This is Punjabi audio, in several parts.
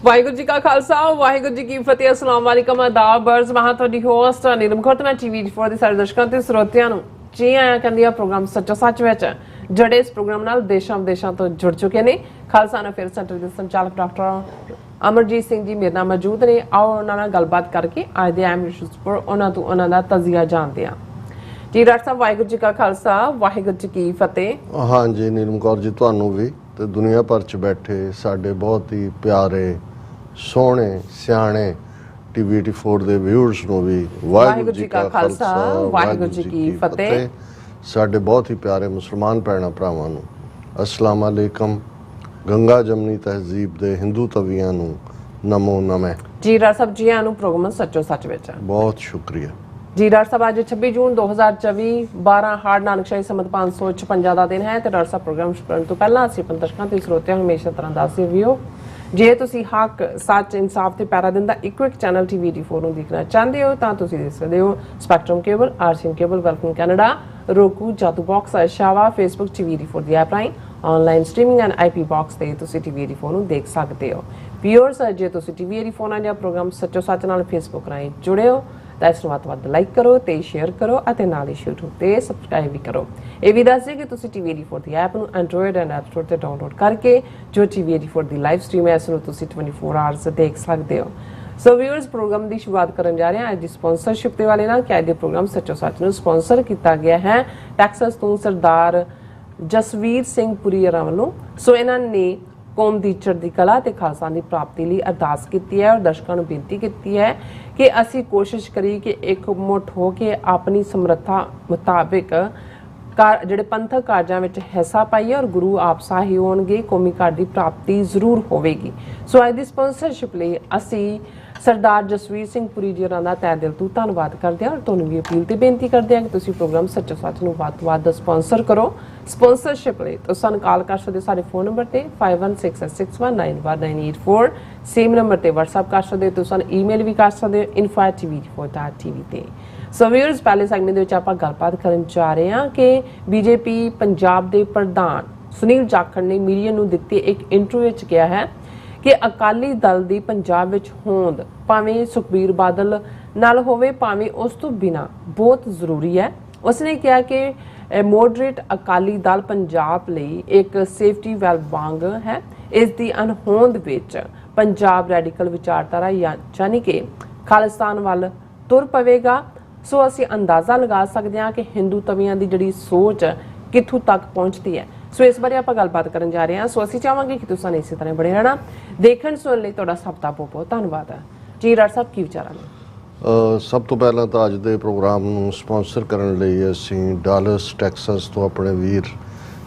ਵਾਹਿਗੁਰੂ ਜੀ ਕਾ ਖਾਲਸਾ ਵਾਹਿਗੁਰੂ ਜੀ ਕੀ ਫਤਿਹ। अस्सलाम वालेकुम आदाब बर्ज वहां ਤੁਹਾਡੀ ਹੋਸਟ ਨੀਲਮ ਖੁਰਦ ਮੈਂ ਟੀਵੀ 4 ਦੇ ਸਾਰੇ ਦਰਸ਼ਕਾਂ ਤੇ ਸਰੋਤਿਆਂ ਨੂੰ ਜੀ ਆਇਆਂ ਕਹਿੰਦੀ ਆ ਪ੍ਰੋਗਰਾਮ ਸੱਚਾ ਸੱਚ ਵਿੱਚ ਜਿਹੜੇ ਇਸ ਪ੍ਰੋਗਰਾਮ ਨਾਲ ਦੇਸ਼ਾਂ ਵਿਦੇਸ਼ਾਂ ਤੋਂ ਜੁੜ ਚੁੱਕੇ ਨੇ। ਖਾਲਸਾ ਅਫੇਅਰ ਸੈਂਟਰ ਦੇ ਸੰਚਾਲਕ ਡਾਕਟਰ ਅਮਰਜੀਤ ਸਿੰਘ ਜੀ ਮੇਰੇ ਨਾਲ ਮੌਜੂਦ ਨੇ। ਆਓ ਉਹਨਾਂ ਨਾਲ ਗੱਲਬਾਤ ਕਰਕੇ ਅੱਜ ਦੇ ਅਹਿਮ ਇਸ਼ੂਜ਼ ਪਰ ਉਹਨਾਂ ਤੋਂ ਉਹਨਾਂ ਦਾ ਤਜ਼ੀਆ ਜਾਣਦੇ ਹਾਂ। ਜੀ ਡਾਕਟਰ ਸਾਹਿਬ ਵਾਹਿਗੁਰੂ ਜੀ ਕਾ ਖਾਲਸਾ ਵਾਹਿਗੁਰੂ ਜੀ ਕੀ ਫਤਿਹ। हाँ जी नीलम कौर जी ਤੁਹਾਨੂੰ ਵੀ ਤੇ ਦੁਨੀਆ ਭਰ ਚ ਬੈਠੇ ਸਾਡੇ ਬਹੁਤ ਹੀ ਪਿਆਰੇ ਸੋਹਣੇ ਸਿਆਣੇ ਟੀਵੀ 84 ਦੇ ਵਿਊਅਰਸ ਨੂੰ ਵੀ ਵਾਹਿਗੁਰੂ ਜੀ ਕਾ ਖਾਲਸਾ ਵਾਹਿਗੁਰੂ ਜੀ ਕੀ ਫਤਿਹ। ਸਾਡੇ ਬਹੁਤ ਹੀ ਪਿਆਰੇ ਮੁਸਲਮਾਨ ਭੈਣਾਂ ਭਰਾਵਾਂ ਨੂੰ ਅਸਲਾਮ ਅਲੈਕਮ। ਗੰਗਾ ਜਮਨੀ ਤਹਿਜ਼ੀਬ ਦੇ ਹਿੰਦੂ ਤਵੀਆਂ ਨੂੰ ਨਮੋ ਨਮੇ। ਜੀ ਡਾਕਟਰ ਸਾਹਿਬ ਜੀ ਆਇਆਂ ਨੂੰ ਪ੍ਰੋਗਰਾਮ ਸੱਚੋ ਸੱਚ ਵਿੱਚ ਬਹੁਤ ਸ਼ੁਕਰੀਆ ਜੀ। ਡਾਕਟਰ ਸਾਹਿਬ ਅੱਜ 26 ਜੂਨ 2024 12 ਹਾੜ ਨਾਨਕਸ਼ਾਹੀ ਸੰਮਤ 556 ਦਾ ਦਿਨ ਹੈ ਤੇ ਡਾਕਟਰ ਸਾਹਿਬ ਪ੍ਰੋਗਰਾਮ ਸ਼ੁਰੂ ਕਰਨ ਤੋਂ ਪਹਿਲਾਂ ਅਸੀਂ ਆਪਣੇ ਦਰਸ਼ਕਾਂ ਤੇ ਸਰੋਤਿਆਂ ਨੂੰ ਹਮੇਸ਼ਾ ਤਰ੍ਹਾਂ ਦੱਸਦੇ ਵੀਓ ਜੇ ਤੁਸੀਂ ਹੱਕ ਸੱਚ ਇਨਸਾਫ ਤੇ ਪੈਰਾ ਦਿੰਦਾ ਇੱਕੋ ਇੱਕ ਚੈਨਲ ਟੀਵੀ 4 ਨੂੰ ਦੇਖਣਾ ਚਾਹੁੰਦੇ ਹੋ ਤਾਂ ਤੁਸੀਂ ਦੇਖ ਸਕਦੇ ਹੋ spectrum cable, RCN cable, welcome Canada, roku, Jadoo box, ਸ਼ਾਵਾ, ਫੇਸਬੁੱਕ ਟੀਵੀ 4 ਦੀ ਐਪ ਰਾਹੀਂ online streaming and IP box ਤੇ ਤੁਸੀਂ ਟੀਵੀ 4 ਨੂੰ ਦੇਖ ਸਕਦੇ ਹੋ। ਵੀਅਰਸ ਜੇ ਤੁਸੀਂ ਟੀਵੀ 4 ਨਾਲ ਜਾਂ ਪ੍ਰੋਗਰਾਮ ਸੱਚੋ ਸੱਚ ਨਾਲ ਫੇਸਬੁੱਕ ਰਾਹੀਂ ਜੁੜੇ ਹੋ ਤਾਂ ਇਸ ਨੂੰ ਵੱਧ ਲਾਈਕ ਕਰੋ ਤੇ ਸ਼ੇਅਰ ਕਰੋ ਅਤੇ ਨਾਲ ਹੀ YouTube ਤੇ ਸਬਸਕ੍ਰਾਈਬ ਵੀ ਕਰੋ। ਇਹ ਵੀ ਦੱਸ ਦਿਓ ਕਿ ਤੁਸੀਂ ਟੀਵੀ 4 ਦੀ ਐਪ ਨੂੰ ਐਂਡਰੋਇਡ ਐਂਡ ਐਪ ਸਟੋਰ ਤੇ ਡਾਊਨਲੋਡ ਕਰਕੇ ਜੋ ਟੀਵੀ 4 ਦੀ ਲਾਈਵ ਸਟ੍ਰੀਮ ਹੈ ਇਸ ਨੂੰ ਤੁਸੀਂ 24 ਆਵਰਸ ਦੇਖ ਸਕਦੇ ਹੋ। ਸੋ ਵੀਅਰਸ ਪ੍ਰੋਗਰਾਮ ਦੀ ਸ਼ੁਰੂਆਤ ਕਰਨ ਜਾ ਰਹੇ ਹਾਂ ਅੱਜ ਦੀ ਸਪਾਂਸਰਸ਼ਿਪ ਦੇ ਵਾਲੇ ਨਾਲ ਕਿ ਅੱਜ ਦੇ ਪ੍ਰੋਗਰਾਮ ਸੱਚੋ ਸੱਚ ਨੂੰ ਸਪਾਂਸਰ ਕੀਤਾ ਗਿਆ ਹੈ ਟੈਕਸਸ ਤੋਂ ਸਰਦਾਰ ਜਸਵੀਰ ਸਿੰਘ ਪੁਰੀਅਰਾਂ ਵੱਲੋਂ। ਸੋ ਇਹਨਾਂ ਨੇ ਕੌਮ ਦੀ ਚੜ੍ਹਦੀ ਕਲਾ ਤੇ ਖਾਲਸਾ ਦੀ ਪ੍ਰਾਪਤੀ ਲਈ ਅਰਦਾਸ ਕੀਤੀ ਹੈ ਔਰ ਦਰਸ਼ਕਾਂ ਨੂੰ ਬੇਨਤੀ ਕੀਤੀ ਹੈ ਕਿ ਅਸੀਂ ਕੋਸ਼ਿਸ਼ ਕਰੀਏ ਕਿ ਇਕਮੁੱਠ ਹੋ ਕੇ ਆਪਣੀ ਸਮਰੱਥਾ ਮੁਤਾਬਿਕ ਜਿਹੜੇ ਪੰਥਕ ਕਾਰਜਾਂ ਵਿੱਚ ਹਿੱਸਾ ਪਾਈਏ ਔਰ ਗੁਰੂ ਆਪ ਸਾਹੀ ਹੋਣਗੇ ਕੌਮੀ ਘਾਟ ਦੀ ਪ੍ਰਾਪਤੀ ਜ਼ਰੂਰ ਹੋਵੇਗੀ। ਸੋ ਅੱਜ ਦੀ ਸਪਾਂਸਰਸ਼ਿਪ ਲਈ ਅਸੀਂ ਸਰਦਾਰ ਜਸਵੀਰ ਸਿੰਘ ਪੁਰੀ ਜੀ ਹੋਰਾਂ ਦਾ ਤਹਿ ਦਿਲ ਤੋਂ ਧੰਨਵਾਦ ਕਰਦੇ ਹਾਂ ਔਰ ਤੁਹਾਨੂੰ ਵੀ ਅਪੀਲ ਤੇ ਬੇਨਤੀ ਕਰਦੇ ਹਾਂ ਕਿ ਤੁਸੀਂ ਪ੍ਰੋਗਰਾਮ ਸੱਚੋ ਸੱਚ ਨੂੰ ਵੱਧ ਤੋਂ ਵੱਧ ਸਪਾਂਸਰ ਕਰੋ। ਸਪਾਂਸਰਸ਼ਿਪ ਲਈ ਤੁਸੀਂ ਸਾਨੂੰ ਕਾਲ ਕਰ ਸਕਦੇ ਹੋ ਸਾਡੇ ਫੋਨ ਨੰਬਰ ਤੇ 5166619184 ਸੇਮ ਨੰਬਰ ਤੇ WhatsApp ਕਰ ਸਕਦੇ ਹੋ। ਤੁਸੀਂ ਸਾਨੂੰ ਈਮੇਲ ਵੀ ਕਰ ਸਕਦੇ ਹੋ info@tv4.tv ਤੇ। ਸੋ ਵੀਅਰਸ ਪਹਿਲੇ ਸੈਗਮੈਂਟ ਦੇ ਵਿੱਚ ਆਪਾਂ ਗੱਲਬਾਤ ਕਰਨ ਜਾ ਰਹੇ ਹਾਂ ਕਿ ਬੀਜੇਪੀ ਪੰਜਾਬ ਦੇ ਪ੍ਰਧਾਨ ਸੁਨੀਲ ਜਾਖੜ ਨੇ ਮੀਡੀਆ ਨੂੰ ਦਿੱਤੀ ਇੱਕ ਇੰਟਰਵਿਊ ਵਿੱਚ ਕਿਹਾ ਹੈ ਕਿ ਅਕਾਲੀ ਦਲ ਦੀ ਪੰਜਾਬ ਵਿੱਚ ਹੋਂਦ ਭਾਵੇਂ ਸੁਖਬੀਰ ਬਾਦਲ ਨਾਲ ਹੋਵੇ ਭਾਵੇਂ ਉਸ ਤੋਂ ਬਿਨਾਂ ਬਹੁਤ ਜ਼ਰੂਰੀ ਹੈ। ਉਸਨੇ ਕਿਹਾ ਕਿ ਮੋਡਰੇਟ ਅਕਾਲੀ ਦਲ ਪੰਜਾਬ ਲਈ ਇੱਕ ਸੇਫਟੀ ਵੈਲਵ ਵਾਂਗ ਹੈ। ਇਸ ਦੀ ਅਣਹੋਂਦ ਵਿੱਚ ਪੰਜਾਬ ਰੈਡੀਕਲ ਵਿਚਾਰਧਾਰਾ ਯਾਨੀ ਕਿ ਖਾਲਿਸਤਾਨ ਵੱਲ ਤੁਰ ਪਵੇਗਾ। ਸੋ ਅਸੀਂ ਅੰਦਾਜ਼ਾ ਲਗਾ ਸਕਦੇ ਹਾਂ ਕਿ ਹਿੰਦੂ ਤਵੀਆਂ ਦੀ ਜਿਹੜੀ ਸੋਚ ਕਿੱਥੋਂ ਤੱਕ ਪਹੁੰਚਦੀ ਹੈ। ਸੋ ਇਸ ਬਾਰੇ ਆਪਾਂ ਗੱਲਬਾਤ ਕਰਨ ਜਾ ਰਹੇ ਹਾਂ। ਸੋ ਅਸੀਂ ਚਾਹਾਂਗੇ ਕਿ ਤੁਸੀਂ ਇਸੇ ਤਰ੍ਹਾਂ ਬਣੇ ਰਹਿਣਾ। ਦੇਖਣ ਸੁਣਨ ਲਈ ਤੁਹਾਡਾ ਸਭ ਦਾ ਬਹੁਤ ਬਹੁਤ ਧੰਨਵਾਦ ਹੈ। ਜੀ ਡਾਕਟਰ ਸਾਹਿਬ ਕੀ ਵਿਚਾਰਾਂ ਨੇ? ਸਭ ਤੋਂ ਪਹਿਲਾਂ ਤਾਂ ਅੱਜ ਦੇ ਪ੍ਰੋਗਰਾਮ ਨੂੰ ਸਪਾਂਸਰ ਕਰਨ ਲਈ ਅਸੀਂ ਡਾਲਸ ਟੈਕਸਸ ਤੋਂ ਆਪਣੇ ਵੀਰ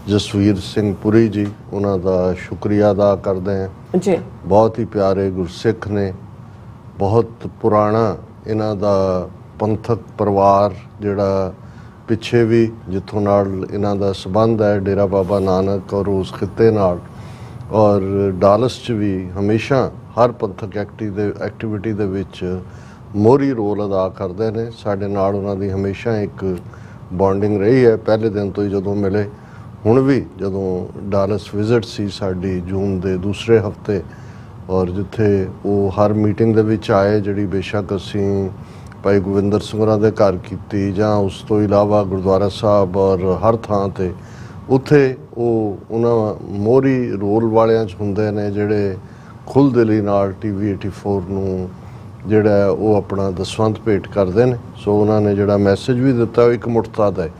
ਜਸਵੀਰ ਸਿੰਘ ਪੁਰੀ ਜੀ ਉਹਨਾਂ ਦਾ ਸ਼ੁਕਰੀਆ ਅਦਾ ਕਰਦੇ ਹਾਂ ਜੀ। ਬਹੁਤ ਹੀ ਪਿਆਰੇ ਗੁਰਸਿੱਖ ਨੇ, ਬਹੁਤ ਪੁਰਾਣਾ ਇਹਨਾਂ ਦਾ ਪੰਥਕ ਪਰਿਵਾਰ ਜਿਹੜਾ ਪਿੱਛੇ ਵੀ ਜਿੱਥੋਂ ਨਾਲ ਇਹਨਾਂ ਦਾ ਸੰਬੰਧ ਹੈ ਡੇਰਾ ਬਾਬਾ ਨਾਨਕ ਔਰ ਉਸ ਖਿੱਤੇ ਨਾਲ ਔਰ ਡਾਲਸ 'ਚ ਵੀ ਹਮੇਸ਼ਾ ਹਰ ਪੰਥਕ ਐਕਟੀਵਿਟੀ ਦੇ ਵਿੱਚ ਮੋਹਰੀ ਰੋਲ ਅਦਾ ਕਰਦੇ ਨੇ। ਸਾਡੇ ਨਾਲ ਉਹਨਾਂ ਦੀ ਹਮੇਸ਼ਾ ਇੱਕ ਬੌਂਡਿੰਗ ਰਹੀ ਹੈ ਪਹਿਲੇ ਦਿਨ ਤੋਂ ਹੀ ਜਦੋਂ ਮਿਲੇ। ਹੁਣ ਵੀ ਜਦੋਂ ਡਾਲਸ ਵਿਜ਼ਿਟ ਸੀ ਸਾਡੀ ਜੂਨ ਦੇ ਦੂਸਰੇ ਹਫਤੇ ਔਰ ਜਿੱਥੇ ਉਹ ਹਰ ਮੀਟਿੰਗ ਦੇ ਵਿੱਚ ਆਏ ਜਿਹੜੀ ਬੇਸ਼ੱਕ ਅਸੀਂ ਭਾਈ ਗੋਬਿੰਦਰ ਸਿੰਘ ਹੋਰਾਂ ਦੇ ਘਰ ਕੀਤੀ ਜਾਂ ਉਸ ਤੋਂ ਇਲਾਵਾ ਗੁਰਦੁਆਰਾ ਸਾਹਿਬ ਔਰ ਹਰ ਥਾਂ 'ਤੇ ਉੱਥੇ ਉਹ ਉਹਨਾਂ ਮੋਹਰੀ ਰੋਲ ਵਾਲਿਆਂ 'ਚ ਹੁੰਦੇ ਨੇ ਜਿਹੜੇ ਖੁੱਲ੍ਹ ਦਿਲੀ ਨਾਲ ਟੀਵੀ 84 ਨੂੰ ਜਿਹੜਾ ਉਹ ਆਪਣਾ ਦਸਵੰਧ ਭੇਟ ਕਰਦੇ ਨੇ। ਸੋ ਉਹਨਾਂ ਨੇ ਜਿਹੜਾ ਮੈਸੇਜ ਵੀ ਦਿੱਤਾ ਉਹ ਇਕਮੁੱਠਤਾ ਦਾ ਹੈ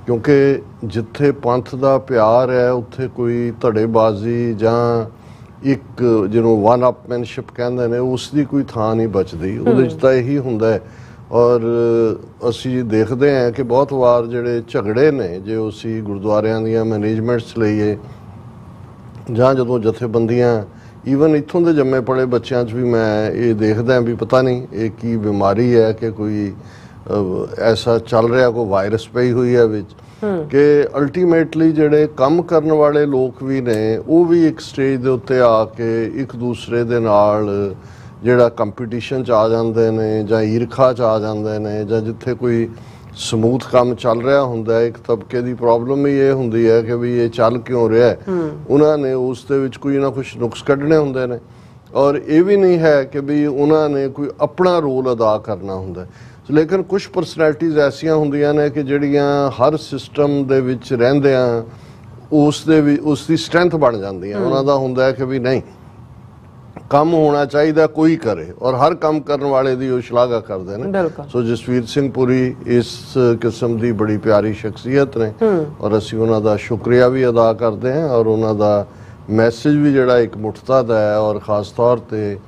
ਕਿਉਂਕਿ ਜਿੱਥੇ ਪੰਥ ਦਾ ਪਿਆਰ ਹੈ ਉੱਥੇ ਕੋਈ ਧੜੇਬਾਜ਼ੀ ਜਾਂ ਇੱਕ ਜਿਹਨੂੰ ਵਨ ਅਪਮੈਨਸ਼ਿਪ ਕਹਿੰਦੇ ਨੇ ਉਸ ਦੀ ਕੋਈ ਥਾਂ ਨਹੀਂ ਬਚਦੀ। ਉਹਦੇ 'ਚ ਤਾਂ ਇਹੀ ਹੁੰਦਾ ਹੈ ਔਰ ਅਸੀਂ ਦੇਖਦੇ ਹਾਂ ਕਿ ਬਹੁਤ ਵਾਰ ਜਿਹੜੇ ਝਗੜੇ ਨੇ ਜੇ ਅਸੀਂ ਗੁਰਦੁਆਰਿਆਂ ਦੀਆਂ ਮੈਨੇਜਮੈਂਟਸ ਲਈਏ ਜਾਂ ਜਦੋਂ ਜਥੇਬੰਦੀਆਂ ਈਵਨ ਇੱਥੋਂ ਦੇ ਜੰਮੇ ਪਲੇ ਬੱਚਿਆਂ 'ਚ ਵੀ ਮੈਂ ਇਹ ਦੇਖਦਾ ਵੀ ਪਤਾ ਨਹੀਂ ਇਹ ਕੀ ਬਿਮਾਰੀ ਹੈ ਕਿ ਕੋਈ ਐਸਾ ਚੱਲ ਰਿਹਾ ਕੋਈ ਵਾਇਰਸ ਪਈ ਹੋਈ ਹੈ ਵਿੱਚ ਕਿ ਅਲਟੀਮੇਟਲੀ ਜਿਹੜੇ ਕੰਮ ਕਰਨ ਵਾਲੇ ਲੋਕ ਵੀ ਨੇ ਉਹ ਵੀ ਇੱਕ ਸਟੇਜ ਦੇ ਉੱਤੇ ਆ ਕੇ ਇੱਕ ਦੂਸਰੇ ਦੇ ਨਾਲ ਜਿਹੜਾ ਕੰਪੀਟੀਸ਼ਨ 'ਚ ਆ ਜਾਂਦੇ ਨੇ ਜਾਂ ਈਰਖਾ 'ਚ ਆ ਜਾਂਦੇ ਨੇ ਜਾਂ ਜਿੱਥੇ ਕੋਈ ਸਮੂਥ ਕੰਮ ਚੱਲ ਰਿਹਾ ਹੁੰਦਾ ਇੱਕ ਤਬਕੇ ਦੀ ਪ੍ਰੋਬਲਮ ਹੀ ਇਹ ਹੁੰਦੀ ਹੈ ਕਿ ਵੀ ਇਹ ਚੱਲ ਕਿਉਂ ਰਿਹਾ ਉਹਨਾਂ ਨੇ ਉਸ ਦੇ ਵਿੱਚ ਕੋਈ ਨਾ ਕੁਛ ਨੁਕਸ ਕੱਢਣੇ ਹੁੰਦੇ ਨੇ ਔਰ ਇਹ ਵੀ ਨਹੀਂ ਹੈ ਕਿ ਵੀ ਉਹਨਾਂ ਨੇ ਕੋਈ ਆਪਣਾ ਰੋਲ ਅਦਾ ਕਰਨਾ ਹੁੰਦਾ। ਲੇਕਿਨ ਕੁਝ ਪਰਸਨੈਲਿਟੀਜ਼ ਐਸੀਆਂ ਹੁੰਦੀਆਂ ਨੇ ਕਿ ਜਿਹੜੀਆਂ ਹਰ ਸਿਸਟਮ ਦੇ ਵਿੱਚ ਰਹਿੰਦਿਆਂ ਉਸ ਦੀ ਸਟਰੈਂਥ ਬਣ ਜਾਂਦੀਆਂ। ਉਹਨਾਂ ਦਾ ਹੁੰਦਾ ਹੈ ਕਿ ਵੀ ਨਹੀਂ, ਕੰਮ ਹੋਣਾ ਚਾਹੀਦਾ, ਕੋਈ ਕਰੇ, ਔਰ ਹਰ ਕੰਮ ਕਰਨ ਵਾਲੇ ਦੀ ਉਹ ਸ਼ਲਾਘਾ ਕਰਦੇ ਨੇ। ਸੋ ਜਸਵੀਰ ਸਿੰਘ ਪੁਰੀ ਇਸ ਕਿਸਮ ਦੀ ਬੜੀ ਪਿਆਰੀ ਸ਼ਖਸੀਅਤ ਨੇ ਔਰ ਅਸੀਂ ਉਹਨਾਂ ਦਾ ਸ਼ੁਕਰੀਆ ਵੀ ਅਦਾ ਕਰਦੇ ਹਾਂ ਔਰ ਉਹਨਾਂ ਦਾ ਮੈਸੇਜ ਵੀ ਜਿਹੜਾ ਇੱਕ ਮੁੱਠਤਾ ਦਾ ਹੈ ਔਰ ਖਾਸ ਤੌਰ ਤੇ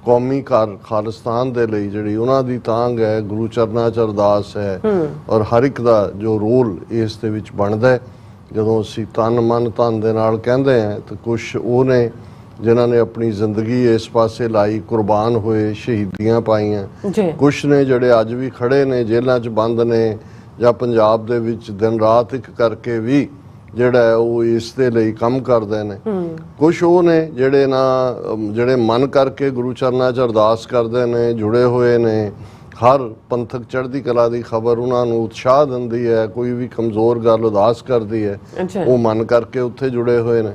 ਕੌਮੀ ਖਾਲਿਸਤਾਨ ਦੇ ਲਈ ਜਿਹੜੀ ਉਹਨਾਂ ਦੀ ਤਾਂਘ ਹੈ, ਗੁਰੂ ਚਰਨਾਂ 'ਚ ਅਰਦਾਸ ਹੈ ਔਰ ਹਰ ਇੱਕ ਦਾ ਜੋ ਰੋਲ ਇਸ ਦੇ ਵਿੱਚ ਬਣਦਾ ਹੈ। ਜਦੋਂ ਅਸੀਂ ਤਨ ਮਨ ਧਨ ਦੇ ਨਾਲ ਕਹਿੰਦੇ ਹਾਂ ਤਾਂ ਕੁਛ ਉਹ ਨੇ ਜਿਨ੍ਹਾਂ ਨੇ ਆਪਣੀ ਜ਼ਿੰਦਗੀ ਇਸ ਪਾਸੇ ਲਾਈ, ਕੁਰਬਾਨ ਹੋਏ, ਸ਼ਹੀਦੀਆਂ ਪਾਈਆਂ। ਕੁਛ ਨੇ ਜਿਹੜੇ ਅੱਜ ਵੀ ਖੜੇ ਨੇ, ਜੇਲ੍ਹਾਂ 'ਚ ਬੰਦ ਨੇ ਜਾਂ ਪੰਜਾਬ ਦੇ ਵਿੱਚ ਦਿਨ ਰਾਤ ਇੱਕ ਕਰਕੇ ਵੀ ਜਿਹੜਾ ਉਹ ਇਸ ਦੇ ਲਈ ਕੰਮ ਕਰਦੇ ਨੇ। ਕੁਛ ਉਹ ਨੇ ਜਿਹੜੇ ਮਨ ਕਰਕੇ ਗੁਰੂ ਚਰਨਾਂ 'ਚ ਅਰਦਾਸ ਕਰਦੇ ਨੇ, ਜੁੜੇ ਹੋਏ ਨੇ। ਹਰ ਪੰਥਕ ਚੜ੍ਹਦੀ ਕਲਾ ਦੀ ਖਬਰ ਉਹਨਾਂ ਨੂੰ ਉਤਸ਼ਾਹ ਦਿੰਦੀ ਹੈ। ਕੋਈ ਵੀ ਕਮਜ਼ੋਰ ਗੱਲ ਉਦਾਸ ਕਰਦੀ ਹੈ, ਉਹ ਮਨ ਕਰਕੇ ਉੱਥੇ ਜੁੜੇ ਹੋਏ ਨੇ।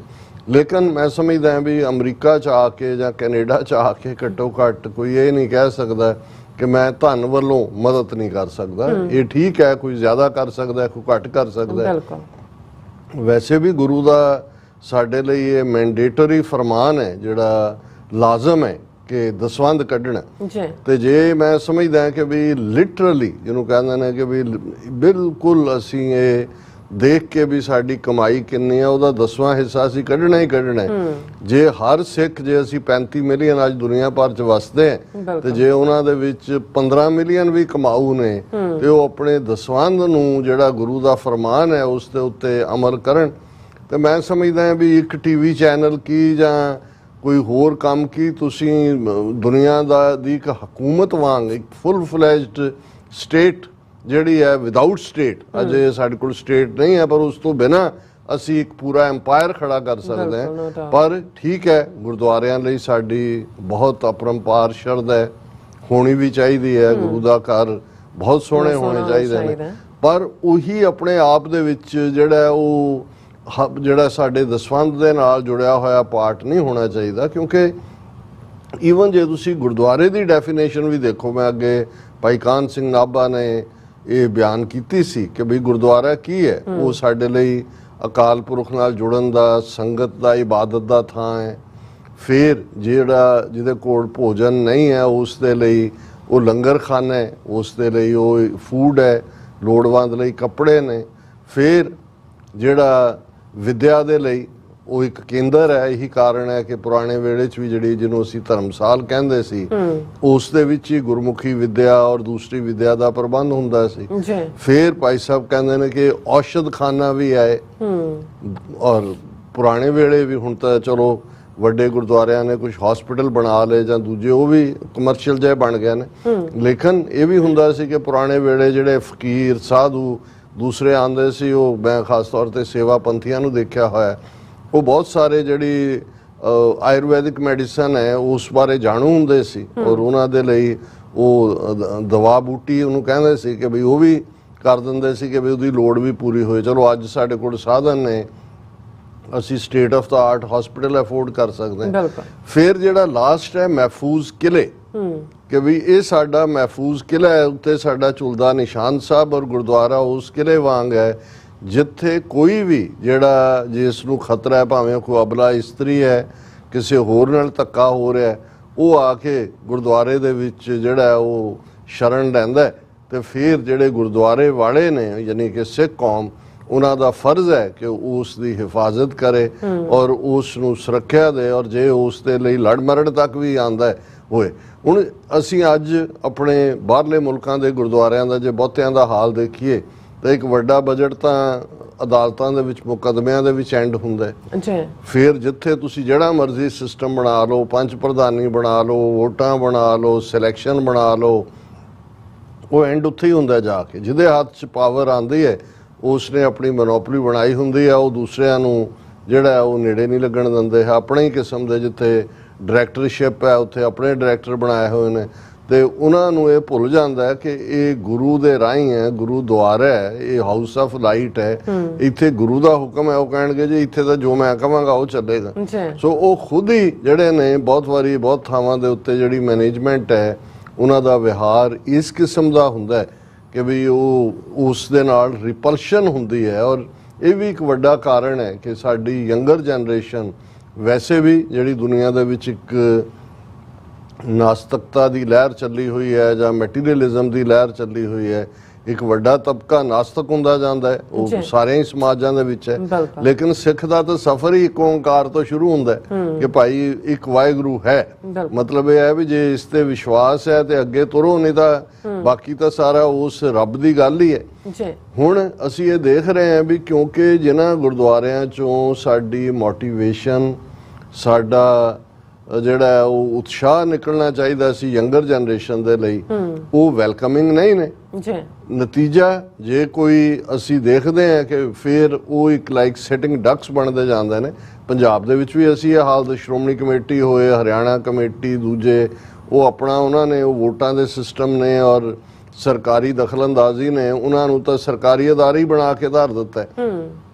ਲੇਕਿਨ ਮੈਂ ਸਮਝਦਾ ਹਾਂ ਵੀ ਅਮਰੀਕਾ 'ਚ ਆ ਕੇ ਜਾਂ ਕੈਨੇਡਾ 'ਚ ਆ ਕੇ ਘੱਟੋ ਘੱਟ ਕੋਈ ਇਹ ਨਹੀਂ ਕਹਿ ਸਕਦਾ ਕਿ ਮੈਂ ਧਨ ਵੱਲੋਂ ਮਦਦ ਨਹੀਂ ਕਰ ਸਕਦਾ। ਇਹ ਠੀਕ ਹੈ, ਕੋਈ ਜ਼ਿਆਦਾ ਕਰ ਸਕਦਾ, ਕੋਈ ਘੱਟ ਕਰ ਸਕਦਾ। ਵੈਸੇ ਵੀ ਗੁਰੂ ਦਾ ਸਾਡੇ ਲਈ ਇਹ ਮੈਂਡੇਟਰੀ ਫਰਮਾਨ ਹੈ, ਜਿਹੜਾ ਲਾਜ਼ਮ ਹੈ ਕਿ ਦਸਵੰਧ ਕੱਢਣਾ। ਤੇ ਜੇ ਮੈਂ ਸਮਝਦਾ ਕਿ ਵੀ ਲਿਟਰਲੀ ਜਿਹਨੂੰ ਕਹਿੰਦੇ ਨੇ ਕਿ ਵੀ ਬਿਲਕੁਲ ਅਸੀਂ ਇਹ ਦੇਖ ਕੇ ਵੀ ਸਾਡੀ ਕਮਾਈ ਕਿੰਨੀ ਹੈ, ਉਹਦਾ 10ਵਾਂ ਹਿੱਸਾ ਅਸੀਂ ਕੱਢਣਾ ਹੀ ਕੱਢਣਾ। ਜੇ ਹਰ ਸਿੱਖ, ਜੇ ਅਸੀਂ 35 ਮਿਲੀਅਨ ਅੱਜ ਦੁਨੀਆ ਭਰ 'ਚ ਵਸਦੇ ਹਾਂ ਤੇ ਜੇ ਉਹਨਾਂ ਦੇ ਵਿੱਚ 15 ਮਿਲੀਅਨ ਵੀ ਕਮਾਊ ਨੇ ਤੇ ਉਹ ਆਪਣੇ ਦਸਵੰਧ ਨੂੰ ਜਿਹੜਾ ਗੁਰੂ ਦਾ ਫਰਮਾਨ ਹੈ ਉਸ ਦੇ ਉੱਤੇ ਅਮਲ ਕਰਨ। ਤੇ ਮੈਂ ਸਮਝਦਾ ਵੀ ਇੱਕ ਟੀਵੀ ਚੈਨਲ ਕੀ ਜਾਂ ਕੋਈ ਹੋਰ ਕੰਮ ਕੀ, ਤੁਸੀਂ ਦੁਨੀਆ ਦੀ ਇੱਕ ਹਕੂਮਤ ਵਾਂਗ ਇੱਕ ਫੁੱਲ ਫਲੈਜਡ ਸਟੇਟ ਜਿਹੜੀ ਹੈ ਵਿਦਆਊਟ ਸਟੇਟ, ਅਜੇ ਸਾਡੇ ਕੋਲ ਸਟੇਟ ਨਹੀਂ ਹੈ ਪਰ ਉਸ ਤੋਂ ਬਿਨਾਂ ਅਸੀਂ ਇੱਕ ਪੂਰਾ ਐਮਪਾਇਰ ਖੜਾ ਕਰ ਸਕਦੇ ਹਾਂ। ਪਰ ਠੀਕ ਹੈ, ਗੁਰਦੁਆਰਿਆਂ ਲਈ ਸਾਡੀ ਬਹੁਤ ਅਪਰੰਪਾਰ ਸ਼ਰਧਾ ਹੈ, ਹੋਣੀ ਵੀ ਚਾਹੀਦੀ ਹੈ। ਗੁਰੂ ਦਾ ਘਰ ਬਹੁਤ ਸੋਹਣੇ ਹੋਣੇ ਚਾਹੀਦੇ ਨੇ, ਪਰ ਉਹੀ ਆਪਣੇ ਆਪ ਦੇ ਵਿੱਚ ਜਿਹੜਾ ਸਾਡੇ ਦਸਵੰਧ ਦੇ ਨਾਲ ਜੁੜਿਆ ਹੋਇਆ ਪਾਰਟ ਨਹੀਂ ਹੋਣਾ ਚਾਹੀਦਾ। ਕਿਉਂਕਿ ਈਵਨ ਜੇ ਤੁਸੀਂ ਗੁਰਦੁਆਰੇ ਦੀ ਡੈਫੀਨੇਸ਼ਨ ਵੀ ਦੇਖੋ, ਮੈਂ ਅੱਗੇ ਭਾਈ ਕਾਹਨ ਸਿੰਘ ਨਾਭਾ ਨੇ ਇਹ ਬਿਆਨ ਕੀਤੀ ਸੀ ਕਿ ਬਈ ਗੁਰਦੁਆਰਾ ਕੀ ਹੈ। ਉਹ ਸਾਡੇ ਲਈ ਅਕਾਲ ਪੁਰਖ ਨਾਲ ਜੁੜਨ ਦਾ, ਸੰਗਤ ਦਾ, ਇਬਾਦਤ ਦਾ ਥਾਂ ਹੈ। ਫਿਰ ਜਿਹਦੇ ਕੋਲ ਭੋਜਨ ਨਹੀਂ ਹੈ ਉਸ ਦੇ ਲਈ ਉਹ ਲੰਗਰ ਖਾਨਾ ਹੈ, ਉਸ ਦੇ ਲਈ ਉਹ ਫੂਡ ਹੈ, ਲੋੜਵੰਦ ਲਈ ਕੱਪੜੇ ਨੇ। ਫਿਰ ਜਿਹੜਾ ਵਿਦਿਆ ਦੇ ਲਈ ਉਹ ਇੱਕ ਕੇਂਦਰ ਹੈ। ਇਹੀ ਕਾਰਨ ਹੈ ਕਿ ਪੁਰਾਣੇ ਵੇਲੇ 'ਚ ਵੀ ਜਿਹਨੂੰ ਅਸੀਂ ਧਰਮਸਾਲ ਕਹਿੰਦੇ ਸੀ, ਉਸ ਦੇ ਵਿੱਚ ਹੀ ਗੁਰਮੁਖੀ ਵਿਦਿਆ ਔਰ ਦੂਸਰੀ ਵਿਦਿਆ ਦਾ ਪ੍ਰਬੰਧ ਹੁੰਦਾ ਸੀ। ਫਿਰ ਭਾਈ ਸਾਹਿਬ ਕਹਿੰਦੇ ਨੇ ਕਿ ਔਸ਼ਧ ਖਾਨਾ ਵੀ ਆਏ ਔਰ ਪੁਰਾਣੇ ਵੇਲੇ ਵੀ, ਹੁਣ ਤਾਂ ਚਲੋ ਵੱਡੇ ਗੁਰਦੁਆਰਿਆਂ ਨੇ ਕੁਝ ਹਸਪੀਟਲ ਬਣਾ ਲਏ ਜਾਂ ਦੂਜੇ ਉਹ ਵੀ ਕਮਰਸ਼ੀਅਲ ਜਿਹੇ ਬਣ ਗਏ ਨੇ। ਲੇਕਿਨ ਇਹ ਵੀ ਹੁੰਦਾ ਸੀ ਕਿ ਪੁਰਾਣੇ ਵੇਲੇ ਜਿਹੜੇ ਫਕੀਰ ਸਾਧੂ ਦੂਸਰੇ ਆਉਂਦੇ ਸੀ, ਉਹ ਮੈਂ ਖਾਸ ਤੌਰ ਤੇ ਸੇਵਾ ਪੰਥੀਆਂ ਨੂੰ ਦੇਖਿਆ ਹੋਇਆ, ਉਹ ਬਹੁਤ ਸਾਰੇ ਜਿਹੜੀ ਆਯੁਰਵੈਦਿਕ ਮੈਡੀਸਨ ਹੈ ਉਸ ਬਾਰੇ ਜਾਣੂ ਹੁੰਦੇ ਸੀ ਔਰ ਉਹਨਾਂ ਦੇ ਲਈ ਉਹ ਦਵਾ ਬੂਟੀ ਉਹਨੂੰ ਕਹਿੰਦੇ ਸੀ ਕਿ ਬਈ ਉਹ ਵੀ ਕਰ ਦਿੰਦੇ ਸੀ ਕਿ ਬਈ ਉਹਦੀ ਲੋੜ ਵੀ ਪੂਰੀ ਹੋਏ। ਚਲੋ ਅੱਜ ਸਾਡੇ ਕੋਲ ਸਾਧਨ ਨੇ, ਅਸੀਂ state of the art hospital afford ਕਰ ਸਕਦੇ ਹਾਂ। ਫਿਰ ਜਿਹੜਾ ਲਾਸਟ ਹੈ ਮਹਿਫੂਜ਼ ਕਿਲੇ, ਕਿ ਵੀ ਇਹ ਸਾਡਾ ਮਹਿਫੂਜ਼ ਕਿਲਾ ਹੈ, ਉੱਤੇ ਸਾਡਾ ਝੁਲਦਾ ਨਿਸ਼ਾਨ ਸਾਹਿਬ ਔਰ ਗੁਰਦੁਆਰਾ ਉਸ ਕਿਲੇ ਵਾਂਗ ਹੈ ਜਿੱਥੇ ਕੋਈ ਵੀ ਜਿਹੜਾ ਜਿਸ ਨੂੰ ਖਤਰਾ ਹੈ, ਭਾਵੇਂ ਕੋਈ ਅਬਲਾ ਇਸਤਰੀ ਹੈ, ਕਿਸੇ ਹੋਰ ਨਾਲ ਧੱਕਾ ਹੋ ਰਿਹਾ, ਉਹ ਆ ਕੇ ਗੁਰਦੁਆਰੇ ਦੇ ਵਿੱਚ ਜਿਹੜਾ ਉਹ ਸ਼ਰਨ ਲੈਂਦਾ। ਤੇ ਫਿਰ ਜਿਹੜੇ ਗੁਰਦੁਆਰੇ ਵਾਲੇ ਨੇ ਯਾਨੀ ਕਿ ਸਿੱਖ ਕੌਮ, ਉਹਨਾਂ ਦਾ ਫਰਜ਼ ਹੈ ਕਿ ਉਸ ਦੀ ਹਿਫਾਜ਼ਤ ਕਰੇ ਔਰ ਉਸ ਨੂੰ ਸੁਰੱਖਿਆ ਦੇ ਔਰ ਜੇ ਉਸ ਦੇ ਲਈ ਲੜ ਮਰਨ ਤੱਕ ਵੀ ਆਉਂਦਾ ਹੋਏ। ਹੁਣ ਅਸੀਂ ਅੱਜ ਆਪਣੇ ਬਾਹਰਲੇ ਮੁਲਕਾਂ ਦੇ ਗੁਰਦੁਆਰਿਆਂ ਦਾ ਜੇ ਬਹੁਤਿਆਂ ਦਾ ਹਾਲ ਦੇਖੀਏ ਤਾਂ ਇੱਕ ਵੱਡਾ ਬਜਟ ਤਾਂ ਅਦਾਲਤਾਂ ਦੇ ਵਿੱਚ ਮੁਕੱਦਮਿਆਂ ਦੇ ਵਿੱਚ ਐਂਡ ਹੁੰਦਾ। ਫਿਰ ਜਿੱਥੇ ਤੁਸੀਂ ਜਿਹੜਾ ਮਰਜ਼ੀ ਸਿਸਟਮ ਬਣਾ ਲਓ, ਪੰਚ ਪ੍ਰਧਾਨੀ ਬਣਾ ਲਓ, ਵੋਟਾਂ ਬਣਾ ਲਓ, ਸਿਲੈਕਸ਼ਨ ਬਣਾ ਲਓ, ਉਹ ਐਂਡ ਉੱਥੇ ਹੀ ਹੁੰਦਾ ਜਾ ਕੇ। ਜਿਹਦੇ ਹੱਥ 'ਚ ਪਾਵਰ ਆਉਂਦੀ ਹੈ ਉਸ ਨੇ ਆਪਣੀ ਮੋਨੋਪੋਲੀ ਬਣਾਈ ਹੁੰਦੀ ਹੈ, ਉਹ ਦੂਸਰਿਆਂ ਨੂੰ ਜਿਹੜਾ ਉਹ ਨੇੜੇ ਨਹੀਂ ਲੱਗਣ ਦਿੰਦੇ ਹੈ। ਆਪਣੇ ਹੀ ਕਿਸਮ ਦੇ ਜਿੱਥੇ ਡਾਇਰੈਕਟਰਸ਼ਿਪ ਹੈ ਉੱਥੇ ਆਪਣੇ ਡਾਇਰੈਕਟਰ ਬਣਾਏ ਹੋਏ ਨੇ। ਤੇ ਉਹਨਾਂ ਨੂੰ ਇਹ ਭੁੱਲ ਜਾਂਦਾ ਕਿ ਇਹ ਗੁਰੂ ਦੇ ਰਾਹੀਂ ਹੈ, ਗੁਰੂ ਦੁਆਰਾ ਹੈ, ਇਹ ਹਾਊਸ ਆਫ ਲਾਈਟ ਹੈ, ਇੱਥੇ ਗੁਰੂ ਦਾ ਹੁਕਮ ਹੈ। ਉਹ ਕਹਿਣਗੇ ਜੀ ਇੱਥੇ ਤਾਂ ਜੋ ਮੈਂ ਕਹਾਂਗਾ ਉਹ ਚੱਲੇਗਾ। ਸੋ ਉਹ ਖੁਦ ਹੀ ਜਿਹੜੇ ਨੇ ਬਹੁਤ ਵਾਰੀ ਬਹੁਤ ਥਾਵਾਂ ਦੇ ਉੱਤੇ ਜਿਹੜੀ ਮੈਨੇਜਮੈਂਟ ਹੈ ਉਹਨਾਂ ਦਾ ਵਿਹਾਰ ਇਸ ਕਿਸਮ ਦਾ ਹੁੰਦਾ ਹੈ ਕਿ ਵੀ ਉਹ ਉਸ ਦੇ ਨਾਲ ਰਿਪਲਸ਼ਨ ਹੁੰਦੀ ਹੈ। ਔਰ ਇਹ ਵੀ ਇੱਕ ਵੱਡਾ ਕਾਰਨ ਹੈ ਕਿ ਸਾਡੀ ਯੰਗਰ ਜਨਰੇਸ਼ਨ ਵੈਸੇ ਵੀ ਜਿਹੜੀ ਦੁਨੀਆ ਦੇ ਵਿੱਚ ਇੱਕ ਨਾਸਤਿਕਤਾ ਦੀ ਲਹਿਰ ਚੱਲੀ ਹੋਈ ਹੈ ਜਾਂ ਮੈਟੀਰੀਅਲਿਜ਼ਮ ਦੀ ਲਹਿਰ ਚੱਲੀ ਹੋਈ ਹੈ, ਇੱਕ ਵੱਡਾ ਤਬਕਾ ਨਾਸਤਿਕ ਹੁੰਦਾ ਜਾਂਦਾ ਹੈ, ਉਹ ਸਾਰੇ ਹੀ ਸਮਾਜਾਂ ਦੇ ਵਿੱਚ ਹੈ। ਲੇਕਿਨ ਸਿੱਖ ਦਾ ਤਾਂ ਸਫ਼ਰ ਹੀ ਇੱਕ ਓਂਕਾਰ ਤੋਂ ਸ਼ੁਰੂ ਹੁੰਦਾ ਹੈ ਕਿ ਭਾਈ ਇੱਕ ਵਾਹਿਗੁਰੂ ਹੈ। ਮਤਲਬ ਇਹ ਹੈ ਵੀ ਜੇ ਇਸ ਤੇ ਵਿਸ਼ਵਾਸ ਹੈ ਤੇ ਅੱਗੇ ਤੁਰੋ, ਨਹੀਂ ਤਾਂ ਬਾਕੀ ਤਾਂ ਸਾਰਾ ਉਸ ਰੱਬ ਦੀ ਗੱਲ ਹੀ ਹੈ। ਹੁਣ ਅਸੀਂ ਇਹ ਦੇਖ ਰਹੇ ਹਾਂ ਵੀ ਕਿਉਂਕਿ ਜਿਨ੍ਹਾਂ ਗੁਰਦੁਆਰਿਆਂ ਚੋਂ ਸਾਡੀ ਮੋਟੀਵੇਸ਼ਨ, ਸਾਡਾ ਜਿਹੜਾ ਉਹ ਉਤਸ਼ਾਹ ਨਿਕਲਣਾ ਚਾਹੀਦਾ ਸੀ ਯੰਗਰ ਜਨਰੇਸ਼ਨ ਦੇ ਲਈ, ਉਹ ਵੈਲਕਮਿੰਗ ਨਹੀਂ ਨੇ। ਨਤੀਜਾ ਜੇ ਕੋਈ ਅਸੀਂ ਦੇਖਦੇ ਹਾਂ ਕਿ ਫਿਰ ਉਹ ਇੱਕ ਲਾਈਕ ਸਿਟਿੰਗ ਡਕਸ ਬਣਦੇ ਜਾਂਦੇ ਨੇ। ਪੰਜਾਬ ਦੇ ਵਿੱਚ ਵੀ ਅਸੀਂ ਇਹ ਹਾਲਤ, ਸ਼੍ਰੋਮਣੀ ਕਮੇਟੀ ਹੋਏ, ਹਰਿਆਣਾ ਕਮੇਟੀ, ਦੂਜੇ ਉਹ ਆਪਣਾ ਉਹਨਾਂ ਨੇ ਉਹ ਵੋਟਾਂ ਦੇ ਸਿਸਟਮ ਨੇ ਔਰ ਸਰਕਾਰੀ ਦਖਲਅੰਦਾਜ਼ੀ ਨੇ ਉਹਨਾਂ ਨੂੰ ਤਾਂ ਸਰਕਾਰੀ ਅਦਾਰੇ ਹੀ ਬਣਾ ਕੇ ਧਰ ਦਿੱਤਾ ਹੈ।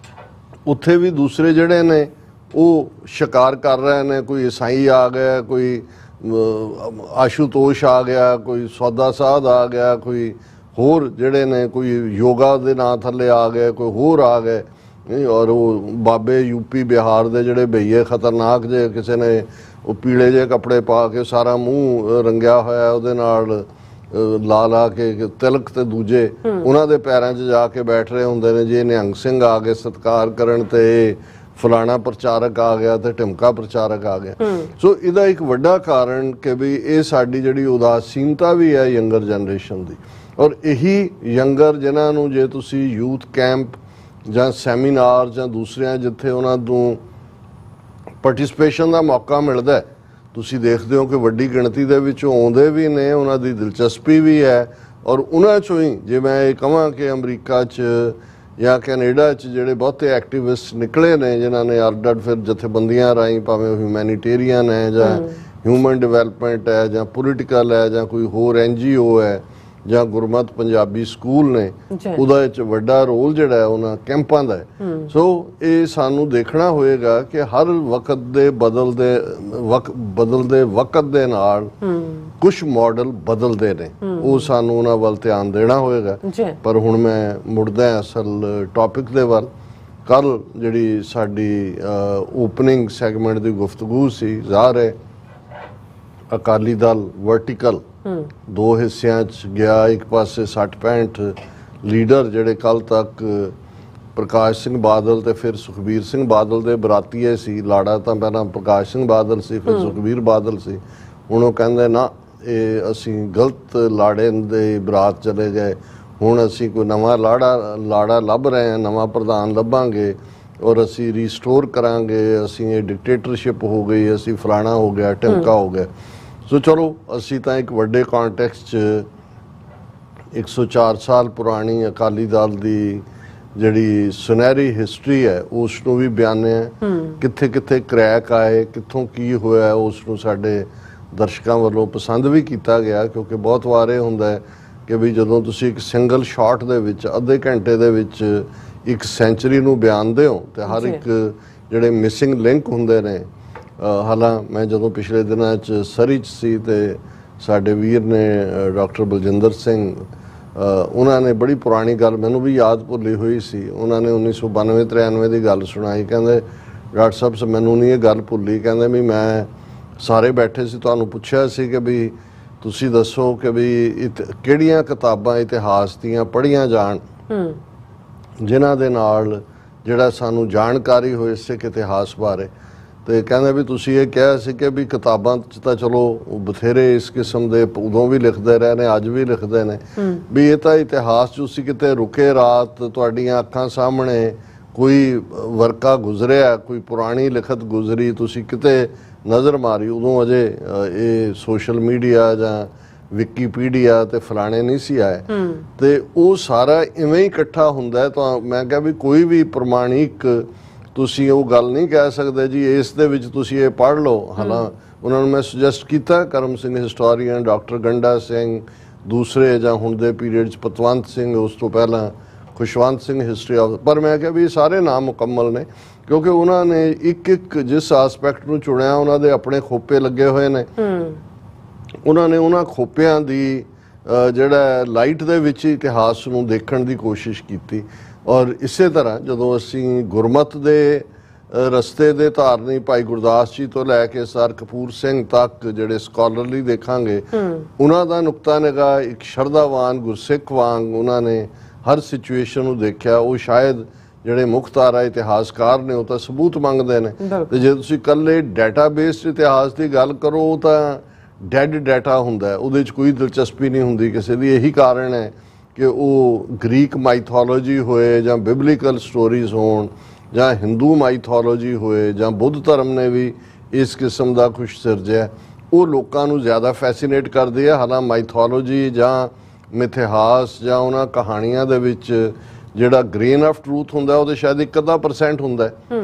ਉੱਥੇ ਵੀ ਦੂਸਰੇ ਜਿਹੜੇ ਨੇ ਉਹ ਸ਼ਿਕਾਰ ਕਰ ਰਹੇ ਨੇ। ਕੋਈ ਈਸਾਈ ਆ ਗਿਆ, ਕੋਈ ਆਸ਼ੂਤੋਸ਼ ਆ ਗਿਆ, ਕੋਈ ਸੌਦਾ ਸਾਧ ਆ ਗਿਆ, ਕੋਈ ਹੋਰ ਜਿਹੜੇ ਨੇ, ਕੋਈ ਯੋਗਾ ਦੇ ਨਾਂ ਥੱਲੇ ਆ ਗਏ, ਕੋਈ ਹੋਰ ਆ ਗਏ। ਔਰ ਉਹ ਬਾਬੇ ਯੂਪੀ ਬਿਹਾਰ ਦੇ ਜਿਹੜੇ ਭਈਏ ਖਤਰਨਾਕ ਜੇ, ਕਿਸੇ ਨੇ ਉਹ ਪੀਲੇ ਜਿਹੇ ਕੱਪੜੇ ਪਾ ਕੇ ਸਾਰਾ ਮੂੰਹ ਰੰਗਿਆ ਹੋਇਆ, ਉਹਦੇ ਨਾਲ ਲਾ ਲਾ ਕੇ ਤਿਲਕ, ਤੇ ਦੂਜੇ ਉਹਨਾਂ ਦੇ ਪੈਰਾਂ 'ਚ ਜਾ ਕੇ ਬੈਠ ਰਹੇ ਹੁੰਦੇ ਨੇ। ਜੇ ਨਿਹੰਗ ਸਿੰਘ ਆ ਗਏ ਸਤਿਕਾਰ ਕਰਨ ਤੇ ਫਲਾਣਾ ਪ੍ਰਚਾਰਕ ਆ ਗਿਆ ਤੇ ਢਿਮਕਾ ਪ੍ਰਚਾਰਕ ਆ ਗਿਆ। ਸੋ ਇਹਦਾ ਇੱਕ ਵੱਡਾ ਕਾਰਨ ਕਿ ਵੀ ਇਹ ਸਾਡੀ ਜਿਹੜੀ ਉਦਾਸੀਨਤਾ ਵੀ ਹੈ ਯੰਗਰ ਜਨਰੇਸ਼ਨ ਦੀ। ਔਰ ਇਹੀ ਯੰਗਰ ਜਿਨ੍ਹਾਂ ਨੂੰ ਜੇ ਤੁਸੀਂ ਯੂਥ ਕੈਂਪ ਜਾਂ ਸੈਮੀਨਾਰ ਜਾਂ ਦੂਸਰਿਆਂ ਜਿੱਥੇ ਉਹਨਾਂ ਨੂੰ ਪਾਰਟਿਸਿਪੇਸ਼ਨ ਦਾ ਮੌਕਾ ਮਿਲਦਾ, ਤੁਸੀਂ ਦੇਖਦੇ ਹੋ ਕਿ ਵੱਡੀ ਗਿਣਤੀ ਦੇ ਵਿੱਚ ਆਉਂਦੇ ਵੀ ਨੇ, ਉਹਨਾਂ ਦੀ ਦਿਲਚਸਪੀ ਵੀ ਹੈ। ਔਰ ਉਹਨਾਂ 'ਚੋਂ ਹੀ ਜੇ ਮੈਂ ਇਹ ਕਹਾਂ ਕਿ ਅਮਰੀਕਾ 'ਚ ਜਾਂ ਕੈਨੇਡਾ 'ਚ ਜਿਹੜੇ ਬਹੁਤੇ ਐਕਟਿਵਿਸਟ ਨਿਕਲੇ ਨੇ ਜਿਨ੍ਹਾਂ ਨੇ ਅੱਡ-ਅੱਡ ਫਿਰ ਜਥੇਬੰਦੀਆਂ ਰਾਹੀਂ, ਭਾਵੇਂ ਉਹ ਹਿਊਮੈਨੀਟੇਰੀਅਨ ਹੈ ਜਾਂ ਹਿਊਮਨ ਡਿਵੈਲਪਮੈਂਟ ਹੈ ਜਾਂ ਪੋਲੀਟੀਕਲ ਹੈ ਜਾਂ ਕੋਈ ਹੋਰ NGO ਹੈ ਜਾਂ ਗੁਰਮਤ ਪੰਜਾਬੀ ਸਕੂਲ ਨੇ, ਉਹਦਾ ਵਿੱਚ ਵੱਡਾ ਰੋਲ ਜਿਹੜਾ ਹੈ ਉਹਨਾਂ ਕੈਂਪਾਂ ਦਾ ਹੈ। ਸੋ ਇਹ ਸਾਨੂੰ ਦੇਖਣਾ ਹੋਏਗਾ ਕਿ ਹਰ ਵਕਤ ਦੇ ਬਦਲਦੇ ਵਕਤ ਦੇ ਨਾਲ ਕੁਝ ਮਾਡਲ ਬਦਲਦੇ ਨੇ, ਉਹ ਸਾਨੂੰ ਉਹਨਾਂ ਵੱਲ ਧਿਆਨ ਦੇਣਾ ਹੋਏਗਾ। ਪਰ ਹੁਣ ਮੈਂ ਮੁੜਦਾ ਅਸਲ ਟੌਪਿਕ ਦੇ ਵੱਲ। ਕੱਲ ਜਿਹੜੀ ਸਾਡੀ ਓਪਨਿੰਗ ਸੈਗਮੈਂਟ ਦੀ ਗੁਫ਼ਤਗੂ ਸੀ, ਜ਼ਾਹਰ ਹੈ ਅਕਾਲੀ ਦਲ ਵਰਟੀਕਲ ਦੋ ਹਿੱਸਿਆਂ 'ਚ ਗਿਆ। ਇੱਕ ਪਾਸੇ 60-65 ਲੀਡਰ ਜਿਹੜੇ ਕੱਲ ਤੱਕ ਪ੍ਰਕਾਸ਼ ਸਿੰਘ ਬਾਦਲ ਤੇ ਫਿਰ ਸੁਖਬੀਰ ਸਿੰਘ ਬਾਦਲ ਦੇ ਬਰਾਤੀਏ ਸੀ। ਲਾੜਾ ਤਾਂ ਪਹਿਲਾਂ ਪ੍ਰਕਾਸ਼ ਸਿੰਘ ਬਾਦਲ ਸੀ, ਫਿਰ ਸੁਖਬੀਰ ਬਾਦਲ ਸੀ। ਹੁਣ ਉਹ ਕਹਿੰਦੇ ਨਾ, ਇਹ ਅਸੀਂ ਗਲਤ ਲਾੜੇ ਦੇ ਬਰਾਤ ਚਲੇ ਗਏ, ਹੁਣ ਅਸੀਂ ਕੋਈ ਨਵਾਂ ਲਾੜਾ ਲੱਭ ਰਹੇ ਹਾਂ, ਨਵਾਂ ਪ੍ਰਧਾਨ ਲੱਭਾਂਗੇ ਔਰ ਅਸੀਂ ਰੀਸਟੋਰ ਕਰਾਂਗੇ, ਅਸੀਂ ਇਹ ਡਿਕਟੇਟਰਸ਼ਿਪ ਹੋ ਗਈ, ਅਸੀਂ ਫਲਾਣਾ ਹੋ ਗਿਆ, ਢਿਮਕਾ ਹੋ ਗਿਆ। ਸੋ ਚਲੋ ਅਸੀਂ ਤਾਂ ਇੱਕ ਵੱਡੇ ਕੌਂਟੈਕਸਟ 'ਚ 104 ਸਾਲ ਪੁਰਾਣੀ ਅਕਾਲੀ ਦਲ ਦੀ ਜਿਹੜੀ ਸੁਨਹਿਰੀ ਹਿਸਟਰੀ ਹੈ ਉਸ ਨੂੰ ਵੀ ਬਿਆਨਿਆ, ਕਿੱਥੇ ਕਿੱਥੇ ਕਰੈਕ ਆਏ, ਕਿੱਥੋਂ ਕੀ ਹੋਇਆ, ਉਸ ਨੂੰ ਸਾਡੇ ਦਰਸ਼ਕਾਂ ਵੱਲੋਂ ਪਸੰਦ ਵੀ ਕੀਤਾ ਗਿਆ। ਕਿਉਂਕਿ ਬਹੁਤ ਵਾਰ ਇਹ ਹੁੰਦਾ ਹੈ ਕਿ ਵੀ ਜਦੋਂ ਤੁਸੀਂ ਇੱਕ ਸਿੰਗਲ ਸ਼ਾਟ ਦੇ ਵਿੱਚ ਅੱਧੇ ਘੰਟੇ ਦੇ ਵਿੱਚ ਇੱਕ ਸੈਂਚਰੀ ਨੂੰ ਬਿਆਨਦੇ ਹੋ ਤੇ ਹਰ ਇੱਕ ਜਿਹੜੇ ਮਿਸਿੰਗ ਲਿੰਕ ਹੁੰਦੇ ਨੇ। ਹਾਲਾਂ ਮੈਂ ਜਦੋਂ ਪਿਛਲੇ ਦਿਨਾਂ 'ਚ ਸਰੀ 'ਚ ਸੀ ਤੇ ਸਾਡੇ ਵੀਰ ਨੇ ਡਾਕਟਰ ਬਲਜਿੰਦਰ ਸਿੰਘ, ਉਹਨਾਂ ਨੇ ਬੜੀ ਪੁਰਾਣੀ ਗੱਲ ਮੈਨੂੰ ਵੀ ਯਾਦ ਭੁੱਲੀ ਹੋਈ ਸੀ। ਉਹਨਾਂ ਨੇ 1992-93 ਦੀ ਗੱਲ ਸੁਣਾਈ। ਕਹਿੰਦੇ ਡਾਕਟਰ ਸਾਹਿਬ ਮੈਨੂੰ ਨਹੀਂ ਇਹ ਗੱਲ ਭੁੱਲੀ, ਕਹਿੰਦੇ ਵੀ ਮੈਂ ਸਾਰੇ ਬੈਠੇ ਸੀ, ਤੁਹਾਨੂੰ ਪੁੱਛਿਆ ਸੀ ਕਿ ਵੀ ਤੁਸੀਂ ਦੱਸੋ ਕਿ ਵੀ ਕਿਹੜੀਆਂ ਕਿਤਾਬਾਂ ਇਤਿਹਾਸ ਦੀਆਂ ਪੜ੍ਹੀਆਂ ਜਾਣ ਜਿਨ੍ਹਾਂ ਦੇ ਨਾਲ ਜਿਹੜਾ ਸਾਨੂੰ ਜਾਣਕਾਰੀ ਹੋਏ ਸਿੱਖ ਇਤਿਹਾਸ ਬਾਰੇ। ਤੇ ਕਹਿੰਦੇ ਵੀ ਤੁਸੀਂ ਇਹ ਕਿਹਾ ਸੀ ਕਿ ਵੀ ਕਿਤਾਬਾਂ 'ਚ ਤਾਂ ਚਲੋ ਬਥੇਰੇ ਇਸ ਕਿਸਮ ਦੇ ਉਦੋਂ ਵੀ ਲਿਖਦੇ ਰਹੇ ਨੇ, ਅੱਜ ਵੀ ਲਿਖਦੇ ਨੇ, ਵੀ ਇਹ ਤਾਂ ਇਤਿਹਾਸ 'ਚ ਤੁਸੀਂ ਕਿਤੇ ਰੁਕੇ ਰਾਤ, ਤੁਹਾਡੀਆਂ ਅੱਖਾਂ ਸਾਹਮਣੇ ਕੋਈ ਵਰਕਾ ਗੁਜ਼ਰਿਆ, ਕੋਈ ਪੁਰਾਣੀ ਲਿਖਤ ਗੁਜ਼ਰੀ, ਤੁਸੀਂ ਕਿਤੇ ਨਜ਼ਰ ਮਾਰੀ, ਉਦੋਂ ਅਜੇ ਇਹ ਸੋਸ਼ਲ ਮੀਡੀਆ ਜਾਂ ਵਿਕੀਪੀਡੀਆ ਤੇ ਫਲਾਣੇ ਨਹੀਂ ਸੀ ਆਏ। ਤੇ ਉਹ ਸਾਰਾ ਇਵੇਂ ਹੀ ਇਕੱਠਾ ਹੁੰਦਾ। ਤਾਂ ਮੈਂ ਕਿਹਾ ਵੀ ਕੋਈ ਵੀ ਪ੍ਰਮਾਣਿਕ ਤੁਸੀਂ ਉਹ ਗੱਲ ਨਹੀਂ ਕਹਿ ਸਕਦੇ ਜੀ ਇਸ ਦੇ ਵਿੱਚ ਤੁਸੀਂ ਇਹ ਪੜ੍ਹ ਲਓ। ਹਾਲਾਂ ਉਹਨਾਂ ਨੂੰ ਮੈਂ ਸੁਜੈਸਟ ਕੀਤਾ, ਕਰਮ ਸਿੰਘ ਹਿਸਟੋਰੀਅਨ, ਡਾਕਟਰ ਗੰਡਾ ਸਿੰਘ, ਦੂਸਰੇ ਜਾਂ ਹੁਣ ਦੇ ਪੀਰੀਅਡ 'ਚ ਪਤਵੰਤ ਸਿੰਘ, ਉਸ ਤੋਂ ਪਹਿਲਾਂ ਖੁਸ਼ਵੰਤ ਸਿੰਘ ਹਿਸਟਰੀ ਆਫ, ਪਰ ਮੈਂ ਕਿਹਾ ਵੀ ਸਾਰੇ ਨਾਮ ਮੁਕੰਮਲ ਨੇ ਕਿਉਂਕਿ ਉਹਨਾਂ ਨੇ ਇੱਕ ਜਿਸ ਆਸਪੈਕਟ ਨੂੰ ਚੁਣਿਆ ਉਹਨਾਂ ਦੇ ਆਪਣੇ ਖੋਪੇ ਲੱਗੇ ਹੋਏ ਨੇ। ਉਹਨਾਂ ਨੇ ਉਹਨਾਂ ਖੋਪਿਆਂ ਦੀ ਜਿਹੜਾ ਲਾਈਟ ਦੇ ਵਿੱਚ ਇਤਿਹਾਸ ਨੂੰ ਦੇਖਣ ਦੀ ਕੋਸ਼ਿਸ਼ ਕੀਤੀ। ਔਰ ਇਸੇ ਤਰ੍ਹਾਂ ਜਦੋਂ ਅਸੀਂ ਗੁਰਮਤ ਦੇ ਰਸਤੇ ਦੇ ਧਾਰਨੀ ਭਾਈ ਗੁਰਦਾਸ ਜੀ ਤੋਂ ਲੈ ਕੇ ਸਰ ਕਪੂਰ ਸਿੰਘ ਤੱਕ ਜਿਹੜੇ ਸਕਾਲਰਲੀ ਦੇਖਾਂਗੇ, ਉਹਨਾਂ ਦਾ ਨੁਕਤਾ ਨਿਗਾਹ ਇੱਕ ਸ਼ਰਧਾਵਾਨ ਗੁਰਸਿੱਖ ਵਾਂਗ ਉਹਨਾਂ ਨੇ ਹਰ ਸਿਚੁਏਸ਼ਨ ਨੂੰ ਦੇਖਿਆ। ਉਹ ਸ਼ਾਇਦ ਜਿਹੜੇ ਮੁਖਤਾਰਾ ਇਤਿਹਾਸਕਾਰ ਨੇ ਉਹ ਤਾਂ ਸਬੂਤ ਮੰਗਦੇ ਨੇ, ਤੇ ਜੇ ਤੁਸੀਂ ਇਕੱਲੇ ਡਾਟਾਬੇਸਡ ਇਤਿਹਾਸ ਦੀ ਗੱਲ ਕਰੋ ਤਾਂ ਡੈਡ ਡਾਟਾ ਹੁੰਦਾ ਹੈ, ਉਹਦੇ 'ਚ ਕੋਈ ਦਿਲਚਸਪੀ ਨਹੀਂ ਹੁੰਦੀ ਕਿਸੇ ਦੀ। ਇਹੀ ਕਾਰਨ ਹੈ ਕਿ ਉਹ ਗ੍ਰੀਕ ਮਾਈਥੋਲੋਜੀ ਹੋਏ ਜਾਂ ਬਿਬਲੀਕਲ ਸਟੋਰੀਜ਼ ਹੋਣ ਜਾਂ ਹਿੰਦੂ ਮਾਈਥੋਲੋਜੀ ਹੋਏ ਜਾਂ ਬੁੱਧ ਧਰਮ ਨੇ ਵੀ ਇਸ ਕਿਸਮ ਦਾ ਕੁਛ ਸਿਰਜਿਆ, ਉਹ ਲੋਕਾਂ ਨੂੰ ਜ਼ਿਆਦਾ ਫੈਸੀਨੇਟ ਕਰਦੇ ਆ। ਹਾਲਾਂ ਮਾਈਥੋਲੋਜੀ ਜਾਂ ਮਿਥਿਹਾਸ ਜਾਂ ਉਹਨਾਂ ਕਹਾਣੀਆਂ ਦੇ ਵਿੱਚ ਜਿਹੜਾ ਗ੍ਰੇਨ ਆਫ ਟਰੂਥ ਹੁੰਦਾ ਉਹਦੇ ਸ਼ਾਇਦ 1% ਹੁੰਦਾ ਹੈ,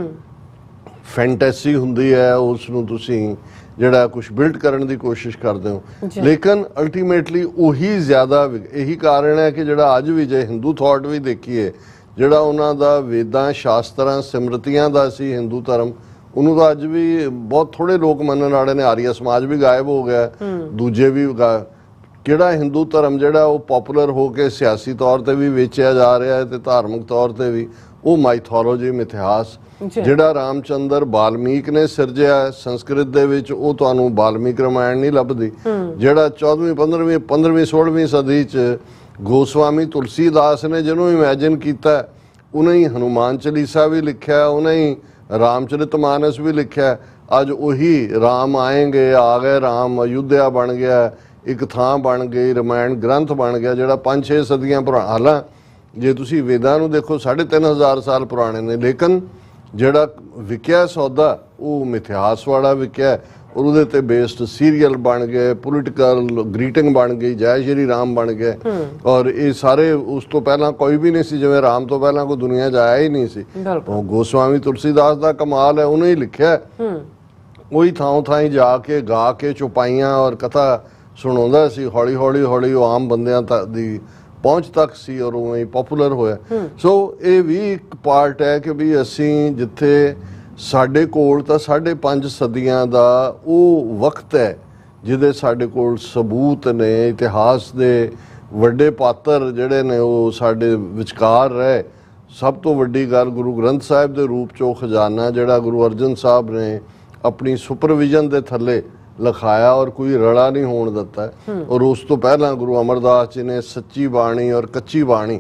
ਫੈਂਟੈਸੀ ਹੁੰਦੀ ਹੈ, ਉਸ ਨੂੰ ਤੁਸੀਂ ਜਿਹੜਾ ਕੁਝ ਬਿਲਡ ਕਰਨ ਦੀ ਕੋਸ਼ਿਸ਼ ਕਰਦੇ ਹੋ, ਲੇਕਿਨ ਅਲਟੀਮੇਟਲੀ ਉਹੀ ਜ਼ਿਆਦਾ। ਇਹੀ ਕਾਰਨ ਹੈ ਕਿ ਜਿਹੜਾ ਅੱਜ ਵੀ ਜੇ ਹਿੰਦੂ ਥਾਟ ਵੀ ਦੇਖੀਏ, ਜਿਹੜਾ ਉਹਨਾਂ ਦਾ ਵੇਦਾਂ ਸ਼ਾਸਤਰਾਂ ਸਿਮਰਤੀਆਂ ਦਾ ਸੀ ਹਿੰਦੂ ਧਰਮ, ਉਹਨੂੰ ਤਾਂ ਅੱਜ ਵੀ ਬਹੁਤ ਥੋੜੇ ਲੋਕ ਮੰਨਣ ਵਾਲੇ ਨੇ। ਆਰੀਆ ਸਮਾਜ ਵੀ ਗਾਇਬ ਹੋ ਗਿਆ, ਦੂਜੇ ਵੀ ਕਿਹੜਾ ਹਿੰਦੂ ਧਰਮ ਜਿਹੜਾ ਉਹ ਪਪੂਲਰ ਹੋ ਕੇ ਸਿਆਸੀ ਤੌਰ ਤੇ ਵੀ ਵੇਚਿਆ ਜਾ ਰਿਹਾ ਹੈ ਤੇ ਧਾਰਮਿਕ ਤੌਰ ਤੇ ਵੀ, ਉਹ ਮਾਈਥੋਲੋਜੀ ਮਿਥਿਹਾਸ। ਜਿਹੜਾ ਰਾਮਚੰਦਰ ਬਾਲਮੀਕ ਨੇ ਸਿਰਜਿਆ ਸੰਸਕ੍ਰਿਤ ਦੇ ਵਿੱਚ, ਉਹ ਤੁਹਾਨੂੰ ਬਾਲਮੀਕ ਰਾਮਾਇਣ ਨਹੀਂ ਲੱਭਦੀ। ਜਿਹੜਾ 14ਵੀਂ 15ਵੀਂ 16ਵੀਂ ਸਦੀ 'ਚ ਗੋਸਵਾਮੀ ਤੁਲਸੀਦਾਸ ਨੇ ਜਿਹਨੂੰ ਇਮੈਜਿਨ ਕੀਤਾ, ਉਹਨੇ ਹੀ ਹਨੂਮਾਨ ਚਾਲੀਸਾ ਵੀ ਲਿਖਿਆ, ਉਹਨੇ ਹੀ ਰਾਮਚਰਿਤਮਾਨਸ ਵੀ ਲਿਖਿਆ। ਅੱਜ ਉਹੀ ਰਾਮ ਆਏਂਗੇ, ਆ ਗਏ ਰਾਮ, ਅਯੁੱਧਿਆ ਬਣ ਗਿਆ, ਇੱਕ ਥਾਂ ਬਣ ਗਈ, ਰਾਮਾਇਣ ਗ੍ਰੰਥ ਬਣ ਗਿਆ ਜਿਹੜਾ 5-6 ਸਦੀਆਂ ਪੁਰਾਣਾ। ਹਾਲਾਂ ਜੇ ਤੁਸੀਂ ਵੇਦਾਂ ਨੂੰ ਦੇਖੋ 3500 ਸਾਲ ਪੁਰਾਣੇ ਨੇ, ਲੇਕਿਨ ਜਿਹੜਾ ਵਿਕਿਆ ਸੌਦਾ ਉਹ ਮਿਥਿਹਾਸ ਵਾਲਾ ਵਿਕਿਆ, ਔਰ ਉਹਦੇ ਤੇ ਬੇਸਡ ਸੀਰੀਅਲ ਬਣ ਗਏ, ਪੋਲੀਟੀਕਲ ਗ੍ਰੀਟਿੰਗ ਬਣ ਗਈ, ਜੈ ਸ਼੍ਰੀ ਰਾਮ ਬਣ ਗਏ। ਔਰ ਇਹ ਸਾਰੇ ਉਸ ਤੋਂ ਪਹਿਲਾਂ ਕੋਈ ਵੀ ਨਹੀਂ ਸੀ, ਜਿਵੇਂ ਰਾਮ ਤੋਂ ਪਹਿਲਾਂ ਕੋਈ ਦੁਨੀਆ 'ਚ ਆਇਆ ਹੀ ਨਹੀਂ ਸੀ। ਉਹ ਗੋਸਵਾਮੀ ਤੁਲਸੀਦਾਸ ਦਾ ਕਮਾਲ ਹੈ, ਉਹਨੇ ਹੀ ਲਿਖਿਆ, ਉਹੀ ਥਾਂ ਥਾਂ ਜਾ ਕੇ ਗਾ ਕੇ ਚੁਪਾਈਆਂ ਔਰ ਕਥਾ ਸੁਣਾਉਂਦਾ ਸੀ। ਹੌਲੀ ਹੌਲੀ ਉਹ ਆਮ ਬੰਦਿਆਂ ਦੀ ਪਹੁੰਚ ਤੱਕ ਸੀ ਔਰ ਉਵੇਂ ਹੀ ਪਪੂਲਰ ਹੋਇਆ। ਸੋ ਇਹ ਵੀ ਇੱਕ ਪਾਰਟ ਹੈ ਕਿ ਵੀ ਅਸੀਂ ਜਿੱਥੇ ਸਾਡੇ ਕੋਲ ਤਾਂ 5.5 ਸਦੀਆਂ ਦਾ ਉਹ ਵਕਤ ਹੈ ਜਿਹਦੇ ਸਾਡੇ ਕੋਲ ਸਬੂਤ ਨੇ, ਇਤਿਹਾਸ ਦੇ ਵੱਡੇ ਪਾਤਰ ਜਿਹੜੇ ਨੇ ਉਹ ਸਾਡੇ ਵਿਚਕਾਰ ਰਹੇ। ਸਭ ਤੋਂ ਵੱਡੀ ਗੱਲ ਗੁਰੂ ਗ੍ਰੰਥ ਸਾਹਿਬ ਦੇ ਰੂਪ 'ਚ ਉਹ ਖਜ਼ਾਨਾ ਜਿਹੜਾ ਗੁਰੂ ਅਰਜਨ ਸਾਹਿਬ ਨੇ ਆਪਣੀ ਸੁਪਰਵਿਜ਼ਨ ਦੇ ਥੱਲੇ ਲਿਖਾਇਆ ਔਰ ਕੋਈ ਰਲਾ ਨਹੀਂ ਹੋਣ ਦਿੱਤਾ। ਔਰ ਉਸ ਤੋਂ ਪਹਿਲਾਂ ਗੁਰੂ ਅਮਰਦਾਸ ਜੀ ਨੇ ਸੱਚੀ ਬਾਣੀ ਔਰ ਕੱਚੀ ਬਾਣੀ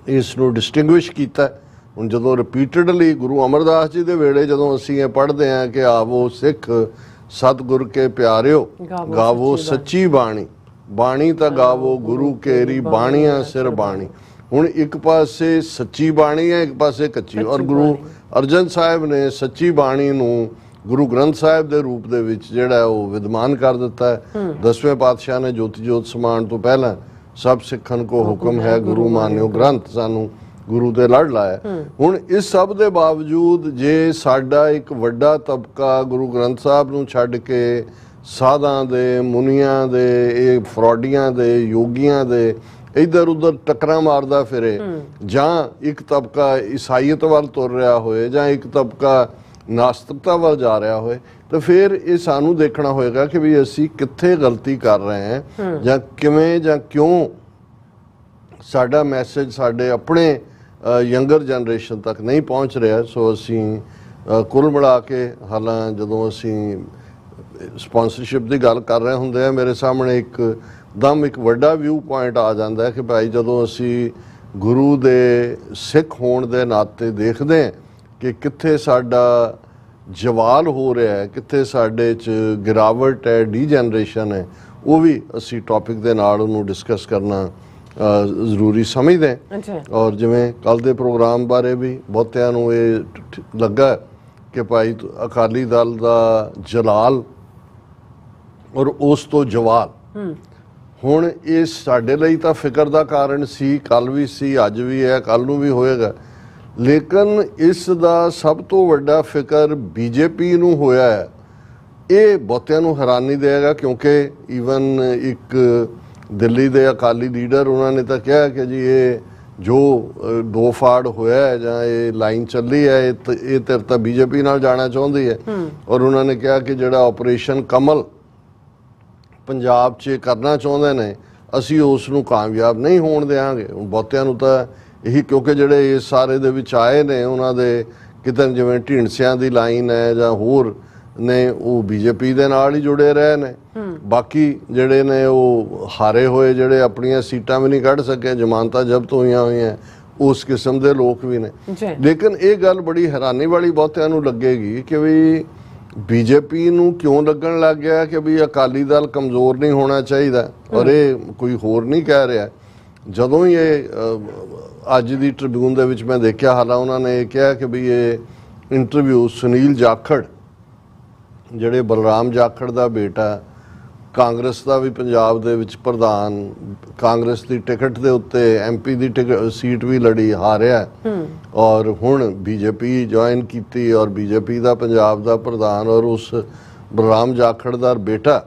ਇਸ ਨੂੰ ਡਿਸਟਿੰਗੁਇਸ਼ ਕੀਤਾ। ਹੁਣ ਜਦੋਂ ਰਿਪੀਟਡਲੀ ਗੁਰੂ ਅਮਰਦਾਸ ਜੀ ਦੇ ਵੇਲੇ ਜਦੋਂ ਅਸੀਂ ਇਹ ਪੜ੍ਹਦੇ ਹਾਂ ਕਿ ਆਵੋ ਸਿੱਖ ਸਤਿਗੁਰ ਕੇ ਪਿਆਰਿਓ ਗਾਵੋ ਸੱਚੀ ਬਾਣੀ, ਬਾਣੀ ਤਾਂ ਗਾਵੋ ਗੁਰੂ ਕੇਰੀ ਬਾਣੀਆਂ ਸਿਰ ਬਾਣੀ। ਹੁਣ ਇੱਕ ਪਾਸੇ ਸੱਚੀ ਬਾਣੀ ਹੈ, ਇੱਕ ਪਾਸੇ ਕੱਚੀ। ਔਰ ਗੁਰੂ ਅਰਜਨ ਸਾਹਿਬ ਨੇ ਸੱਚੀ ਬਾਣੀ ਨੂੰ ਗੁਰੂ ਗ੍ਰੰਥ ਸਾਹਿਬ ਦੇ ਰੂਪ ਦੇ ਵਿੱਚ ਜਿਹੜਾ ਉਹ ਵਿਦਮਾਨ ਕਰ ਦਿੱਤਾ ਹੈ। 10ਵੇਂ ਪਾਤਸ਼ਾਹ ਨੇ ਜੋਤੀ ਜੋਤ ਸਮਾਨ ਤੋਂ ਪਹਿਲਾਂ ਸਭ ਸਿੱਖਣ ਕੋ ਹੁਕਮ ਹੈ ਗੁਰੂ ਮਾਨਿਓ ਗ੍ਰੰਥ, ਸਾਨੂੰ ਗੁਰੂ ਦੇ ਲੜ ਲਾਇਆ। ਹੁਣ ਇਸ ਸਭ ਦੇ ਬਾਵਜੂਦ ਜੇ ਸਾਡਾ ਇੱਕ ਵੱਡਾ ਤਬਕਾ ਗੁਰੂ ਗ੍ਰੰਥ ਸਾਹਿਬ ਨੂੰ ਛੱਡ ਕੇ ਸਾਧਾਂ ਦੇ, ਮੁਨੀਆਂ ਦੇ, ਇਹ ਫਰੌਡੀਆਂ ਦੇ, ਯੋਗੀਆਂ ਦੇ ਇੱਧਰ ਉੱਧਰ ਟੱਕਰਾਂ ਮਾਰਦਾ ਫਿਰੇ, ਜਾਂ ਇੱਕ ਤਬਕਾ ਈਸਾਈਅਤ ਵੱਲ ਤੁਰ ਰਿਹਾ ਹੋਏ ਜਾਂ ਇੱਕ ਤਬਕਾ ਨਾਸਤਿਕਤਾ ਵੱਲ ਜਾ ਰਿਹਾ ਹੋਏ, ਤਾਂ ਫਿਰ ਇਹ ਸਾਨੂੰ ਦੇਖਣਾ ਹੋਏਗਾ ਕਿ ਵੀ ਅਸੀਂ ਕਿੱਥੇ ਗਲਤੀ ਕਰ ਰਹੇ ਹਾਂ ਜਾਂ ਕਿਵੇਂ ਜਾਂ ਕਿਉਂ ਸਾਡਾ ਮੈਸੇਜ ਸਾਡੇ ਆਪਣੇ ਯੰਗਰ ਜਨਰੇਸ਼ਨ ਤੱਕ ਨਹੀਂ ਪਹੁੰਚ ਰਿਹਾ। ਸੋ ਅਸੀਂ ਕੁੱਲ ਮਿਲਾ ਕੇ ਹਾਲਾਂ ਜਦੋਂ ਅਸੀਂ ਸਪਾਂਸਰਸ਼ਿਪ ਦੀ ਗੱਲ ਕਰ ਰਹੇ ਹੁੰਦੇ ਆ, ਮੇਰੇ ਸਾਹਮਣੇ ਇੱਕ ਵੱਡਾ ਵਿਊ ਪੁਆਇੰਟ ਆ ਜਾਂਦਾ ਹੈ ਕਿ ਭਾਈ ਜਦੋਂ ਅਸੀਂ ਗੁਰੂ ਦੇ ਸਿੱਖ ਹੋਣ ਦੇ ਨਾਤੇ ਦੇਖਦੇ ਹਾਂ ਕਿ ਕਿੱਥੇ ਸਾਡਾ ਜਵਾਲ ਹੋ ਰਿਹਾ ਹੈ, ਕਿੱਥੇ ਸਾਡੇ 'ਚ ਗਿਰਾਵਟ ਹੈ, ਡੀਜਨਰੇਸ਼ਨ ਹੈ, ਉਹ ਵੀ ਅਸੀਂ ਟੌਪਿਕ ਦੇ ਨਾਲ ਉਹਨੂੰ ਡਿਸਕਸ ਕਰਨਾ ਜ਼ਰੂਰੀ ਸਮਝਦੇ ਹਾਂ। ਔਰ ਜਿਵੇਂ ਕੱਲ੍ਹ ਦੇ ਪ੍ਰੋਗਰਾਮ ਬਾਰੇ ਵੀ ਬਹੁਤਿਆਂ ਨੂੰ ਇਹ ਲੱਗਾ ਕਿ ਭਾਈ ਅਕਾਲੀ ਦਲ ਦਾ ਜਲਾਲ ਔਰ ਉਸ ਤੋਂ ਜਵਾਲ, ਹੁਣ ਇਹ ਸਾਡੇ ਲਈ ਤਾਂ ਫਿਕਰ ਦਾ ਕਾਰਨ ਸੀ, ਕੱਲ੍ਹ ਵੀ ਸੀ, ਅੱਜ ਵੀ ਹੈ, ਕੱਲ੍ਹ ਨੂੰ ਵੀ ਹੋਏਗਾ। ਲੇਕਿਨ ਇਸ ਦਾ ਸਭ ਤੋਂ ਵੱਡਾ ਫਿਕਰ ਬੀਜੇਪੀ ਨੂੰ ਹੋਇਆ ਹੈ ਇਹ ਬਹੁਤਿਆਂ ਨੂੰ ਹੈਰਾਨੀ ਦੇਗਾ, ਕਿਉਂਕਿ ਈਵਨ ਇੱਕ ਦਿੱਲੀ ਦੇ ਅਕਾਲੀ ਲੀਡਰ ਉਹਨਾਂ ਨੇ ਤਾਂ ਕਿਹਾ ਕਿ ਜੀ ਇਹ ਜੋ ਦੋ ਫਾੜ ਹੋਇਆ ਹੈ ਜਾਂ ਇਹ ਲਾਈਨ ਚੱਲੀ ਹੈ ਇਹ ਤੇਰ ਤਾਂ ਬੀਜੇਪੀ ਨਾਲ ਜਾਣਾ ਚਾਹੁੰਦੀ ਹੈ। ਔਰ ਉਹਨਾਂ ਨੇ ਕਿਹਾ ਕਿ ਜਿਹੜਾ ਆਪਰੇਸ਼ਨ ਕਮਲ ਪੰਜਾਬ 'ਚ ਕਰਨਾ ਚਾਹੁੰਦੇ ਨੇ ਅਸੀਂ ਉਸ ਨੂੰ ਕਾਮਯਾਬ ਨਹੀਂ ਹੋਣ ਦੇਵਾਂਗੇ। ਬਹੁਤਿਆਂ ਨੂੰ ਤਾਂ ਇਹੀ, ਕਿਉਂਕਿ ਜਿਹੜੇ ਇਸ ਸਾਰੇ ਦੇ ਵਿੱਚ ਆਏ ਨੇ ਉਹਨਾਂ ਦੇ ਕਿਤੇ ਜਿਵੇਂ ਢੀਂਡਸਿਆਂ ਦੀ ਲਾਈਨ ਹੈ ਜਾਂ ਹੋਰ ਨੇ ਉਹ ਬੀਜੇਪੀ ਦੇ ਨਾਲ ਹੀ ਜੁੜੇ ਰਹੇ ਨੇ। ਬਾਕੀ ਜਿਹੜੇ ਨੇ ਉਹ ਹਾਰੇ ਹੋਏ, ਜਿਹੜੇ ਆਪਣੀਆਂ ਸੀਟਾਂ ਵੀ ਨਹੀਂ ਕੱਢ ਸਕੇ, ਜ਼ਮਾਨਤਾਂ ਜ਼ਬਤ ਹੋਈਆਂ ਉਸ ਕਿਸਮ ਦੇ ਲੋਕ ਵੀ ਨੇ। ਲੇਕਿਨ ਇਹ ਗੱਲ ਬੜੀ ਹੈਰਾਨੀ ਵਾਲੀ ਬਹੁਤਿਆਂ ਨੂੰ ਲੱਗੇਗੀ ਕਿ ਵੀ ਬੀਜੇਪੀ ਨੂੰ ਕਿਉਂ ਲੱਗਣ ਲੱਗ ਗਿਆ ਕਿ ਵੀ ਅਕਾਲੀ ਦਲ ਕਮਜ਼ੋਰ ਨਹੀਂ ਹੋਣਾ ਚਾਹੀਦਾ। ਔਰ ਇਹ ਕੋਈ ਹੋਰ ਨਹੀਂ ਕਹਿ ਰਿਹਾ। ਜਦੋਂ ਹੀ ਇਹ ਅੱਜ ਦੀ ਟ੍ਰਿਬਿਊਨ ਦੇ ਵਿੱਚ ਮੈਂ ਦੇਖਿਆ, ਹਾਲਾਂ ਉਹਨਾਂ ਨੇ ਇਹ ਕਿਹਾ ਕਿ ਵੀ ਇਹ ਇੰਟਰਵਿਊ ਸੁਨੀਲ ਜਾਖੜ, ਜਿਹੜੇ ਬਲਰਾਮ ਜਾਖੜ ਦਾ ਬੇਟਾ, ਕਾਂਗਰਸ ਦਾ ਵੀ ਪੰਜਾਬ ਦੇ ਵਿੱਚ ਪ੍ਰਧਾਨ, ਕਾਂਗਰਸ ਦੀ ਟਿਕਟ ਦੇ ਉੱਤੇ MP ਦੀ ਸੀਟ ਵੀ ਲੜੀ, ਹਾਰਿਆ ਔਰ ਹੁਣ ਬੀਜੇਪੀ ਜੁਆਇਨ ਕੀਤੀ ਔਰ ਬੀਜੇਪੀ ਦਾ ਪੰਜਾਬ ਦਾ ਪ੍ਰਧਾਨ, ਔਰ ਉਸ ਬਲਰਾਮ ਜਾਖੜ ਦਾ ਬੇਟਾ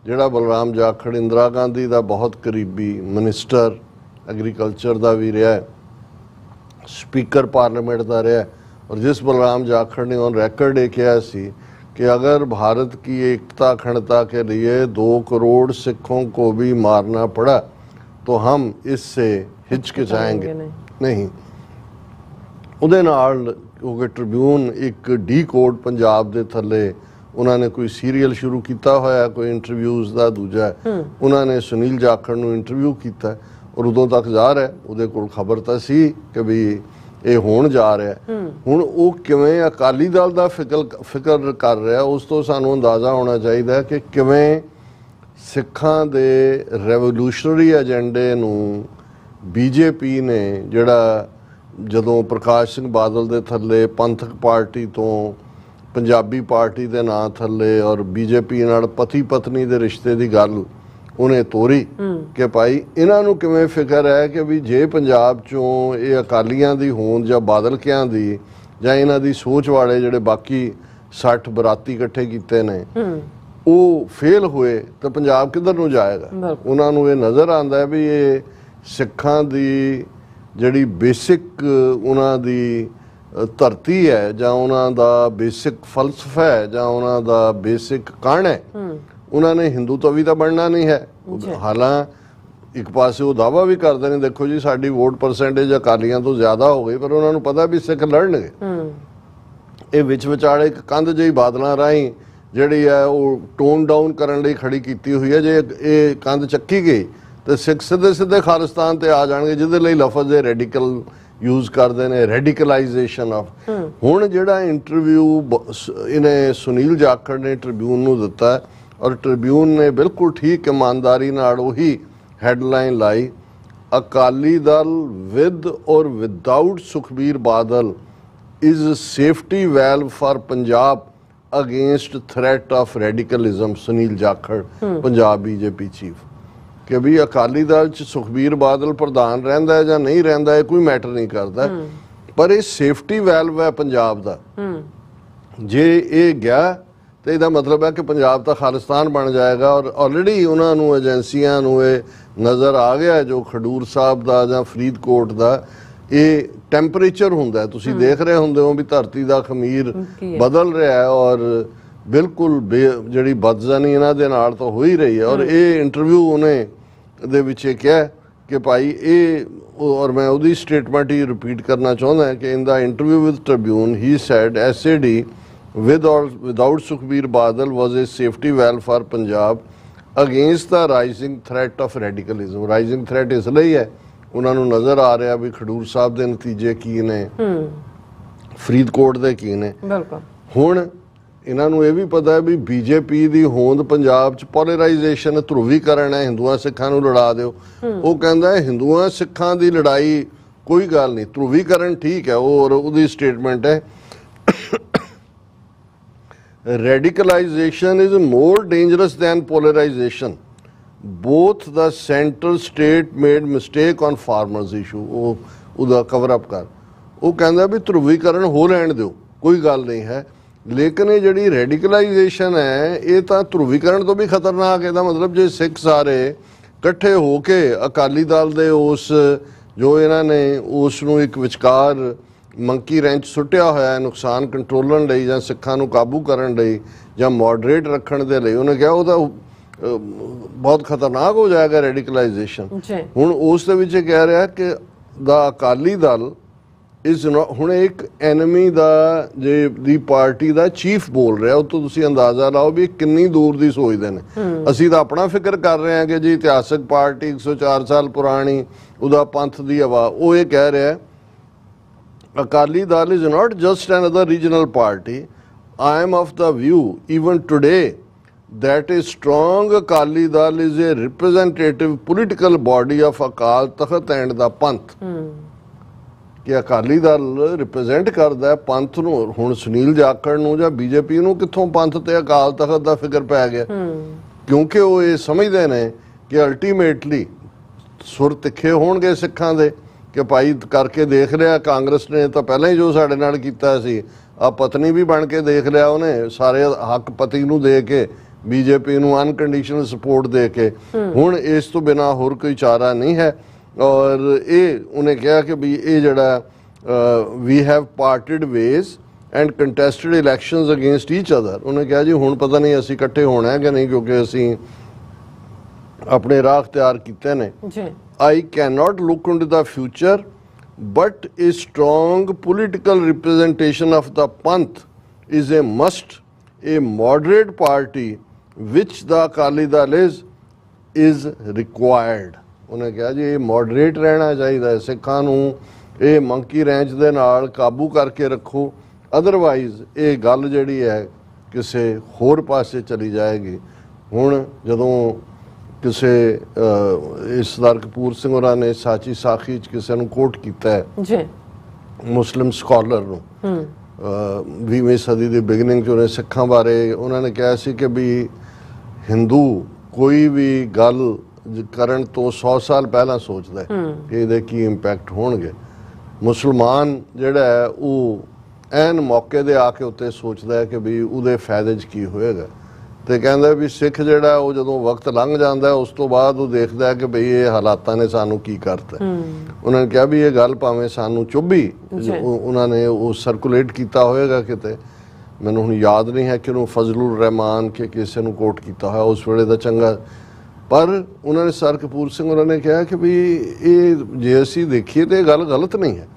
ਜਿਹੜਾ ਬਲਰਾਮ ਜਾਖੜ ਇੰਦਰਾ ਗਾਂਧੀ ਦਾ ਬਹੁਤ ਕਰੀਬੀ ਮਿਨਿਸਟਰ ਐਗਰੀਕਲਚਰ ਦਾ ਵੀ ਰਿਹਾ, ਸਪੀਕਰ ਪਾर्लियामेंट ਦਾ ਰਿਹਾ। और जिस बलराम जाखड़ ने ऑन रिकॉर्ड ये किया सी कि अगर भारत की एकता अखंडता के लिए 2 करोड़ सिखों को भी मारना पड़ा तो हम इससे हिचकिचाएंगे नहीं। ਉਹਦੇ ਨਾਲ ਕਿਉਂਕਿ ਟ੍ਰਿਬਿਊਨ ਇੱਕ ਡੀ ਕੋਡ ਪੰਜਾਬ ਦੇ ਥੱਲੇ ਉਹਨਾਂ ਨੇ ਕੋਈ ਸੀਰੀਅਲ ਸ਼ੁਰੂ ਕੀਤਾ ਹੋਇਆ, ਕੋਈ ਇੰਟਰਵਿਊਜ਼ ਦਾ। ਦੂਜਾ ਉਹਨਾਂ ਨੇ ਸੁਨੀਲ ਜਾਖੜ ਨੂੰ ਇੰਟਰਵਿਊ ਕੀਤਾ ਔਰ ਉਦੋਂ ਤੱਕ ਜ਼ਾਹਰ ਹੈ ਉਹਦੇ ਕੋਲ ਖਬਰ ਤਾਂ ਸੀ ਕਿ ਵੀ ਇਹ ਹੋਣ ਜਾ ਰਿਹਾ। ਹੁਣ ਉਹ ਕਿਵੇਂ ਅਕਾਲੀ ਦਲ ਦਾ ਫਿਕਰ ਕਰ ਰਿਹਾ, ਉਸ ਤੋਂ ਸਾਨੂੰ ਅੰਦਾਜ਼ਾ ਹੋਣਾ ਚਾਹੀਦਾ ਕਿ ਕਿਵੇਂ ਸਿੱਖਾਂ ਦੇ ਰੈਵੋਲੂਸ਼ਨਰੀ ਏਜੰਡੇ ਨੂੰ ਬੀਜੇਪੀ ਨੇ, ਜਿਹੜਾ ਜਦੋਂ ਪ੍ਰਕਾਸ਼ ਸਿੰਘ ਬਾਦਲ ਦੇ ਥੱਲੇ ਪੰਥਕ ਪਾਰਟੀ ਤੋਂ ਪੰਜਾਬੀ ਪਾਰਟੀ ਦੇ ਨਾਂ ਥੱਲੇ ਔਰ ਬੀਜੇਪੀ ਨਾਲ ਪਤੀ ਪਤਨੀ ਦੇ ਰਿਸ਼ਤੇ ਦੀ ਗੱਲ ਉਹਨੇ ਤੋਰੀ ਕਿ ਭਾਈ ਇਹਨਾਂ ਨੂੰ ਕਿਵੇਂ ਫਿਕਰ ਹੈ ਕਿ ਵੀ ਜੇ ਪੰਜਾਬ ਚੋਂ ਇਹ ਅਕਾਲੀਆਂ ਦੀ ਹੋਂਦ ਜਾਂ ਬਾਦਲਕਿਆਂ ਦੀ ਜਾਂ ਇਹਨਾਂ ਦੀ ਸੋਚ ਵਾਲੇ ਜਿਹੜੇ ਬਾਕੀ 60 ਬਰਾਤੀ ਇਕੱਠੇ ਕੀਤੇ ਨੇ ਉਹ ਫੇਲ ਹੋਏ ਤਾਂ ਪੰਜਾਬ ਕਿੱਧਰ ਨੂੰ ਜਾਏਗਾ। ਉਹਨਾਂ ਨੂੰ ਇਹ ਨਜ਼ਰ ਆਉਂਦਾ ਵੀ ਇਹ ਸਿੱਖਾਂ ਦੀ ਜਿਹੜੀ ਬੇਸਿਕ ਉਹਨਾਂ ਦੀ ਧਰਤੀ ਹੈ ਜਾਂ ਉਹਨਾਂ ਦਾ ਬੇਸਿਕ ਫਲਸਫਾ ਹੈ ਜਾਂ ਉਹਨਾਂ ਦਾ ਬੇਸਿਕ ਕਣ ਹੈ, ਉਹਨਾਂ ਨੇ ਹਿੰਦੂਤਵੀ ਤਾਂ ਬਣਨਾ ਨਹੀਂ ਹੈ। ਹਾਲਾਂ ਇੱਕ ਪਾਸੇ ਉਹ ਦਾਅਵਾ ਵੀ ਕਰਦੇ ਨੇ ਦੇਖੋ ਜੀ ਸਾਡੀ ਵੋਟ ਪਰਸੈਂਟੇਜ ਅਕਾਲੀਆਂ ਤੋਂ ਜ਼ਿਆਦਾ ਹੋ ਗਈ, ਪਰ ਉਹਨਾਂ ਨੂੰ ਪਤਾ ਵੀ ਸਿੱਖ ਲੜਨਗੇ। ਇਹ ਵਿੱਚ ਵਿਚਾਲੇ ਇੱਕ ਕੰਧ ਜਿਹੀ ਬਾਦਲਾਂ ਰਾਹੀਂ ਜਿਹੜੀ ਹੈ ਉਹ ਟੋਨ ਡਾਊਨ ਕਰਨ ਲਈ ਖੜੀ ਕੀਤੀ ਹੋਈ ਹੈ। ਜੇ ਇਹ ਕੰਧ ਚੱਕੀ ਗਈ ਤੇ ਸਿੱਖ ਸਿੱਧੇ ਖਾਲਿਸਤਾਨ ਤੇ ਆ ਜਾਣਗੇ, ਜਿਹਦੇ ਲਈ ਲਫ਼ਜ਼ ਇਹ ਰੈਡੀਕਲ ਯੂਜ਼ ਕਰਦੇ ਨੇ, ਰੈਡੀਕਲਾਈਜੇਸ਼ਨ ਆਫ। ਹੁਣ ਜਿਹੜਾ ਇੰਟਰਵਿਊ ਇਹਨੇ ਸੁਨੀਲ ਜਾਖੜ ਨੇ ਟ੍ਰਿਬਿਊਨ ਨੂੰ ਦਿੱਤਾ ਔਰ ਟ੍ਰਿਬਿਊਨ ਨੇ ਬਿਲਕੁਲ ਠੀਕ ਇਮਾਨਦਾਰੀ ਨਾਲ ਉਹੀ ਹੈਡਲਾਈਨ ਲਾਈ, Akali Dal with or without Sukhbir Badal is safety valve for Punjab against threat of radicalism. Sunil Jakhar Punjab BJP chief, ਕਿ ਵੀ ਅਕਾਲੀ ਦਲ ਚ ਸੁਖਬੀਰ ਬਾਦਲ ਪ੍ਰਧਾਨ ਰਹਿੰਦਾ ਹੈ ਜਾਂ ਨਹੀਂ ਰਹਿੰਦਾ ਇਹ ਕੋਈ ਮੈਟਰ ਨਹੀਂ ਕਰਦਾ, ਪਰ ਇਹ ਸੇਫਟੀ ਵੈਲਵ ਹੈ ਪੰਜਾਬ ਦਾ। ਜੇ ਇਹ ਗਿਆ ਤੇ ਇਹਦਾ ਮਤਲਬ ਹੈ ਕਿ ਪੰਜਾਬ ਤਾਂ ਖਾਲਿਸਤਾਨ ਬਣ ਜਾਏਗਾ। ਔਰ ਆਲਰੇਡੀ ਉਹਨਾਂ ਨੂੰ ਏਜੰਸੀਆਂ ਨੂੰ ਇਹ ਨਜ਼ਰ ਆ ਗਿਆ ਜੋ ਖਡੂਰ ਸਾਹਿਬ ਦਾ ਜਾਂ ਫਰੀਦਕੋਟ ਦਾ ਇਹ ਟੈਂਪਰੇਚਰ ਹੁੰਦਾ, ਤੁਸੀਂ ਦੇਖ ਰਹੇ ਹੁੰਦੇ ਹੋ ਵੀ ਧਰਤੀ ਦਾ ਖਮੀਰ ਬਦਲ ਰਿਹਾ ਹੈ ਔਰ ਬਿਲਕੁਲ ਜਿਹੜੀ ਬਦਜ਼ਨੀ ਇਹਨਾਂ ਦੇ ਨਾਲ ਤਾਂ ਹੋ ਹੀ ਰਹੀ ਹੈ। ਔਰ ਇਹ ਇੰਟਰਵਿਊ ਉਹਨੇ ਦੇ ਵਿੱਚ ਇਹ ਕਿਹਾ ਕਿ ਭਾਈ ਇਹ, ਔਰ ਮੈਂ ਉਹਦੀ ਸਟੇਟਮੈਂਟ ਹੀ ਰਿਪੀਟ ਕਰਨਾ ਚਾਹੁੰਦਾ ਕਿ in the interview with Tribune he said SAD with or without Sukhbir Badal was a safety valve for Punjab against the rising threat of radicalism। Rising threat ਇਸ ਲਈ ਹੈ ਉਹਨਾਂ ਨੂੰ ਨਜ਼ਰ ਆ ਰਿਹਾ ਵੀ ਖਡੂਰ ਸਾਹਿਬ ਦੇ ਨਤੀਜੇ ਕੀ ਨੇ, ਫਰੀਦਕੋਟ ਦੇ ਕੀ ਨੇ। ਹੁਣ ਇਹਨਾਂ ਨੂੰ ਇਹ ਵੀ ਪਤਾ ਹੈ ਵੀ ਬੀਜੇਪੀ ਦੀ ਹੋਂਦ ਪੰਜਾਬ 'ਚ ਪੋਲਰਾਈਜੇਸ਼ਨ, ਧਰੁਵੀਕਰਨ ਹੈ, ਹਿੰਦੂਆਂ ਸਿੱਖਾਂ ਨੂੰ ਲੜਾ ਦਿਓ। ਉਹ ਕਹਿੰਦਾ ਹੈ ਹਿੰਦੂਆਂ ਸਿੱਖਾਂ ਦੀ ਲੜਾਈ ਕੋਈ ਗੱਲ ਨਹੀਂ, ਧਰੁਵੀਕਰਨ ਠੀਕ ਹੈ। ਔਰ ਉਹਦੀ ਸਟੇਟਮੈਂਟ ਹੈ radicalization is more dangerous than polarization, both the central state made mistake on farmers issue। ਉਹਦਾ ਕਵਰ ਅਪ ਕਰ, ਉਹ ਕਹਿੰਦਾ ਵੀ ਧਰੁਵੀਕਰਨ ਹੋ ਲੈਣ ਦਿਓ, ਕੋਈ ਗੱਲ ਨਹੀਂ ਹੈ, ਲੇਕਿਨ ਇਹ ਜਿਹੜੀ ਰੈਡੀਕਲਾਈਜੇਸ਼ਨ ਹੈ ਇਹ ਤਾਂ ਧਰੁਵੀਕਰਨ ਤੋਂ ਵੀ ਖਤਰਨਾਕ। ਇਹਦਾ ਮਤਲਬ ਜੇ ਸਿੱਖ ਸਾਰੇ ਇਕੱਠੇ ਹੋ ਕੇ ਅਕਾਲੀ ਦਲ ਦੇ ਉਸ ਜੋ ਇਹਨਾਂ ਨੇ ਉਸ ਨੂੰ ਇੱਕ ਵਿਚਕਾਰ ਮੰਕੀ ਰੈਂਚ ਸੁੱਟਿਆ ਹੋਇਆ ਹੈ ਨੁਕਸਾਨ ਕੰਟਰੋਲਣ ਲਈ ਜਾਂ ਸਿੱਖਾਂ ਨੂੰ ਕਾਬੂ ਕਰਨ ਲਈ ਜਾਂ ਮੋਡਰੇਟ ਰੱਖਣ ਦੇ ਲਈ, ਉਹਨੇ ਕਿਹਾ ਉਹ ਤਾਂ ਬਹੁਤ ਖਤਰਨਾਕ ਹੋ ਜਾਏਗਾ ਰੈਡੀਕਲਾਈਜੇਸ਼ਨ। ਹੁਣ ਉਸ ਦੇ ਵਿੱਚ ਕਹਿ ਰਿਹਾ ਕਿ ਦਾ ਅਕਾਲੀ ਦਲ ਇਸ ਹੁਣ ਇੱਕ ਐਨਮੀ ਦਾ ਜੇ ਦੀ ਪਾਰਟੀ ਦਾ ਚੀਫ ਬੋਲ ਰਿਹਾ, ਉਹ ਤੋਂ ਤੁਸੀਂ ਅੰਦਾਜ਼ਾ ਲਾਓ ਵੀ ਕਿੰਨੀ ਦੂਰ ਦੀ ਸੋਚਦੇ ਨੇ। ਅਸੀਂ ਤਾਂ ਆਪਣਾ ਫਿਕਰ ਕਰ ਰਹੇ ਹਾਂ ਕਿ ਜੀ ਇਤਿਹਾਸਕ ਪਾਰਟੀ 104 ਸਾਲ ਪੁਰਾਣੀ, ਉਹਦਾ ਪੰਥ ਦੀ ਹਵਾ। ਉਹ ਇਹ ਕਹਿ ਰਿਹਾ Akali Dal is not just another regional party. I am of the view even today that a strong Akali Dal is a representative political body of Akal Takht and the Panth. ਕਿ ਅਕਾਲੀ ਦਲ ਰਿਪਰੈਜ਼ੈਂਟ ਕਰਦਾ ਪੰਥ ਨੂੰ। ਹੁਣ ਸੁਨੀਲ ਜਾਖੜ ਨੂੰ ਜਾਂ ਬੀਜੇਪੀ ਨੂੰ ਕਿੱਥੋਂ ਪੰਥ ਤੇ ਅਕਾਲ ਤਖਤ ਦਾ ਫਿਕਰ ਪੈ ਗਿਆ? ਕਿਉਂਕਿ ਉਹ ਇਹ ਸਮਝਦੇ ਨੇ ਕਿ ਅਲਟੀਮੇਟਲੀ ਸੁਰ ਤਿੱਖੇ ਹੋਣਗੇ ਸਿੱਖਾਂ ਦੇ ਕਿ ਭਾਈ ਕਰਕੇ ਦੇਖ ਲਿਆ ਕਾਂਗਰਸ ਨੇ ਤਾਂ ਪਹਿਲਾਂ ਹੀ ਜੋ ਸਾਡੇ ਨਾਲ ਕੀਤਾ ਸੀ, ਆ ਪਤਨੀ ਵੀ ਬਣ ਕੇ ਦੇਖ ਲਿਆ ਉਹਨੇ, ਸਾਰੇ ਹੱਕ ਪਤੀ ਨੂੰ ਦੇ ਕੇ ਬੀਜੇਪੀ ਨੂੰ ਅਨਕੰਡੀਸ਼ਨਲ ਸਪੋਰਟ ਦੇ ਕੇ। ਹੁਣ ਇਸ ਤੋਂ ਬਿਨਾਂ ਹੋਰ ਕੋਈ ਚਾਰਾ ਨਹੀਂ ਹੈ। ਔਰ ਇਹ ਉਹਨੇ ਕਿਹਾ ਕਿ ਵੀ ਇਹ ਜਿਹੜਾ we have parted ways and contested elections against each other. ਉਹਨੇ ਕਿਹਾ ਜੀ ਹੁਣ ਪਤਾ ਨਹੀਂ ਅਸੀਂ ਇਕੱਠੇ ਹੋਣਾ ਹੈ ਕਿ ਨਹੀਂ, ਕਿਉਂਕਿ ਅਸੀਂ ਆਪਣੇ ਰਾਹ ਤਿਆਰ ਕੀਤੇ ਨੇ। I cannot look into the future, but a strong political representation of the Panth is a must. A moderate party, which the Akali Dal is required. ਉਹਨੇ ਕਿਹਾ ਜੀ ਇਹ ਮੋਡਰੇਟ ਰਹਿਣਾ ਚਾਹੀਦਾ ਹੈ, ਸਿੱਖਾਂ ਨੂੰ ਇਹ ਮੰਕੀ ਰੈਂਚ ਦੇ ਨਾਲ ਕਾਬੂ ਕਰਕੇ ਰੱਖੋ, ਅਦਰਵਾਈਜ਼ ਇਹ ਗੱਲ ਜਿਹੜੀ ਹੈ ਕਿਸੇ ਹੋਰ ਪਾਸੇ ਚਲੀ ਜਾਏਗੀ। ਹੁਣ ਜਦੋਂ ਕਿਸੇ ਸਰਦਾਰ ਕਪੂਰ ਸਿੰਘ ਹੋਰਾਂ ਨੇ ਸਾਚੀ ਸਾਖੀ 'ਚ ਕਿਸੇ ਨੂੰ ਕੋਟ ਕੀਤਾ ਹੈ ਮੁਸਲਿਮ ਸਕਾਲਰ ਨੂੰ 20ਵੀਂ ਸਦੀ ਦੀ ਬਿਗਨਿੰਗ 'ਚ, ਉਹਨੇ ਸਿੱਖਾਂ ਬਾਰੇ ਉਹਨਾਂ ਨੇ ਕਿਹਾ ਸੀ ਕਿ ਵੀ ਹਿੰਦੂ ਕੋਈ ਵੀ ਗੱਲ ਕਰਨ ਤੋਂ 100 ਸਾਲ ਪਹਿਲਾਂ ਸੋਚਦਾ ਕਿ ਇਹਦੇ ਕੀ ਇੰਪੈਕਟ ਹੋਣਗੇ। ਮੁਸਲਮਾਨ ਜਿਹੜਾ ਹੈ ਉਹ ਐਨ ਮੌਕੇ ਦੇ ਆ ਕੇ ਉੱਤੇ ਸੋਚਦਾ ਹੈ ਕਿ ਵੀ ਉਹਦੇ ਫਾਇਦੇ 'ਚ ਕੀ ਹੋਏਗਾ। ਤੇ ਕਹਿੰਦਾ ਵੀ ਸਿੱਖ ਜਿਹੜਾ ਉਹ ਜਦੋਂ ਵਕਤ ਲੰਘ ਜਾਂਦਾ ਉਸ ਤੋਂ ਬਾਅਦ ਉਹ ਦੇਖਦਾ ਕਿ ਬਈ ਇਹ ਹਾਲਾਤਾਂ ਨੇ ਸਾਨੂੰ ਕੀ ਕਰਤਾ। ਉਹਨਾਂ ਨੇ ਕਿਹਾ ਵੀ ਇਹ ਗੱਲ ਭਾਵੇਂ ਸਾਨੂੰ ਚੁੱਭੀ, ਉਹਨਾਂ ਨੇ ਉਹ ਸਰਕੂਲੇਟ ਕੀਤਾ ਹੋਏਗਾ ਕਿਤੇ, ਮੈਨੂੰ ਹੁਣ ਯਾਦ ਨਹੀਂ ਹੈ ਕਿ ਉਹਨੂੰ ਫਜ਼ਲੁਰ ਰਹਿਮਾਨ ਕੇ ਕਿਸੇ ਨੂੰ ਕੋਟ ਕੀਤਾ ਹੋਇਆ ਉਸ ਵੇਲੇ ਦਾ ਚੰਗਾ, ਪਰ ਉਹਨਾਂ ਨੇ ਸਰ ਕਪੂਰ ਸਿੰਘ ਉਹਨਾਂ ਨੇ ਕਿਹਾ ਕਿ ਵੀ ਇਹ ਜੇ ਅਸੀਂ ਦੇਖੀਏ ਤਾਂ ਇਹ ਗੱਲ ਗਲਤ ਨਹੀਂ ਹੈ।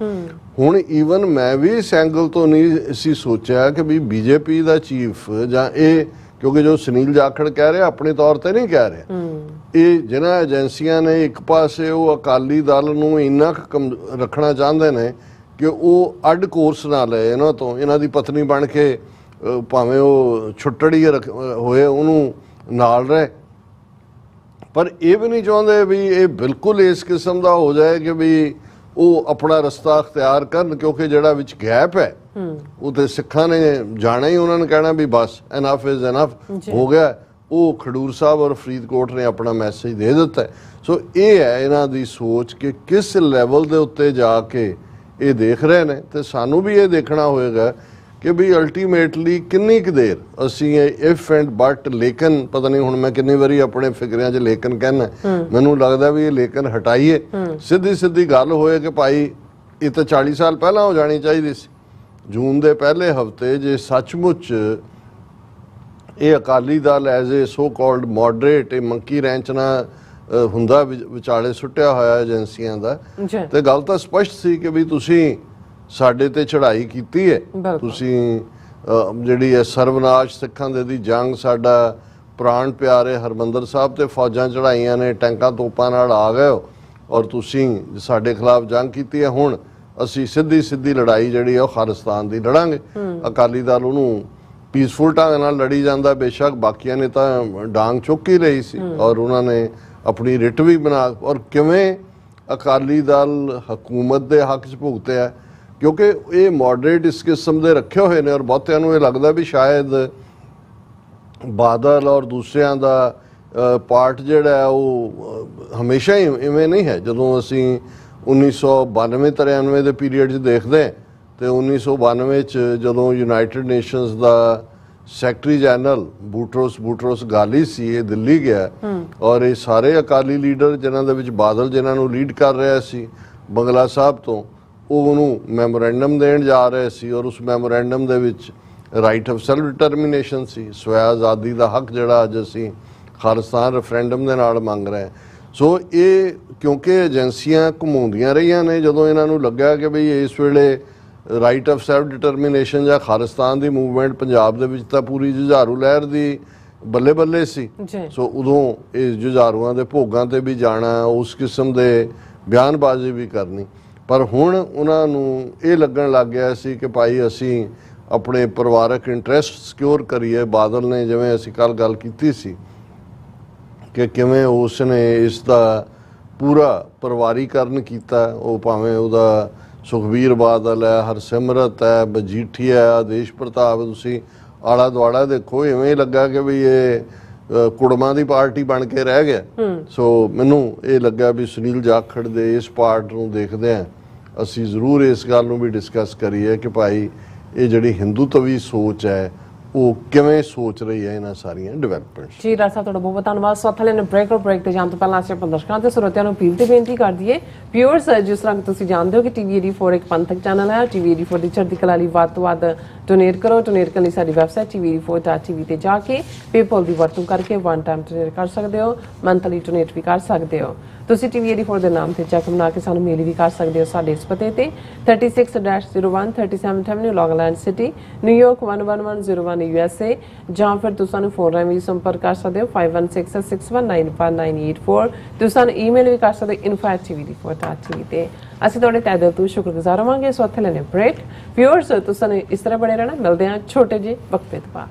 ਹੁਣ ਈਵਨ ਮੈਂ ਵੀ ਇਸ ਐਂਗਲ ਤੋਂ ਨਹੀਂ ਅਸੀਂ ਸੋਚਿਆ ਕਿ ਵੀ ਬੀਜੇਪੀ ਦਾ ਚੀਫ ਜਾਂ ਇਹ, ਕਿਉਂਕਿ ਜੋ ਸੁਨੀਲ ਜਾਖੜ ਕਹਿ ਰਿਹਾ ਆਪਣੇ ਤੌਰ ਤੇ ਨਹੀਂ ਕਹਿ ਰਿਹਾ, ਇਹ ਜਿਹਨਾਂ ਏਜੰਸੀਆਂ ਨੇ ਇੱਕ ਪਾਸੇ ਉਹ ਅਕਾਲੀ ਦਲ ਨੂੰ ਇੰਨਾ ਰੱਖਣਾ ਚਾਹੁੰਦੇ ਨੇ ਕਿ ਉਹ ਅੱਡ ਕੋਰਸ ਨਾ ਲਏ ਇਹਨਾਂ ਤੋਂ, ਇਹਨਾਂ ਦੀ ਪਤਨੀ ਬਣ ਕੇ ਭਾਵੇਂ ਉਹ ਛੁੱਟੜੀ ਹੋਏ ਉਹਨੂੰ ਨਾਲ ਰਹੇ, ਪਰ ਇਹ ਵੀ ਨਹੀਂ ਚਾਹੁੰਦੇ ਵੀ ਇਹ ਬਿਲਕੁਲ ਇਸ ਕਿਸਮ ਦਾ ਹੋ ਜਾਏ ਕਿ ਵੀ ਉਹ ਆਪਣਾ ਰਸਤਾ ਅਖਤਿਆਰ ਕਰਨ, ਕਿਉਂਕਿ ਜਿਹੜਾ ਵਿੱਚ ਗੈਪ ਹੈ ਉਹ ਤੇ ਸਿੱਖਾਂ ਨੇ ਜਾਣਾ ਹੀ, ਉਹਨਾਂ ਨੇ ਕਹਿਣਾ ਵੀ ਬਸ ਇਨਫ ਇਜ਼ ਇਨਫ ਹੋ ਗਿਆ। ਉਹ ਖਡੂਰ ਸਾਹਿਬ ਔਰ ਫਰੀਦਕੋਟ ਨੇ ਆਪਣਾ ਮੈਸੇਜ ਦੇ ਦਿੱਤਾ। ਸੋ ਇਹ ਹੈ ਇਹਨਾਂ ਦੀ ਸੋਚ ਕਿ ਕਿਸ ਲੈਵਲ ਦੇ ਉੱਤੇ ਜਾ ਕੇ ਇਹ ਦੇਖ ਰਹੇ ਨੇ, ਤੇ ਸਾਨੂੰ ਵੀ ਇਹ ਦੇਖਣਾ ਹੋਏਗਾ ਕਿ ਵੀ ਅਲਟੀਮੇਟਲੀ ਕਿੰਨੀ ਕੁ ਦੇਰ ਅਸੀਂ ਇਹ ਇਫ ਐਂਡ ਬਟ ਲੇਕਿਨ, ਪਤਾ ਨਹੀਂ ਹੁਣ ਮੈਂ ਕਿੰਨੀ ਵਾਰੀ ਆਪਣੇ ਫਿਕਰਿਆਂ 'ਚ ਲੇਕਿਨ ਕਹਿਣਾ, ਮੈਨੂੰ ਲੱਗਦਾ ਵੀ ਇਹ ਲੇਕਿਨ ਹਟਾਈਏ, ਸਿੱਧੀ ਸਿੱਧੀ ਗੱਲ ਹੋਏ ਕਿ ਭਾਈ ਇਹ ਤਾਂ 40 ਸਾਲ ਪਹਿਲਾਂ ਹੋ ਜਾਣੀ ਚਾਹੀਦੀ ਸੀ। ਜੂਨ ਦੇ ਪਹਿਲੇ ਹਫ਼ਤੇ ਜੇ ਸੱਚਮੁੱਚ ਇਹ Akali Dal as a so called moderate, ਇਹ ਮੰਕੀ ਰੈਂਚ ਨਾ ਹੁੰਦਾ ਵਿਚਾਲੇ ਸੁੱਟਿਆ ਹੋਇਆ ਏਜੰਸੀਆਂ ਦਾ, ਤੇ ਗੱਲ ਤਾਂ ਸਪਸ਼ਟ ਸੀ ਕਿ ਵੀ ਤੁਸੀਂ ਸਾਡੇ ਤੇ ਚੜ੍ਹਾਈ ਕੀਤੀ ਹੈ, ਤੁਸੀਂ ਜਿਹੜੀ ਹੈ ਸਰਵਨਾਸ਼ ਸਿੱਖਾਂ ਦੇ ਦੀ ਜੰਗ, ਸਾਡਾ ਪ੍ਰਾਣ ਪਿਆਰੇ ਹਰਮੰਦਰ ਸਾਹਿਬ ਤੇ ਫੌਜਾਂ ਚੜ੍ਹਾਈਆਂ ਨੇ, ਟੈਂਕਾਂ ਤੋਪਾਂ ਨਾਲ ਆ ਗਏ ਹੋ ਔਰ ਤੁਸੀਂ ਸਾਡੇ ਖਿਲਾਫ ਜੰਗ ਕੀਤੀ ਹੈ। ਹੁਣ ਅਸੀਂ ਸਿੱਧੀ ਲੜਾਈ ਜਿਹੜੀ ਹੈ ਉਹ ਖਾਲਿਸਤਾਨ ਦੀ ਲੜਾਂਗੇ। ਅਕਾਲੀ ਦਲ ਉਹਨੂੰ ਪੀਸਫੁਲ ਢੰਗ ਨਾਲ ਲੜੀ ਜਾਂਦਾ, ਬੇਸ਼ੱਕ ਬਾਕੀਆਂ ਨੇ ਤਾਂ ਡਾਂਗ ਚੁੱਕ ਹੀ ਲਈ ਸੀ ਔਰ ਉਹਨਾਂ ਨੇ ਆਪਣੀ ਰਿਟ ਵੀ ਬਣਾ, ਔਰ ਕਿਵੇਂ ਅਕਾਲੀ ਦਲ ਹਕੂਮਤ ਦੇ ਹੱਕ 'ਚ ਭੁਗਤਿਆ, ਕਿਉਂਕਿ ਇਹ ਮੋਡਰੇਟ ਇਸ ਕਿਸਮ ਦੇ ਰੱਖੇ ਹੋਏ ਨੇ ਔਰ ਬਹੁਤਿਆਂ ਨੂੰ ਇਹ ਲੱਗਦਾ ਵੀ ਸ਼ਾਇਦ ਬਾਦਲ ਔਰ ਦੂਸਰਿਆਂ ਦਾ ਪਾਰਟ ਜਿਹੜਾ ਹੈ ਉਹ ਹਮੇਸ਼ਾ ਹੀ ਇਵੇਂ ਨਹੀਂ ਹੈ। ਜਦੋਂ ਅਸੀਂ 1992-93 ਦੇ ਪੀਰੀਅਡ 'ਚ ਦੇਖਦੇ ਤੇ 1992 ਚ ਜਦੋਂ ਯੂਨਾਈਟਿਡ ਨੇਸ਼ਨਸ ਦਾ ਸੈਕਟਰੀ ਜਨਰਲ ਬੂਟਰੋਸ ਗਾਲੀ ਸੀ, ਇਹ ਦਿੱਲੀ ਗਿਆ ਔਰ ਇਹ ਸਾਰੇ ਅਕਾਲੀ ਲੀਡਰ ਜਿਨ੍ਹਾਂ ਦੇ ਵਿੱਚ ਬਾਦਲ ਜਿਨ੍ਹਾਂ ਨੂੰ ਲੀਡ ਕਰ ਰਿਹਾ ਸੀ ਬੰਗਲਾ ਸਾਹਿਬ ਤੋਂ, ਉਹ ਉਹਨੂੰ ਮੈਮੋਰੈਂਡਮ ਦੇਣ ਜਾ ਰਹੇ ਸੀ ਔਰ ਉਸ ਮੈਮੋਰੈਂਡਮ ਦੇ ਵਿੱਚ ਰਾਈਟ ਆਫ ਸੈਲਫ ਡਿਟਰਮੀਨੇਸ਼ਨ ਸੀ, ਸਵੈ ਆਜ਼ਾਦੀ ਦਾ ਹੱਕ ਜਿਹੜਾ ਅੱਜ ਅਸੀਂ ਖਾਲਿਸਤਾਨ ਰੈਫਰੈਂਡਮ ਦੇ ਨਾਲ ਮੰਗ ਰਹੇ। ਸੋ ਇਹ ਕਿਉਂਕਿ ਏਜੰਸੀਆਂ ਘੁਮਾਉਂਦੀਆਂ ਰਹੀਆਂ ਨੇ, ਜਦੋਂ ਇਹਨਾਂ ਨੂੰ ਲੱਗਾ ਕਿ ਬਈ ਇਸ ਵੇਲੇ ਰਾਈਟ ਆਫ ਸੈਲਫ ਡਿਟਰਮੀਨੇਸ਼ਨ ਜਾਂ ਖਾਲਿਸਤਾਨ ਦੀ ਮੂਵਮੈਂਟ ਪੰਜਾਬ ਦੇ ਵਿੱਚ ਤਾਂ ਪੂਰੀ ਜੁਝਾਰੂ ਲਹਿਰ ਦੀ ਬੱਲੇ ਬੱਲੇ ਸੀ, ਸੋ ਉਦੋਂ ਇਹ ਜੁਝਾਰੂਆਂ ਦੇ ਭੋਗਾਂ ਤੇ ਵੀ ਜਾਣਾ, ਉਸ ਕਿਸਮ ਦੇ ਬਿਆਨਬਾਜ਼ੀ ਵੀ ਕਰਨੀ। ਪਰ ਹੁਣ ਉਹਨਾਂ ਨੂੰ ਇਹ ਲੱਗਣ ਲੱਗ ਗਿਆ ਸੀ ਕਿ ਭਾਈ ਅਸੀਂ ਆਪਣੇ ਪਰਿਵਾਰਕ ਇੰਟਰਸਟ ਸਿਕਿਉਰ ਕਰੀਏ। ਬਾਦਲ ਨੇ, ਜਿਵੇਂ ਅਸੀਂ ਕੱਲ੍ਹ ਗੱਲ ਕੀਤੀ ਸੀ ਕਿ ਕਿਵੇਂ ਉਸ ਨੇ ਇਸ ਦਾ ਪੂਰਾ ਪਰਿਵਾਰੀਕਰਨ ਕੀਤਾ, ਉਹ ਭਾਵੇਂ ਉਹਦਾ ਸੁਖਬੀਰ ਬਾਦਲ ਹੈ, ਹਰਸਿਮਰਤ ਹੈ, ਮਜੀਠੀਆ ਹੈ, ਆਦੇਸ਼ ਪ੍ਰਤਾਪ, ਤੁਸੀਂ ਆਲਾ ਦੁਆਲਾ ਦੇਖੋ, ਇਵੇਂ ਲੱਗਾ ਕਿ ਵੀ ਇਹ ਕੁੜਮਾਂ ਦੀ ਪਾਰਟੀ ਬਣ ਕੇ ਰਹਿ ਗਿਆ। ਸੋ ਮੈਨੂੰ ਇਹ ਲੱਗਾ ਵੀ ਸੁਨੀਲ ਜਾਖੜ ਦੇ ਇਸ ਪਾਰਟ ਨੂੰ ਦੇਖਦੇ ਹਾਂ ਅਸੀਂ ਜ਼ਰੂਰ ਇਸ ਗੱਲ ਨੂੰ ਵੀ ਡਿਸਕਸ ਕਰੀਏ ਕਿ ਭਾਈ ਇਹ ਜਿਹੜੀ ਹਿੰਦੂਤਵੀ ਸੋਚ ਹੈ ਉਹ ਕਿਵੇਂ ਸੋਚ ਰਹੀ ਹੈ ਇਹਨਾਂ ਸਾਰੀਆਂ ਡਿਵੈਲਪਮੈਂਟਸ। ਜੀ ਡਾਕਟਰ ਸਾਹਿਬ ਤੁਹਾਡਾ ਬਹੁਤ ਧੰਨਵਾਦ। ਸੋ ਥੱਲੇ ਨੇ ਬ੍ਰੇਕ ਤੇ ਜਾਣ ਤੋਂ ਪਹਿਲਾਂ ਅਸੀਂ ਦਰਸ਼ਕਾਂ ਤੇ ਸਰੋਤਿਆਂ ਨੂੰ ਅਪੀਲ ਤੇ ਬੇਨਤੀ ਕਰ ਦਈਏ, ਵਿਊਅਰਸ, ਜਿਸ ਤਰ੍ਹਾਂ ਤੁਸੀਂ ਜਾਣਦੇ ਹੋ ਕਿ ਟੀਵੀ 84 ਇੱਕ ਪੰਥਕ ਚੈਨਲ ਹੈ। ਟੀਵੀ 84 ਦੀ ਚੜ੍ਹਦੀ ਕਲਾ ਲਈ ਵੱਧ ਤੋਂ ਵੱਧ ਡੋਨੇਟ ਕਰੋ। ਡੋਨੇਟ ਕਰਨ ਲਈ ਸਾਡੀ ਵੈਬਸਾਈਟ tv84.tv ਤੇ ਜਾ ਕੇ ਪੇਪਲ ਦੀ ਵਰਤੋਂ ਕਰਕੇ ਵਨ ਟਾਈਮ ਡੋਨੇਟ ਕਰ ਸਕਦੇ ਹੋ, ਮੰਥਲੀ ਡੋਨੇਟ ਵੀ ਕਰ ਸਕਦੇ ਹੋ। ਤੁਸੀਂ ਟੀਵੀ 84 ਦੇ ਨਾਮ ਤੇ ਚੈੱਕ ਬਣਾ ਕੇ ਸਾਨੂੰ ਮੇਲ ਵੀ ਕਰ ਸਕਦੇ ਹੋ ਸਾਡੇ ਇਸ ਪਤੇ ਤੇ 36-01 37th Avenue, Long Island City, New York 11101 USA, ਜਾਂ ਫਿਰ ਤੁਸੀਂ ਸਾਨੂੰ ਫੋਨ ਰਾਹੀਂ ਵੀ ਸੰਪਰਕ ਕਰ ਸਕਦੇ ਹੋ 5166619584। ਤੁਸੀਂ ਸਾਨੂੰ ਈਮੇਲ ਵੀ ਕਰ ਸਕਦੇ ਹੋ info@tv84.tv ਤੇ। ਅਸੀਂ ਤੁਹਾਡੇ ਤਹਿ ਦਿਲ ਤੋਂ ਸ਼ੁਕਰਗੁਜ਼ਾਰ ਹੋਵਾਂਗੇ। ਸੋ ਇੱਥੇ ਲੈਣੇ ਬ੍ਰੇਕ। ਵਿਊਅਰਸ, ਤੁਸੀਂ ਇਸ ਤਰ੍ਹਾਂ ਬਣੇ ਰਹਿਣਾ। ਮਿਲਦੇ ਹਾਂ ਛੋਟੇ ਜਿਹੇ ਵਕਫੇ ਤੋਂ ਬਾਅਦ।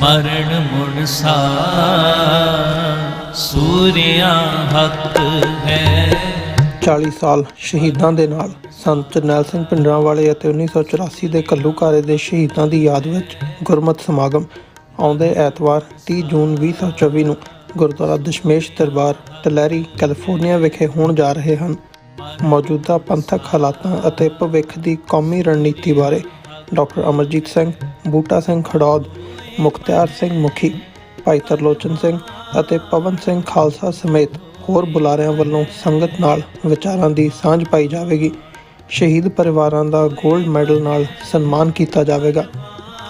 ਮਰਨ ਮੁਰਸਾ ਸੂਰਿਆ ਹੱਕ ਹੈ। 40 ਸਾਲ ਸ਼ਹੀਦਾਂ ਦੇ ਨਾਲ ਸੰਤ ਜਰਨੈਲ ਸਿੰਘ ਭਿੰਡਰਾਂਵਾਲੇ ਅਤੇ 1984 ਦੇ ਘੱਲੂਘਾਰੇ ਦੇ ਸ਼ਹੀਦਾਂ ਦੀ ਯਾਦ ਵਿੱਚ ਗੁਰਮਤਿ ਸਮਾਗਮ ਆਉਂਦੇ ਐਤਵਾਰ 30 ਜੂਨ 2024 ਨੂੰ ਗੁਰਦੁਆਰਾ ਦਸ਼ਮੇਸ਼ ਦਰਬਾਰ ਟਲੈਰੀ ਕੈਲੀਫੋਰਨੀਆ ਵਿਖੇ ਹੋਣ ਜਾ ਰਹੇ ਹਨ। ਮੌਜੂਦਾ ਪੰਥਕ ਹਾਲਾਤਾਂ ਅਤੇ ਭਵਿੱਖ ਦੀ ਕੌਮੀ ਰਣਨੀਤੀ ਬਾਰੇ ਡਾਕਟਰ ਅਮਰਜੀਤ ਸਿੰਘ, ਬੂਟਾ ਸਿੰਘ ਖੜੌਦ, ਮੁਖਤਿਆਰ ਸਿੰਘ ਮੁਖੀ, ਭਾਈ ਤਰਲੋਚਨ ਸਿੰਘ ਅਤੇ ਪਵਨ ਸਿੰਘ ਖਾਲਸਾ ਸਮੇਤ ਹੋਰ ਬੁਲਾਰਿਆਂ ਵੱਲੋਂ ਸੰਗਤ ਨਾਲ ਵਿਚਾਰਾਂ ਦੀ ਸਾਂਝ ਪਾਈ ਜਾਵੇਗੀ। ਸ਼ਹੀਦ ਪਰਿਵਾਰਾਂ ਦਾ 골ਡ ਮੈਡਲ ਨਾਲ ਸਨਮਾਨ ਕੀਤਾ ਜਾਵੇਗਾ।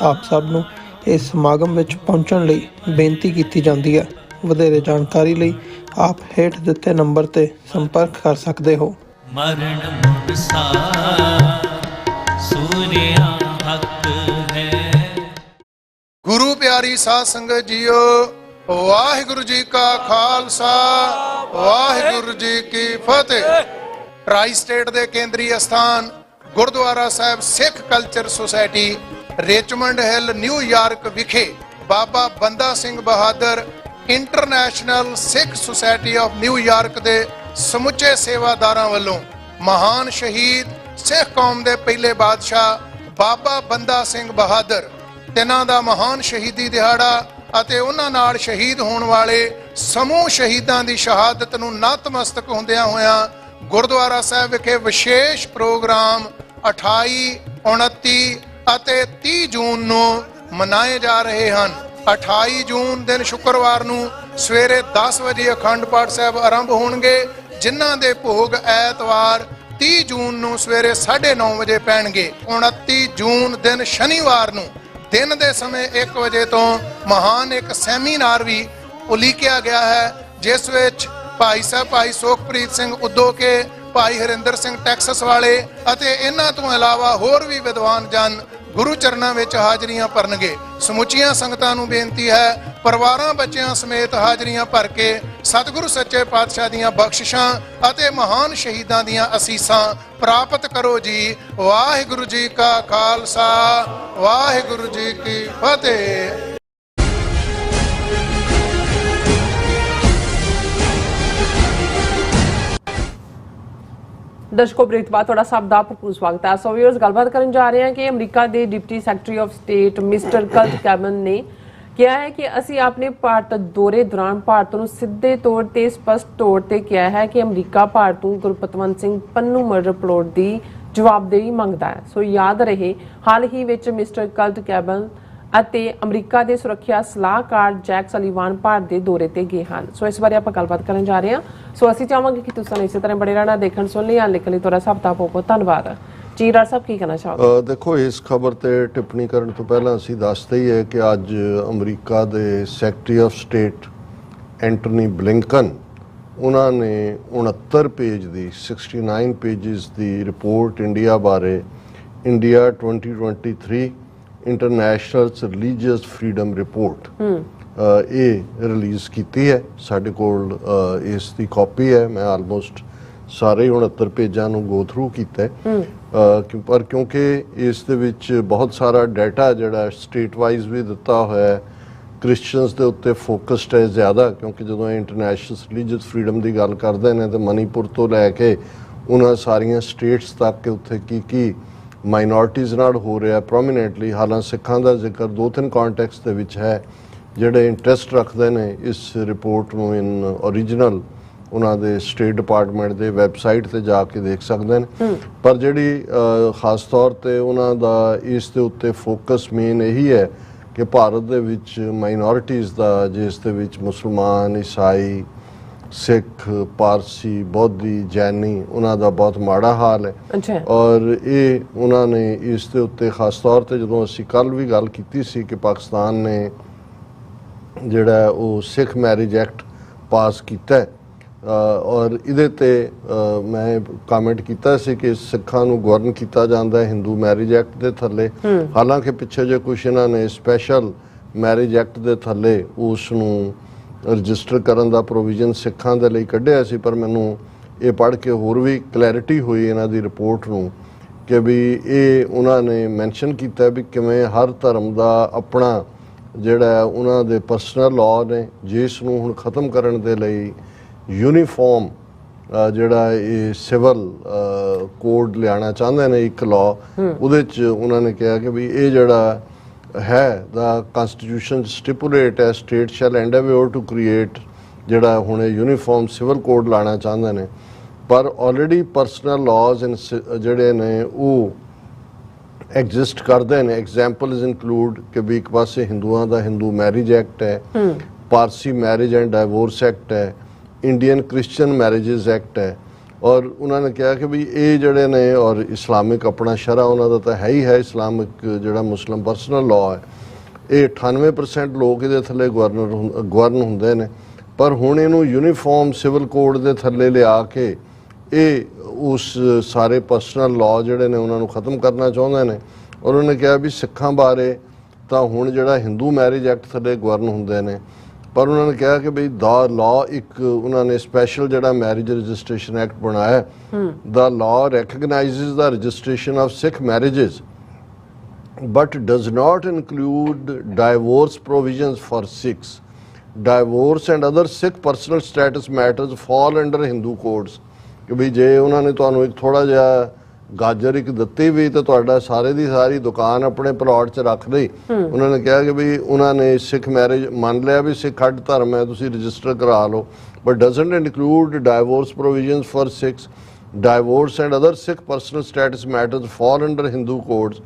ਆਪ ਸਭ ਨੂੰ ਇਸ ਸਮਾਗਮ ਵਿੱਚ ਪਹੁੰਚਣ ਲਈ ਬੇਨਤੀ ਕੀਤੀ ਜਾਂਦੀ ਹੈ। ਵਧੇਰੇ ਜਾਣਕਾਰੀ ਲਈ ਆਪ ਹੇਠ ਦਿੱਤੇ ਨੰਬਰ ਤੇ ਸੰਪਰਕ ਕਰ ਸਕਦੇ ਹੋ। ਮਰਨ ਮੁਰਸਾ ਸੂਰਿਆ ਹੱਕ ਹੈ। ਗੁਰੂ ਪਿਆਰੀ ਸਾਧ ਸੰਗਤ ਜੀਓ, ਵਾਹਿਗੁਰੂ ਜੀ ਕਾ ਖਾਲਸਾ, ਵਾਹਿਗੁਰੂ ਜੀ ਕੀ ਫਤਿਹ। ਟਰਾਈ ਸਟੇਟ ਦੇ ਕੇਂਦਰੀ ਅਸਥਾਨ Gurdwara Sahib Sikh culture society Richmond Hill, New York ਵਿਖੇ Baba Banda Singh Bahadur international Sikh society of New York ਦੇ ਸਮੁੱਚੇ ਸੇਵਾਦਾਰਾਂ ਵੱਲੋਂ ਮਹਾਨ ਸ਼ਹੀਦ ਸਿੱਖ ਕੌਮ ਦੇ ਪਹਿਲੇ ਬਾਦਸ਼ਾਹ ਬਾਬਾ ਬੰਦਾ ਸਿੰਘ ਬਹਾਦਰ ਤਿੰਨਾਂ ਦਾ ਮਹਾਨ ਸ਼ਹੀਦੀ ਦਿਹਾੜਾ ਅਤੇ ਉਹਨਾਂ ਨਾਲ ਸ਼ਹੀਦ ਹੋਣ ਵਾਲੇ ਸਮੂਹ ਸ਼ਹੀਦਾਂ ਦੀ ਸ਼ਹਾਦਤ ਨੂੰ ਨਤਮਸਤਕ ਹੁੰਦਿਆਂ ਹੋਇਆਂ ਗੁਰਦੁਆਰਾ ਸਾਹਿਬ ਵਿਖੇ ਵਿਸ਼ੇਸ਼ ਪ੍ਰੋਗਰਾਮ 28, 29 ਅਤੇ 30 ਜੂਨ ਨੂੰ ਮਨਾਏ ਜਾ ਰਹੇ ਹਨ। 28 ਜੂਨ ਦਿਨ ਸ਼ੁੱਕਰਵਾਰ ਨੂੰ ਸਵੇਰੇ 10 ਵਜੇ ਅਖੰਡ ਪਾਠ ਸਾਹਿਬ ਆਰੰਭ ਹੋਣਗੇ, ਜਿਨ੍ਹਾਂ ਦੇ ਭੋਗ ਐਤਵਾਰ 30 ਜੂਨ ਨੂੰ ਸਵੇਰੇ 9:30 ਵਜੇ ਪੈਣਗੇ। 29 ਜੂਨ ਦਿਨ ਸ਼ਨੀਵਾਰ ਨੂੰ ਦਿਨ ਦੇ ਸਮੇਂ 1 ਵਜੇ ਤੋਂ ਮਹਾਨ ਇੱਕ ਸੈਮੀਨਾਰ ਵੀ ਉਲੀਕਿਆ ਗਿਆ ਹੈ, ਜਿਸ ਵਿੱਚ ਭਾਈ ਸਾਹਿਬ ਭਾਈ ਸੁਖਪ੍ਰੀਤ ਸਿੰਘ ਉਦੋਕੇ, ਭਾਈ ਹਰਿੰਦਰ ਸਿੰਘ ਟੈਕਸਸ ਵਾਲੇ ਅਤੇ ਇਹਨਾਂ ਤੋਂ ਇਲਾਵਾ ਹੋਰ ਵੀ ਵਿਦਵਾਨ ਜਨ ਗੁਰੂ ਚਰਨਾਂ ਵਿੱਚ ਹਾਜ਼ਰੀਆਂ ਭਰਨਗੇ। ਸਮੁੱਚੀਆਂ ਸੰਗਤਾਂ ਨੂੰ ਬੇਨਤੀ ਹੈ, ਪਰਿਵਾਰਾਂ ਬੱਚਿਆਂ ਸਮੇਤ ਹਾਜ਼ਰੀਆਂ ਭਰ ਕੇ ਸਤਿਗੁਰੂ ਸੱਚੇ ਪਾਤਸ਼ਾਹ ਦੀਆਂ ਬਖਸ਼ਿਸ਼ਾਂ ਅਤੇ ਮਹਾਨ ਸ਼ਹੀਦਾਂ ਦੀਆਂ ਅਸੀਸਾਂ ਪ੍ਰਾਪਤ ਕਰੋ ਜੀ। ਵਾਹਿਗੁਰੂ ਜੀ ਕਾ ਖਾਲਸਾ, ਵਾਹਿਗੁਰੂ ਜੀ ਕੀ ਫਤਿਹ। ਦਰਸ਼ਕੋ, ਬ੍ਰੇਕ ਤੋਂ ਬਾਅਦ ਤੁਹਾਡਾ ਸਭ ਦਾ ਭਰਪੂਰ ਸਵਾਗਤ ਹੈ। ਸੋ ਵੀਅਰਸ, ਗੱਲਬਾਤ ਕਰਨ ਜਾ ਰਹੇ ਹਾਂ ਕਿ ਅਮਰੀਕਾ ਦੇ deputy secretary of state mister Kurt Campbell ਨੇ ਕਿਹਾ ਹੈ ਕਿ ਅਸੀਂ ਆਪਣੇ ਭਾਰਤ ਦੌਰੇ ਦੌਰਾਨ ਭਾਰਤ ਨੂੰ ਸਿੱਧੇ ਤੌਰ ਤੇ ਸਪਸ਼ਟ ਤੌਰ ਤੇ ਕਿਹਾ ਹੈ ਕਿ ਅਮਰੀਕਾ ਭਾਰਤ ਤੋਂ ਗੁਰਪਤਵੰਤ ਸਿੰਘ ਪੰਨੂ ਮਰਡਰ ਪਲੋਟ ਦੀ ਜਵਾਬਦੇਹੀ ਮੰਗਦਾ ਹੈ। ਸੋ ਯਾਦ ਰਹੇ, ਹਾਲ ਹੀ ਵਿੱਚ ਮਿਸਟਰ ਕਲਟ ਕੈਬਲ ਅਤੇ ਅਮਰੀਕਾ ਦੇ ਸੁਰੱਖਿਆ ਸਲਾਹਕਾਰ ਜੈਕ ਸਲੀਵਾਨ ਭਾਰਤ ਦੇ ਦੌਰੇ ਤੇ ਗਏ ਹਨ। ਸੋ ਇਸ ਬਾਰੇ ਆਪਾਂ ਗੱਲਬਾਤ ਕਰਨ ਜਾ ਰਹੇ ਹਾਂ। ਸੋ ਅਸੀਂ ਚਾਹਾਂਗੇ ਕਿ ਤੁਸੀਂ ਇਸੇ ਤਰ੍ਹਾਂ ਬੜੇ ਰਹਿਣਾ, ਦੇਖਣ ਸੁਣ ਲਈ ਲਿਖਣ ਲਈ ਤੁਹਾਡਾ ਸਭ ਦਾ ਬਹੁਤ ਬਹੁਤ ਧੰਨਵਾਦ। ਜੀ ਡਾਕਟਰ ਸਾਹਿਬ, ਕੀ ਕਹਿਣਾ ਚਾਹੋਗੇ? ਦੇਖੋ, ਇਸ ਖਬਰ ਤੇ ਟਿੱਪਣੀ ਕਰਨ ਤੋਂ ਪਹਿਲਾਂ ਅਸੀਂ ਦੱਸਦੇ ਹੀ ਹੈ ਕਿ ਅੱਜ ਅਮਰੀਕਾ ਦੇ secretary of state Antony Blinken, ਉਹਨਾਂ ਨੇ 69 ਪੇਜ ਦੀ 69 ਪੇਜਿਸ ਦੀ ਰਿਪੋਰਟ ਇੰਡੀਆ ਬਾਰੇ, India 2023 international religious freedom report ਇਹ ਰਿਲੀਜ਼ ਕੀਤੀ ਹੈ। ਸਾਡੇ ਕੋਲ ਇਸ ਦੀ ਕਾਪੀ ਹੈ। ਮੈਂ ਆਲਮੋਸਟ ਸਾਰੇ 69 ਪੇਜਾਂ ਨੂੰ ਗੋ ਥਰੂ ਕੀਤਾ ਪਰ ਕਿਉਂਕਿ ਇਸ ਦੇ ਵਿੱਚ ਬਹੁਤ ਸਾਰਾ ਡਾਟਾ ਜਿਹੜਾ ਸਟੇਟ ਵਾਈਜ਼ ਵੀ ਦਿੱਤਾ ਹੋਇਆ ਹੈ, ਕ੍ਰਿਸਚੀਅਨਸ ਦੇ ਉੱਤੇ ਫੋਕਸਡ ਹੈ ਜ਼ਿਆਦਾ, ਕਿਉਂਕਿ ਜਦੋਂ ਇੰਟਰਨੈਸ਼ਨਲ ਰਿਲੀਜੀਅਸ ਫਰੀडम ਦੀ ਗੱਲ ਕਰਦੇ ਨੇ ਤਾਂ ਮਨੀਪੁਰ ਤੋਂ ਲੈ ਕੇ ਉਹਨਾਂ ਸਾਰੀਆਂ ਸਟੇਟਸ ਤੱਕ ਉੱਥੇ ਕੀ ਮਾਈਨੋਰਟੀਜ਼ ਨਾਲ ਹੋ ਰਿਹਾ ਪ੍ਰੋਮੀਨੈਂਟਲੀ। ਹਾਲਾਂਕਿ ਸਿੱਖਾਂ ਦਾ ਜ਼ਿਕਰ 2-3 ਕੰਟੈਕਸਟ ਦੇ ਵਿੱਚ ਹੈ। ਜਿਹੜੇ ਇੰਟਰਸਟ ਰੱਖਦੇ ਨੇ ਇਸ ਰਿਪੋਰਟ ਨੂੰ ਇਨ ਓਰੀਜਨਲ ਉਹਨਾਂ ਦੇ ਸਟੇਟ ਡਿਪਾਰਟਮੈਂਟ ਦੇ ਵੈਬਸਾਈਟ ਤੇ ਜਾ ਕੇ ਦੇਖ ਸਕਦੇ ਨੇ। ਪਰ ਜਿਹੜੀ ਖਾਸ ਤੌਰ ਤੇ ਉਹਨਾਂ ਦਾ ਇਸ ਦੇ ਉੱਤੇ ਫੋਕਸ ਮੇਨ ਇਹੀ ਹੈ ਕਿ ਭਾਰਤ ਦੇ ਵਿੱਚ ਮਾਈਨੋਰਿਟੀਜ਼ ਦਾ, ਜਿਸ ਦੇ ਵਿੱਚ ਮੁਸਲਮਾਨ, ਈਸਾਈ, ਸਿੱਖ, ਪਾਰਸੀ, ਬੋਧੀ, ਜੈਨੀ, ਉਹਨਾਂ ਦਾ ਬਹੁਤ ਮਾੜਾ ਹਾਲ ਹੈ। ਔਰ ਇਹ ਉਹਨਾਂ ਨੇ ਇਸ ਦੇ ਉੱਤੇ ਖਾਸ ਤੌਰ ਤੇ, ਜਦੋਂ ਅਸੀਂ ਕੱਲ੍ਹ ਵੀ ਗੱਲ ਕੀਤੀ ਸੀ ਕਿ ਪਾਕਿਸਤਾਨ ਨੇ ਜਿਹੜਾ ਉਹ ਸਿੱਖ ਮੈਰਿਜ ਐਕਟ ਪਾਸ ਕੀਤਾ ਔਰ ਇਹਦੇ ਤੇ ਮੈਂ ਕਮੈਂਟ ਕੀਤਾ ਸੀ ਕਿ ਸਿੱਖਾਂ ਨੂੰ ਗਵਰਨ ਕੀਤਾ ਜਾਂਦਾ ਹਿੰਦੂ ਮੈਰਿਜ ਐਕਟ ਦੇ ਥੱਲੇ। ਹਾਲਾਂਕਿ ਪਿੱਛੇ ਜੇ ਕੁਛ ਇਹਨਾਂ ਨੇ ਸਪੈਸ਼ਲ ਮੈਰਿਜ ਐਕਟ ਦੇ ਥੱਲੇ ਉਸ ਨੂੰ ਰਜਿਸਟਰ ਕਰਨ ਦਾ ਪ੍ਰੋਵੀਜ਼ਨ ਸਿੱਖਾਂ ਦੇ ਲਈ ਕੱਢਿਆ ਸੀ, ਪਰ ਮੈਨੂੰ ਇਹ ਪੜ੍ਹ ਕੇ ਹੋਰ ਵੀ ਕਲੈਰਿਟੀ ਹੋਈ ਇਹਨਾਂ ਦੀ ਰਿਪੋਰਟ ਨੂੰ ਕਿ ਵੀ ਇਹ ਉਹਨਾਂ ਨੇ ਮੈਂਸ਼ਨ ਕੀਤਾ ਵੀ ਕਿਵੇਂ ਹਰ ਧਰਮ ਦਾ ਆਪਣਾ ਜਿਹੜਾ ਉਹਨਾਂ ਦੇ ਪਰਸਨਲ ਲਾਅ ਨੇ, ਜਿਸ ਨੂੰ ਹੁਣ ਖ਼ਤਮ ਕਰਨ ਦੇ ਲਈ ਯੂਨੀਫਾਰਮ ਜਿਹੜਾ ਇਹ ਸਿਵਲ ਕੋਡ ਲਿਆਉਣਾ ਚਾਹੁੰਦੇ ਨੇ, ਇੱਕ ਲਾਅ, ਉਹਦੇ 'ਚ ਉਹਨਾਂ ਨੇ ਕਿਹਾ ਕਿ ਵੀ ਇਹ ਜਿਹੜਾ ਹੈ ਦਾ ਕੰਸਟੀਟਿਊਸ਼ਨ ਸਟਿਪੂਲੇਟ ਹੈ state shell endeavour to create, ਜਿਹੜਾ ਹੁਣ ਯੂਨੀਫਾਰਮ ਸਿਵਲ ਕੋਡ ਲਾਉਣਾ ਚਾਹੁੰਦੇ ਨੇ। ਪਰ ਆਲਰੇਡੀ ਪਰਸਨਲ ਲਾਜ਼ ਜਿਹੜੇ ਨੇ ਉਹ ਐਗਜ਼ਿਸਟ ਕਰਦੇ ਨੇ। ਐਗਜ਼ਾਮਪਲਸ ਇਨਕਲੂਡ ਕਿ ਵੀ ਇੱਕ ਪਾਸੇ ਹਿੰਦੂਆਂ ਦਾ ਹਿੰਦੂ ਮੈਰਿਜ ਐਕਟ ਹੈ, Parsi marriage and divorce act ਹੈ, ਇੰਡੀਅਨ ਕ੍ਰਿਸਚੀਅਨ ਮੈਰਿਜਸ ਐਕਟ ਹੈ। ਔਰ ਉਹਨਾਂ ਨੇ ਕਿਹਾ ਕਿ ਵੀ ਇਹ ਜਿਹੜੇ ਨੇ, ਔਰ ਇਸਲਾਮਿਕ ਆਪਣਾ ਸ਼ਰਾ ਉਹਨਾਂ ਦਾ ਤਾਂ ਹੈ ਹੀ ਹੈ, ਇਸਲਾਮਿਕ ਜਿਹੜਾ ਮੁਸਲਿਮ ਪਰਸਨਲ ਲਾਅ ਹੈ, ਇਹ 98% ਲੋਕ ਇਹਦੇ ਥੱਲੇ ਗਵਰਨ ਹੁੰਦੇ ਨੇ। ਪਰ ਹੁਣ ਇਹਨੂੰ ਯੂਨੀਫਾਰਮ ਸਿਵਲ ਕੋਡ ਦੇ ਥੱਲੇ ਲਿਆ ਕੇ ਇਹ ਉਸ ਸਾਰੇ ਪਰਸਨਲ ਲਾਅ ਜਿਹੜੇ ਨੇ ਉਹਨਾਂ ਨੂੰ ਖ਼ਤਮ ਕਰਨਾ ਚਾਹੁੰਦੇ ਨੇ। ਔਰ ਉਹਨੇ ਕਿਹਾ ਵੀ ਸਿੱਖਾਂ ਬਾਰੇ ਤਾਂ ਹੁਣ ਜਿਹੜਾ ਹਿੰਦੂ ਮੈਰਿਜ ਐਕਟ ਥੱਲੇ ਗਵਰਨ ਹੁੰਦੇ ਨੇ, ਪਰ ਉਹਨਾਂ ਨੇ ਕਿਹਾ ਕਿ ਬਈ ਦਾ ਲਾਅ ਇੱਕ ਉਹਨਾਂ ਨੇ ਸਪੈਸ਼ਲ ਜਿਹੜਾ ਮੈਰਿਜ ਰਜਿਸਟ੍ਰੇਸ਼ਨ ਐਕਟ ਬਣਾਇਆ, the law recognizes the registration of Sikh marriages but does not include divorce provisions for Sikhs. Divorce and other Sikh personal status matters fall under Hindu codes. ਕਿ ਵੀ ਜੇ ਉਹਨਾਂ ਨੇ ਤੁਹਾਨੂੰ ਇੱਕ ਥੋੜਾ ਜਿਹਾ ਗਾਜਰ ਇੱਕ ਦਿੱਤੀ ਵੀ ਤਾਂ ਤੁਹਾਡਾ ਸਾਰੇ ਦੀ ਸਾਰੀ ਦੁਕਾਨ ਆਪਣੇ ਪਲਾਟ 'ਚ ਰੱਖ ਲਈ। ਉਹਨਾਂ ਨੇ ਕਿਹਾ ਕਿ ਵੀ ਉਹਨਾਂ ਨੇ ਸਿੱਖ ਮੈਰਿਜ ਮੰਨ ਲਿਆ ਵੀ ਸਿੱਖ ਅੱਡ ਧਰਮ ਹੈ, ਤੁਸੀਂ ਰਜਿਸਟਰ ਕਰਾ ਲਓ, but doesn't include divorce provisions for Sikhs. Divorce and other Sikh personal status matters fall under Hindu codes.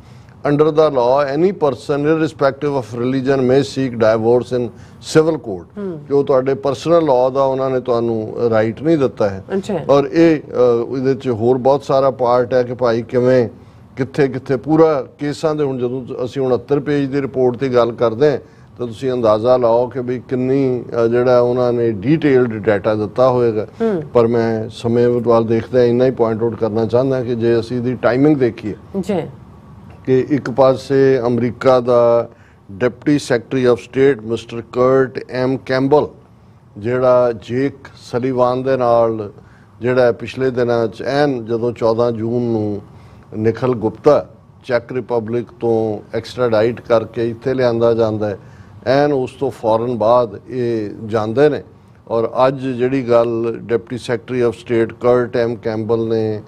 Under the law, any person, irrespective of religion, may seek divorce in civil court. ਜੋ ਤੁਹਾਡੇ ਪਰਸਨਲ ਲਾਅ ਦਾ ਉਹਨਾਂ ਨੇ ਤੁਹਾਨੂੰ ਰਾਈਟ ਨਹੀਂ ਦਿੱਤਾ ਹੈ। ਔਰ ਇਹ ਇਹਦੇ 'ਚ ਹੋਰ ਬਹੁਤ ਸਾਰਾ ਪਾਰਟ ਹੈ ਕਿ ਭਾਈ ਕਿਵੇਂ ਕਿੱਥੇ ਕਿੱਥੇ ਪੂਰਾ ਕੇਸਾਂ ਦੇ, ਹੁਣ ਜਦੋਂ ਅਸੀਂ 69 ਪੇਜ ਦੀ ਰਿਪੋਰਟ ਦੀ ਗੱਲ ਕਰਦੇ ਹਾਂ ਤਾਂ ਤੁਸੀਂ ਅੰਦਾਜ਼ਾ ਲਾਓ ਕਿ ਵੀ ਕਿੰਨੀ ਜਿਹੜਾ ਉਹਨਾਂ ਨੇ ਡੀਟੇਲਡ ਡਾਟਾ ਦਿੱਤਾ ਹੋਏਗਾ। ਪਰ ਮੈਂ ਸਮੇਂ ਵੱਲ ਦੇਖਦੇ ਇੰਨਾ ਹੀ ਪੁਆਇੰਟ ਆਊਟ ਕਰਨਾ ਚਾਹੁੰਦਾ ਕਿ ਜੇ ਅਸੀਂ ਇਹਦੀ ਟਾਈਮਿੰਗ ਦੇਖੀਏ ਕਿ ਇੱਕ ਪਾਸੇ ਅਮਰੀਕਾ ਦਾ deputy secretary of state mister Kurt M Campbell, ਜਿਹੜਾ ਜੇਕ ਸਲੀਵਾਨ ਦੇ ਨਾਲ ਜਿਹੜਾ ਪਿਛਲੇ ਦਿਨਾਂ 'ਚ ਜਦੋਂ 14 ਜੂਨ ਨੂੰ ਨਿਖਿਲ ਗੁਪਤਾ ਚੈੱਕ ਰਿਪਬਲਿਕ ਤੋਂ ਐਕਸਟ੍ਰਾਡਾਈਟ ਕਰਕੇ ਇੱਥੇ ਲਿਆਂਦਾ ਜਾਂਦਾ ਹੈ, ਉਸ ਤੋਂ ਫੌਰਨ ਬਾਅਦ ਇਹ ਜਾਂਦੇ ਨੇ। ਔਰ ਅੱਜ ਜਿਹੜੀ ਗੱਲ deputy secretary of state Kurt M Campbell ਨੇ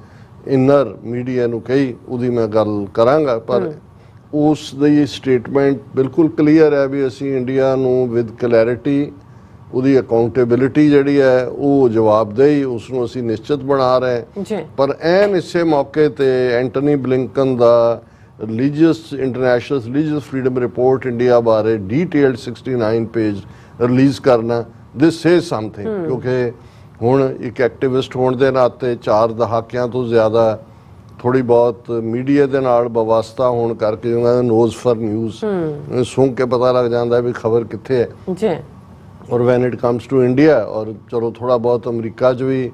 ਇਨਰ ਮੀਡੀਆ ਨੂੰ ਕਹੀ, ਉਹਦੀ ਮੈਂ ਗੱਲ ਕਰਾਂਗਾ। ਪਰ ਉਸ ਦੀ ਸਟੇਟਮੈਂਟ ਬਿਲਕੁਲ ਕਲੀਅਰ ਹੈ ਵੀ ਅਸੀਂ ਇੰਡੀਆ ਨੂੰ ਵਿਦ ਕਲੈਰਿਟੀ ਉਹਦੀ ਅਕਾਊਂਟੇਬਿਲਿਟੀ ਜਿਹੜੀ ਹੈ ਉਹ ਜਵਾਬਦੇਹੀ ਉਸ ਨੂੰ ਅਸੀਂ ਨਿਸ਼ਚਿਤ ਬਣਾ ਰਹੇ ਜੀ ਪਰ ਐਨ ਇਸੇ ਮੌਕੇ ਤੇ ਐਂਟਨੀ ਬਲਿੰਕਨ ਦਾ international religious freedom report India ਬਾਰੇ ਡੀਟੇਲਡ 69 ਪੇਜ ਰਿਲੀਜ਼ ਕਰਨਾ ਦਿਸ ਇਜ਼ ਸਮਥਿੰਗ ਕਿਉਂਕਿ ਹੁਣ ਇੱਕ ਐਕਟਿਵਿਸਟ ਹੋਣ ਦੇ ਨਾਤੇ 4 ਦਹਾਕਿਆਂ ਤੋਂ ਜ਼ਿਆਦਾ ਥੋੜੀ ਬਹੁਤ ਮੀਡੀਆ ਦੇ ਨਾਲ ਵਾਸਤਾ ਹੋਣ ਕਰਕੇ ਉਹਨਾਂ ਦਾ ਨੋਜ਼ ਫॉर ਨਿਊਜ਼ ਸੁਣ ਕੇ ਪਤਾ ਲੱਗ ਜਾਂਦਾ ਵੀ ਖਬਰ ਕਿੱਥੇ ਹੈ ਜੀ ਔਰ when it comes to India ਔਰ ਚਲੋ ਥੋੜਾ ਬਹੁਤ ਅਮਰੀਕਾ 'ਚ ਵੀ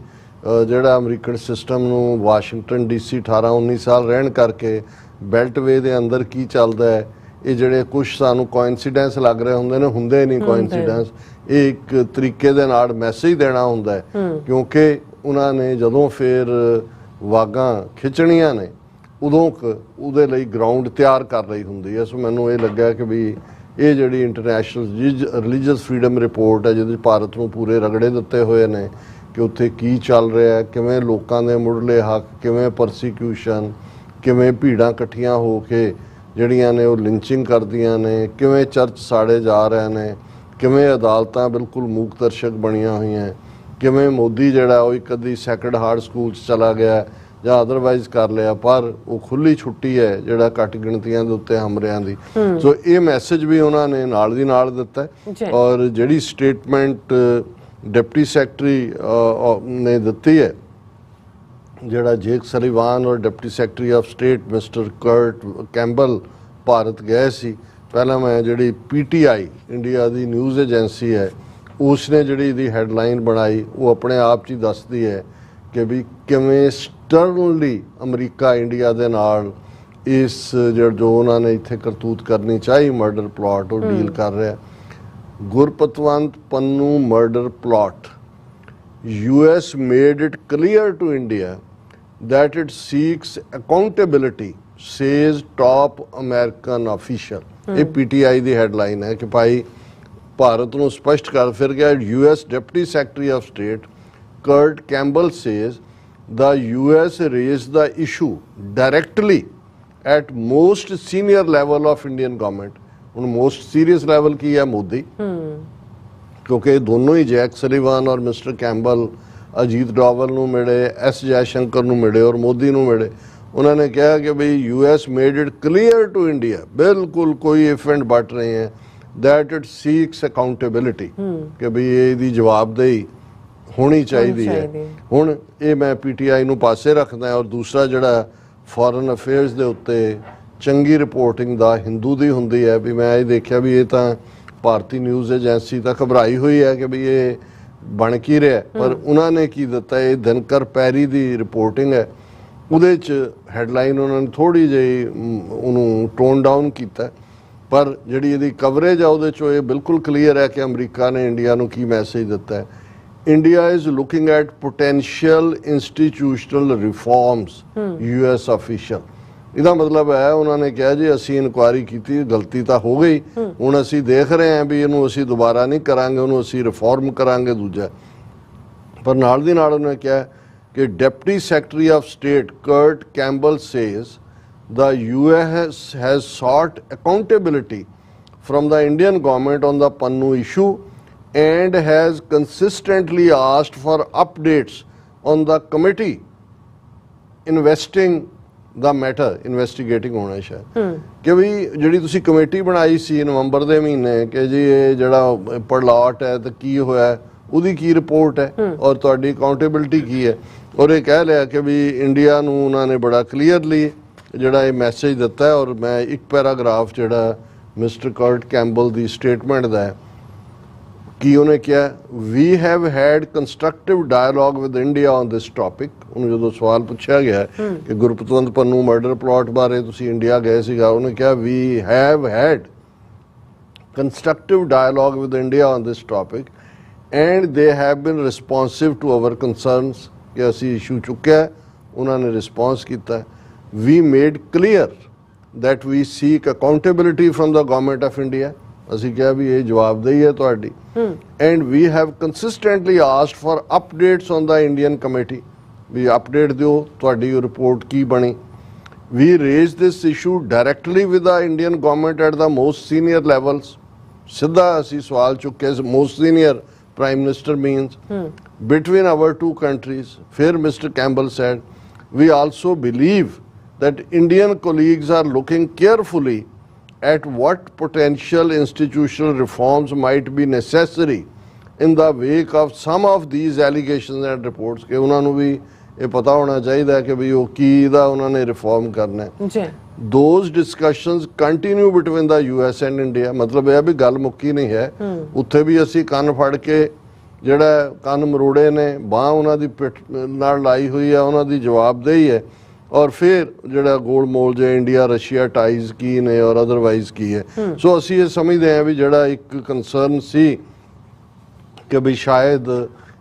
ਜਿਹੜਾ ਅਮਰੀਕਨ ਸਿਸਟਮ ਨੂੰ ਵਾਸ਼ਿੰਗਟਨ DC 18-19 ਸਾਲ ਰਹਿਣ ਕਰਕੇ ਬੈਲਟਵੇ ਦੇ ਅੰਦਰ ਕੀ ਚੱਲਦਾ ਹੈ ਇਹ ਜਿਹੜੇ ਕੁਝ ਸਾਨੂੰ ਕੋਇਨਸੀਡੈਂਸ ਲੱਗ ਰਹੇ ਹੁੰਦੇ ਨਹੀਂ ਕੋਇਨਸੀਡੈਂਸ ਇਹ ਇੱਕ ਤਰੀਕੇ ਦੇ ਨਾਲ ਮੈਸੇਜ ਦੇਣਾ ਹੁੰਦਾ ਹੈ ਕਿਉਂਕਿ ਉਹਨਾਂ ਨੇ ਜਦੋਂ ਫਿਰ ਵਾਗਾਂ ਖਿੱਚਣੀਆਂ ਨੇ ਉਦੋਂ ਉਹਦੇ ਲਈ ਗਰਾਊਂਡ ਤਿਆਰ ਕਰ ਰਹੀ ਹੁੰਦੀ ਹੈ ਸੋ ਮੈਨੂੰ ਇਹ ਲੱਗਾ ਕਿ ਵੀ ਇਹ ਜਿਹੜੀ ਇੰਟਰਨੈਸ਼ਨਲ ਰਿਲੀਜੀਅਸ ਫਰੀडम ਰਿਪੋਰਟ ਹੈ ਜਿਹਦੇ ਭਾਰਤ ਨੂੰ ਪੂਰੇ ਰਗੜੇ ਦਿੱਤੇ ਹੋਏ ਨੇ ਕਿ ਉੱਥੇ ਕੀ ਚੱਲ ਰਿਹਾ ਹੈ ਕਿਵੇਂ ਲੋਕਾਂ ਦੇ ਮੁੱਢਲੇ ਹੱਕ ਕਿਵੇਂ ਪਰਸੀਕਿਊਸ਼ਨ ਕਿਵੇਂ ਭੀੜਾਂ ਇਕੱਠੀਆਂ ਹੋ ਕੇ ਜਿਹੜੀਆਂ ਨੇ ਉਹ ਲਿੰਚਿੰਗ ਕਰਦੀਆਂ ਨੇ ਕਿਵੇਂ ਚਰਚ ਸਾੜੇ ਜਾ ਰਹੇ ਨੇ ਕਿਵੇਂ ਅਦਾਲਤਾਂ ਬਿਲਕੁਲ ਮੂਕ ਦਰਸ਼ਕ ਬਣੀਆਂ ਹੋਈਆਂ ਕਿਵੇਂ ਮੋਦੀ ਜਿਹੜਾ ਉਹ ਇੱਕ ਅੱਧੀ ਸੈਕਰਡ ਹਾਰਟ ਸਕੂਲ 'ਚ ਚਲਾ ਗਿਆ ਜਾਂ ਅਦਰਵਾਈਜ਼ ਕਰ ਲਿਆ ਪਰ ਉਹ ਖੁੱਲੀ ਛੁੱਟੀ ਹੈ ਜਿਹੜਾ ਘੱਟ ਗਿਣਤੀਆਂ ਦੇ ਉੱਤੇ ਹਮਲਿਆਂ ਦੀ ਸੋ ਇਹ ਮੈਸੇਜ ਵੀ ਉਹਨਾਂ ਨੇ ਨਾਲ ਦੀ ਨਾਲ ਦਿੱਤਾ ਔਰ ਜਿਹੜੀ ਸਟੇਟਮੈਂਟ ਡਿਪਟੀ ਸੈਕਟਰੀ ਨੇ ਦਿੱਤੀ ਹੈ ਜਿਹੜਾ ਜੇਕ ਸਲੀਵਾਨ ਔਰ deputy secretary of state mister Kurt Campbell Bharat ਗਏ ਸੀ ਪਹਿਲਾਂ ਮੈਂ ਜਿਹੜੀ PTI ਇੰਡੀਆ ਦੀ ਨਿਊਜ਼ ਏਜੰਸੀ ਹੈ ਉਸਨੇ ਜਿਹੜੀ ਇਹਦੀ ਹੈਡਲਾਈਨ ਬਣਾਈ ਉਹ ਆਪਣੇ ਆਪ 'ਚ ਹੀ ਦੱਸਦੀ ਹੈ ਕਿ ਵੀ ਕਿਵੇਂ ਸਟਰਨਲੀ ਅਮਰੀਕਾ ਇੰਡੀਆ ਦੇ ਨਾਲ ਇਸ ਜੋ ਉਹਨਾਂ ਨੇ ਇੱਥੇ ਕਰਤੂਤ ਕਰਨੀ ਚਾਹੀ ਮਰਡਰ ਪਲਾਟ ਉਹ ਡੀਲ ਕਰ ਰਿਹਾ Gurpatwant Pannu murder plot US made it clear to India that it seeks accountability says top American official ਇਹ PTI ਦੀ ਹੈਡਲਾਈਨ ਹੈ ਕਿ ਭਾਈ ਭਾਰਤ ਨੂੰ ਸਪਸ਼ਟ ਕਰ ਫਿਰ ਗਿਆ US Deputy Secretary of State Kurt Campbell says the US raised the issue directly at most senior level of Indian government ਹੁਣ most serious level ਕੀ ਹੈ ਮੋਦੀ ਕਿਉਂਕਿ ਦੋਨੋਂ ਹੀ ਜੈਕ ਸਲੀਵਾਨ ਔਰ ਮਿਸਟਰ ਕੈਂਬਲ ਅਜੀਤ ਡੋਵਲ ਨੂੰ ਮਿਲੇ S ਜੈਸ਼ੰਕਰ ਨੂੰ ਮਿਲੇ ਔਰ ਮੋਦੀ ਨੂੰ ਮਿਲੇ ਉਹਨਾਂ ਨੇ ਕਿਹਾ ਕਿ ਬਈ US made it clear to India ਬਿਲਕੁਲ ਕੋਈ ਇਫ ਐਂਡ ਬਟ ਨਹੀਂ ਹੈ that it seeks accountability ਕਿ ਬਈ ਇਹਦੀ ਜਵਾਬਦੇਹੀ ਹੋਣੀ ਚਾਹੀਦੀ ਹੈ ਹੁਣ ਇਹ ਮੈਂ PTI ਨੂੰ ਪਾਸੇ ਰੱਖਦਾ ਔਰ ਦੂਸਰਾ ਜਿਹੜਾ ਫੋਰਨ ਅਫੇਅਰਸ ਦੇ ਉੱਤੇ ਚੰਗੀ ਰਿਪੋਰਟਿੰਗ ਦਾ ਹਿੰਦੂ ਦੀ ਹੁੰਦੀ ਹੈ ਵੀ ਮੈਂ ਇਹ ਦੇਖਿਆ ਵੀ ਇਹ ਤਾਂ ਭਾਰਤੀ ਨਿਊਜ਼ ਏਜੰਸੀ ਤਾਂ ਘਬਰਾਈ ਹੋਈ ਹੈ ਕਿ ਵੀ ਇਹ ਬਣ ਕੀ ਰਿਹਾ ਪਰ ਉਹਨਾਂ ਨੇ ਕੀ ਦਿੱਤਾ ਇਹ ਦਿਨਕਰ ਪੈਰੀ ਦੀ ਰਿਪੋਰਟਿੰਗ ਹੈ ਉਹਦੇ 'ਚ ਹੈਡਲਾਈਨ ਉਹਨਾਂ ਨੇ ਥੋੜੀ ਜਿਹੀ ਉਹਨੂੰ ਟੋਨ ਡਾਊਨ ਕੀਤਾ ਪਰ ਜਿਹੜੀ ਇਹਦੀ ਕਵਰੇਜ ਆ ਉਹਦੇ 'ਚੋਂ ਇਹ ਬਿਲਕੁਲ ਕਲੀਅਰ ਹੈ ਕਿ ਅਮਰੀਕਾ ਨੇ ਇੰਡੀਆ ਨੂੰ ਕੀ ਮੈਸੇਜ ਦਿੱਤਾ ਹੈ India is looking at potential institutional reforms US official ਇਹਦਾ ਮਤਲਬ ਹੈ ਉਹਨਾਂ ਨੇ ਕਿਹਾ ਜੀ ਅਸੀਂ ਇਨਕੁਆਇਰੀ ਕੀਤੀ ਗਲਤੀ ਤਾਂ ਹੋ ਗਈ ਹੁਣ ਅਸੀਂ ਦੇਖ ਰਹੇ ਹਾਂ ਵੀ ਇਹਨੂੰ ਅਸੀਂ ਦੁਬਾਰਾ ਨਹੀਂ ਕਰਾਂਗੇ ਉਹਨੂੰ ਅਸੀਂ ਰਿਫਾਰਮ ਕਰਾਂਗੇ ਦੂਜਾ ਪਰ ਨਾਲ ਦੀ ਨਾਲ ਉਹਨੇ ਕਿਹਾ ਕਿ deputy secretary of state Kurt Campbell says the US has sought accountability from the Indian government on the Pannu issue and has consistently asked for updates on the committee investigating ਹੋਣਾ ਸ਼ਾਇਦ ਕਿ ਵੀ ਜਿਹੜੀ ਤੁਸੀਂ ਕਮੇਟੀ ਬਣਾਈ ਸੀ ਨਵੰਬਰ ਦੇ ਮਹੀਨੇ ਕਿ ਜੀ ਇਹ ਜਿਹੜਾ ਪੜਲਾਟ ਹੈ ਤਾਂ ਕੀ ਹੋਇਆ ਉਹਦੀ ਕੀ ਰਿਪੋਰਟ ਹੈ ਔਰ ਤੁਹਾਡੀ ਅਕਾਊਂਟੇਬਿਲਿਟੀ ਕੀ ਹੈ ਔਰ ਇਹ ਕਹਿ ਲਿਆ ਕਿ ਵੀ ਇੰਡੀਆ ਨੂੰ ਉਹਨਾਂ ਨੇ ਬੜਾ ਕਲੀਅਰਲੀ ਜਿਹੜਾ ਇਹ ਮੈਸੇਜ ਦਿੱਤਾ ਹੈ ਔਰ ਮੈਂ ਇੱਕ ਪੈਰਾਗ੍ਰਾਫ ਜਿਹੜਾ ਮਿਸਟਰ ਕਰਟ ਕੈਂਬਲ ਦੀ ਸਟੇਟਮੈਂਟ ਦਾ ਹੈ ਕੀ ਉਹਨੇ ਕਿਹਾ we have had constructive dialogue with India on this topic ਉਹਨੂੰ ਜਦੋਂ ਸਵਾਲ ਪੁੱਛਿਆ ਗਿਆ ਕਿ ਗੁਰਪਤਵੰਤ ਪੰਨੂ ਮਰਡਰ ਪਲਾਟ ਬਾਰੇ ਤੁਸੀਂ ਇੰਡੀਆ ਗਏ ਸੀਗਾ ਉਹਨੇ ਕਿਹਾ we have had constructive dialogue with India on this topic and they have been responsive to our concerns ਕਿ ਅਸੀਂ ਇਸ਼ੂ ਚੁੱਕਿਆ ਉਹਨਾਂ ਨੇ ਰਿਸਪੌਂਸ ਕੀਤਾ we made clear that we seek accountability from the government of India ਅਸੀਂ ਕਿਹਾ ਵੀ ਇਹ ਜਵਾਬਦੇਹੀ ਹੈ ਤੁਹਾਡੀ and we have consistently asked for updates on the Indian committee ਵੀ ਅਪਡੇਟ ਦਿਓ ਤੁਹਾਡੀ ਰਿਪੋਰਟ ਕੀ ਬਣੀ We raised this issue directly with the Indian government at the most senior levels. ਸਿੱਧਾ ਅਸੀਂ ਸਵਾਲ ਚੁੱਕੇ most senior prime minister means between our two countries. ਫਿਰ Mr. Campbell said, we also believe that Indian colleagues are looking carefully at what potential institutional reforms might be necessary in the wake of some of these allegations and reports. ਕਿ ਉਹਨਾਂ ਨੂੰ ਵੀ ਇਹ ਪਤਾ ਹੋਣਾ ਚਾਹੀਦਾ ਕਿ ਵੀ ਉਹ ਕੀ ਦਾ ਉਹਨਾਂ ਨੇ ਰਿਫਾਰਮ ਕਰਨਾ ਹੈ ਜੀ those discussions continue between the US and India. ਮਤਲਬ ਇਹ ਵੀ ਗੱਲ ਮੁੱਕੀ ਨਹੀਂ ਹੈ ਉੱਥੇ ਵੀ ਅਸੀਂ ਕੰਨ ਫੜ ਕੇ ਜਿਹੜਾ ਕੰਨ ਮਰੋੜੇ ਨੇ ਬਾਹ ਉਹਨਾਂ ਦੀ ਪਿੱਠ ਨਾਲ ਲਾਈ ਹੋਈ ਹੈ ਉਹਨਾਂ ਦੀ ਜਵਾਬਦੇਹੀ ਹੈ ਔਰ ਫਿਰ ਜਿਹੜਾ ਗੋਲ ਮੋਲ ਜੇ ਇੰਡੀਆ ਰਸ਼ੀਆ ਟਾਈਜ਼ ਕੀ ਨੇ ਔਰ ਅਦਰਵਾਈਜ਼ ਕੀ ਹੈ ਸੋ ਅਸੀਂ ਇਹ ਸਮਝਦੇ ਹਾਂ ਵੀ ਜਿਹੜਾ ਇੱਕ ਕੰਸਰਨ ਸੀ ਕਿ ਵੀ ਸ਼ਾਇਦ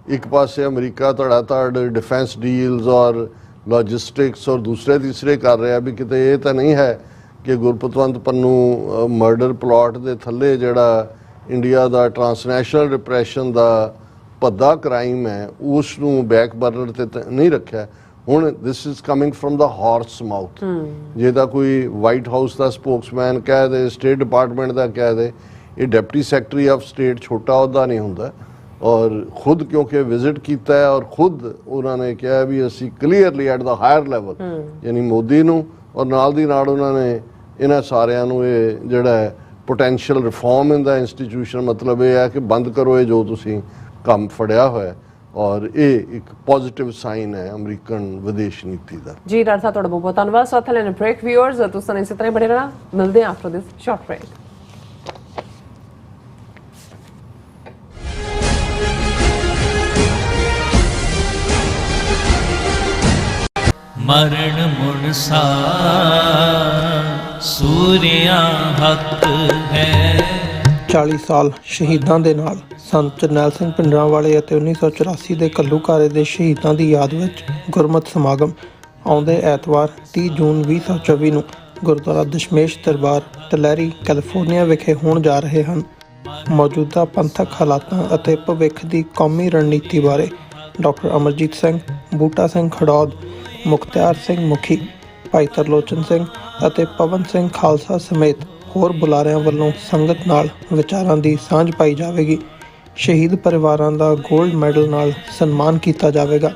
ਇੱਕ ਪਾਸੇ ਅਮਰੀਕਾ ਧੜ ਡਿਫੈਂਸ ਡੀਲਸ ਔਰ ਲੌਜਿਸਟਿਕਸ ਔਰ ਦੂਸਰੇ ਤੀਸਰੇ ਕਰ ਰਿਹਾ ਵੀ ਕਿਤੇ ਇਹ ਤਾਂ ਨਹੀਂ ਹੈ ਕਿ ਗੁਰਪਤਵੰਤ ਪੰਨੂ ਮਰਡਰ ਪਲਾਟ ਦੇ ਥੱਲੇ ਜਿਹੜਾ ਇੰਡੀਆ ਦਾ ਟਰਾਂਸਨੈਸ਼ਨਲ ਰਿਪਰੈਸ਼ਨ ਦਾ ਭੱਦਾ ਕ੍ਰਾਈਮ ਹੈ ਉਸ ਨੂੰ ਬੈਕ ਬਰਨਰ ਤੇ ਨਹੀਂ ਰੱਖਿਆ ਹੁਣ this is coming firm the horse mouth ਜੇ ਤਾਂ ਕੋਈ ਵਾਈਟ ਹਾਊਸ ਦਾ ਸਪੋਕਸਮੈਨ ਕਹਿ ਦੇ ਸਟੇਟ ਡਿਪਾਰਟਮੈਂਟ ਦਾ ਕਹਿ ਦੇ ਇਹ ਡਿਪਟੀ ਸੈਕਟਰੀ ਆਫ ਸਟੇਟ ਛੋਟਾ ਅਹੁਦਾ ਨਹੀਂ ਹੁੰਦਾ ਔਰ ਖੁਦ ਕਿਉਂਕਿ ਵਿਜ਼ਿਟ ਕੀਤਾ ਹੈ ਔਰ ਖੁਦ ਉਹਨਾਂ ਨੇ ਕਿਹਾ ਵੀ ਅਸੀਂ clearly at the higher level ਯਾਨੀ ਮੋਦੀ ਨੂੰ ਔਰ ਨਾਲ ਦੀ ਨਾਲ ਉਹਨਾਂ ਨੇ ਇਹਨਾਂ ਸਾਰਿਆਂ ਨੂੰ ਇਹ ਜਿਹੜਾ ਹੈ ਪੋਟੈਂਸ਼ੀਅਲ ਰਿਫਾਰਮ ਇਨ ਦਾ ਇੰਸਟੀਟਿਊਸ਼ਨ ਮਤਲਬ ਇਹ ਹੈ ਕਿ ਬੰਦ ਕਰੋ ਇਹ ਜੋ ਤੁਸੀਂ ਕੰਮ ਫੜਿਆ ਹੋਇਆ ਔਰ ਇਹ ਇੱਕ ਪੋਜ਼ਿਟਿਵ ਸਾਈਨ ਹੈ ਅਮਰੀਕਨ ਵਿਦੇਸ਼ ਨੀਤੀ ਦਾ ਜੀ ਡਾਕਟਰ ਸਾਹਿਬ ਤੁਹਾਡਾ ਬਹੁਤ ਬਹੁਤ ਧੰਨਵਾਦ ਸਾਥ ਲੈਣ ਬ੍ਰੇਕ ਵਿਊਅਰਸ ਤੁਸੀਂ ਇਸੇ ਤਰ੍ਹਾਂ ਬਣੇ ਰਹਿਣਾ ਮਿਲਦੇ ਹਾਂ ਆਫਟਰ ਦਿਸ ਸ਼ਾਰਟ ਬ੍ਰੇਕ ਮਰਨ ਮੁਨਸਾ ਸੂਰਿਆ ਹੱਕ ਹੈ 40 ਸਾਲ ਸ਼ਹੀਦਾਂ ਦੇ ਨਾਲ ਸੰਤ ਜਰਨੈਲ ਸਿੰਘ ਭਿੰਡਰਾਂਵਾਲੇ ਅਤੇ 1984 ਦੇ ਘੱਲੂਘਾਰੇ ਦੇ ਸ਼ਹੀਦਾਂ ਦੀ ਯਾਦ ਵਿੱਚ ਗੁਰਮਤਿ ਸਮਾਗਮ ਆਉਂਦੇ ਐਤਵਾਰ 30 ਜੂਨ 2024 ਨੂੰ ਗੁਰਦੁਆਰਾ ਦਸ਼ਮੇਸ਼ ਦਰਬਾਰ ਟਲੈਰੀ ਕੈਲੀਫੋਰਨੀਆ ਵਿਖੇ ਹੋਣ ਜਾ ਰਹੇ ਹਨ। ਮੌਜੂਦਾ ਪੰਥਕ ਹਾਲਾਤਾਂ ਅਤੇ ਭਵਿੱਖ ਦੀ ਕੌਮੀ ਰਣਨੀਤੀ ਬਾਰੇ ਡਾਕਟਰ ਅਮਰਜੀਤ ਸਿੰਘ, ਬੂਟਾ ਸਿੰਘ ਖੜੌਦ, ਮੁਖਤਿਆਰ ਸਿੰਘ ਮੁਖੀ, ਭਾਈ ਤਰਲੋਚਨ ਸਿੰਘ ਅਤੇ ਪਵਨ ਸਿੰਘ ਖਾਲਸਾ ਸਮੇਤ ਹੋਰ ਬੁਲਾਰਿਆਂ ਵੱਲੋਂ ਸੰਗਤ ਨਾਲ ਵਿਚਾਰਾਂ ਦੀ ਸਾਂਝ ਪਾਈ ਜਾਵੇਗੀ। ਸ਼ਹੀਦ ਪਰਿਵਾਰਾਂ ਦਾ 골ਡ ਮੈਡਲ ਨਾਲ ਸਨਮਾਨ ਕੀਤਾ ਜਾਵੇਗਾ।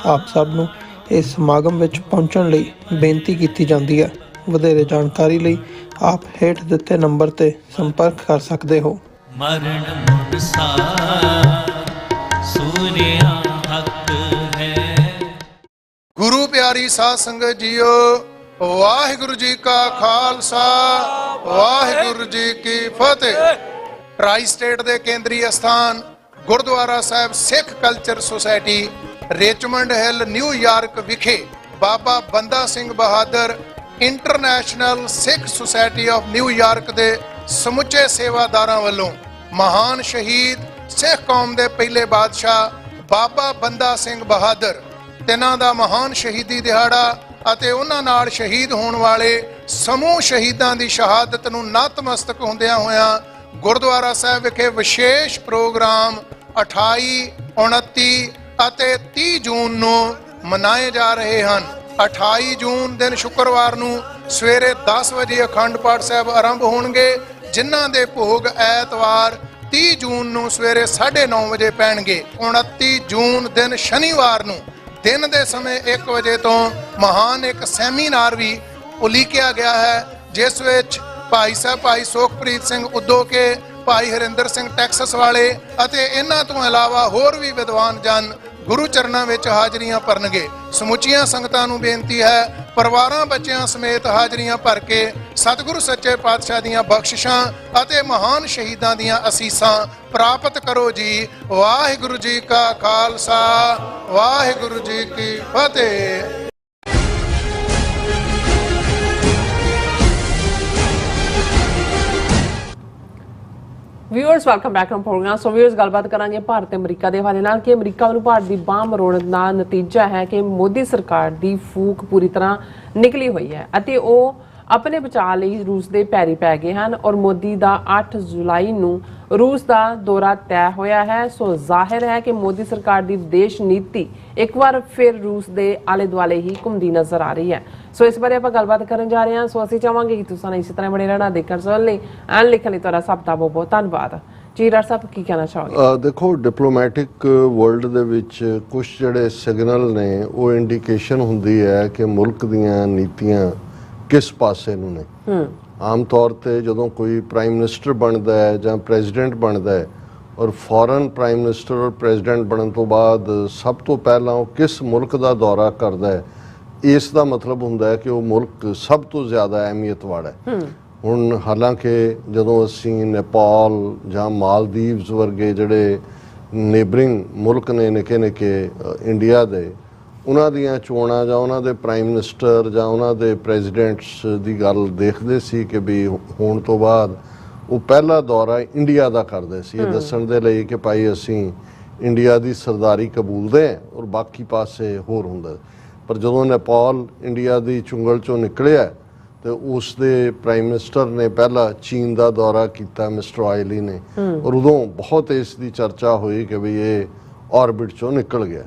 ਆਪ ਸਭ ਨੂੰ ਇਸ ਸਮਾਗਮ ਵਿੱਚ ਪਹੁੰਚਣ ਲਈ ਬੇਨਤੀ ਕੀਤੀ ਜਾਂਦੀ ਹੈ। ਵਧੇਰੇ ਜਾਣਕਾਰੀ ਲਈ ਆਪ ਹੇਠ ਦਿੱਤੇ ਨੰਬਰ ਤੇ ਸੰਪਰਕ ਕਰ ਸਕਦੇ ਹੋ। ਮਰਨ ਮੁਨਸਾ ਸੂਰਿਆ ਹੱਕ ਹੈ। ਗੁਰੂ ਪਿਆਰੀ ਸਾਧ ਸੰਗਤ ਜੀਓ, ਵਾਹਿਗੁਰੂ ਜੀ ਕਾ ਖਾਲਸਾ ਵਾਹਿਗੁਰੂ ਜੀ ਕੀ ਫਤਿਹ। ਟਰਾਈ ਸਟੇਟ ਦੇ ਕੇਂਦਰੀ ਅਸਥਾਨ Gurdwara Sahib Sikh culture society Richmond Hill New York ਵਿਖੇ Baba Banda Singh Bahadur international Sikh society of New York ਦੇ ਸਮੁੱਚੇ ਸੇਵਾਦਾਰਾਂ ਵੱਲੋਂ ਮਹਾਨ ਸ਼ਹੀਦ ਸਿੱਖ ਕੌਮ ਦੇ ਪਹਿਲੇ ਬਾਦਸ਼ਾਹ ਬਾਬਾ ਬੰਦਾ ਸਿੰਘ ਬਹਾਦਰ ਤਿੰਨਾਂ ਦਾ ਮਹਾਨ ਸ਼ਹੀਦੀ ਦਿਹਾੜਾ ਅਤੇ ਉਹਨਾਂ ਨਾਲ ਸ਼ਹੀਦ ਹੋਣ ਵਾਲੇ ਸਮੂਹ ਸ਼ਹੀਦਾਂ ਦੀ ਸ਼ਹਾਦਤ ਨੂੰ ਨਤਮਸਤਕ ਹੁੰਦਿਆਂ ਹੋਇਆਂ ਗੁਰਦੁਆਰਾ ਸਾਹਿਬ ਵਿਖੇ ਵਿਸ਼ੇਸ਼ ਪ੍ਰੋਗਰਾਮ 28, 29 ਅਤੇ 30 ਜੂਨ ਨੂੰ ਮਨਾਏ ਜਾ ਰਹੇ ਹਨ। 28 ਜੂਨ ਦਿਨ ਸ਼ੁੱਕਰਵਾਰ ਨੂੰ ਸਵੇਰੇ 10 ਵਜੇ ਅਖੰਡ ਪਾਠ ਸਾਹਿਬ ਆਰੰਭ ਹੋਣਗੇ, ਜਿਨ੍ਹਾਂ ਦੇ ਭੋਗ ਐਤਵਾਰ 30 ਜੂਨ ਨੂੰ ਸਵੇਰੇ 9:30 ਵਜੇ ਪੈਣਗੇ। 29 ਜੂਨ ਦਿਨ ਸ਼ਨੀਵਾਰ ਨੂੰ ਦਿਨ ਦੇ ਸਮੇਂ 1 ਵਜੇ ਤੋਂ ਮਹਾਨ ਇੱਕ ਸੈਮੀਨਾਰ ਵੀ ਉਲੀਕਿਆ ਗਿਆ ਹੈ, ਜਿਸ ਵਿੱਚ ਭਾਈ ਸਾਹਿਬ ਭਾਈ ਸੁਖਪ੍ਰੀਤ ਸਿੰਘ ਉਦੋਕੇ, ਭਾਈ ਹਰਿੰਦਰ ਸਿੰਘ ਟੈਕਸਸ ਵਾਲੇ ਅਤੇ ਇਹਨਾਂ ਤੋਂ ਇਲਾਵਾ ਹੋਰ ਵੀ ਵਿਦਵਾਨ ਜਨ ਗੁਰੂ ਚਰਨਾਂ ਵਿੱਚ ਹਾਜ਼ਰੀਆਂ ਭਰਨਗੇ। ਸਮੁੱਚੀਆਂ ਸੰਗਤਾਂ ਨੂੰ ਬੇਨਤੀ ਹੈ ਪਰਿਵਾਰਾਂ ਬੱਚਿਆਂ ਸਮੇਤ ਹਾਜ਼ਰੀਆਂ ਭਰ ਕੇ ਸਤਿਗੁਰੂ ਸੱਚੇ ਪਾਤਸ਼ਾਹ ਦੀਆਂ ਬਖਸ਼ਿਸ਼ਾਂ ਅਤੇ ਮਹਾਨ ਸ਼ਹੀਦਾਂ ਦੀਆਂ ਅਸੀਸਾਂ ਪ੍ਰਾਪਤ ਕਰੋ ਜੀ। ਵਾਹਿਗੁਰੂ ਜੀ ਕਾ ਖਾਲਸਾ ਵਾਹਿਗੁਰੂ ਜੀ ਕੀ ਫਤਿਹ। Viewers welcome back to programme. So viewers ਗੱਲਬਾਤ ਕਰਾਂਗੇ ਭਾਰਤ ਤੇ ਅਮਰੀਕਾ ਦੇ ਹਵਾਲੇ ਨਾਲ ਕਿ ਅਮਰੀਕਾ ਵੱਲੋਂ ਭਾਰਤ ਦੀ ਬਾਂਹ ਮਰੋੜਨ ਦਾ ਨਤੀਜਾ ਹੈ ਕਿ ਮੋਦੀ ਸਰਕਾਰ ਦੀ ਫੂਕ ਪੂਰੀ ਤਰ੍ਹਾਂ ਨਿਕਲੀ ਹੋਈ ਹੈ ਅਤੇ ਉਹ ਆਪਣੇ ਬਚਾਅ ਲਈ ਰੂਸ ਦੇ ਪੈਰੀ ਪੈ ਗਏ ਹਨ ਔਰ ਮੋਦੀ ਦਾ 8 ਜੁਲਾਈ ਨੂੰ रूस का दौरा तय होया है। सो जाहिर है कि मोदी सरकार की विदेश नीति एक बार फिर रूस के आले दुआले ही घूमती नजर आ रही है। सो इस बारे आप गलबात करन जा रहे हैं। सो असीं चाहांगे कि तुसां इसी तरह बने रहना, देखण सुनण लई एंड लिखण लई तुहाडा सब दा बहुत बहुत धन्नवाद जी। डॉक्टर साहब की कहना चाहोगे? देखो, डिप्लोमैटिक वर्ल्ड ਦੇ ਵਿੱਚ ਕੁਝ ਜਿਹੜੇ ਸਿਗਨਲ ਨੇ ਉਹ ਇੰਡੀਕੇਸ਼ਨ ਹੁੰਦੀ ਹੈ ਕਿ ਮੁਲਕ ਦੀਆਂ ਨੀਤੀਆਂ ਕਿਸ ਪਾਸੇ ਨੂੰ ਨੇ। ਆਮ ਤੌਰ ਤੇ ਜਦੋਂ ਕੋਈ ਪ੍ਰਾਈਮ ਮਿਨਿਸਟਰ ਬਣਦਾ ਹੈ ਜਾਂ ਪ੍ਰੈਜ਼ੀਡੈਂਟ ਬਣਦਾ ਹੈ ਔਰ ਫੌਰਨ ਪ੍ਰਾਈਮ ਮਿਨਿਸਟਰ ਔਰ ਪ੍ਰੈਜ਼ੀਡੈਂਟ ਬਣਨ ਤੋਂ ਬਾਅਦ ਸਭ ਤੋਂ ਪਹਿਲਾਂ ਉਹ ਕਿਸ ਮੁਲਕ ਦਾ ਦੌਰਾ ਕਰਦਾ ਹੈ, ਇਸ ਦਾ ਮਤਲਬ ਹੁੰਦਾ ਹੈ ਕਿ ਉਹ ਮੁਲਕ ਸਭ ਤੋਂ ਜ਼ਿਆਦਾ ਅਹਿਮੀਅਤ ਵਾਲਾ ਹੈ। ਹੁਣ ਹਾਲਾਂਕਿ ਜਦੋਂ ਅਸੀਂ ਨੇਪਾਲ ਜਾਂ ਮਾਲਦੀਵਸ ਵਰਗੇ ਜਿਹੜੇ ਨੇਬਰਿੰਗ ਮੁਲਕ ਨੇ ਨਿੱਕੇ ਨਿੱਕੇ ਇੰਡੀਆ ਦੇ, ਉਹਨਾਂ ਦੀਆਂ ਚੋਣਾਂ ਜਾਂ ਉਹਨਾਂ ਦੇ ਪ੍ਰਾਈਮ ਮਿਨਿਸਟਰ ਜਾਂ ਉਹਨਾਂ ਦੇ ਪ੍ਰੈਜ਼ੀਡੈਂਟਸ ਦੀ ਗੱਲ ਦੇਖਦੇ ਸੀ ਕਿ ਵੀ ਹੋਣ ਤੋਂ ਬਾਅਦ ਉਹ ਪਹਿਲਾ ਦੌਰਾ ਇੰਡੀਆ ਦਾ ਕਰਦੇ ਸੀ, ਇਹ ਦੱਸਣ ਦੇ ਲਈ ਕਿ ਭਾਈ ਅਸੀਂ ਇੰਡੀਆ ਦੀ ਸਰਦਾਰੀ ਕਬੂਲਦੇ ਹਾਂ ਔਰ ਬਾਕੀ ਪਾਸੇ ਹੋਰ ਹੁੰਦਾ। ਪਰ ਜਦੋਂ ਨੇਪਾਲ ਇੰਡੀਆ ਦੀ ਚੁੰਗਲ ਚੋਂ ਨਿਕਲਿਆ ਤੇ ਉਸ ਦੇ ਪ੍ਰਾਈਮ ਮਿਨਿਸਟਰ ਨੇ ਪਹਿਲਾ ਚੀਨ ਦਾ ਦੌਰਾ ਕੀਤਾ, ਮਿਸਟਰ ਆਇਲੀ ਨੇ, ਔਰ ਉਦੋਂ ਬਹੁਤ ਇਸ ਦੀ ਚਰਚਾ ਹੋਈ ਕਿ ਵੀ ਇਹ ਆਰਬਿਟ ਚੋਂ ਨਿਕਲ ਗਿਆ।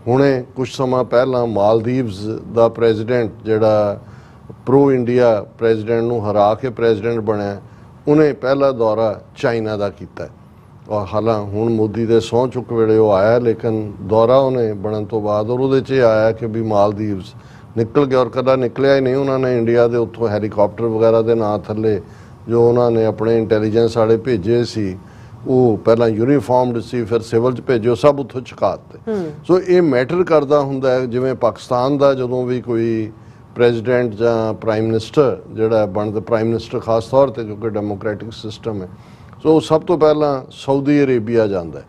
ਹੁਣੇ ਕੁਝ ਸਮਾਂ ਪਹਿਲਾਂ ਮਾਲਦੀਵਸ ਦਾ ਪ੍ਰੈਜ਼ੀਡੈਂਟ ਜਿਹੜਾ ਪ੍ਰੋ ਇੰਡੀਆ ਪ੍ਰੈਜ਼ੀਡੈਂਟ ਨੂੰ ਹਰਾ ਕੇ ਪ੍ਰੈਜ਼ੀਡੈਂਟ ਬਣਿਆ, ਉਹਨੇ ਪਹਿਲਾ ਦੌਰਾ ਚਾਈਨਾ ਦਾ ਕੀਤਾ ਔਰ ਹਾਲਾਂ ਹੁਣ ਮੋਦੀ ਦੇ ਸਹੁੰ ਚੁੱਕ ਵੇਲੇ ਉਹ ਆਇਆ, ਲੇਕਿਨ ਦੌਰਾ ਉਹਨੇ ਬਣਨ ਤੋਂ ਬਾਅਦ ਔਰ ਉਹਦੇ 'ਚ ਇਹ ਆਇਆ ਕਿ ਵੀ ਮਾਲਦੀਵਸ ਨਿਕਲ ਗਿਆ ਔਰ ਕਦਾ ਨਿਕਲਿਆ ਹੀ ਨਹੀਂ। ਉਹਨਾਂ ਨੇ ਇੰਡੀਆ ਦੇ ਉੱਥੋਂ ਹੈਲੀਕਾਪਟਰ ਵਗੈਰਾ ਦੇ ਨਾਂ ਥੱਲੇ ਜੋ ਉਹਨਾਂ ਨੇ ਆਪਣੇ ਇੰਟੈਲੀਜੈਂਸ ਵਾਲੇ ਭੇਜੇ ਸੀ, ਉਹ ਪਹਿਲਾਂ ਯੂਨੀਫਾਰਮਡ ਸੀ, ਫਿਰ ਸਿਵਲ 'ਚ ਭੇਜੋ, ਸਭ ਉੱਥੋਂ ਚੁਕਾ ਦਿੱਤੇ। ਸੋ ਇਹ ਮੈਟਰ ਕਰਦਾ ਹੁੰਦਾ ਹੈ। ਜਿਵੇਂ ਪਾਕਿਸਤਾਨ ਦਾ ਜਦੋਂ ਵੀ ਕੋਈ ਪ੍ਰੈਜ਼ੀਡੈਂਟ ਜਾਂ ਪ੍ਰਾਈਮ ਮਿਨਿਸਟਰ ਜਿਹੜਾ ਬਣਦਾ, ਪ੍ਰਾਈਮ ਮਿਨਿਸਟਰ ਖਾਸ ਤੌਰ 'ਤੇ ਕਿਉਂਕਿ ਡੈਮੋਕ੍ਰੈਟਿਕ ਸਿਸਟਮ ਹੈ, ਸੋ ਸਭ ਤੋਂ ਪਹਿਲਾਂ ਸਾਊਦੀ ਅਰੇਬੀਆ ਜਾਂਦਾ,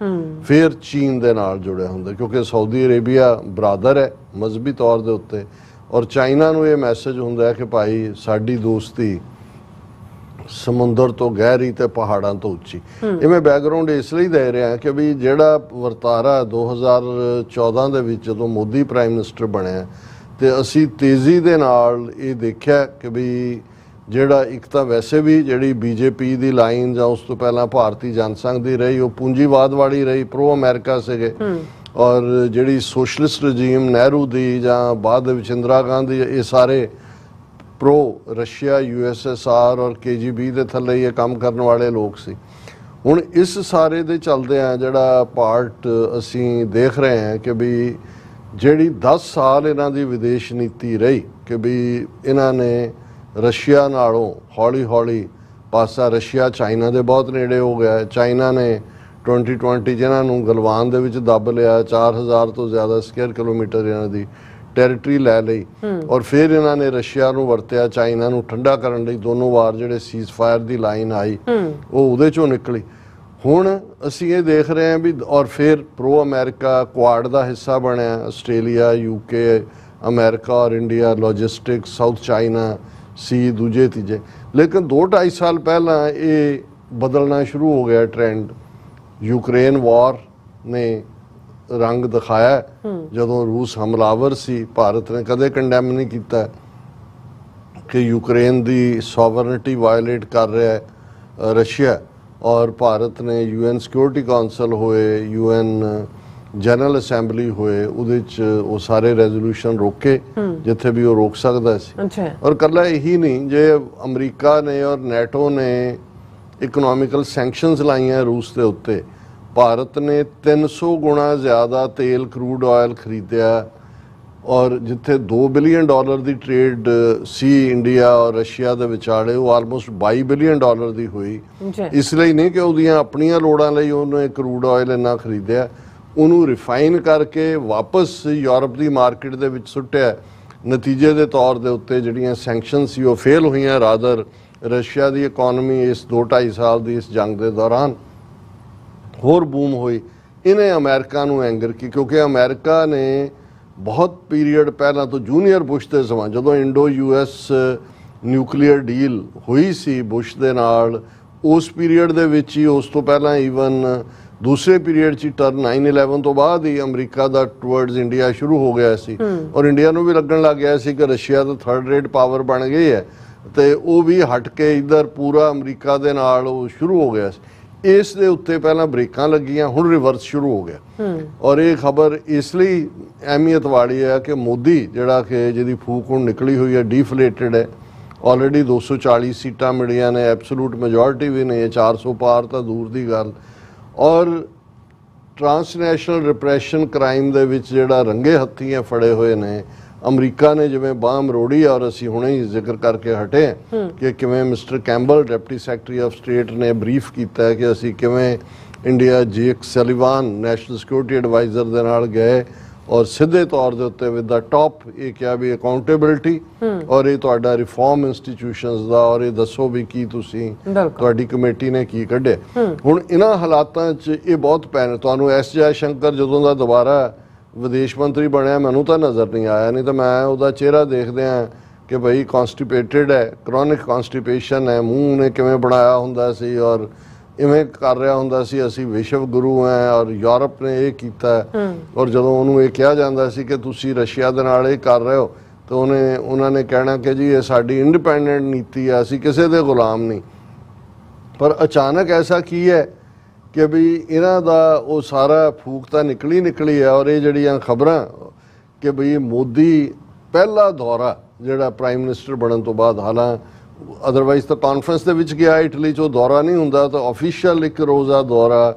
ਫਿਰ ਚੀਨ ਦੇ ਨਾਲ ਜੁੜਿਆ ਹੁੰਦਾ ਕਿਉਂਕਿ ਸਾਊਦੀ ਅਰੇਬੀਆ ਬਰਾਦਰ ਹੈ ਮਜ਼ਹਬੀ ਤੌਰ ਦੇ ਉੱਤੇ, ਔਰ ਚਾਈਨਾ ਨੂੰ ਇਹ ਮੈਸੇਜ ਹੁੰਦਾ ਹੈ ਕਿ ਭਾਈ ਸਾਡੀ ਦੋਸਤੀ ਸਮੁੰਦਰ ਤੋਂ ਗਹਿਰੀ ਤੇ ਪਹਾੜਾਂ ਤੋਂ ਉੱਚੀ। ਇਹ ਮੈਂ ਬੈਕਗਰਾਉਂਡ ਇਸ ਲਈ ਦੇ ਰਿਹਾ ਕਿ ਵੀ ਜਿਹੜਾ ਵਰਤਾਰਾ 2014 ਦੇ ਵਿੱਚ ਜਦੋਂ ਮੋਦੀ ਪ੍ਰਾਈਮ ਮਿਨਿਸਟਰ ਬਣਿਆ ਤੇ ਅਸੀਂ ਤੇਜ਼ੀ ਦੇ ਨਾਲ ਇਹ ਦੇਖਿਆ ਕਿ ਵੀ ਜਿਹੜਾ ਇੱਕ ਤਾਂ ਵੈਸੇ ਵੀ ਜਿਹੜੀ ਬੀਜੇਪੀ ਦੀ ਲਾਈਨ ਜਾਂ ਉਸ ਤੋਂ ਪਹਿਲਾਂ ਭਾਰਤੀ ਜਨਸੰਘ ਦੀ ਰਹੀ ਉਹ ਪੂੰਜੀਵਾਦ ਵਾਲੀ ਰਹੀ, ਪ੍ਰੋ ਅਮਰੀਕਾ ਸੀਗੇ, ਔਰ ਜਿਹੜੀ ਸੋਸ਼ਲਿਸਟ ਰਜੀਮ ਨਹਿਰੂ ਦੀ ਜਾਂ ਬਾਅਦ ਦੇ ਵਿੱਚ ਇੰਦਰਾ ਗਾਂਧੀ, ਇਹ ਸਾਰੇ ਪ੍ਰੋ ਰਸ਼ੀਆ, USSR ਔਰ KGB ਦੇ ਥੱਲੇ ਇਹ ਕੰਮ ਕਰਨ ਵਾਲੇ ਲੋਕ ਸੀ। ਹੁਣ ਇਸ ਸਾਰੇ ਦੇ ਚੱਲਦਿਆਂ ਜਿਹੜਾ ਪਾਰਟ ਅਸੀਂ ਦੇਖ ਰਹੇ ਹਾਂ ਕਿ ਵੀ ਜਿਹੜੀ 10 ਸਾਲ ਇਹਨਾਂ ਦੀ ਵਿਦੇਸ਼ ਨੀਤੀ ਰਹੀ ਕਿ ਵੀ ਇਹਨਾਂ ਨੇ ਰਸ਼ੀਆ ਨਾਲੋਂ ਹੌਲੀ ਹੌਲੀ ਪਾਸਾ, ਰਸ਼ੀਆ ਚਾਈਨਾ ਦੇ ਬਹੁਤ ਨੇੜੇ ਹੋ ਗਿਆ। ਚਾਈਨਾ ਨੇ 2020 ਜਿਹਨਾਂ ਨੂੰ ਗਲਵਾਨ ਦੇ ਵਿੱਚ ਦੱਬ ਲਿਆ, 4000 ਤੋਂ ਜ਼ਿਆਦਾ ਸਕੁਅਰ ਕਿਲੋਮੀਟਰ ਇਹਨਾਂ ਦੀ ਟੈਰੀਟਰੀ ਲੈ ਲਈ, ਔਰ ਫਿਰ ਇਹਨਾਂ ਨੇ ਰਸ਼ੀਆ ਨੂੰ ਵਰਤਿਆ ਚਾਈਨਾ ਨੂੰ ਠੰਡਾ ਕਰਨ ਲਈ। ਦੋਨੋਂ ਵਾਰ ਜਿਹੜੇ ਸੀਜ਼ ਫਾਇਰ ਦੀ ਲਾਈਨ ਆਈ ਉਹ ਉਹਦੇ ਚੋਂ ਨਿਕਲੀ। ਹੁਣ ਅਸੀਂ ਇਹ ਦੇਖ ਰਹੇ ਹਾਂ ਵੀ ਔਰ ਫਿਰ ਪ੍ਰੋ ਅਮਰੀਕਾ ਕੁਆਡ ਦਾ ਹਿੱਸਾ ਬਣਿਆ, ਆਸਟ੍ਰੇਲੀਆ, UK, ਅਮਰੀਕਾ ਔਰ ਇੰਡੀਆ, ਲੌਜਿਸਟਿਕਸ, ਸਾਊਥ ਚਾਈਨਾ ਸੀ ਦੂਜੇ ਤੀਜੇ। ਲੇਕਿਨ 2-2.5 ਸਾਲ ਪਹਿਲਾਂ ਇਹ ਬਦਲਣਾ ਸ਼ੁਰੂ ਹੋ ਗਿਆ ਟ੍ਰੈਂਡ। ਯੂਕਰੇਨ ਵਾਰ ਨੇ ਰੰਗ ਦਿਖਾਇਆ ਜਦੋਂ ਰੂਸ ਹਮਲਾਵਰ ਸੀ। ਭਾਰਤ ਨੇ ਕਦੇ ਕੰਡੈਮ ਨਹੀਂ ਕੀਤਾ ਕਿ ਯੂਕਰੇਨ ਦੀ ਸੋਵਰਨਿਟੀ ਵਾਇਲੇਟ ਕਰ ਰਿਹਾ ਹੈ ਰਸ਼ੀਆ, ਔਰ ਭਾਰਤ ਨੇ UN ਸਿਕਿਉਰਿਟੀ ਕਾਉਂਸਲ ਹੋਏ, UN ਜਨਰਲ ਅਸੈਂਬਲੀ ਹੋਏ, ਉਹਦੇ 'ਚ ਉਹ ਸਾਰੇ ਰੈਜ਼ੋਲੂਸ਼ਨ ਰੋਕੇ ਜਿੱਥੇ ਵੀ ਉਹ ਰੋਕ ਸਕਦਾ ਸੀ। ਔਰ ਇਕੱਲਾ ਇਹੀ ਨਹੀਂ, ਜੇ ਅਮਰੀਕਾ ਨੇ ਔਰ ਨੈਟੋ ਨੇ ਇਕਨੋਮਿਕਲ ਸੈਂਕਸ਼ਨਸ ਲਾਈਆਂ ਰੂਸ ਦੇ ਉੱਤੇ, ਭਾਰਤ ਨੇ 300 ਗੁਣਾ ਜ਼ਿਆਦਾ ਤੇਲ, ਕਰੂਡ ਆਇਲ ਖਰੀਦਿਆ, ਔਰ ਜਿੱਥੇ $2 ਬਿਲੀਅਨ ਦੀ ਟ੍ਰੇਡ ਸੀ ਇੰਡੀਆ ਔਰ ਰਸ਼ੀਆ ਦੇ ਵਿਚਾਲੇ, ਉਹ ਆਲਮੋਸਟ $22 ਬਿਲੀਅਨ ਦੀ ਹੋਈ। ਇਸ ਲਈ ਨਹੀਂ ਕਿ ਉਹਦੀਆਂ ਆਪਣੀਆਂ ਲੋੜਾਂ ਲਈ ਉਹਨੇ ਕਰੂਡ ਆਇਲ ਇੰਨਾ ਖਰੀਦਿਆ, ਉਹਨੂੰ ਰਿਫਾਈਨ ਕਰਕੇ ਵਾਪਸ ਯੂਰਪ ਦੀ ਮਾਰਕੀਟ ਦੇ ਵਿੱਚ ਸੁੱਟਿਆ। ਨਤੀਜੇ ਦੇ ਤੌਰ ਦੇ ਉੱਤੇ ਜਿਹੜੀਆਂ ਸੈਂਕਸ਼ਨ ਸੀ ਉਹ ਫੇਲ ਹੋਈਆਂ। ਰਾਦਰ ਰਸ਼ੀਆ ਦੀ ਇਕਨੋਮੀ ਇਸ 2-2.5 ਸਾਲ ਦੀ ਇਸ ਜੰਗ ਦੇ ਦੌਰਾਨ ਹੋਰ ਬੂਮ ਹੋਈ। ਇਹਨੇ ਅਮਰੀਕਾ ਨੂੰ ਐਂਗਰ ਕੀ, ਕਿਉਂਕਿ ਅਮਰੀਕਾ ਨੇ ਬਹੁਤ ਪੀਰੀਅਡ ਪਹਿਲਾਂ ਤੋਂ ਜੂਨੀਅਰ ਬੁਸ਼ ਦੇ ਸਮਾਂ ਜਦੋਂ ਇੰਡੋ US ਨਿਊਕਲੀਅਰ ਡੀਲ ਹੋਈ ਸੀ ਬੁਸ਼ ਦੇ ਨਾਲ, ਉਸ ਪੀਰੀਅਡ ਦੇ ਵਿੱਚ ਹੀ, ਉਸ ਤੋਂ ਪਹਿਲਾਂ ਈਵਨ ਦੂਸਰੇ ਪੀਰੀਅਡ 'ਚ ਟਰਨ 9/11 ਤੋਂ ਬਾਅਦ ਹੀ ਅਮਰੀਕਾ ਦਾ ਟੁਵਰਡਸ ਇੰਡੀਆ ਸ਼ੁਰੂ ਹੋ ਗਿਆ ਸੀ, ਔਰ ਇੰਡੀਆ ਨੂੰ ਵੀ ਲੱਗਣ ਲੱਗ ਗਿਆ ਸੀ ਕਿ ਰਸ਼ੀਆ ਤਾਂ 3rd ਰੇਟ ਪਾਵਰ ਬਣ ਗਈ ਹੈ, ਤੇ ਉਹ ਵੀ ਹਟ ਕੇ ਇੱਧਰ ਪੂਰਾ ਅਮਰੀਕਾ ਦੇ ਨਾਲ ਉਹ ਸ਼ੁਰੂ ਹੋ ਗਿਆ ਸੀ। ਇਸ ਦੇ ਉੱਤੇ ਪਹਿਲਾਂ ਬ੍ਰੇਕਾਂ ਲੱਗੀਆਂ, ਹੁਣ ਰਿਵਰਸ ਸ਼ੁਰੂ ਹੋ ਗਿਆ। ਔਰ ਇਹ ਖਬਰ ਇਸ ਲਈ ਅਹਿਮੀਅਤ ਵਾਲੀ ਹੈ ਕਿ ਮੋਦੀ ਜਿਹੜਾ ਕਿ ਜਿਹਦੀ ਫੂਕ ਹੁਣ ਨਿਕਲੀ ਹੋਈ ਹੈ, ਡੀਫਲੇਟਡ ਹੈ, ਆਲਰੇਡੀ 240 ਸੀਟਾਂ ਮਿਲੀਆਂ ਨੇ, ਐਬਸੋਲੂਟ ਮੈਜੋਰਿਟੀ ਵੀ ਨਹੀਂ ਹੈ, 400 ਪਾਰ ਤਾਂ ਦੂਰ ਦੀ ਗੱਲ। ਔਰ ਟਰਾਂਸਨੈਸ਼ਨਲ ਰਿਪਰੈਸ਼ਨ ਕ੍ਰਾਈਮ ਦੇ ਵਿੱਚ ਜਿਹੜਾ ਰੰਗੇ ਹੱਥੀਂ ਫੜੇ ਹੋਏ ਨੇ, ਅਮਰੀਕਾ ਨੇ ਜਿਵੇਂ ਬਾਂਹ ਮਰੋੜੀ। ਔਰ ਅਸੀਂ ਹੁਣੇ ਹੀ ਜ਼ਿਕਰ ਕਰਕੇ ਹਟੇ ਕਿ ਕਿਵੇਂ mister Campbell deputy secretary of state ਨੇ ਬਰੀਫ ਕੀਤਾ ਹੈ ਕਿ ਅਸੀਂ ਕਿਵੇਂ India Jake Sullivan national security adviser ਦੇ ਨਾਲ ਗਏ ਔਰ ਸਿੱਧੇ ਤੌਰ ਦੇ ਉੱਤੇ ਵਿਦ ਦਾ ਟੌਪ ਇਹ ਕਿਹਾ ਵੀ ਅਕਾਊਂਟੇਬਿਲਿਟੀ ਔਰ ਇਹ ਤੁਹਾਡਾ ਰਿਫਾਰਮ ਇੰਸਟੀਟਿਊਸ਼ਨਸ ਦਾ, ਔਰ ਇਹ ਦੱਸੋ ਵੀ ਕੀ ਤੁਸੀਂ ਤੁਹਾਡੀ ਕਮੇਟੀ ਨੇ ਕੀ ਕੱਢਿਆ। ਹੁਣ ਇਹਨਾਂ ਹਾਲਾਤਾਂ 'ਚ ਇਹ ਬਹੁਤ ਪੈਣ ਤੁਹਾਨੂੰ ਐਸ ਜੈ ਸ਼ੰਕਰ ਜਦੋਂ ਦਾ ਦੁਬਾਰਾ ਵਿਦੇਸ਼ ਮੰਤਰੀ ਬਣਿਆ ਮੈਨੂੰ ਤਾਂ ਨਜ਼ਰ ਨਹੀਂ ਆਇਆ, ਨਹੀਂ ਤਾਂ ਮੈਂ ਉਹਦਾ ਚਿਹਰਾ ਦੇਖਦੇ ਆ ਕਿ ਭਾਈ ਕੌਨਸਟੀਪੇਟਡ ਹੈ, ਕ੍ਰੋਨਿਕ ਕੌਨਸਟੀਪੇਸ਼ਨ ਹੈ, ਮੂੰਹ ਨੇ ਕਿਵੇਂ ਬਣਾਇਆ ਹੁੰਦਾ ਸੀ ਔਰ ਇਵੇਂ ਕਰ ਰਿਹਾ ਹੁੰਦਾ ਸੀ ਅਸੀਂ ਵਿਸ਼ਵ ਗੁਰੂ ਹੈ ਔਰ ਯੂਰਪ ਨੇ ਇਹ ਕੀਤਾ। ਔਰ ਜਦੋਂ ਉਹਨੂੰ ਇਹ ਕਿਹਾ ਜਾਂਦਾ ਸੀ ਕਿ ਤੁਸੀਂ ਰਸ਼ੀਆ ਦੇ ਨਾਲ ਇਹ ਕਰ ਰਹੇ ਹੋ ਤਾਂ ਉਹਨਾਂ ਨੇ ਕਹਿਣਾ ਕਿ ਜੀ ਇਹ ਸਾਡੀ ਇੰਡੀਪੈਂਡੈਂਟ ਨੀਤੀ ਹੈ, ਅਸੀਂ ਕਿਸੇ ਦੇ ਗੁਲਾਮ ਨਹੀਂ। ਪਰ ਅਚਾਨਕ ਐਸਾ ਕੀ ਹੈ ਕਿ ਵੀ ਇਹਨਾਂ ਦਾ ਉਹ ਸਾਰਾ ਫੂਕ ਤਾਂ ਨਿਕਲੀ ਹੈ। ਔਰ ਇਹ ਜਿਹੜੀਆਂ ਖਬਰਾਂ ਕਿ ਬਈ ਮੋਦੀ ਪਹਿਲਾ ਦੌਰਾ ਜਿਹੜਾ ਪ੍ਰਾਈਮ ਮਿਨਿਸਟਰ ਬਣਨ ਤੋਂ ਬਾਅਦ, ਹਾਲਾਂਕਿ ਅਦਰਵਾਈਜ਼ ਤਾਂ ਕਾਨਫਰੰਸ ਦੇ ਵਿੱਚ ਗਿਆ ਇਟਲੀ 'ਚ, ਉਹ ਦੌਰਾ ਨਹੀਂ ਹੁੰਦਾ, ਤਾਂ ਆਫੀਸ਼ੀਅਲ ਇੱਕ ਰੋਜ਼ਾ ਦੌਰਾ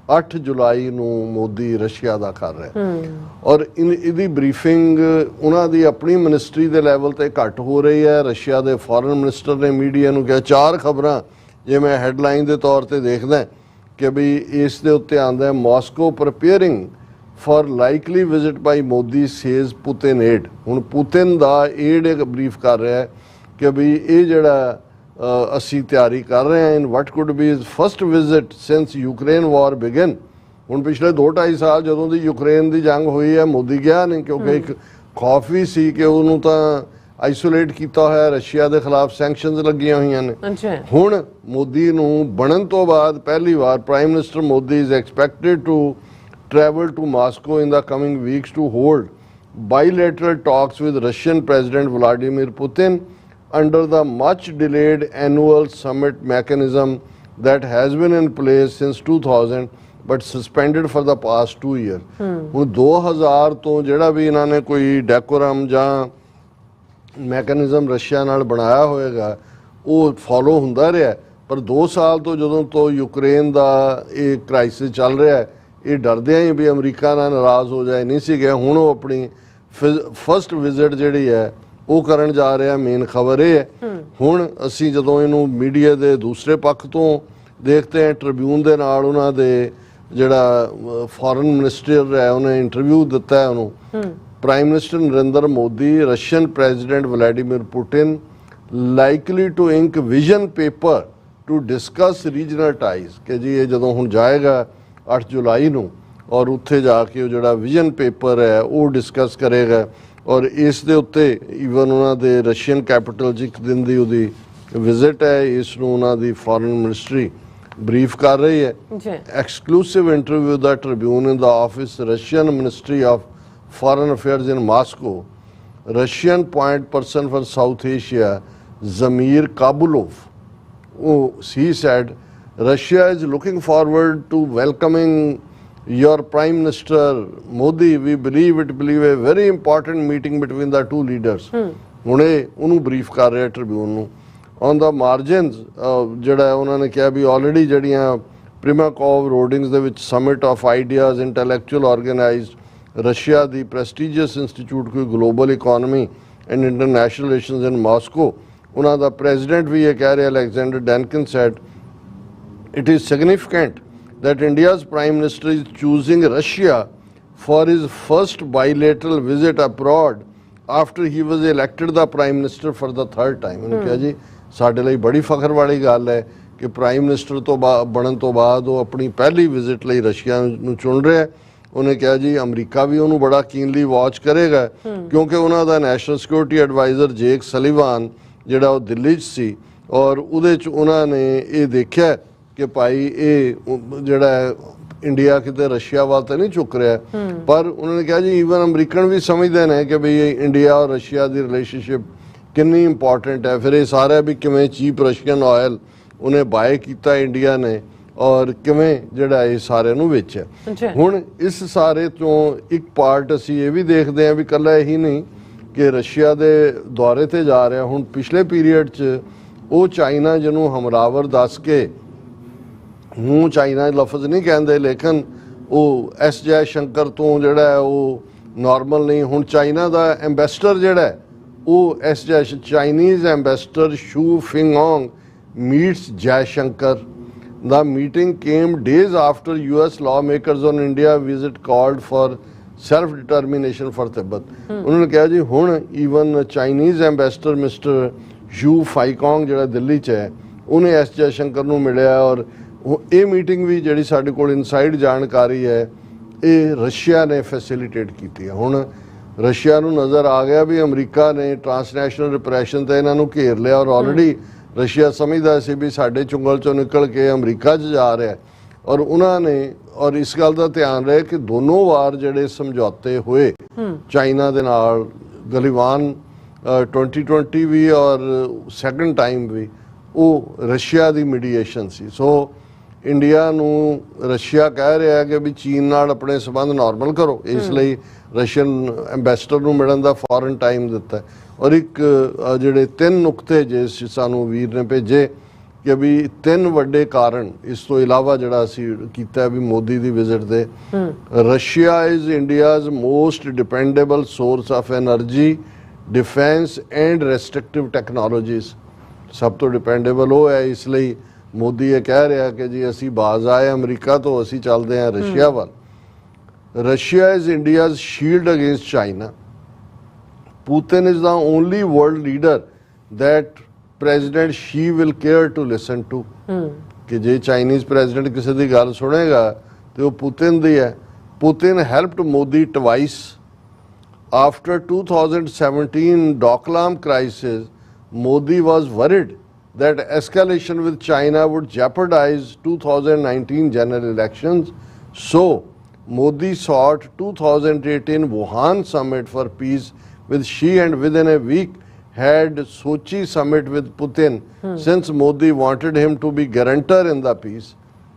8 ਜੁਲਾਈ ਨੂੰ ਮੋਦੀ ਰਸ਼ੀਆ ਦਾ ਕਰ ਰਿਹਾ। ਔਰ ਇਹਦੀ ਬਰੀਫਿੰਗ ਉਹਨਾਂ ਦੀ ਆਪਣੀ ਮਿਨਿਸਟਰੀ ਦੇ ਲੈਵਲ ਤੇ ਘੱਟ ਹੋ ਰਹੀ ਹੈ। ਰਸ਼ੀਆ ਦੇ ਫੋਰਨ ਮਿਨਿਸਟਰ ਨੇ ਮੀਡੀਆ ਨੂੰ ਕਿਹਾ 4 ਖਬਰਾਂ ਜੇ ਮੈਂ ਹੈਡਲਾਈਨ ਦੇ ਤੌਰ ਤੇ ਦੇਖਦਾ ਕਿ ਵੀ ਇਸ ਦੇ ਉੱਤੇ ਆਉਂਦਾ Moscow preparing for likely visit by Modi says Putin aide. ਹੁਣ ਪੁਤਿਨ ਦਾ ਏਡ ਇੱਕ ਬਰੀਫ ਕਰ ਰਿਹਾ ਹੈ ਕਿ ਵੀ ਇਹ ਜਿਹੜਾ ਅਸੀਂ ਤਿਆਰੀ ਕਰ ਰਹੇ ਹਾਂ in what could be his first visit since Ukraine war began. ਹੁਣ ਪਿਛਲੇ 2-2.5 ਸਾਲ ਜਦੋਂ ਦੀ ਯੂਕਰੇਨ ਦੀ ਜੰਗ ਹੋਈ ਹੈ ਮੋਦੀ ਗਿਆ ਨਹੀਂ, ਕਿਉਂਕਿ ਇੱਕ ਖੌਫ ਵੀ ਸੀ ਕਿ ਉਹਨੂੰ ਤਾਂ ਆਈਸੋਲੇਟ ਕੀਤਾ ਹੋਇਆ, ਰਸ਼ੀਆ ਦੇ ਖਿਲਾਫ ਸੈਂਕਸ਼ਨਸ ਲੱਗੀਆਂ ਹੋਈਆਂ ਨੇ। ਹੁਣ ਮੋਦੀ ਨੂੰ ਬਣਨ ਤੋਂ ਬਾਅਦ ਪਹਿਲੀ ਵਾਰ prime minister Modi is expected to travel to Moscow in the coming weeks to hold bilateral talks with Russian President Vladimir Putin under the much delayed annual summit mechanism that has been in place since 2000 but suspended for the past 2 years. ਹੁਣ 2000 ਤੋਂ ਜਿਹੜਾ ਵੀ ਇਹਨਾਂ ਨੇ ਕੋਈ ਡੈਕੋਰਮ ਜਾਂ ਮੈਕੈਨਿਜ਼ਮ ਰਸ਼ੀਆ ਨਾਲ ਬਣਾਇਆ ਹੋਏਗਾ ਉਹ ਫੋਲੋ ਹੁੰਦਾ ਰਿਹਾ, ਪਰ 2 ਸਾਲ ਤੋਂ ਜਦੋਂ ਤੋਂ ਯੂਕਰੇਨ ਦਾ ਇਹ ਕ੍ਰਾਈਸਿਸ ਚੱਲ ਰਿਹਾ ਹੈ ਇਹ ਡਰਦਿਆਂ ਹੀ ਵੀ ਅਮਰੀਕਾ ਨਾਲ ਨਾਰਾਜ਼ ਹੋ ਜਾਏ ਨਹੀਂ ਸੀ ਗਏ। ਹੁਣ ਉਹ ਆਪਣੀ ਫਸਟ ਵਿਜ਼ਿਟ ਜਿਹੜੀ ਹੈ ਉਹ ਕਰਨ ਜਾ ਰਿਹਾ। ਮੇਨ ਖਬਰ ਇਹ ਹੈ ਹੁਣ ਅਸੀਂ ਜਦੋਂ ਇਹਨੂੰ ਮੀਡੀਆ ਦੇ ਦੂਸਰੇ ਪੱਖ ਤੋਂ ਦੇਖਦੇ ਹਾਂ, ਟ੍ਰਿਬਿਊਨ ਦੇ ਨਾਲ ਉਹਨਾਂ ਦੇ ਜਿਹੜਾ ਫੋਰਨ ਮਿਨਿਸਟਰ ਹੈ ਉਹਨੇ ਇੰਟਰਵਿਊ ਦਿੱਤਾ ਹੈ ਉਹਨੂੰ। Prime minister Narendra Modi Russian president Vladimir Putin likely to ink vision paper to discuss regional ties ਕਿ ਜੀ ਇਹ ਜਦੋਂ ਹੁਣ ਜਾਏਗਾ 8 ਜੁਲਾਈ ਨੂੰ ਔਰ ਉੱਥੇ ਜਾ ਕੇ ਉਹ ਜਿਹੜਾ ਵਿਜ਼ਨ ਪੇਪਰ ਹੈ ਉਹ ਡਿਸਕਸ ਕਰੇਗਾ। ਔਰ ਇਸ ਦੇ ਉੱਤੇ ਈਵਨ ਉਹਨਾਂ ਦੇ ਰਸ਼ੀਅਨ ਕੈਪੀਟਲ 'ਚ ਇੱਕ ਦਿਨ ਦੀ ਉਹਦੀ ਵਿਜ਼ਿਟ ਹੈ, ਇਸ ਨੂੰ ਉਹਨਾਂ ਦੀ ਫੋਰਨ ਮਿਨਿਸਟਰੀ ਬਰੀਫ ਕਰ ਰਹੀ ਹੈ। Exclusive interview the Tribune in the office Russian ministry of foreign affairs in Moscow, Russian point person for south Asia ਜ਼ਮੀਰ ਕਾਬੁਲੋਵ, he said Russia is looking forward to welcoming your Prime Minister Modi. We believe it will be a very important meeting between the two leaders. ਹੁਣੇ ਉਹਨੂੰ ਬਰੀਫ ਕਰ ਰਿਹਾ ਟ੍ਰਿਬਿਊਨ ਨੂੰ। ਔਨ ਦਾ ਮਾਰਜਨਸ ਜਿਹੜਾ ਉਹਨਾਂ ਨੇ ਕਿਹਾ ਵੀ ਆਲਰੇਡੀ ਜਿਹੜੀਆਂ ਪ੍ਰਿਮਾਕੋਵ ਰੋਡਿੰਗਸ ਦੇ ਵਿੱਚ summit of ideas intellectual organized Russia ਦੀ ਪ੍ਰੈਸਟੀਜੀਅਸ ਇੰਸਟੀਚਿਊਟ ਕੋਈ global economy and international relations in Moscow, ਉਹਨਾਂ ਦਾ ਪ੍ਰੈਜ਼ੀਡੈਂਟ ਵੀ ਇਹ ਕਹਿ ਰਿਹਾ Alexander Dynkin said it is significant that India's Prime Minister is choosing Russia for his first bilateral visit abroad after he was elected the Prime Minister for the 3rd time. ਉਹਨੇ ਕਿਹਾ ਜੀ ਸਾਡੇ ਲਈ ਬੜੀ ਫਖਰ ਵਾਲੀ ਗੱਲ ਹੈ ਕਿ ਪ੍ਰਾਈਮ ਮਿਨਿਸਟਰ ਤੋਂ ਬਣਨ ਤੋਂ ਬਾਅਦ ਉਹ ਆਪਣੀ ਪਹਿਲੀ ਵਿਜ਼ਿਟ ਲਈ ਰਸ਼ੀਆ ਨੂੰ ਚੁਣ ਰਿਹਾ ਹੈ। ਉਹਨੇ ਕਿਹਾ ਜੀ ਅਮਰੀਕਾ ਵੀ ਉਹਨੂੰ ਬੜਾ ਕੀਨਲੀ ਵਾਚ ਕਰੇਗਾ ਕਿਉਂਕਿ ਉਹਨਾਂ ਦਾ ਨੈਸ਼ਨਲ ਸਿਕਿਉਰਿਟੀ ਐਡਵਾਈਜ਼ਰ ਜੇਕ ਸਲੀਵਾਨ ਜਿਹੜਾ ਉਹ ਦਿੱਲੀ 'ਚ ਸੀ ਔਰ ਉਹਦੇ 'ਚ ਉਹਨਾਂ ਨੇ ਇਹ ਦੇਖਿਆ ਕਿ ਭਾਈ ਇਹ ਜਿਹੜਾ ਇੰਡੀਆ ਕਿਤੇ ਰਸ਼ੀਆ ਵੱਲ ਤਾਂ ਨਹੀਂ ਝੁਕ ਰਿਹਾ, ਪਰ ਉਹਨਾਂ ਨੇ ਕਿਹਾ ਜੀ ਈਵਨ ਅਮਰੀਕਨ ਵੀ ਸਮਝਦੇ ਨੇ ਕਿ ਬਈ ਇੰਡੀਆ ਔਰ ਰਸ਼ੀਆ ਦੀ ਰਿਲੇਸ਼ਨਸ਼ਿਪ ਕਿੰਨੀ ਇੰਪੋਰਟੈਂਟ ਹੈ। ਫਿਰ ਇਹ ਸਾਰਾ ਵੀ ਕਿਵੇਂ ਚੀਪ ਰਸ਼ੀਅਨ ਆਇਲ ਉਹਨੇ ਬਾਏ ਕੀਤਾ ਇੰਡੀਆ ਨੇ ਔਰ ਕਿਵੇਂ ਜਿਹੜਾ ਇਹ ਸਾਰਿਆਂ ਨੂੰ ਵੇਚਿਆ। ਹੁਣ ਇਸ ਸਾਰੇ ਤੋਂ ਇੱਕ ਪਾਰਟ ਅਸੀਂ ਇਹ ਵੀ ਦੇਖਦੇ ਹਾਂ ਵੀ ਇਕੱਲਾ ਇਹੀ ਨਹੀਂ ਕਿ ਰਸ਼ੀਆ ਦੇ ਦੌਰੇ ਤੇ ਜਾ ਰਿਹਾ। ਹੁਣ ਪਿਛਲੇ ਪੀਰੀਅਡ 'ਚ ਉਹ ਚਾਈਨਾ ਜਿਹਨੂੰ ਹਮਰਾਵਰ ਦੱਸ ਕੇ ਮੂੰਹ ਚਾਈਨਾ ਲਫ਼ਜ਼ ਨਹੀਂ ਕਹਿੰਦੇ, ਲੇਕਿਨ ਉਹ ਐਸ ਜੈ ਸ਼ੰਕਰ ਤੋਂ ਜਿਹੜਾ ਹੈ ਉਹ ਨਾਰਮਲ ਨਹੀਂ। ਹੁਣ ਚਾਈਨਾ ਦਾ ਐਂਬੈਸਡਰ ਜਿਹੜਾ ਹੈ ਉਹ ਐਸ ਜੈ Chinese ambassador Xu Feihong meets Jaishankar. The meeting came days after US lawmakers on India visit called for self-determination for Tibet. उन्होंने कहा जी हुण even Chinese ambassador Mr. Xu Feikong ਜਿਹੜਾ ਦਿੱਲੀ 'ਚ ਹੈ ਉਹਨੇ ਐਸ ਜੈਸ਼ੰਕਰ ਨੂੰ ਮਿਲਿਆ ਔਰ ਇਹ ਮੀਟਿੰਗ ਵੀ ਜਿਹੜੀ ਸਾਡੇ ਕੋਲ ਇਨਸਾਈਡ ਜਾਣਕਾਰੀ ਹੈ ਇਹ ਰਸ਼ੀਆ ਨੇ ਫੈਸਿਲਿਟੇਟ ਕੀਤੀ ਹੈ। ਹੁਣ ਰਸ਼ੀਆ ਨੂੰ ਨਜ਼ਰ ਆ ਗਿਆ ਵੀ ਅਮਰੀਕਾ ਨੇ ਟਰਾਂਸਨੈਸ਼ਨਲ ਰਿਪਰੈਸ਼ਨ ਤੇ ਇਹਨਾਂ ਨੂੰ ਘੇਰ ਲਿਆ ਔਰ ਆਲਰੇਡੀ ਰਸ਼ੀਆ ਸਮਝਦਾ ਸੀ ਵੀ ਸਾਡੇ ਚੁੰਗਲ ਚੋਂ ਨਿਕਲ ਕੇ ਅਮਰੀਕਾ 'ਚ ਜਾ ਰਿਹਾ ਔਰ ਉਹਨਾਂ ਨੇ ਔਰ ਇਸ ਗੱਲ ਦਾ ਧਿਆਨ ਰਹੇ ਕਿ ਦੋਨੋਂ ਵਾਰ ਜਿਹੜੇ ਸਮਝੌਤੇ ਹੋਏ ਚਾਈਨਾ ਦੇ ਨਾਲ ਗਲੀਵਾਨ 2020 ਵੀ ਔਰ ਸੈਕੰਡ ਟਾਈਮ ਵੀ ਉਹ ਰਸ਼ੀਆ ਦੀ ਮੀਡੀਏਸ਼ਨ ਸੀ। ਸੋ ਇੰਡੀਆ ਨੂੰ ਰਸ਼ੀਆ ਕਹਿ ਰਿਹਾ ਕਿ ਵੀ ਚੀਨ ਨਾਲ ਆਪਣੇ ਸੰਬੰਧ ਨਾਰਮਲ ਕਰੋ, ਇਸ ਲਈ ਰਸ਼ੀਅਨ ਐਂਬੈਸਡਰ ਨੂੰ ਮਿਲਣ ਦਾ ਫੌਰਨ ਟਾਈਮ ਦਿੱਤਾ। ਔਰ ਇੱਕ ਜਿਹੜੇ 3 ਨੁਕਤੇ ਜੇ ਸਾਨੂੰ ਵੀਰ ਨੇ ਭੇਜੇ ਕਿ ਵੀ 3 ਵੱਡੇ ਕਾਰਨ ਇਸ ਤੋਂ ਇਲਾਵਾ ਜਿਹੜਾ ਅਸੀਂ ਕੀਤਾ ਵੀ ਮੋਦੀ ਦੀ ਵਿਜ਼ਿਟ ਦੇ, Russia is India's most dependable source of energy, defence and restrictive technologies. ਸਭ ਤੋਂ ਡਿਪੈਂਡੇਬਲ ਉਹ ਹੈ, ਇਸ ਲਈ ਮੋਦੀ ਇਹ ਕਹਿ ਰਿਹਾ ਕਿ ਜੀ ਅਸੀਂ ਬਾਜ਼ ਆਏ ਅਮਰੀਕਾ ਤੋਂ, ਅਸੀਂ ਚੱਲਦੇ ਹਾਂ ਰਸ਼ੀਆ ਵੱਲ। Russia is India's shield against China. Putin is the only world leader that President Xi will care to listen to. कि जे Chinese president किसी दी गल सुनेगा तो वो Putin दी है. Putin helped Modi twice. After 2017 Doklam crisis, Modi was worried that escalation with China would jeopardize 2019 general elections. So Modi sought 2018 Wuhan summit for peace with Xi and within a week had Sochi summit with Putin since Modi wanted him to be guarantor in the peace.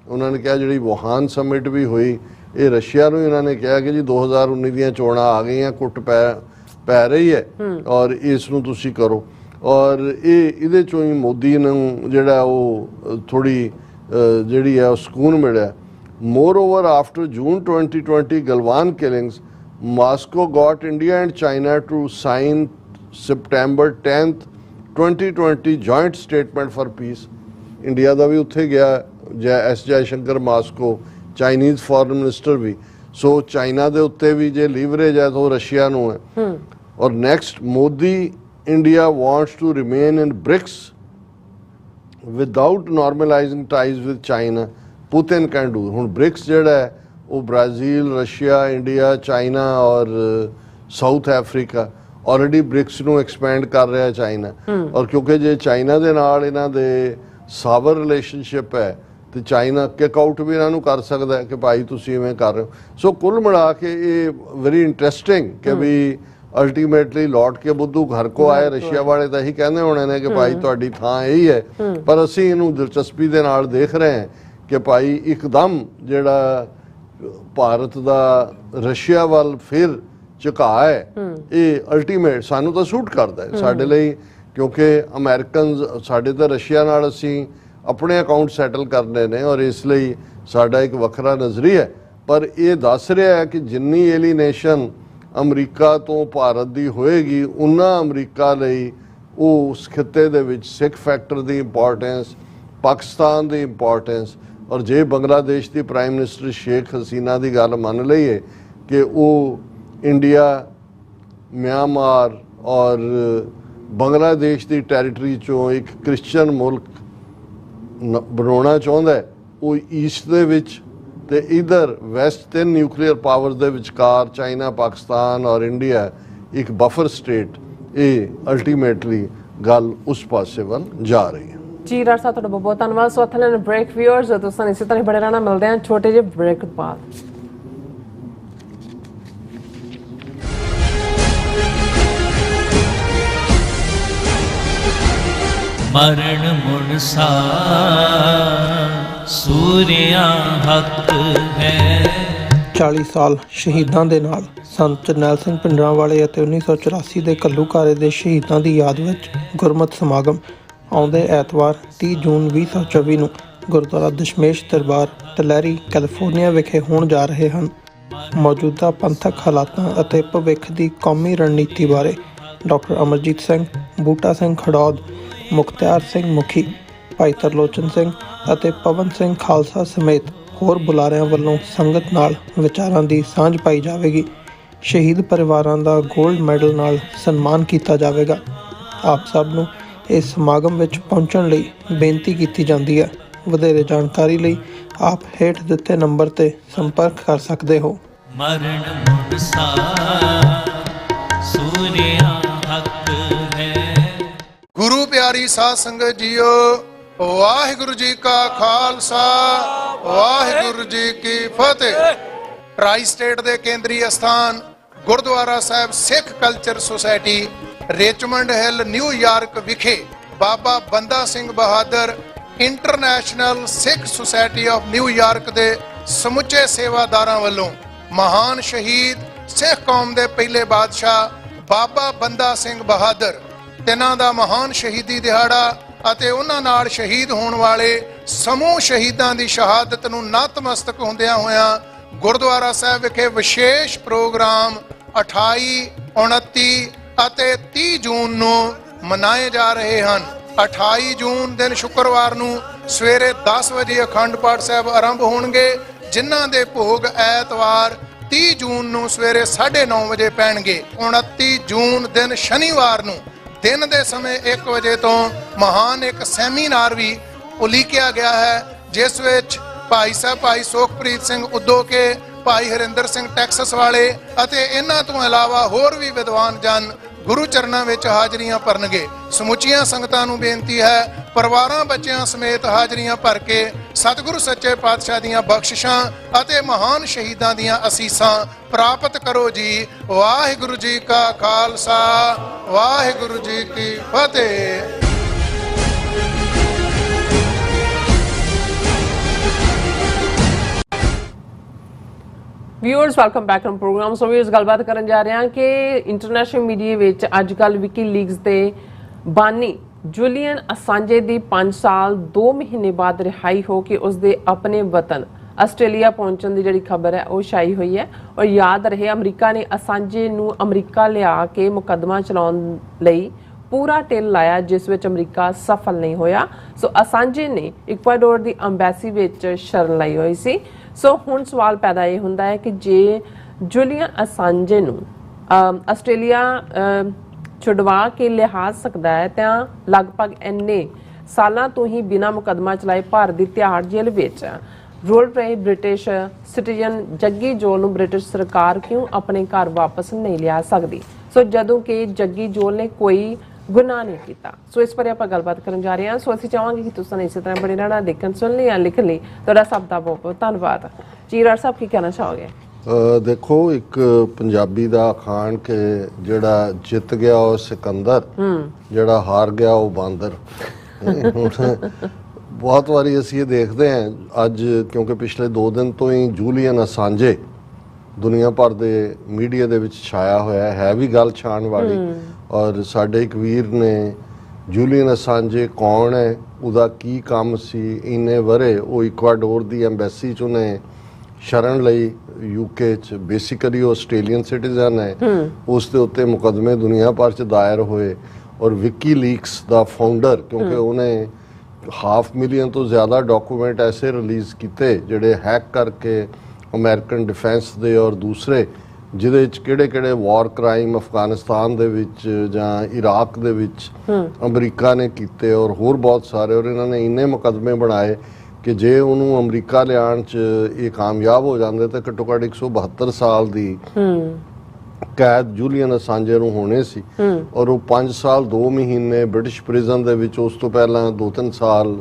उन्होंने कहा जी वुहान समिट भी हुई, ये रशिया ਨੂੰ ਇਹਨਾਂ ਨੇ ਕਿਹਾ ਕਿ ਜੀ 2019 ਦੀਆਂ ਚੋਣਾਂ ਆ ਗਈਆਂ, ਕੁੱਟ ਪੈ ਰਹੀ ਹੈ ਔਰ ਇਸ ਨੂੰ ਤੁਸੀਂ ਕਰੋ। ਔਰ ਇਹਦੇ ਚੋਂ ਹੀ ਮੋਦੀ ਨੂੰ ਜਿਹੜਾ ਉਹ ਥੋੜੀ ਜਿਹੜੀ ਹੈ ਸਕੂਨ ਮਿਲਿਆ। Moreover, after June 2020 Galwan killings, Moscow got India and China to sign September 10th, 2020 joint statement for peace. India ਦਾ ਵੀ ਉੱਥੇ ਗਿਆ S Jaishankar Moscow, Chinese foreign minister ਵੀ। ਸੋ ਚਾਈਨਾ ਦੇ ਉੱਤੇ ਵੀ ਜੇ ਲੀਵਰੇਜ ਹੈ ਤਾਂ ਉਹ ਰਸ਼ੀਆ ਨੂੰ ਹੈ। ਔਰ next Modi India wants to remain in BRICS without normalizing ties with China. Putin can do. हुण ब्रिक्स जिहड़ा है वो ब्राज़ील, रशिया, इंडिया, चाइना और साउथ अफ्रीका ऑलरेडी ब्रिक्स नूं एक्सपैंड कर रहा है चाइना। और क्योंकि जे चाइना दे नाल इन्हां दे सावर रिलेशनशिप है तो चाइना किक आउट भी इन्हां नूं कर सकदा है कि भाई तुसीं इवें कर रहे हो। सो कुल मिला के ये वेरी इंटरस्टिंग कि भी अल्टीमेटली लौट के बुद्धू घर को आए। रशिया वाले तो यही कहते होने ने कि भाई तुहाडी थां यही है, पर असीं इहनूं दिलचस्पी दे नाल देख रहे हैं कि भाई एकदम जिहड़ा भारत दा रशिया वाल फिर झुका है, ये अल्टीमेट सानू तो सूट करता है साडे लई, क्योंकि अमेरिकन साडे तो रशिया नाल असीं अपने अकाउंट सैटल करने ने और इसलिए साडा एक वखरा नज़रिया है। पर यह दस रहा है कि जिन्नी एलीनेशन अमरीका तो भारत की होएगी उन्ना अमरीका लई उस खिते दे विच सिख फैक्टर की इंपॉर्टेंस, पाकिस्तान की इंपॉर्टेंस। और जे बंगलादेश की प्राइम मिनिस्टर शेख हसीना की गल मान लईए कि वो इंडिया, म्यांमार और बंगलादेश की टैरिटरी चों एक क्रिश्चियन मुल्क बनाना चाहता है, वो ईस्ट दे विच ते इधर वैस्ट 3 न्यूक्लीयर पावर्स दे विचकार चाइना, पाकिस्तान और इंडिया एक बफर स्टेट, ये अल्टीमेटली गल उस पासे वल जा रही है। जी राज साहब ਤੁਹਾਡਾ ਬਹੁਤ ਧੰਨਵਾਦ। ਸੋ ਅਥਲੇ ਬ੍ਰੇਕ ਵਿਊਅਰਸ ਤੁਸੀਂ ਇਸੇ ਤਰ੍ਹਾਂ ਬੜੇ ਰਹਿਣਾ, ਮਿਲਦੇ ਹਾਂ ਛੋਟੇ ਜਿਹੇ ਬ੍ਰੇਕ ਬਾਅਦ। मरण मुन साच ਸੂਰਿਆ ਹੱਕ ਹੈ। 40 ਸਾਲ ਸ਼ਹੀਦਾਂ ਦੇ ਨਾਲ ਸੰਤ ਜਰਨੈਲ ਸਿੰਘ ਭਿੰਡਰਾਂਵਾਲੇ ਅਤੇ 1984 ਦੇ ਘੱਲੂਘਾਰੇ ਦੇ ਸ਼ਹੀਦਾਂ ਦੀ ਯਾਦ ਵਿੱਚ ਗੁਰਮਤਿ ਸਮਾਗਮ ਆਉਂਦੇ ਐਤਵਾਰ 30 ਜੂਨ 2024 ਨੂੰ ਗੁਰਦੁਆਰਾ ਦਸ਼ਮੇਸ਼ ਦਰਬਾਰ ਟਲੈਰੀ ਕੈਲੀਫੋਰਨੀਆ ਵਿਖੇ ਹੋਣ ਜਾ ਰਹੇ ਹਨ। ਮੌਜੂਦਾ ਪੰਥਕ ਹਾਲਾਤਾਂ ਅਤੇ ਭਵਿੱਖ ਦੀ ਕੌਮੀ ਰਣਨੀਤੀ ਬਾਰੇ ਡਾਕਟਰ ਅਮਰਜੀਤ ਸਿੰਘ, ਬੂਟਾ ਸਿੰਘ ਖੜੌਦ, ਮੁਖਤਿਆਰ ਸਿੰਘ ਮੁਖੀ, ਭਾਈ ਤਰਲੋਚਨ ਸਿੰਘ ਅਤੇ ਪਵਨ ਸਿੰਘ ਖਾਲਸਾ ਸਮੇਤ ਹੋਰ ਬੁਲਾਰਿਆਂ ਵੱਲੋਂ ਸੰਗਤ ਨਾਲ ਵਿਚਾਰਾਂ ਦੀ ਸਾਂਝ ਪਾਈ ਜਾਵੇਗੀ। ਸ਼ਹੀਦ ਪਰਿਵਾਰਾਂ ਦਾ 골ਡ ਮੈਡਲ ਨਾਲ ਸਨਮਾਨ ਕੀਤਾ ਜਾਵੇਗਾ। ਆਪ ਸਭ ਨੂੰ ਇਸ ਸਮਾਗਮ ਵਿੱਚ ਪਹੁੰਚਣ ਲਈ ਬੇਨਤੀ ਕੀਤੀ ਜਾਂਦੀ ਹੈ। ਵਧੇਰੇ ਜਾਣਕਾਰੀ ਲਈ ਆਪ ਹੇਠ ਦਿੱਤੇ ਨੰਬਰ ਤੇ ਸੰਪਰਕ ਕਰ ਸਕਦੇ ਹੋ। ਮਰਨ ਮੁਨਸਾ ਸੂਰਿਆ ਹੱਕ ਹੈ। ਗੁਰੂ ਪਿਆਰੀ ਸਾਧ ਸੰਗਤ ਜੀਓ, ਵਾਹਿਗੁਰੂ ਜੀ ਕਾ ਖਾਲਸਾ, ਵਾਹਿਗੁਰੂ ਜੀ ਕੀ ਫਤਿਹ। ਟਰਾਈ ਸਟੇਟ ਦੇ ਕੇਂਦਰੀ ਅਸਥਾਨ Gurdwara Sahib Sikh culture society Richmond Hill New York ਵਿਖੇ Baba Banda Singh Bahadur international Sikh society of New York ਦੇ ਸਮੁੱਚੇ ਸੇਵਾਦਾਰਾਂ ਵੱਲੋਂ ਮਹਾਨ ਸ਼ਹੀਦ ਸਿੱਖ ਕੌਮ ਦੇ ਪਹਿਲੇ ਬਾਦਸ਼ਾਹ ਬਾਬਾ ਬੰਦਾ ਸਿੰਘ ਬਹਾਦਰ ਤਿੰਨਾਂ ਦਾ ਮਹਾਨ ਸ਼ਹੀਦੀ ਦਿਹਾੜਾ ਅਤੇ ਉਹਨਾਂ ਨਾਲ ਸ਼ਹੀਦ ਹੋਣ ਵਾਲੇ ਸਮੂਹ ਸ਼ਹੀਦਾਂ ਦੀ ਸ਼ਹਾਦਤ ਨੂੰ ਨਤਮਸਤਕ ਹੁੰਦਿਆਂ ਹੋਇਆਂ ਗੁਰਦੁਆਰਾ ਸਾਹਿਬ ਵਿਖੇ ਵਿਸ਼ੇਸ਼ ਪ੍ਰੋਗਰਾਮ 28, 29 ਅਤੇ 30 ਜੂਨ ਨੂੰ ਮਨਾਏ ਜਾ ਰਹੇ ਹਨ। 28 ਜੂਨ ਦਿਨ ਸ਼ੁੱਕਰਵਾਰ ਨੂੰ ਸਵੇਰੇ 10 ਵਜੇ ਅਖੰਡ ਪਾਠ ਸਾਹਿਬ ਆਰੰਭ ਹੋਣਗੇ, ਜਿਨ੍ਹਾਂ ਦੇ ਭੋਗ ਐਤਵਾਰ 30 ਜੂਨ ਨੂੰ ਸਵੇਰੇ 9:30 ਵਜੇ ਪੈਣਗੇ। 29 ਜੂਨ ਦਿਨ ਸ਼ਨੀਵਾਰ ਨੂੰ ਦਿਨ ਦੇ ਸਮੇਂ 1 ਵਜੇ ਤੋਂ ਮਹਾਨ ਇੱਕ ਸੈਮੀਨਾਰ ਵੀ ਉਲੀਕਿਆ ਗਿਆ ਹੈ, ਜਿਸ ਵਿੱਚ ਭਾਈ ਸਾਹਿਬ ਭਾਈ ਸੁਖਪ੍ਰੀਤ ਸਿੰਘ ਉਦੋਕੇ, ਭਾਈ ਹਰਿੰਦਰ ਸਿੰਘ ਟੈਕਸਸ ਵਾਲੇ ਅਤੇ ਇਹਨਾਂ ਤੋਂ ਇਲਾਵਾ ਹੋਰ ਵੀ ਵਿਦਵਾਨ ਜਨ ਗੁਰੂ ਚਰਨਾਂ ਵਿੱਚ ਹਾਜ਼ਰੀਆਂ ਭਰਨਗੇ। ਸਮੁੱਚੀਆਂ ਸੰਗਤਾਂ ਨੂੰ ਬੇਨਤੀ ਹੈ, ਪਰਿਵਾਰਾਂ ਬੱਚਿਆਂ ਸਮੇਤ ਹਾਜ਼ਰੀਆਂ ਭਰ ਕੇ ਸਤਿਗੁਰੂ ਸੱਚੇ ਪਾਤਸ਼ਾਹ ਦੀਆਂ ਬਖਸ਼ਿਸ਼ਾਂ ਅਤੇ ਮਹਾਨ ਸ਼ਹੀਦਾਂ ਦੀਆਂ ਅਸੀਸਾਂ ਪ੍ਰਾਪਤ ਕਰੋ ਜੀ। ਵਾਹਿਗੁਰੂ ਜੀ ਕਾ ਖਾਲਸਾ, ਵਾਹਿਗੁਰੂ ਜੀ ਕੀ ਫਤਿਹ। Viewers welcome back to programme. So viewers ਗੱਲਬਾਤ ਕਰਨ ਜਾ ਰਹੇ ਹਾਂ ਕਿ ਇੰਟਰਨੈਸ਼ਨਲ ਮੀਡੀਆ ਵਿੱਚ ਅੱਜ ਕੱਲ੍ਹ ਵਿਕੀਲੀਕਸ ਦੇ ਬਾਨੀ ਜੂਲੀਅਨ ਅਸਾਂਜੇ ਦੀ 5 ਸਾਲ 2 ਮਹੀਨੇ ਬਾਅਦ ਰਿਹਾਈ ਹੋ ਕੇ ਉਸਦੇ ਆਪਣੇ ਵਤਨ ਆਸਟ੍ਰੇਲੀਆ ਪਹੁੰਚਣ ਦੀ ਜਿਹੜੀ ਖਬਰ ਹੈ ਉਹ ਛਾਈ ਹੋਈ ਹੈ। ਔਰ ਯਾਦ ਰਹੇ ਅਮਰੀਕਾ ਨੇ ਅਸਾਂਜੇ ਨੂੰ ਅਮਰੀਕਾ ਲਿਆ ਕੇ ਮੁਕੱਦਮਾ ਚਲਾਉਣ ਲਈ ਪੂਰਾ ਢਿੱਲ ਲਾਇਆ, ਜਿਸ ਵਿੱਚ ਅਮਰੀਕਾ ਸਫਲ ਨਹੀਂ ਹੋਇਆ। ਸੋ ਅਸਾਂਜੇ ਨੇ ਇਕਵਾਡੋਰ ਦੀ ਅੰਬੈਸੀ ਵਿੱਚ ਸ਼ਰਨ ਲਈ ਹੋਈ ਸੀ। ਸੋ ਹੁਣ ਸਵਾਲ ਪੈਦਾ ਇਹ ਹੁੰਦਾ ਹੈ ਕਿ ਜੇ ਜੂਲੀਅਨ ਅਸਾਂਜੇ ਨੂੰ ਆਸਟ੍ਰੇਲੀਆ ਛੁਡਵਾ ਕੇ ਲਿਆ ਸਕਦਾ ਹੈ ਤਾਂ ਲਗਭਗ ਇੰਨੇ ਸਾਲਾਂ ਤੋਂ ਹੀ ਬਿਨਾਂ ਮੁਕੱਦਮਾ ਚਲਾਏ ਭਾਰਤ ਦੀ ਤਿਹਾੜ ਜੇਲ੍ਹ ਵਿੱਚ ਰੋਲ ਰਹੇ ਬ੍ਰਿਟਿਸ਼ ਸਿਟੀਜ਼ਨ ਜੱਗੀ ਜੋਲ ਨੂੰ ਬ੍ਰਿਟਿਸ਼ ਸਰਕਾਰ ਕਿਉਂ ਆਪਣੇ ਘਰ ਵਾਪਸ ਨਹੀਂ ਲਿਆ ਸਕਦੀ? ਸੋ ਜਦੋਂ ਕਿ ਜੱਗੀ ਜੋਲ ਨੇ ਕੋਈ ਗੁਨਾਹ ਨਹੀਂ ਕੀਤਾ। ਸੋ ਇਸ ਬਾਰੇ ਆਪਾਂ ਗੱਲਬਾਤ ਕਰਨ ਜਾ ਰਹੇ ਹਾਂ। ਸੋ ਅਸੀਂ ਚਾਹਾਂਗੇ ਕਿ ਤੁਸੀਂ ਇਸੇ ਤਰ੍ਹਾਂ ਬਣੇ ਰਹਿਣਾ, ਦੇਖਣ ਸੁਣ ਲਈ ਜਾਂ ਲਿਖਣ ਲਈ ਤੁਹਾਡਾ ਸਭ ਦਾ ਬਹੁਤ ਬਹੁਤ ਧੰਨਵਾਦ। ਚੀਰਾੜ ਸਾਹਿਬ ਕੀ ਕਹਿਣਾ ਚਾਹੋਗੇ? ਦੇਖੋ, ਇੱਕ ਪੰਜਾਬੀ ਦਾ ਅਖਾਣ ਕਿ ਜਿਹੜਾ ਜਿੱਤ ਗਿਆ ਉਹ ਸਿਕੰਦਰ, ਜਿਹੜਾ ਹਾਰ ਗਿਆ ਉਹ ਬਾਂਦਰ। ਬਹੁਤ ਵਾਰੀ ਅਸੀਂ ਇਹ ਦੇਖਦੇ ਹਾਂ ਅੱਜ, ਕਿਉਂਕਿ ਪਿਛਲੇ 2 ਦਿਨ ਤੋਂ ਹੀ ਜੂਲੀਅਨ ਅਸਾਂਜੇ ਦੁਨੀਆ ਭਰ ਦੇ ਮੀਡੀਆ ਦੇ ਵਿੱਚ ਛਾਇਆ ਹੋਇਆ ਹੈ ਵੀ ਗੱਲ ਛਾਣ ਵਾਲੀ। ਔਰ ਸਾਡੇ ਇੱਕ ਵੀਰ ਨੇ ਜੂਲੀਅਨ ਅਸਾਂਜੇ ਕੌਣ ਹੈ, ਉਹਦਾ ਕੀ ਕੰਮ ਸੀ, ਇੰਨੇ ਵਰੇ ਉਹ ਇਕਵਾਡੋਰ ਦੀ ਐਮਬੈਸੀ 'ਚ ਉਹਨੇ ਸ਼ਰਨ ਲਈ ਯੂਕੇ 'ਚ। ਬੇਸਿਕਲੀ ਉਹ ਆਸਟ੍ਰੇਲੀਅਨ ਸਿਟੀਜ਼ਨ ਹੈ। ਉਸ ਦੇ ਉੱਤੇ ਮੁਕੱਦਮੇ ਦੁਨੀਆ ਭਰ 'ਚ ਦਾਇਰ ਹੋਏ। ਔਰ ਵਿਕੀਲੀਕਸ ਦਾ ਫਾਊਂਡਰ, ਕਿਉਂਕਿ ਉਹਨੇ 500,000 ਤੋਂ ਜ਼ਿਆਦਾ ਡਾਕੂਮੈਂਟ ਐਸੇ ਰਿਲੀਜ਼ ਕੀਤੇ ਜਿਹੜੇ ਹੈਕ ਕਰਕੇ ਅਮਰੀਕਨ ਡਿਫੈਂਸ ਦੇ ਔਰ ਦੂਸਰੇ, ਜਿਹਦੇ ਵਿੱਚ ਕਿਹੜੇ ਵਾਰ ਕ੍ਰਾਈਮ ਅਫਗਾਨਿਸਤਾਨ ਦੇ ਵਿੱਚ ਜਾਂ ਇਰਾਕ ਦੇ ਵਿੱਚ ਅਮਰੀਕਾ ਨੇ ਕੀਤੇ ਔਰ ਹੋਰ ਬਹੁਤ ਸਾਰੇ। ਔਰ ਇਹਨਾਂ ਨੇ ਇੰਨੇ ਮੁਕੱਦਮੇ ਬਣਾਏ ਕਿ ਜੇ ਉਹਨੂੰ ਅਮਰੀਕਾ ਲਿਆਉਣ 'ਚ ਇਹ ਕਾਮਯਾਬ ਹੋ ਜਾਂਦੇ ਤਾਂ ਘੱਟੋ ਘੱਟ 172 ਸਾਲ ਦੀ ਕੈਦ ਜੂਲੀਅਨ ਅਸਾਂਜੇ ਨੂੰ ਹੋਣੇ ਸੀ। ਔਰ ਉਹ 5 ਸਾਲ 2 ਮਹੀਨੇ ਬ੍ਰਿਟਿਸ਼ ਪ੍ਰਿਜ਼ਨ ਦੇ ਵਿੱਚ, ਉਸ ਤੋਂ ਪਹਿਲਾਂ 2-3 ਸਾਲ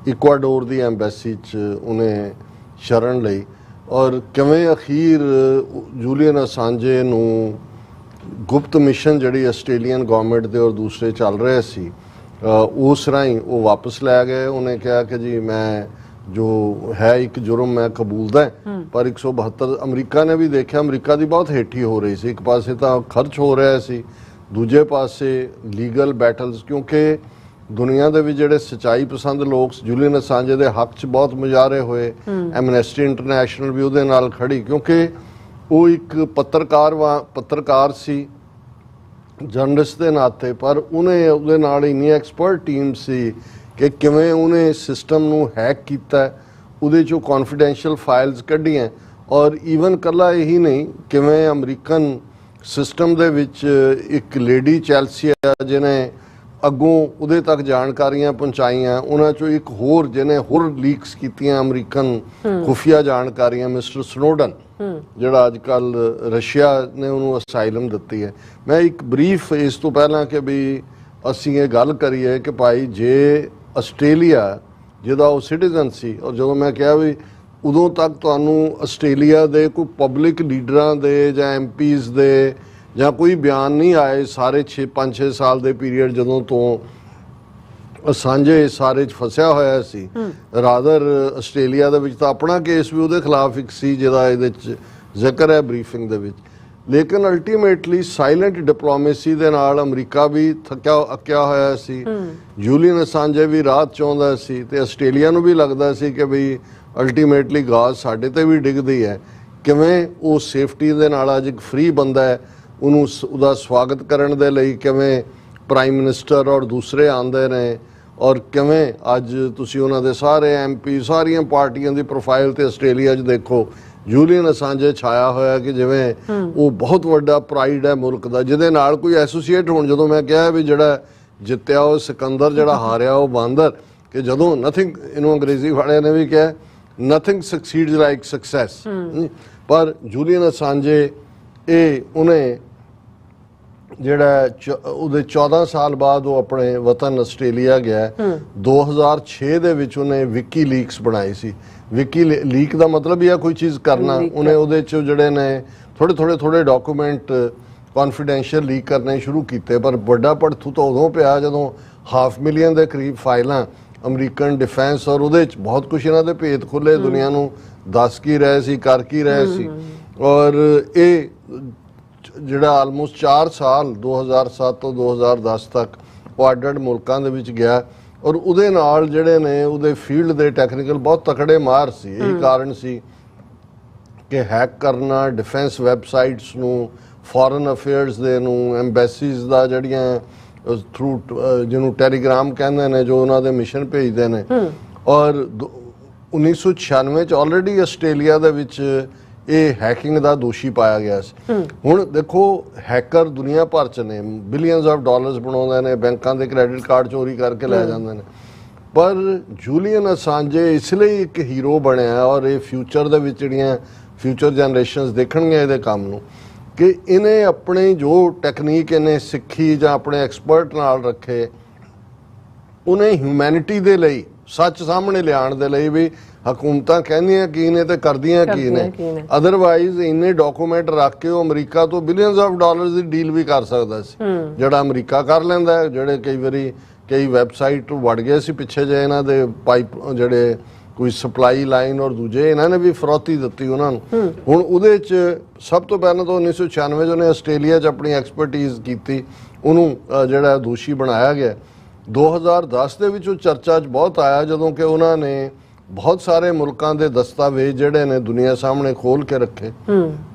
ਇਕਵਾਡੋਰ ਦੀ ਐਮਬੈਸੀ 'ਚ ਉਹਨੇ ਸ਼ਰਨ ਲਈ। ਔਰ ਕਿਵੇਂ ਅਖੀਰ ਜੂਲੀਅਨ ਅਸਾਂਜੇ ਨੂੰ ਗੁਪਤ ਮਿਸ਼ਨ ਜਿਹੜੀ ਆਸਟ੍ਰੇਲੀਅਨ ਗਵਰਨਮੈਂਟ ਦੇ ਔਰ ਦੂਸਰੇ ਚੱਲ ਰਹੇ ਸੀ, ਉਸ ਰਾਹੀਂ ਉਹ ਵਾਪਸ ਲੈ ਗਏ। ਉਹਨੇ ਕਿਹਾ ਕਿ ਜੀ ਮੈਂ ਜੋ ਹੈ ਇੱਕ ਜੁਰਮ ਮੈਂ ਕਬੂਲਦਾ, ਪਰ 172 ਅਮਰੀਕਾ ਨੇ ਵੀ ਦੇਖਿਆ, ਅਮਰੀਕਾ ਦੀ ਬਹੁਤ ਹੇਠੀ ਹੋ ਰਹੀ ਸੀ। ਇੱਕ ਪਾਸੇ ਤਾਂ ਖਰਚ ਹੋ ਰਿਹਾ ਸੀ, ਦੂਜੇ ਪਾਸੇ ਲੀਗਲ ਬੈਟਲਸ, ਕਿਉਂਕਿ ਦੁਨੀਆ ਦੇ ਵਿੱਚ ਜਿਹੜੇ ਸੱਚਾਈ ਪਸੰਦ ਲੋਕ ਜੂਲੀਅਨ ਅਸਾਂਜੇ ਦੇ ਹੱਕ 'ਚ ਬਹੁਤ ਮੁਜ਼ਾਹਰੇ ਹੋਏ। ਐਮਨੈਸਟੀ ਇੰਟਰਨੈਸ਼ਨਲ ਵੀ ਉਹਦੇ ਨਾਲ ਖੜੀ, ਕਿਉਂਕਿ ਉਹ ਇੱਕ ਪੱਤਰਕਾਰ ਸੀ ਜਰਨਲਿਸਟ ਦੇ ਨਾਤੇ, ਪਰ ਉਹਦੇ ਨਾਲ ਇੰਨੀ ਐਕਸਪਰਟ ਟੀਮ ਸੀ ਕਿ ਕਿਵੇਂ ਉਹਨੇ ਸਿਸਟਮ ਨੂੰ ਹੈਕ ਕੀਤਾ, ਉਹਦੇ 'ਚੋਂ ਕੌਨਫੀਡੈਂਸ਼ੀਅਲ ਫਾਈਲਸ ਕੱਢੀਆਂ। ਔਰ ਈਵਨ ਕੱਲਾ ਇਹੀ ਨਹੀਂ, ਕਿਵੇਂ ਅਮਰੀਕਨ ਸਿਸਟਮ ਦੇ ਵਿੱਚ ਇੱਕ ਲੇਡੀ ਚੈਲਸੀ ਆ ਜਿਹਨੇ ਅੱਗੋਂ ਉਹਦੇ ਤੱਕ ਜਾਣਕਾਰੀਆਂ ਪਹੁੰਚਾਈਆਂ, ਉਹਨਾਂ 'ਚੋਂ ਇੱਕ ਹੋਰ ਜਿਹਨੇ ਹੋਰ ਲੀਕਸ ਕੀਤੀਆਂ ਅਮਰੀਕਨ ਖੁਫੀਆ ਜਾਣਕਾਰੀਆਂ, ਮਿਸਟਰ ਸਨੋਡਨ, ਜਿਹੜਾ ਅੱਜ ਕੱਲ ਰਸ਼ੀਆ ਨੇ ਉਹਨੂੰ ਅਸਾਈਲਮ ਦਿੱਤੀ ਹੈ। ਮੈਂ ਇੱਕ ਬਰੀਫ ਇਸ ਤੋਂ ਪਹਿਲਾਂ ਕਿ ਵੀ ਅਸੀਂ ਇਹ ਗੱਲ ਕਰੀਏ ਕਿ ਭਾਈ ਜੇ ਆਸਟ੍ਰੇਲੀਆ ਜਿਹਦਾ ਉਹ ਸਿਟੀਜ਼ਨ ਸੀ, ਔਰ ਜਦੋਂ ਮੈਂ ਕਿਹਾ ਵੀ ਉਦੋਂ ਤੱਕ ਤੁਹਾਨੂੰ ਆਸਟ੍ਰੇਲੀਆ ਦੇ ਕੋਈ ਪਬਲਿਕ ਲੀਡਰਾਂ ਦੇ ਜਾਂ ਐਮਪੀਜ਼ ਦੇ ਜਾਂ ਕੋਈ ਬਿਆਨ ਨਹੀਂ ਆਏ ਸਾਰੇ 5-6 ਸਾਲ ਦੇ ਪੀਰੀਅਡ ਜਦੋਂ ਤੋਂ ਅਸਾਂਜੇ ਸਾਰੇ 'ਚ ਫਸਿਆ ਹੋਇਆ ਸੀ। ਰਾਦਰ ਆਸਟ੍ਰੇਲੀਆ ਦੇ ਵਿੱਚ ਤਾਂ ਆਪਣਾ ਕੇਸ ਵੀ ਉਹਦੇ ਖਿਲਾਫ ਇੱਕ ਸੀ ਜਿਹਦਾ ਇਹਦੇ 'ਚ ਜ਼ਿਕਰ ਹੈ ਬਰੀਫਿੰਗ ਦੇ ਵਿੱਚ। ਲੇਕਿਨ ਅਲਟੀਮੇਟਲੀ ਸਾਇਲੈਂਟ ਡਿਪਲੋਮੇਸੀ ਦੇ ਨਾਲ ਅਮਰੀਕਾ ਵੀ ਅੱਕਿਆ ਹੋਇਆ ਸੀ, ਜੂਲੀਅਨ ਅਸਾਂਜੇ ਵੀ ਰਾਹਤ ਚਾਹੁੰਦਾ ਸੀ, ਤੇ ਆਸਟ੍ਰੇਲੀਆ ਨੂੰ ਵੀ ਲੱਗਦਾ ਸੀ ਕਿ ਵੀ ਅਲਟੀਮੇਟਲੀ ਗਾਜ਼ ਸਾਡੇ ਤੇ ਵੀ ਡਿੱਗਦੀ ਹੈ। ਕਿਵੇਂ ਉਹ ਸੇਫਟੀ ਦੇ ਨਾਲ ਅੱਜ ਇੱਕ ਫ੍ਰੀ ਬੰਦਾ ਹੈ, ਉਹਨੂੰ ਉਹਦਾ ਸਵਾਗਤ ਕਰਨ ਦੇ ਲਈ ਕਿਵੇਂ ਪ੍ਰਾਈਮ ਮਿਨਿਸਟਰ ਔਰ ਦੂਸਰੇ ਆਉਂਦੇ ਨੇ, ਔਰ ਕਿਵੇਂ ਅੱਜ ਤੁਸੀਂ ਉਹਨਾਂ ਦੇ ਸਾਰੇ ਐਮਪੀ ਸਾਰੀਆਂ ਪਾਰਟੀਆਂ ਦੀ ਪ੍ਰੋਫਾਈਲ ਤੇ ਆਸਟ੍ਰੇਲੀਆ 'ਚ ਦੇਖੋ, ਜੂਲੀਅਨ ਅਸਾਂਜੇ ਛਾਇਆ ਹੋਇਆ ਕਿ ਜਿਵੇਂ ਉਹ ਬਹੁਤ ਵੱਡਾ ਪ੍ਰਾਈਡ ਹੈ ਮੁਲਕ ਦਾ, ਜਿਹਦੇ ਨਾਲ ਕੋਈ ਐਸੋਸੀਏਟ ਹੋਣ। ਜਦੋਂ ਮੈਂ ਕਿਹਾ ਵੀ ਜਿਹੜਾ ਜਿੱਤਿਆ ਉਹ ਸਿਕੰਦਰ, ਜਿਹੜਾ ਹਾਰਿਆ ਉਹ ਬਾਂਦਰ, ਕਿ ਜਦੋਂ ਨਥਿੰਗ, ਇਹਨੂੰ ਅੰਗਰੇਜ਼ੀ ਵਾਲਿਆਂ ਨੇ ਵੀ ਕਿਹਾ ਨਥਿੰਗ ਸਕਸੀਡਸ ਲਾਈਕ ਸਕਸੈਸ, ਪਰ ਜੂਲੀਅਨ ਅਸਾਂਜੇ ਉਹਨੇ ਜਿਹੜਾ ਉਹਦੇ 14 ਸਾਲ ਬਾਅਦ ਉਹ ਆਪਣੇ ਵਤਨ ਆਸਟ੍ਰੇਲੀਆ ਗਿਆ। 2006 ਦੇ ਵਿੱਚ ਉਹਨੇ ਵਿਕੀ ਲੀਕਸ ਬਣਾਈ ਸੀ। ਵਿਕੀ ਲੀਕ ਦਾ ਮਤਲਬ ਇਹ ਆ ਕੋਈ ਚੀਜ਼ ਕਰਨਾ। ਉਹਨੇ ਉਹਦੇ 'ਚ ਜਿਹੜੇ ਨੇ ਥੋੜੇ ਡਾਕੂਮੈਂਟ ਕੌਨਫੀਡੈਂਸ਼ੀਅਲ ਲੀਕ ਕਰਨੇ ਸ਼ੁਰੂ ਕੀਤੇ, ਪਰ ਵੱਡਾ ਭੜਥੂ ਤਾਂ ਉਦੋਂ ਪਿਆ ਜਦੋਂ 500,000 ਦੇ ਕਰੀਬ ਫਾਈਲਾਂ ਅਮਰੀਕਨ ਡਿਫੈਂਸ ਔਰ ਉਹਦੇ 'ਚ ਬਹੁਤ ਕੁਛ ਇਹਨਾਂ ਦੇ ਭੇਤ ਖੁੱਲੇ, ਦੁਨੀਆ ਨੂੰ ਦੱਸ ਕੀ ਰਹੇ ਸੀ, ਕਰ ਕੀ ਰਹੇ ਸੀ। ਔਰ ਇਹ ਜਿਹੜਾ ਆਲਮੋਸਟ 4 ਸਾਲ 2007 ਤੋਂ 2010 ਤੱਕ ਉਹ ਅੱਡ-ਅੱਡ ਮੁਲਕਾਂ ਦੇ ਵਿੱਚ ਗਿਆ, ਔਰ ਉਹਦੇ ਨਾਲ ਜਿਹੜੇ ਨੇ ਉਹਦੇ ਫੀਲਡ ਦੇ ਟੈਕਨੀਕਲ ਬਹੁਤ ਤਕੜੇ ਮਾਹਰ ਸੀ। ਇਹੀ ਕਾਰਨ ਸੀ ਕਿ ਹੈਕ ਕਰਨਾ ਡਿਫੈਂਸ ਵੈਬਸਾਈਟਸ ਨੂੰ, ਫੋਰਨ ਅਫੇਅਰਸ ਦੇ ਨੂੰ, ਐਮਬੈਸੀਜ਼ ਦਾ ਜਿਹੜੀਆਂ ਥਰੂ ਜਿਹਨੂੰ ਟੈਲੀਗ੍ਰਾਮ ਕਹਿੰਦੇ ਨੇ, ਜੋ ਉਹਨਾਂ ਦੇ ਮਿਸ਼ਨ ਭੇਜਦੇ ਨੇ। ਔਰ 1996 'ਚ ਆਲਰੇਡੀ ਆਸਟ੍ਰੇਲੀਆ ਦੇ ਵਿੱਚ ਇਹ ਹੈਕਿੰਗ ਦਾ ਦੋਸ਼ੀ ਪਾਇਆ ਗਿਆ ਸੀ। ਹੁਣ ਦੇਖੋ ਹੈਕਰ ਦੁਨੀਆ ਭਰ 'ਚ ਨੇ, ਬਿਲੀਅਨਸ ਆਫ ਡਾਲਰਸ ਬਣਾਉਂਦੇ ਨੇ, ਬੈਂਕਾਂ ਦੇ ਕ੍ਰੈਡਿਟ ਕਾਰਡ ਚੋਰੀ ਕਰਕੇ ਲੈ ਜਾਂਦੇ ਨੇ, ਪਰ ਜੂਲੀਅਨ ਅਸਾਂਜੇ ਇਸ ਲਈ ਇੱਕ ਹੀਰੋ ਬਣਿਆ। ਔਰ ਇਹ ਫਿਊਚਰ ਦੇ ਵਿੱਚ ਜਿਹੜੀਆਂ ਫਿਊਚਰ ਜਨਰੇਸ਼ਨਸ ਦੇਖਣਗੀਆਂ ਇਹਦੇ ਕੰਮ ਨੂੰ, ਕਿ ਇਹਨੇ ਆਪਣੀ ਜੋ ਟੈਕਨੀਕ ਇਹਨੇ ਸਿੱਖੀ ਜਾਂ ਆਪਣੇ ਐਕਸਪਰਟ ਨਾਲ ਰੱਖੇ, ਉਹਨੇ ਹਿਊਮੈਨਿਟੀ ਦੇ ਲਈ, ਸੱਚ ਸਾਹਮਣੇ ਲਿਆਉਣ ਦੇ ਲਈ ਵੀ ਹਕੂਮਤਾਂ ਕਹਿੰਦੀਆਂ ਕੀ ਨੇ ਤੇ ਕਰਦੀਆਂ ਕੀ ਨੇ। ਅਦਰਵਾਈਜ਼ ਇੰਨੇ ਡਾਕੂਮੈਂਟ ਰੱਖ ਕੇ ਉਹ ਅਮਰੀਕਾ ਤੋਂ billions of dollars the deal ਵੀ ਕਰ ਸਕਦਾ ਸੀ, ਜਿਹੜਾ ਅਮਰੀਕਾ ਕਰ ਲੈਂਦਾ ਹੈ। ਜਿਹੜੇ ਕਈ ਵਾਰੀ ਕਈ ਵੈਬਸਾਈਟ ਵੜ ਗਏ ਸੀ ਪਿੱਛੇ ਜੇ ਇਹਨਾਂ ਦੇ ਪਾਈਪ, ਜਿਹੜੇ ਕੋਈ ਸਪਲਾਈ ਲਾਈਨ ਔਰ ਦੂਜੇ, ਇਹਨਾਂ ਨੇ ਵੀ ਫਰੌਤੀ ਦਿੱਤੀ ਉਹਨਾਂ ਨੂੰ। ਹੁਣ ਉਹਦੇ 'ਚ ਸਭ ਤੋਂ ਪਹਿਲਾਂ ਤਾਂ 1996 'ਚ ਉਹਨੇ ਆਸਟ੍ਰੇਲੀਆ 'ਚ ਆਪਣੀ ਐਕਸਪਰਟੀਜ਼ ਕੀਤੀ, ਉਹਨੂੰ ਜਿਹੜਾ ਦੋਸ਼ੀ ਬਣਾਇਆ ਗਿਆ। 2010 ਦੇ ਵਿੱਚ ਉਹ ਚਰਚਾ 'ਚ ਬਹੁਤ ਆਇਆ, ਜਦੋਂ ਕਿ ਉਹਨਾਂ ਨੇ ਬਹੁਤ ਸਾਰੇ ਮੁਲਕਾਂ ਦੇ ਦਸਤਾਵੇਜ਼ ਜਿਹੜੇ ਨੇ ਦੁਨੀਆ ਸਾਹਮਣੇ ਖੋਲ ਕੇ ਰੱਖੇ।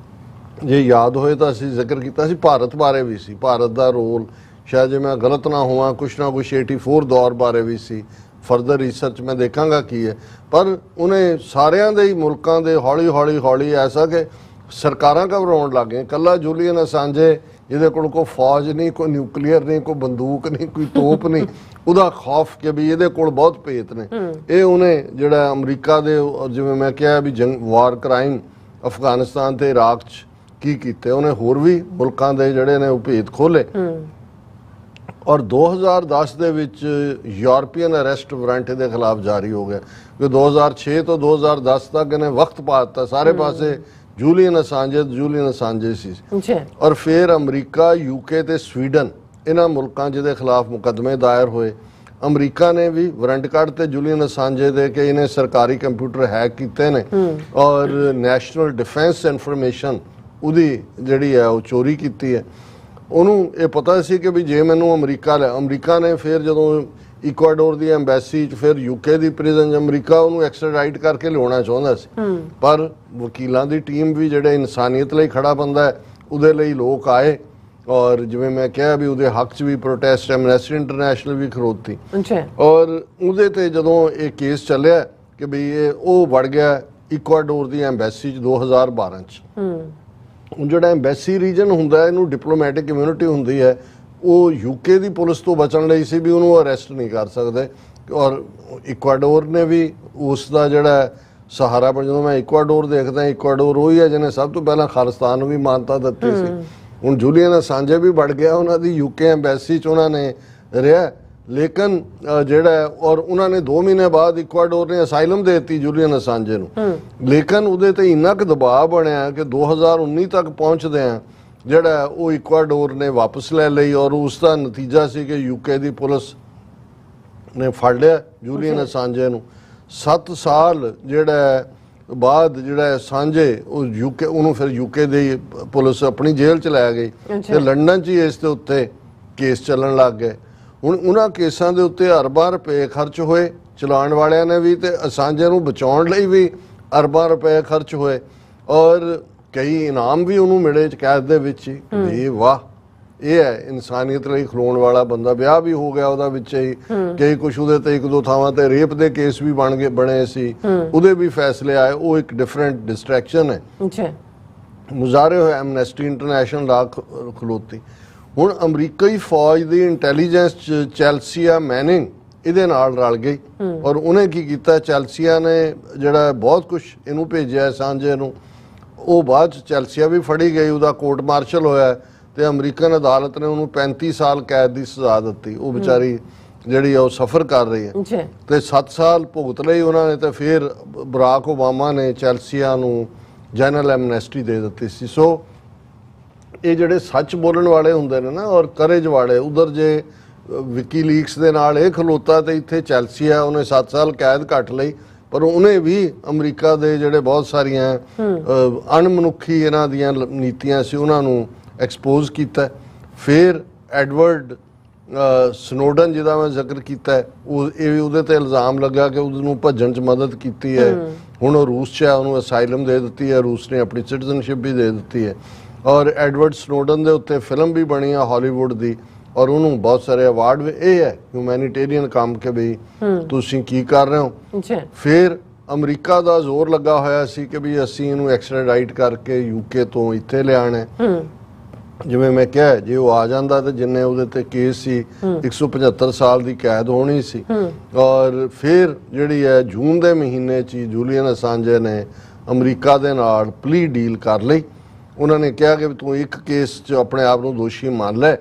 ਜੇ ਯਾਦ ਹੋਏ ਤਾਂ ਅਸੀਂ ਜ਼ਿਕਰ ਕੀਤਾ ਸੀ ਭਾਰਤ ਬਾਰੇ ਵੀ ਸੀ, ਭਾਰਤ ਦਾ ਰੋਲ, ਸ਼ਾਇਦ ਜੇ ਮੈਂ ਗਲਤ ਨਾ ਹੋਵਾਂ ਕੁਛ ਨਾ ਕੁਛ 84 ਦੌਰ ਬਾਰੇ ਵੀ ਸੀ। ਫਰਦਰ ਰਿਸਰਚ ਮੈਂ ਦੇਖਾਂਗਾ ਕੀ ਹੈ, ਪਰ ਉਹਨੇ ਸਾਰਿਆਂ ਦੇ ਹੀ ਮੁਲਕਾਂ ਦੇ ਹੌਲੀ ਐਸਾ ਕਿ ਸਰਕਾਰਾਂ ਘਬਰਾਉਣ ਲੱਗ ਗਈਆਂ। ਕੱਲਾ ਜੂਲੀਅਨ ਅਸਾਂਜੇ ਜਿਹਦੇ ਕੋਲ ਕੋਈ ਫੌਜ ਨਹੀਂ, ਕੋਈ ਨਿਊਕਲੀਅਰ ਨਹੀਂ, ਕੋਈ ਬੰਦੂਕ ਨਹੀਂ, ਕੋਈ ਤੋਪ ਨਹੀਂ, ਉਹਦਾ ਖੌਫ ਕਿ ਵੀ ਇਹਦੇ ਕੋਲ ਬਹੁਤ ਭੇਤ ਨੇ। ਇਹ ਉਹਨੇ ਜਿਹੜਾ ਅਮਰੀਕਾ ਦੇ, ਜਿਵੇਂ ਮੈਂ ਕਿਹਾ ਵੀ ਵਾਰ ਕ੍ਰਾਈਮ ਅਫਗਾਨਿਸਤਾਨ ਤੇ ਇਰਾਕ 'ਚ ਕੀ ਕੀਤੇ, ਉਹਨੇ ਹੋਰ ਵੀ ਮੁਲਕਾਂ ਦੇ ਜਿਹੜੇ ਨੇ ਉਹ ਭੇਤ ਖੋਲੇ। ਔਰ 2010 ਦੇ ਵਿੱਚ ਯੂਰਪੀਅਨ ਅਰੈਸਟ ਵਾਰੰਟ ਇਹਦੇ ਖਿਲਾਫ ਜਾਰੀ ਹੋ ਗਿਆ, ਕਿ 2006 ਤੋਂ 2010 ਤੱਕ ਇਹਨੇ ਵਕਤ ਪਾ ਦਿੱਤਾ ਸਾਰੇ ਪਾਸੇ ਜੂਲੀਅਨ ਅਸਾਂਜੇ ਸੀ। ਔਰ ਫਿਰ ਅਮਰੀਕਾ, UK ਤੇ ਸਵੀਡਨ, ਇਹਨਾਂ ਮੁਲਕਾਂ ਜਿਹਦੇ ਖਿਲਾਫ ਮੁਕੱਦਮੇ ਦਾਇਰ ਹੋਏ। ਅਮਰੀਕਾ ਨੇ ਵੀ ਵਾਰੰਟ ਕੱਢ ਤੇ ਜੂਲੀਅਨ ਅਸਾਂਜੇ ਦੇ ਕਿ ਇਹਨੇ ਸਰਕਾਰੀ ਕੰਪਿਊਟਰ ਹੈਕ ਕੀਤੇ ਨੇ ਔਰ ਨੈਸ਼ਨਲ ਡਿਫੈਂਸ ਇਨਫੋਰਮੇਸ਼ਨ ਉਹਦੀ ਜਿਹੜੀ ਹੈ ਉਹ ਚੋਰੀ ਕੀਤੀ ਹੈ। ਉਹਨੂੰ ਇਹ ਪਤਾ ਸੀ ਕਿ ਵੀ ਜੇ ਮੈਨੂੰ ਅਮਰੀਕਾ ਨੇ ਫਿਰ ਜਦੋਂ ਇਕਵਾਡੋਰ ਦੀ ਐਮਬੈਸੀ 'ਚ ਫਿਰ ਯੂਕੇ ਦੀ ਪ੍ਰਿਜ਼ਨ 'ਚ ਅਮਰੀਕਾ ਉਹਨੂੰ ਐਕਸਟ੍ਰਾਡਾਈਟ ਕਰਕੇ ਲਿਆਉਣਾ ਚਾਹੁੰਦਾ ਸੀ, ਪਰ ਵਕੀਲਾਂ ਦੀ ਟੀਮ ਵੀ ਜਿਹੜੇ ਇਨਸਾਨੀਅਤ ਲਈ ਖੜਾ ਬੰਦਾ ਹੈ ਉਹਦੇ ਲਈ ਲੋਕ ਆਏ ਔਰ ਜਿਵੇਂ ਮੈਂ ਕਿਹਾ ਵੀ ਉਹਦੇ ਹੱਕ 'ਚ ਵੀ ਪ੍ਰੋਟੈਸਟ ਐਮਨੈਸਟੀ ਇੰਟਰਨੈਸ਼ਨਲ ਵੀ ਖੜੋਤੀ ਔਰ ਉਹਦੇ ਤੇ ਜਦੋਂ ਇਹ ਕੇਸ ਚੱਲਿਆ ਕਿ ਵੀ ਇਹ ਉਹ ਵੜ ਗਿਆ ਇਕਵਾਡੋਰ ਦੀ ਐਮਬੈਸੀ 'ਚ 2012 'ਚ। ਹੁਣ ਜਿਹੜਾ ਐਮਬੈਸੀ ਰੀਜਨ ਹੁੰਦਾ ਇਹਨੂੰ ਡਿਪਲੋਮੈਟਿਕ ਕਮਿਊਨਿਟੀ ਹੁੰਦੀ ਹੈ, ਉਹ ਯੂਕੇ ਦੀ ਪੁਲਿਸ ਤੋਂ ਬਚਣ ਲਈ ਸੀ ਵੀ ਉਹਨੂੰ ਅਰੈਸਟ ਨਹੀਂ ਕਰ ਸਕਦੇ ਔਰ ਇਕਵਾਡੋਰ ਨੇ ਵੀ ਉਸ ਦਾ ਜਿਹੜਾ ਸਹਾਰਾ ਬਣ। ਜਦੋਂ ਮੈਂ ਇਕਵਾਡੋਰ ਦੇਖਦਾ, ਇਕਵਾਡੋਰ ਉਹੀ ਹੈ ਜਿਹਨੇ ਸਭ ਤੋਂ ਪਹਿਲਾਂ ਖਾਲਿਸਤਾਨ ਨੂੰ ਵੀ ਮਾਨਤਾ ਦਿੱਤੀ ਸੀ। ਹੁਣ ਜੂਲੀਅਨ ਅਸਾਂਜੇ ਵੀ ਵੜ ਗਿਆ ਉਹਨਾਂ ਦੀ ਯੂਕੇ ਐਮਬੈਸੀ 'ਚ ਉਹਨਾਂ ਨੇ ਰਿਹਾ, ਲੇਕਿਨ ਜਿਹੜਾ ਔਰ ਉਹਨਾਂ ਨੇ 2 ਮਹੀਨੇ ਬਾਅਦ ਇਕਵਾਡੋਰ ਨੇ ਅਸਾਈਲਮ ਦੇ ਦਿੱਤੀ ਜੂਲੀਅਨ ਅਸਾਂਜੇ ਨੂੰ, ਲੇਕਿਨ ਉਹਦੇ ਤੇ ਇੰਨਾ ਕੁ ਦਬਾਅ ਬਣਿਆ ਕਿ 2019 ਤੱਕ ਪਹੁੰਚਦੇ ਆ ਜਿਹੜਾ ਉਹ ਇਕਵਾਡੋਰ ਨੇ ਵਾਪਸ ਲੈ ਲਈ ਔਰ ਉਸ ਦਾ ਨਤੀਜਾ ਸੀ ਕਿ ਯੂਕੇ ਦੀ ਪੁਲਿਸ ਨੇ ਫੜ ਲਿਆ ਜੂਲੀਅਨ ਅਸਾਂਜੇ ਨੂੰ। 7 ਸਾਲ ਜਿਹੜਾ ਬਾਅਦ ਜਿਹੜਾ ਅਸਾਂਜੇ ਉਹ ਯੂਕੇ ਉਹਨੂੰ ਫਿਰ ਯੂਕੇ ਦੀ ਪੁਲਿਸ ਆਪਣੀ ਜੇਲ੍ਹ 'ਚ ਲੈ ਗਈ ਤੇ ਲੰਡਨ 'ਚ ਹੀ ਇਸ ਦੇ ਉੱਤੇ ਕੇਸ ਚੱਲਣ ਲੱਗ ਗਏ। ਹੁਣ ਉਹਨਾਂ ਕੇਸਾਂ ਦੇ ਉੱਤੇ ਅਰਬਾਂ ਰੁਪਏ ਖਰਚ ਹੋਏ ਚਲਾਉਣ ਵਾਲਿਆਂ ਨੇ ਵੀ ਤੇ ਅਸਾਂਜੇ ਨੂੰ ਬਚਾਉਣ ਲਈ ਵੀ ਅਰਬਾਂ ਰੁਪਏ ਖਰਚ ਹੋਏ ਔਰ ਕਈ ਇਨਾਮ ਵੀ ਉਹਨੂੰ ਮਿਲੇ ਕੈਦ ਦੇ ਵਿੱਚ ਹੀ। ਵੀ ਵਾਹ, ਇਹ ਹੈ ਇਨਸਾਨੀਅਤ ਲਈ ਖਲੋਣ ਵਾਲਾ ਬੰਦਾ। ਵਿਆਹ ਵੀ ਹੋ ਗਿਆ ਉਹਦਾ ਵਿੱਚ ਹੀ, ਕਈ ਕੁਛ ਉਹਦੇ ਤੇ 1-2 ਥਾਵਾਂ ਤੇ ਰੇਪ ਦੇ ਕੇਸ ਵੀ ਬਣੇ ਸੀ, ਉਹਦੇ ਵੀ ਫੈਸਲੇ ਆਏ। ਉਹ ਇੱਕ ਡਿਫਰੈਂਟ ਡਿਸਟਰੈਕਸ਼ਨ ਹੈ। ਮੁਜ਼ਾਹਰੇ ਹੋਏ ਐਮਨੈਸਟੀ ਇੰਟਰਨੈਸ਼ਨਲ ਲਾ ਖਲੋਤੀ। ਹੁਣ ਅਮਰੀਕੀ ਫੌਜ ਦੀ ਇੰਟੈਲੀਜੈਂਸ ਚੈਲਸੀਆ ਮੈਨਿੰਗ ਇਹਦੇ ਨਾਲ ਰਲ ਗਈ ਔਰ ਉਹਨੇ ਕੀ ਕੀਤਾ, ਚੈਲਸੀਆ ਨੇ ਜਿਹੜਾ ਬਹੁਤ ਕੁਝ ਇਹਨੂੰ ਭੇਜਿਆ ਅਸਾਂਜੇ ਨੂੰ, ਉਹ ਬਾਅਦ 'ਚ ਚੈਲਸੀਆ ਵੀ ਫੜੀ ਗਈ, ਉਹਦਾ ਕੋਰਟ ਮਾਰਸ਼ਲ ਹੋਇਆ ਤੇ ਅਮਰੀਕਨ ਅਦਾਲਤ ਨੇ ਉਹਨੂੰ 35 ਸਾਲ ਕੈਦ ਦੀ ਸਜ਼ਾ ਦਿੱਤੀ। ਉਹ ਵਿਚਾਰੀ ਜਿਹੜੀ ਆ ਉਹ ਸਫਰ ਕਰ ਰਹੀ ਹੈ ਤੇ 7 ਸਾਲ ਭੁਗਤ ਲਈ ਉਹਨਾਂ ਨੇ ਤੇ ਫਿਰ ਬਰਾਕ ਓਬਾਮਾ ਨੇ ਚੈਲਸੀਆ ਨੂੰ ਜਨਰਲ ਐਮਨੈਸਟੀ ਦੇ ਦਿੱਤੀ ਸੀ। ਸੋ ਇਹ ਜਿਹੜੇ ਸੱਚ ਬੋਲਣ ਵਾਲੇ ਹੁੰਦੇ ਨੇ ਨਾ ਔਰ ਕਰੇਜ ਵਾਲੇ, ਉਧਰ ਜੇ ਵਿਕੀਲੀਕਸ ਦੇ ਨਾਲ ਇਹ ਖਲੋਤਾ ਤੇ ਇੱਥੇ ਚੈਲਸੀਆ ਉਹਨੇ 7 ਸਾਲ ਕੈਦ ਘੱਟ ਲਈ, ਪਰ ਉਹਨੇ ਵੀ ਅਮਰੀਕਾ ਦੇ ਜਿਹੜੇ ਬਹੁਤ ਸਾਰੀਆਂ ਅਣਮਨੁੱਖੀ ਇਹਨਾਂ ਦੀਆਂ ਨੀਤੀਆਂ ਸੀ ਉਹਨਾਂ ਨੂੰ ਐਕਸਪੋਜ਼ ਕੀਤਾ। ਫਿਰ ਐਡਵਰਡ ਸਨੋਡਨ ਜਿਹਦਾ ਮੈਂ ਜ਼ਿਕਰ ਕੀਤਾ, ਉਹਦੇ ਤੇ ਇਲਜ਼ਾਮ ਲੱਗਾ ਕਿ ਉਹਨੂੰ ਭੱਜਣ 'ਚ ਮਦਦ ਕੀਤੀ ਹੈ। ਹੁਣ ਉਹ ਰੂਸ 'ਚ ਹੈ, ਉਹਨੂੰ ਅਸਾਈਲਮ ਦੇ ਦਿੱਤੀ ਹੈ, ਰੂਸ ਨੇ ਆਪਣੀ ਸਿਟੀਜ਼ਨਸ਼ਿਪ ਵੀ ਦੇ ਦਿੱਤੀ ਹੈ ਔਰ ਐਡਵਰਡ ਸਨੋਡਨ ਦੇ ਉੱਤੇ ਫਿਲਮ ਵੀ ਬਣੀ ਆ ਹਾਲੀਵੁੱਡ ਦੀ ਔਰ ਉਹਨੂੰ ਬਹੁਤ ਸਾਰੇ ਅਵਾਰਡ ਵੀ। ਇਹ ਹੈ ਹਿਊਮੈਨਿਟੇਰੀਅਨ ਕੰਮ ਕਿ ਵੀ ਤੁਸੀਂ ਕੀ ਕਰ ਰਹੇ ਹੋ। ਫਿਰ ਅਮਰੀਕਾ ਦਾ ਜ਼ੋਰ ਲੱਗਾ ਹੋਇਆ ਸੀ ਕਿ ਵੀ ਅਸੀਂ ਇਹਨੂੰ ਐਕਸਟ੍ਰਾਡਾਈਟ ਕਰਕੇ ਯੂਕੇ ਤੋਂ ਇੱਥੇ ਲਿਆਣਾ। ਜਿਵੇਂ ਮੈਂ ਕਿਹਾ, ਜੇ ਉਹ ਆ ਜਾਂਦਾ ਤੇ ਜਿੰਨੇ ਉਹਦੇ ਤੇ ਕੇਸ ਸੀ 175 ਸਾਲ ਦੀ ਕੈਦ ਹੋਣੀ ਸੀ। ਔਰ ਫਿਰ ਜਿਹੜੀ ਹੈ ਜੂਨ ਦੇ ਮਹੀਨੇ 'ਚ ਜੂਲੀਅਨ ਅਸਾਂਜੇ ਨੇ ਅਮਰੀਕਾ ਦੇ ਨਾਲ ਪਲੀ ਡੀਲ ਕਰ ਲਈ। ਉਹਨਾਂ ਨੇ ਕਿਹਾ ਕਿ ਤੂੰ ਇੱਕ ਕੇਸ 'ਚ ਆਪਣੇ ਆਪ ਨੂੰ ਦੋਸ਼ੀ ਮੰਨ ਲੈ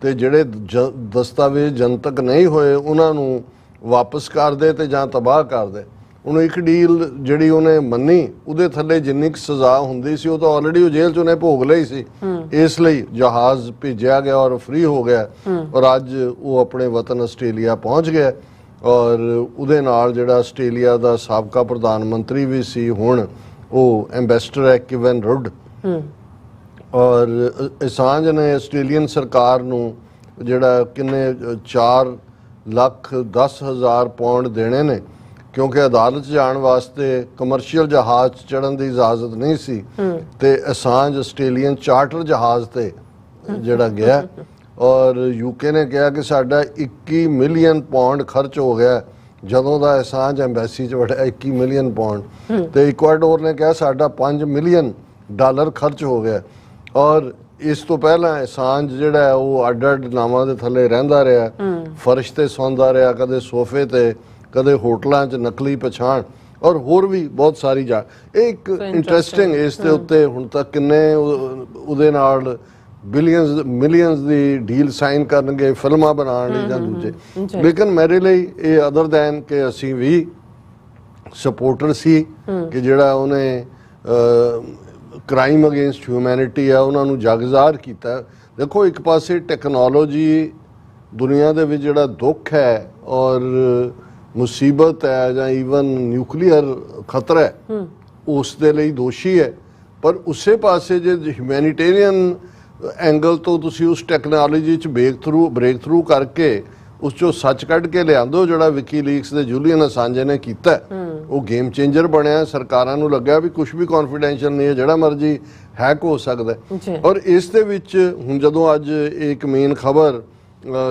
ਤੇ ਜਿਹੜੇ ਦਸਤਾਵੇਜ਼ ਜਨਤਕ ਨਹੀਂ ਹੋਏ ਉਹਨਾਂ ਨੂੰ ਵਾਪਸ ਕਰ ਦੇ ਤੇ ਜਾਂ ਤਬਾਹ ਕਰ ਦੇ। ਉਹਨੂੰ ਇੱਕ ਡੀਲ ਜਿਹੜੀ ਉਹਨੇ ਮੰਨੀ, ਉਹਦੇ ਥੱਲੇ ਜਿੰਨੀ ਕੁ ਸਜ਼ਾ ਹੁੰਦੀ ਸੀ ਉਹ ਤਾਂ ਆਲਰੇਡੀ ਉਹ ਜੇਲ੍ਹ 'ਚ ਉਹਨੇ ਭੋਗ ਲਈ ਸੀ। ਇਸ ਲਈ ਜਹਾਜ਼ ਭੇਜਿਆ ਗਿਆ ਔਰ ਫ੍ਰੀ ਹੋ ਗਿਆ ਔਰ ਅੱਜ ਉਹ ਆਪਣੇ ਵਤਨ ਆਸਟ੍ਰੇਲੀਆ ਪਹੁੰਚ ਗਿਆ ਔਰ ਉਹਦੇ ਨਾਲ ਜਿਹੜਾ ਆਸਟ੍ਰੇਲੀਆ ਦਾ ਸਾਬਕਾ ਪ੍ਰਧਾਨ ਮੰਤਰੀ ਵੀ ਸੀ, ਹੁਣ ਉਹ ਐਂਬੈਸਡਰ ਹੈ ਕਿਵਨ ਰੁੱਡ। ਔਰ ਅਸਾਂਜ ਨੇ ਆਸਟ੍ਰੇਲੀਅਨ ਸਰਕਾਰ ਨੂੰ ਜਿਹੜਾ ਕਿੰਨੇ 4,10,000 ਪਾਉਂਡ ਦੇਣੇ ਨੇ, ਕਿਉਂਕਿ ਅਦਾਲਤ 'ਚ ਜਾਣ ਵਾਸਤੇ ਕਮਰਸ਼ੀਅਲ ਜਹਾਜ਼ ਚੜ੍ਹਨ ਦੀ ਇਜਾਜ਼ਤ ਨਹੀਂ ਸੀ ਤੇ ਅਸਾਂਜ ਆਸਟ੍ਰੇਲੀਅਨ ਚਾਰਟਰ ਜਹਾਜ਼ ਤੇ ਜਿਹੜਾ ਗਿਆ ਔਰ ਯੂਕੇ ਨੇ ਕਿਹਾ ਕਿ ਸਾਡਾ 21 ਮਿਲੀਅਨ ਪਾਉਂਡ ਖਰਚ ਹੋ ਗਿਆ ਜਦੋਂ ਦਾ ਅਸਾਂਜ ਐਮਬੈਸੀ 'ਚ ਵੜਿਆ। 21 ਮਿਲੀਅਨ ਪਾਉਂਡ ਤੇ ਇਕਵਾਡੋਰ ਨੇ ਕਿਹਾ ਸਾਡਾ 5 ਮਿਲੀਅਨ ਡਾਲਰ ਖਰਚ ਹੋ ਗਿਆ। ਔਰ ਇਸ ਤੋਂ ਪਹਿਲਾਂ ਅਸਾਂਜ ਜਿਹੜਾ ਹੈ ਉਹ ਅੱਡ-ਅੱਡ ਨਾਵਾਂ ਦੇ ਥੱਲੇ ਰਹਿੰਦਾ ਰਿਹਾ, ਫਰਸ਼ ਤੇ ਸੌਂਦਾ ਰਿਹਾ, ਕਦੇ ਸੋਫੇ ਤੇ, ਕਦੇ ਹੋਟਲਾਂ 'ਚ ਨਕਲੀ ਪਛਾਣ ਔਰ ਹੋਰ ਵੀ ਬਹੁਤ ਸਾਰੀ ਇਹ ਇੱਕ ਇੰਟਰਸਟਿੰਗ ਇਸ ਦੇ ਉੱਤੇ ਹੁਣ ਤੱਕ ਕਿੰਨੇ ਉਹਦੇ ਨਾਲ ਬਿਲੀਅਨਸ ਮਿਲੀਅਨਸ ਦੀ ਡੀਲ ਸਾਈਨ ਕਰਨਗੇ ਫਿਲਮਾਂ ਬਣਾਉਣ ਲਈ ਜਾਂ ਦੂਜੇ। ਲੇਕਿਨ ਮੇਰੇ ਲਈ ਇਹ ਅਦਰ ਦੈਨ ਕਿ ਅਸੀਂ ਵੀ ਸਪੋਰਟਰ ਸੀ ਕਿ ਜਿਹੜਾ ਉਹਨੇ ਕ੍ਰਾਈਮ ਅਗੇਂਸਟ ਹਿਊਮੈਨਿਟੀ ਆ ਉਹਨਾਂ ਨੂੰ ਜਗਜ਼ਾਰ ਕੀਤਾ। ਦੇਖੋ, ਇੱਕ ਪਾਸੇ ਟੈਕਨੋਲੋਜੀ ਦੁਨੀਆ ਦੇ ਵਿੱਚ ਜਿਹੜਾ ਦੁੱਖ ਹੈ ਔਰ ਮੁਸੀਬਤ ਹੈ ਜਾਂ ਈਵਨ ਨਿਊਕਲੀਅਰ ਖਤਰਾ ਹੈ ਉਸ ਦੇ ਲਈ ਦੋਸ਼ੀ ਹੈ। ਪਰ ਉਸੇ ਪਾਸੇ ਜੇ ਹਿਊਮੈਨਿਟੇਰੀਅਨ ਐਂਗਲ ਤੋਂ ਤੁਸੀਂ ਉਸ ਟੈਕਨੋਲੋਜੀ 'ਚ ਬ੍ਰੇਕ ਥਰੂ ਕਰਕੇ ਉਸ 'ਚੋਂ ਸੱਚ ਕੱਢ ਕੇ ਲਿਆਂਦੋ, ਜਿਹੜਾ ਵਿਕੀਲੀਕਸ ਦੇ ਜੂਲੀਅਨ ਅਸਾਂਜੇ ਨੇ ਕੀਤਾ, ਉਹ ਗੇਮ ਚੇਂਜਰ ਬਣਿਆ। ਸਰਕਾਰਾਂ ਨੂੰ ਲੱਗਿਆ ਵੀ ਕੁਝ ਵੀ ਕੌਨਫੀਡੈਂਸ਼ੀਅਲ ਨਹੀਂ ਹੈ, ਜਿਹੜਾ ਮਰਜੀ ਹੈਕ ਹੋ ਸਕਦਾ। ਔਰ ਇਸ ਦੇ ਵਿੱਚ ਹੁਣ ਜਦੋਂ ਅੱਜ ਇੱਕ ਮੇਨ ਖਬਰ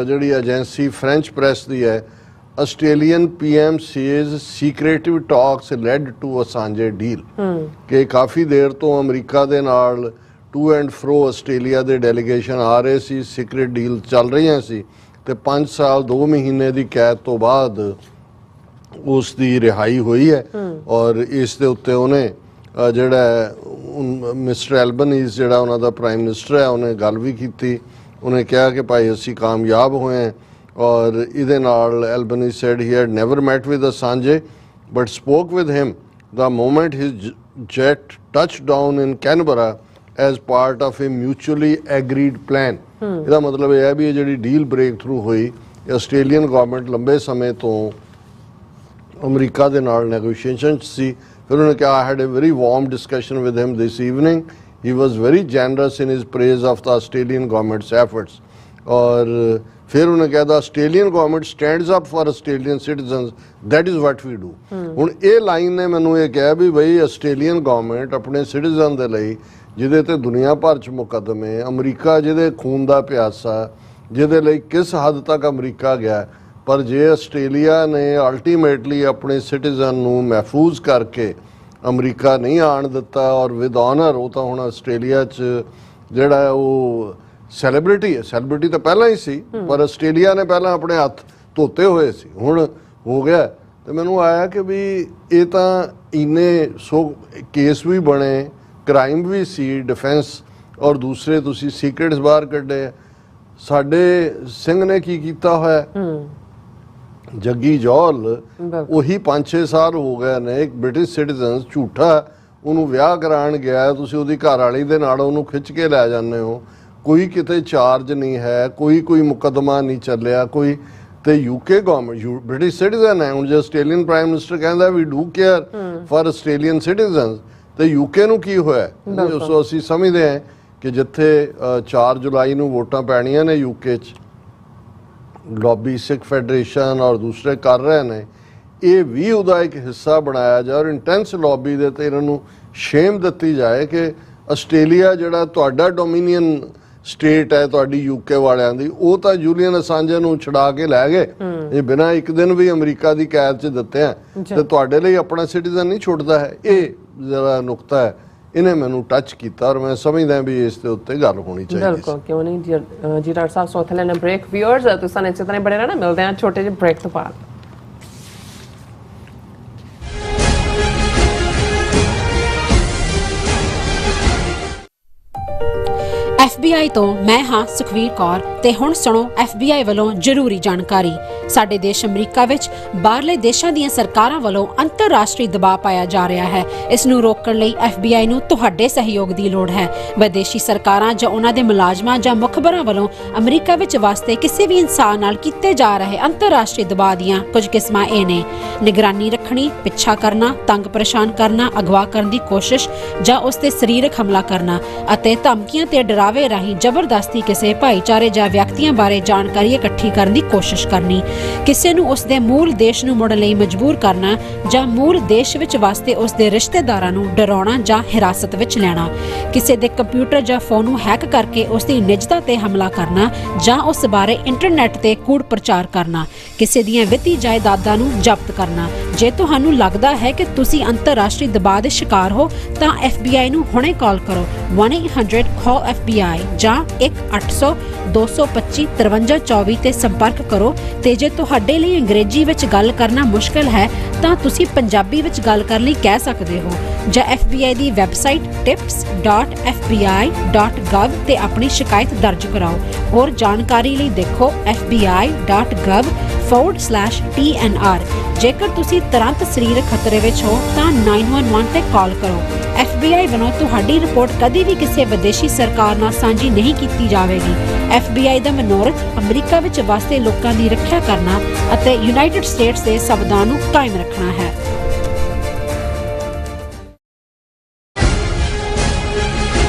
ਜਿਹੜੀ ਏਜੰਸੀ ਫ੍ਰੈਂਚ ਪ੍ਰੈਸ ਦੀ ਹੈ, Australian PM says secretive talks led to Assange deal, ਕਿ ਕਾਫੀ ਦੇਰ ਤੋਂ ਅਮਰੀਕਾ ਦੇ ਨਾਲ ਟੂ ਐਂਡ ਫਰੋ ਆਸਟ੍ਰੇਲੀਆ ਦੇ ਡੈਲੀਗੇਸ਼ਨ ਆ ਰਹੇ ਸੀ, ਸੀਕ੍ਰੇਟ ਡੀਲ ਚੱਲ ਰਹੀਆਂ ਸੀ ਤੇ 5 ਸਾਲ 2 ਮਹੀਨੇ ਦੀ ਕੈਦ ਤੋਂ ਬਾਅਦ ਉਸ ਦੀ ਰਿਹਾਈ ਹੋਈ ਹੈ। ਔਰ ਇਸ ਦੇ ਉੱਤੇ ਉਹਨੇ ਜਿਹੜਾ ਮਿਸਟਰ ਐਲਬਨੀਜ਼ ਜਿਹੜਾ ਉਹਨਾਂ ਦਾ ਪ੍ਰਾਈਮ ਮਿਨਿਸਟਰ ਹੈ, ਉਹਨੇ ਗੱਲ ਵੀ ਕੀਤੀ। ਉਹਨੇ ਕਿਹਾ ਕਿ ਭਾਈ ਅਸੀਂ ਕਾਮਯਾਬ ਹੋਏ ਹਾਂ। ਔਰ ਇਹਦੇ ਨਾਲ ਐਲਬਨੀ said he had never met with Assange but spoke with him the moment his jet touched down in Canberra as part of a mutually agreed plan। ਇਹਦਾ ਮਤਲਬ ਇਹ ਹੈ ਵੀ ਇਹ ਜਿਹੜੀ ਡੀਲ ਬ੍ਰੇਕ ਥਰੂ ਹੋਈ, ਆਸਟ੍ਰੇਲੀਅਨ ਗਵਰਨਮੈਂਟ ਲੰਬੇ ਸਮੇਂ ਤੋਂ ਅਮਰੀਕਾ ਦੇ ਨਾਲ ਨੈਗੋਸ਼ੀਏਸ਼ਨ 'ਚ ਸੀ। ਫਿਰ ਉਹਨੇ ਕਿਹਾ I had a very warm discussion with him this evening. He was very generous in his praise of the Australian government's efforts। ਔਰ ਫਿਰ ਉਹਨੇ ਕਿਹਾ the Australian government stands up for Australian citizens, that is what we do. ਹੁਣ ਇਹ ਲਾਈਨ ਨੇ ਮੈਨੂੰ ਇਹ ਕਿਹਾ ਵੀ ਬਈ ਆਸਟ੍ਰੇਲੀਅਨ ਗਵਰਨਮੈਂਟ ਆਪਣੇ ਸਿਟੀਜ਼ਨ ਦੇ ਲਈ, ਜਿਹਦੇ ਤੇ ਦੁਨੀਆ ਭਰ 'ਚ ਮੁਕੱਦਮੇ, ਅਮਰੀਕਾ ਜਿਹਦੇ ਖੂਨ ਦਾ ਪਿਆਸਾ, ਜਿਹਦੇ ਲਈ ਕਿਸ ਹੱਦ ਤੱਕ ਅਮਰੀਕਾ ਗਿਆ, ਪਰ ਜੇ ਆਸਟ੍ਰੇਲੀਆ ਨੇ ਅਲਟੀਮੇਟਲੀ ਆਪਣੇ ਸਿਟੀਜ਼ਨ ਨੂੰ ਮਹਿਫੂਜ਼ ਕਰਕੇ ਅਮਰੀਕਾ ਨਹੀਂ ਆਉਣ ਦਿੱਤਾ ਔਰ ਵਿਦ ਆਨਰ, ਉਹ ਤਾਂ ਹੁਣ ਆਸਟ੍ਰੇਲੀਆ 'ਚ ਜਿਹੜਾ ਉਹ ਸੈਲੀਬ੍ਰਿਟੀ ਹੈ। ਸੈਲੀਬ੍ਰਿਟੀ ਤਾਂ ਪਹਿਲਾਂ ਹੀ ਸੀ, ਪਰ ਆਸਟ੍ਰੇਲੀਆ ਨੇ ਪਹਿਲਾਂ ਆਪਣੇ ਹੱਥ ਧੋਤੇ ਹੋਏ ਸੀ, ਹੁਣ ਹੋ ਗਿਆ। ਤੇ ਮੈਨੂੰ ਆਇਆ ਕਿ ਵੀ ਇਹ ਤਾਂ ਇੰਨੇ ਕੇਸ ਵੀ ਬਣੇ, ਕ੍ਰਾਈਮ ਵੀ ਸੀ, ਡਿਫੈਂਸ ਔਰ ਦੂਸਰੇ ਤੁਸੀਂ ਸੀਕ੍ਰੇਟਸ ਬਾਹਰ ਕੱਢੇ। ਸਾਡੇ ਸਿੰਘ ਨੇ ਕੀ ਕੀਤਾ ਹੋਇਆ, ਜੱਗੀ ਜੌਲ, ਉਹੀ 5-6 ਸਾਲ ਹੋ ਗਏ ਨੇ ਇੱਕ ਬ੍ਰਿਟਿਸ਼ ਸਿਟੀਜ਼ਨ ਝੂਠਾ ਉਹਨੂੰ ਵਿਆਹ ਕਰਾਉਣ ਗਿਆ, ਤੁਸੀਂ ਉਹਦੀ ਘਰ ਵਾਲੀ ਦੇ ਨਾਲ ਉਹਨੂੰ ਖਿੱਚ ਕੇ ਲੈ ਜਾਂਦੇ ਹੋ, ਕੋਈ ਕਿਤੇ ਚਾਰਜ ਨਹੀਂ ਹੈ, ਕੋਈ ਮੁਕੱਦਮਾ ਨਹੀਂ ਚੱਲਿਆ ਕੋਈ। ਤੇ ਯੂਕੇ ਗਵਰਨਮੈਂਟ ਬ੍ਰਿਟਿਸ਼ ਸਿਟੀਜ਼ਨ ਹੈ। ਹੁਣ ਜੇ ਆਸਟ੍ਰੇਲੀਅਨ ਪ੍ਰਾਈਮ ਮਿਨਿਸਟਰ ਕਹਿੰਦਾ we do care for Australian citizens, ਤੇ ਯੂਕੇ ਨੂੰ ਕੀ ਹੋਇਆ? ਸੋ ਅਸੀਂ ਸਮਝਦੇ ਹਾਂ ਕਿ ਜਿੱਥੇ 4 ਜੁਲਾਈ ਨੂੰ ਵੋਟਾਂ ਪੈਣੀਆਂ ਨੇ ਯੂਕੇ 'ਚ, ਲੌਬੀ ਸਿੱਖ ਫੈਡਰੇਸ਼ਨ ਔਰ ਦੂਸਰੇ ਕਰ ਰਹੇ ਨੇ, ਇਹ ਵੀ ਉਹਦਾ ਇੱਕ ਹਿੱਸਾ ਬਣਾਇਆ ਜਾਏ ਔਰ ਇੰਟੈਂਸ ਲੌਬੀ ਦੇ ਤੇ ਇਹਨਾਂ ਨੂੰ ਸ਼ੇਮ ਦਿੱਤੀ ਜਾਏ ਕਿ ਆਸਟ੍ਰੇਲੀਆ ਜਿਹੜਾ ਤੁਹਾਡਾ ਡੋਮੀਨੀਅਨ ਸਟੇਟ ਹੈ ਤੁਹਾਡੀ ਯੂਕੇ ਵਾਲਿਆਂ ਦੀ, ਉਹ ਤਾਂ ਜੂਲੀਅਨ ਅਸਾਂਜੇ ਨੂੰ ਛੁਡਾ ਕੇ ਲੈ ਗਏ, ਇਹ ਬਿਨਾਂ ਇੱਕ ਦਿਨ ਵੀ ਅਮਰੀਕਾ ਦੀ ਕੈਦ 'ਚ ਦਿੱਤੇ ਆ, ਤੇ ਤੁਹਾਡੇ ਲਈ ਆਪਣਾ ਸਿਟੀਜ਼ਨ ਨਹੀਂ ਛੁੱਟਦਾ ਹੈ। ਇਹ ਜਿਹੜਾ ਨੁਕਤਾ ਹੈ ਇਹਨੇ ਮੈਨੂੰ ਟੱਚ ਕੀਤਾ ਔਰ ਮੈਂ ਸਮਝਦਾ ਵੀ ਇਸ ਦੇ ਉੱਤੇ ਗੱਲ ਹੋਣੀ ਚਾਹੀਦੀ ਹੈ। ਬਿਲਕੁਲ, ਕਿਉਂ ਨਹੀਂ ਜੀ ਡਾਕਟਰ ਸਾਹਿਬ। ਸੋ ਥੱਲੇ ਨਾ ਬ੍ਰੇਕ, ਵਿਊਅਰਸ ਤੁਸੀਂ ਇਸੇ ਤਰ੍ਹਾਂ ਬੜੇ ਰਹਿਣਾ, ਮਿਲਦੇ ਹਾਂ ਛੋਟੇ ਜਿਹੇ ਬ੍ਰੇਕ ਤੋਂ ਬਾਅਦ। FBI ਤੋਂ ਮੈਂ ਹਾਂ ਸੁਖਵੀਰ ਕੌਰ ਤੇ ਹੁਣ ਸੁਣੋ FBI ਵੱਲੋਂ ਜ਼ਰੂਰੀ ਜਾਣਕਾਰੀ। ਸਾਡੇ ਦੇਸ਼ ਅਮਰੀਕਾ ਵਿੱਚ ਬਾਹਰਲੇ ਦੇਸ਼ਾਂ ਦੀਆਂ ਸਰਕਾਰਾਂ ਵੱਲੋਂ ਅੰਤਰਰਾਸ਼ਟਰੀ ਦਬਾਅ ਪਾਇਆ ਜਾ ਰਿਹਾ ਹੈ। ਇਸ ਨੂੰ ਰੋਕਣ ਲਈ FBI ਨੂੰ ਤੁਹਾਡੇ ਸਹਿਯੋਗ ਦੀ ਲੋੜ ਹੈ। ਵਿਦੇਸ਼ੀ ਸਰਕਾਰਾਂ ਜਾਂ ਉਹਨਾਂ ਦੇ ਮੁਲਾਜ਼ਮਾਂ ਜਾਂ ਮੁਖਬਰਾਂ ਵੱਲੋਂ ਅਮਰੀਕਾ ਵਿੱਚ ਵਸਦੇ ਕਿਸੇ ਵੀ ਇਨਸਾਨ ਨਾਲ ਕੀਤੇ ਜਾ ਰਹੇ ਅੰਤਰਰਾਸ਼ਟਰੀ ਦਬਾਅ ਦੀਆਂ ਕੁਝ ਕਿਸਮਾਂ ਇਹ ਨੇ: ਨਿਗਰਾਨੀ ਰੱਖਣੀ, ਪਿੱਛਾ ਕਰਨਾ, ਤੰਗ ਪਰੇਸ਼ਾਨ ਕਰਨਾ, ਅਗਵਾ ਕਰਨ ਦੀ ਕੋਸ਼ਿਸ਼ ਜਾਂ ਉਸ ਤੇ ਸਰੀਰਕ ਹਮਲਾ ਕਰਨਾ, ਅਤੇ ਧਮਕੀਆਂ ਤੇ ਡਰਾਵੇ ਰਾਹੀਂ ਜ਼ਬਰਦਸਤੀ ਕਿਸੇ ਭਾਈਚਾਰੇ ਜਾਂ ਵਿਅਕਤੀਆਂ ਬਾਰੇ ਜਾਣਕਾਰੀ ਇਕੱਠੀ ਕਰਨ ਦੀ ਕੋਸ਼ਿਸ਼ ਕਰਨੀ, ਕਿਸੇ ਨੂੰ ਉਸ ਦੇ ਮੂਲ ਦੇਸ਼ ਨੂੰ ਮੁੜਨ ਲਈ ਮਜਬੂਰ ਕਰਨਾ ਜਾਂ ਮੂਲ ਦੇਸ਼ ਵਿੱਚ ਵਸਦੇ ਉਸ ਦੇ ਰਿਸ਼ਤੇਦਾਰਾਂ ਨੂੰ ਡਰਾਉਣਾ ਜਾਂ ਹਿਰਾਸਤ ਵਿੱਚ ਲੈਣਾ, ਕਿਸੇ ਦੇ ਕੰਪਿਊਟਰ ਜਾਂ ਫੋਨ ਨੂੰ ਹੈਕ ਕਰਕੇ ਉਸ ਦੀ ਨਿੱਜਤਾ ਤੇ ਹਮਲਾ ਕਰਨਾ ਜਾਂ ਉਸ ਬਾਰੇ ਇੰਟਰਨੈਟ ਤੇ ਕੂੜ ਪ੍ਰਚਾਰ ਕਰਨਾ, ਕਿਸੇ ਦੀਆਂ ਵਿੱਤੀ ਜਾਇਦਾਦਾਂ ਨੂੰ ਜ਼ਬਤ ਕਰਨਾ। ਜੇ ਤੁਹਾਨੂੰ ਲੱਗਦਾ ਹੈ ਕਿ ਤੁਸੀਂ ਅੰਤਰਰਾਸ਼ਟਰੀ ਦਬਾਅ ਦੇ ਸ਼ਿਕਾਰ ਹੋ ਤਾਂ FBI ਨੂੰ ਹੁਣੇ ਕਾਲ ਕਰੋ 1-800-CALL-FBI ਜਾਂ 1-800-225-5324 ਤੇ ਸੰਪਰਕ ਕਰੋ। ਤੇ ਜੇ ਤੁਹਾਡੇ ਲਈ ਅੰਗਰੇਜ਼ੀ ਵਿੱਚ ਗੱਲ ਕਰਨਾ ਮੁਸ਼ਕਲ ਹੈ ਤਾਂ ਤੁਸੀਂ ਪੰਜਾਬੀ ਵਿੱਚ ਗੱਲ ਕਰਨ ਲਈ ਕਹਿ ਸਕਦੇ ਹੋ, ਜਾਂ FBI ਦੀ ਵੈਬਸਾਈਟ tips.fbi.gov ਤੇ ਆਪਣੀ ਸ਼ਿਕਾਇਤ ਦਰਜ ਕਰਾਓ। ਹੋਰ ਜਾਣਕਾਰੀ ਲਈ ਦੇਖੋ fbi.gov/TNR। ਜੇਕਰ ਤੁਸੀਂ ਤੁਰੰਤ ਸਰੀਰਕ ਖਤਰੇ ਵਿੱਚ ਹੋ ਤਾਂ 911 ਤੇ ਕਾਲ ਕਰੋ। FBI ਵੱਲੋਂ ਤੁਹਾਡੀ ਰਿਪੋਰਟ ਕਦੀ ਵੀ ਕਿਸੇ ਵਿਦੇਸ਼ੀ ਸਰਕਾਰ ਨਾਲ ਸਾਂਝੀ ਨਹੀਂ ਕੀਤੀ ਜਾਵੇਗੀ। FBI ਦਾ ਮਨੋਰਥ ਅਮਰੀਕਾ ਵਿੱਚ ਵਸਦੇ ਲੋਕਾਂ ਦੀ ਰੱਖਿਆ ਕਰਨਾ ਅਤੇ ਯੂਨਾਈਟਿਡ ਸਟੇਟਸ ਦੇ ਸੰਵਿਧਾਨ ਨੂੰ ਕਾਇਮ ਰੱਖਣਾ ਹੈ।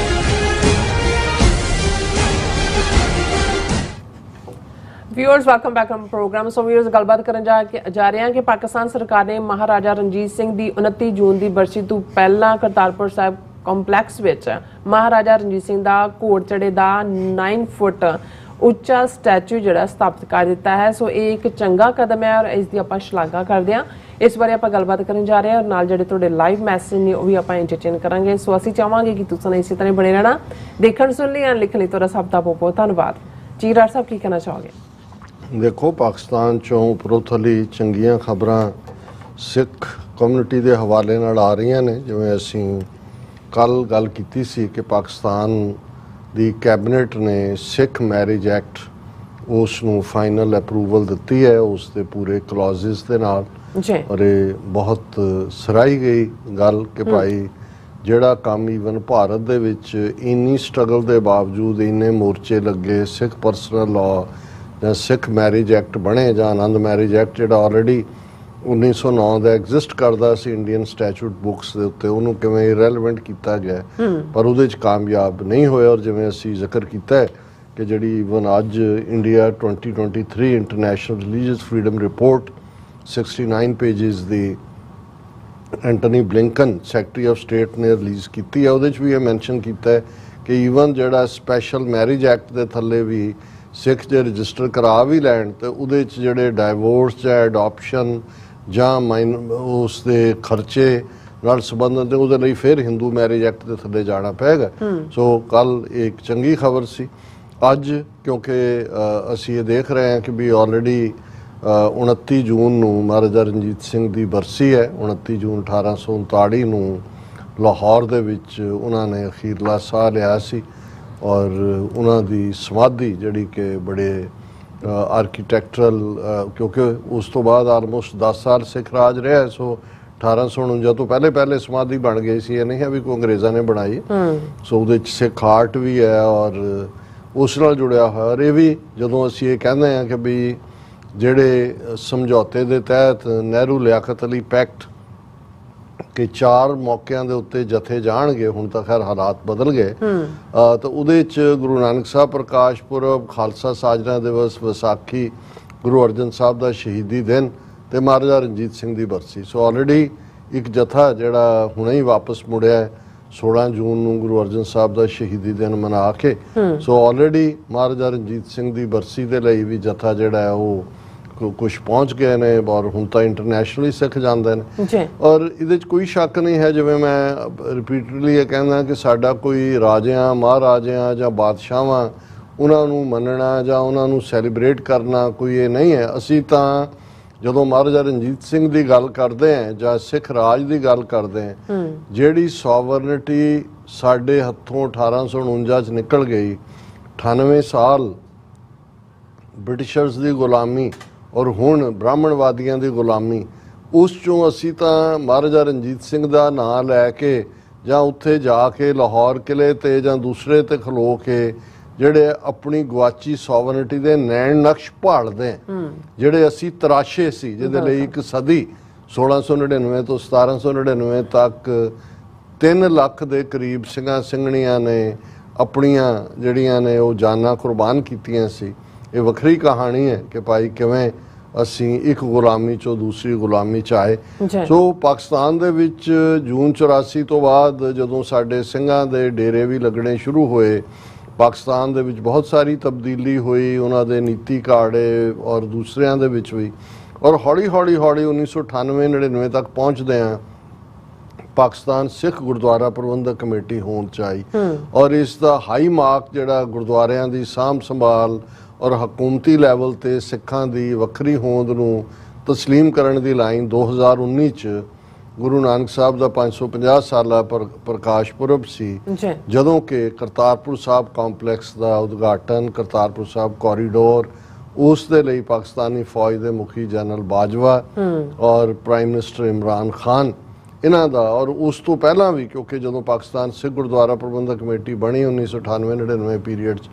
Viewers welcome back on programme. So viewers गलबात करन जा रहे हैं कि पाकिस्तान सरकार ने महाराजा रणजीत सिंह की 29 जून की बरसी तो पहला करतारपुर साहिब ਕੰਪਲੈਕਸ ਵਿੱਚ ਮਹਾਰਾਜਾ ਰਣਜੀਤ ਸਿੰਘ ਦਾ ਘੋੜ ਚੜੇ ਦਾ 9 ਫੁੱਟ ਉੱਚਾ ਸਟੈਚੂ ਜਿਹੜਾ ਸਥਾਪਿਤ ਕਰ ਦਿੱਤਾ ਹੈ। ਸੋ ਇਹ ਇੱਕ ਚੰਗਾ ਕਦਮ ਹੈ ਔਰ ਇਸ ਦੀ ਆਪਾਂ ਸ਼ਲਾਘਾ ਕਰਦੇ ਹਾਂ। ਇਸ ਬਾਰੇ ਆਪਾਂ ਗੱਲਬਾਤ ਕਰਨ ਜਾ ਰਹੇ ਹਾਂ ਔਰ ਨਾਲ ਜਿਹੜੇ ਤੁਹਾਡੇ ਲਾਈਵ ਮੈਸੇਜ ਨੇ ਉਹ ਵੀ ਆਪਾਂ ਐਂਟਰਟੇਨ ਕਰਾਂਗੇ। ਸੋ ਅਸੀਂ ਚਾਹਾਂਗੇ ਕਿ ਤੁਸੀਂ ਇਸੇ ਤਰ੍ਹਾਂ ਬਣੇ ਰਹਿਣਾ। ਦੇਖਣ ਸੁਣ ਲਈ ਲਿਖਣ ਲਈ ਤੁਹਾਡਾ ਸਭ ਦਾ ਬਹੁਤ ਧੰਨਵਾਦ। ਜੀ ਰਾਜ ਸਾਹਿਬ ਕੀ ਕਹਿਣਾ ਚਾਹੋਗੇ? ਦੇਖੋ, ਪਾਕਿਸਤਾਨ ਚੋਂ ਉਪਰੋਥਲੀ ਚੰਗੀਆਂ ਖਬਰਾਂ ਸਿੱਖ ਕਮਿਊਨਿਟੀ ਦੇ ਹਵਾਲੇ ਨਾਲ ਆ ਰਹੀਆਂ ਨੇ। ਜਿਵੇਂ ਅਸੀਂ ਕੱਲ ਗੱਲ ਕੀਤੀ ਸੀ ਕਿ ਪਾਕਿਸਤਾਨ ਦੀ ਕੈਬਨਿਟ ਨੇ ਸਿੱਖ ਮੈਰਿਜ ਐਕਟ ਉਸ ਨੂੰ ਫਾਈਨਲ ਅਪਰੂਵਲ ਦਿੱਤੀ ਹੈ, ਉਸ ਦੇ ਪੂਰੇ ਕਲੌਜ਼ਸ ਦੇ ਨਾਲ। ਔਰ ਇਹ ਬਹੁਤ ਸਰਾਹੀ ਗਈ ਗੱਲ ਕਿ ਭਾਈ ਜਿਹੜਾ ਕੰਮ ਈਵਨ ਭਾਰਤ ਦੇ ਵਿੱਚ ਇੰਨੀ ਸਟਰਗਲ ਦੇ ਬਾਵਜੂਦ ਇੰਨੇ ਮੋਰਚੇ ਲੱਗੇ, ਸਿੱਖ ਪਰਸਨਲ ਲਾਅ ਜਾਂ ਸਿੱਖ ਮੈਰਿਜ ਐਕਟ ਬਣੇ ਜਾਂ ਆਨੰਦ ਮੈਰਿਜ ਐਕਟ ਜਿਹੜਾ ਆਲਰੇਡੀ 1909 ਦਾ ਐਗਜ਼ਿਸਟ ਕਰਦਾ ਸੀ ਇੰਡੀਅਨ ਸਟੈਚੂਟ ਬੁੱਕਸ ਦੇ ਉੱਤੇ, ਉਹਨੂੰ ਕਿਵੇਂ ਇਰੈਲੇਵੈਂਟ ਕੀਤਾ ਗਿਆ ਪਰ ਉਹਦੇ 'ਚ ਕਾਮਯਾਬ ਨਹੀਂ ਹੋਇਆ। ਔਰ ਜਿਵੇਂ ਅਸੀਂ ਜ਼ਿਕਰ ਕੀਤਾ ਹੈ ਕਿ ਜਿਹੜੀ ਈਵਨ ਅੱਜ India 2023 international religious freedom report 69 pages ਦੀ Antony Blinken secretary of state ਨੇ ਰਿਲੀਜ਼ ਕੀਤੀ ਹੈ, ਉਹਦੇ 'ਚ ਵੀ ਇਹ ਮੈਂਸ਼ਨ ਕੀਤਾ ਹੈ ਕਿ ਈਵਨ ਜਿਹੜਾ ਸਪੈਸ਼ਲ ਮੈਰਿਜ ਐਕਟ ਦੇ ਥੱਲੇ ਵੀ ਸਿੱਖ ਜੇ ਰਜਿਸਟਰ ਕਰਾ ਵੀ ਲੈਣ ਤੇ ਉਹਦੇ 'ਚ ਜਿਹੜੇ ਡਾਈਵੋਰਸ ਜਾਂ ਅਡੋਪਸ਼ਨ ਜਾਂ ਉਸ ਦੇ ਖਰਚੇ ਨਾਲ ਸੰਬੰਧਿਤ ਉਹਦੇ ਲਈ ਫਿਰ ਹਿੰਦੂ ਮੈਰਿਜ ਐਕਟ ਦੇ ਥੱਲੇ ਜਾਣਾ ਪਏਗਾ। ਸੋ ਕੱਲ ਇੱਕ ਚੰਗੀ ਖਬਰ ਸੀ। ਅੱਜ ਕਿਉਂਕਿ ਅਸੀਂ ਇਹ ਦੇਖ ਰਹੇ ਹਾਂ ਕਿ ਵੀ ਆਲਰੇਡੀ 29 ਜੂਨ ਨੂੰ ਮਹਾਰਾਜਾ ਰਣਜੀਤ ਸਿੰਘ ਦੀ ਬਰਸੀ ਹੈ। 29 ਜੂਨ 1839 ਨੂੰ ਲਾਹੌਰ ਦੇ ਵਿੱਚ ਉਹਨਾਂ ਨੇ ਅਖੀਰਲਾ ਸਾਹ ਲਿਆ ਸੀ ਔਰ ਉਹਨਾਂ ਦੀ ਸਮਾਧੀ ਜਿਹੜੀ ਕਿ ਬੜੇ ਆਰਕੀਟੈਕਚਰਲ ਕਿਉਂਕਿ ਉਸ ਤੋਂ ਬਾਅਦ ਆਲਮੋਸਟ 10 ਸਾਲ ਸਿੱਖ ਰਾਜ ਰਿਹਾ, ਸੋ 1849 ਤੋਂ ਪਹਿਲੇ ਸਮਾਧੀ ਬਣ ਗਈ ਸੀ। ਇਹ ਨਹੀਂ ਹੈ ਵੀ ਕੋਈ ਅੰਗਰੇਜ਼ਾਂ ਨੇ ਬਣਾਈ। ਸੋ ਉਹਦੇ 'ਚ ਸਿੱਖ ਆਰਟ ਵੀ ਹੈ ਔਰ ਉਸ ਨਾਲ ਜੁੜਿਆ ਹੋਇਆ। ਔਰ ਇਹ ਵੀ ਜਦੋਂ ਅਸੀਂ ਇਹ ਕਹਿੰਦੇ ਹਾਂ ਕਿ ਵੀ ਜਿਹੜੇ ਸਮਝੌਤੇ ਦੇ ਤਹਿਤ ਨਹਿਰੂ ਲਿਆਕਤ ਅਲੀ ਪੈਕਟ ਕਿ 4 ਮੌਕਿਆਂ ਦੇ ਉੱਤੇ ਜਥੇ ਜਾਣਗੇ, ਹੁਣ ਤਾਂ ਖੈਰ ਹਾਲਾਤ ਬਦਲ ਗਏ, ਤਾਂ ਉਹਦੇ 'ਚ ਗੁਰੂ ਨਾਨਕ ਸਾਹਿਬ ਪ੍ਰਕਾਸ਼ ਪੁਰਬ, ਖਾਲਸਾ ਸਾਜਨਾ ਦਿਵਸ, ਵਿਸਾਖੀ, ਗੁਰੂ ਅਰਜਨ ਸਾਹਿਬ ਦਾ ਸ਼ਹੀਦੀ ਦਿਨ ਤੇ ਮਹਾਰਾਜਾ ਰਣਜੀਤ ਸਿੰਘ ਦੀ ਬਰਸੀ। ਸੋ ਆਲਰੇਡੀ ਇੱਕ ਜਥਾ ਜਿਹੜਾ ਹੁਣੇ ਹੀ ਵਾਪਸ ਮੁੜਿਆ 16 ਜੂਨ ਨੂੰ ਗੁਰੂ ਅਰਜਨ ਸਾਹਿਬ ਦਾ ਸ਼ਹੀਦੀ ਦਿਨ ਮਨਾ ਕੇ। ਸੋ ਆਲਰੇਡੀ ਮਹਾਰਾਜਾ ਰਣਜੀਤ ਸਿੰਘ ਦੀ ਬਰਸੀ ਦੇ ਲਈ ਵੀ ਜਥਾ ਜਿਹੜਾ ਹੈ ਉਹ ਕੁਛ ਪਹੁੰਚ ਗਏ ਨੇ ਔਰ ਹੁਣ ਤਾਂ ਇੰਟਰਨੈਸ਼ਨਲੀ ਸਿੱਖ ਜਾਂਦੇ ਨੇ। ਔਰ ਇਹਦੇ 'ਚ ਕੋਈ ਸ਼ੱਕ ਨਹੀਂ ਹੈ, ਜਿਵੇਂ ਮੈਂ ਰਿਪੀਟਡਲੀ ਇਹ ਕਹਿੰਦਾ ਕਿ ਸਾਡਾ ਕੋਈ ਰਾਜਿਆਂ ਮਹਾਰਾਜਿਆਂ ਜਾਂ ਬਾਦਸ਼ਾਹਾਂ ਉਹਨਾਂ ਨੂੰ ਮੰਨਣਾ ਜਾਂ ਉਹਨਾਂ ਨੂੰ ਸੈਲੀਬ੍ਰੇਟ ਕਰਨਾ ਕੋਈ ਇਹ ਨਹੀਂ ਹੈ। ਅਸੀਂ ਤਾਂ ਜਦੋਂ ਮਹਾਰਾਜਾ ਰਣਜੀਤ ਸਿੰਘ ਦੀ ਗੱਲ ਕਰਦੇ ਹਾਂ ਜਾਂ ਸਿੱਖ ਰਾਜ ਦੀ ਗੱਲ ਕਰਦੇ ਹਾਂ, ਜਿਹੜੀ ਸੋਵਰਨਿਟੀ ਸਾਡੇ ਹੱਥੋਂ 1849 'ਚ ਨਿਕਲ ਗਈ, 98 ਸਾਲ ਬ੍ਰਿਟਿਸ਼ਰਸ ਦੀ ਗੁਲਾਮੀ ਔਰ ਹੁਣ ਬ੍ਰਾਹਮਣਵਾਦੀਆਂ ਦੀ ਗੁਲਾਮੀ, ਉਸ 'ਚੋਂ ਅਸੀਂ ਤਾਂ ਮਹਾਰਾਜਾ ਰਣਜੀਤ ਸਿੰਘ ਦਾ ਨਾਂ ਲੈ ਕੇ ਜਾਂ ਉੱਥੇ ਜਾ ਕੇ ਲਾਹੌਰ ਕਿਲੇ ਤੇ ਜਾਂ ਦੂਸਰੇ ਤੇ ਖਲੋ ਕੇ ਜਿਹੜੇ ਆਪਣੀ ਗਵਾਚੀ ਸੋਵਰਨਿਟੀ ਦੇ ਨੈਣ ਨਕਸ਼ ਭਾਲਦੇ, ਜਿਹੜੇ ਅਸੀਂ ਤਰਾਸ਼ੇ ਸੀ, ਜਿਹਦੇ ਲਈ ਇੱਕ ਸਦੀ 1699 ਤੋਂ 1799 ਤੱਕ 3 ਲੱਖ ਦੇ ਕਰੀਬ ਸਿੰਘਾਂ ਸਿੰਘਣੀਆਂ ਨੇ ਆਪਣੀਆਂ ਜਿਹੜੀਆਂ ਨੇ ਉਹ ਜਾਨਾਂ ਕੁਰਬਾਨ ਕੀਤੀਆਂ ਸੀ। ਇਹ ਵੱਖਰੀ ਕਹਾਣੀ ਹੈ ਕਿ ਭਾਈ ਕਿਵੇਂ ਅਸੀਂ ਇੱਕ ਗੁਲਾਮੀ ਚੋਂ ਦੂਸਰੀ ਗੁਲਾਮੀ 'ਚ ਆਏ। ਸੋ ਪਾਕਿਸਤਾਨ ਦੇ ਵਿੱਚ ਜੂਨ 84 ਤੋਂ ਬਾਅਦ ਜਦੋਂ ਸਾਡੇ ਸਿੰਘਾਂ ਦੇ ਡੇਰੇ ਵੀ ਲੱਗਣੇ ਸ਼ੁਰੂ ਹੋਏ, ਪਾਕਿਸਤਾਨ ਦੇ ਵਿੱਚ ਬਹੁਤ ਸਾਰੀ ਤਬਦੀਲੀ ਹੋਈ, ਉਹਨਾਂ ਦੇ ਨੀਤੀ ਕਾੜੇ ਔਰ ਦੂਸਰਿਆਂ ਦੇ ਵਿੱਚ ਵੀ। ਔਰ ਹੌਲੀ 1998-99 ਤੱਕ ਪਹੁੰਚਦੇ ਹਾਂ ਪਾਕਿਸਤਾਨ ਸਿੱਖ ਗੁਰਦੁਆਰਾ ਪ੍ਰਬੰਧਕ ਕਮੇਟੀ ਹੋਂਦ 'ਚ ਆਈ ਔਰ ਇਸ ਦਾ ਹਾਈ ਮਾਰਕ ਜਿਹੜਾ ਗੁਰਦੁਆਰਿਆਂ ਦੀ ਸਾਂਭ ਸੰਭਾਲ ਔਰ ਹਕੂਮਤੀ ਲੈਵਲ ਤੇ ਸਿੱਖਾਂ ਦੀ ਵੱਖਰੀ ਹੋਂਦ ਨੂੰ ਤਸਲੀਮ ਕਰਨ ਦੀ ਲਾਈਨ 2019 'ਚ ਗੁਰੂ ਨਾਨਕ ਸਾਹਿਬ ਦਾ 550 ਸਾਲਾ ਪ੍ਰਕਾਸ਼ ਪੁਰਬ ਸੀ, ਜਦੋਂ ਕਿ ਕਰਤਾਰਪੁਰ ਸਾਹਿਬ ਕੰਪਲੈਕਸ ਦਾ ਉਦਘਾਟਨ, ਕਰਤਾਰਪੁਰ ਸਾਹਿਬ ਕੋਰੀਡੋਰ ਉਸ ਦੇ ਲਈ ਪਾਕਿਸਤਾਨੀ ਫੌਜ ਦੇ ਮੁਖੀ ਜਨਰਲ ਬਾਜਵਾ ਔਰ ਪ੍ਰਾਈਮ ਮਿਨਿਸਟਰ ਇਮਰਾਨ ਖਾਨ ਇਹਨਾਂ ਦਾ, ਔਰ ਉਸ ਤੋਂ ਪਹਿਲਾਂ ਵੀ, ਕਿਉਂਕਿ ਜਦੋਂ ਪਾਕਿਸਤਾਨ ਸਿੱਖ ਗੁਰਦੁਆਰਾ ਪ੍ਰਬੰਧਕ ਕਮੇਟੀ ਬਣੀ 1998-99 ਪੀਰੀਅਡ 'ਚ,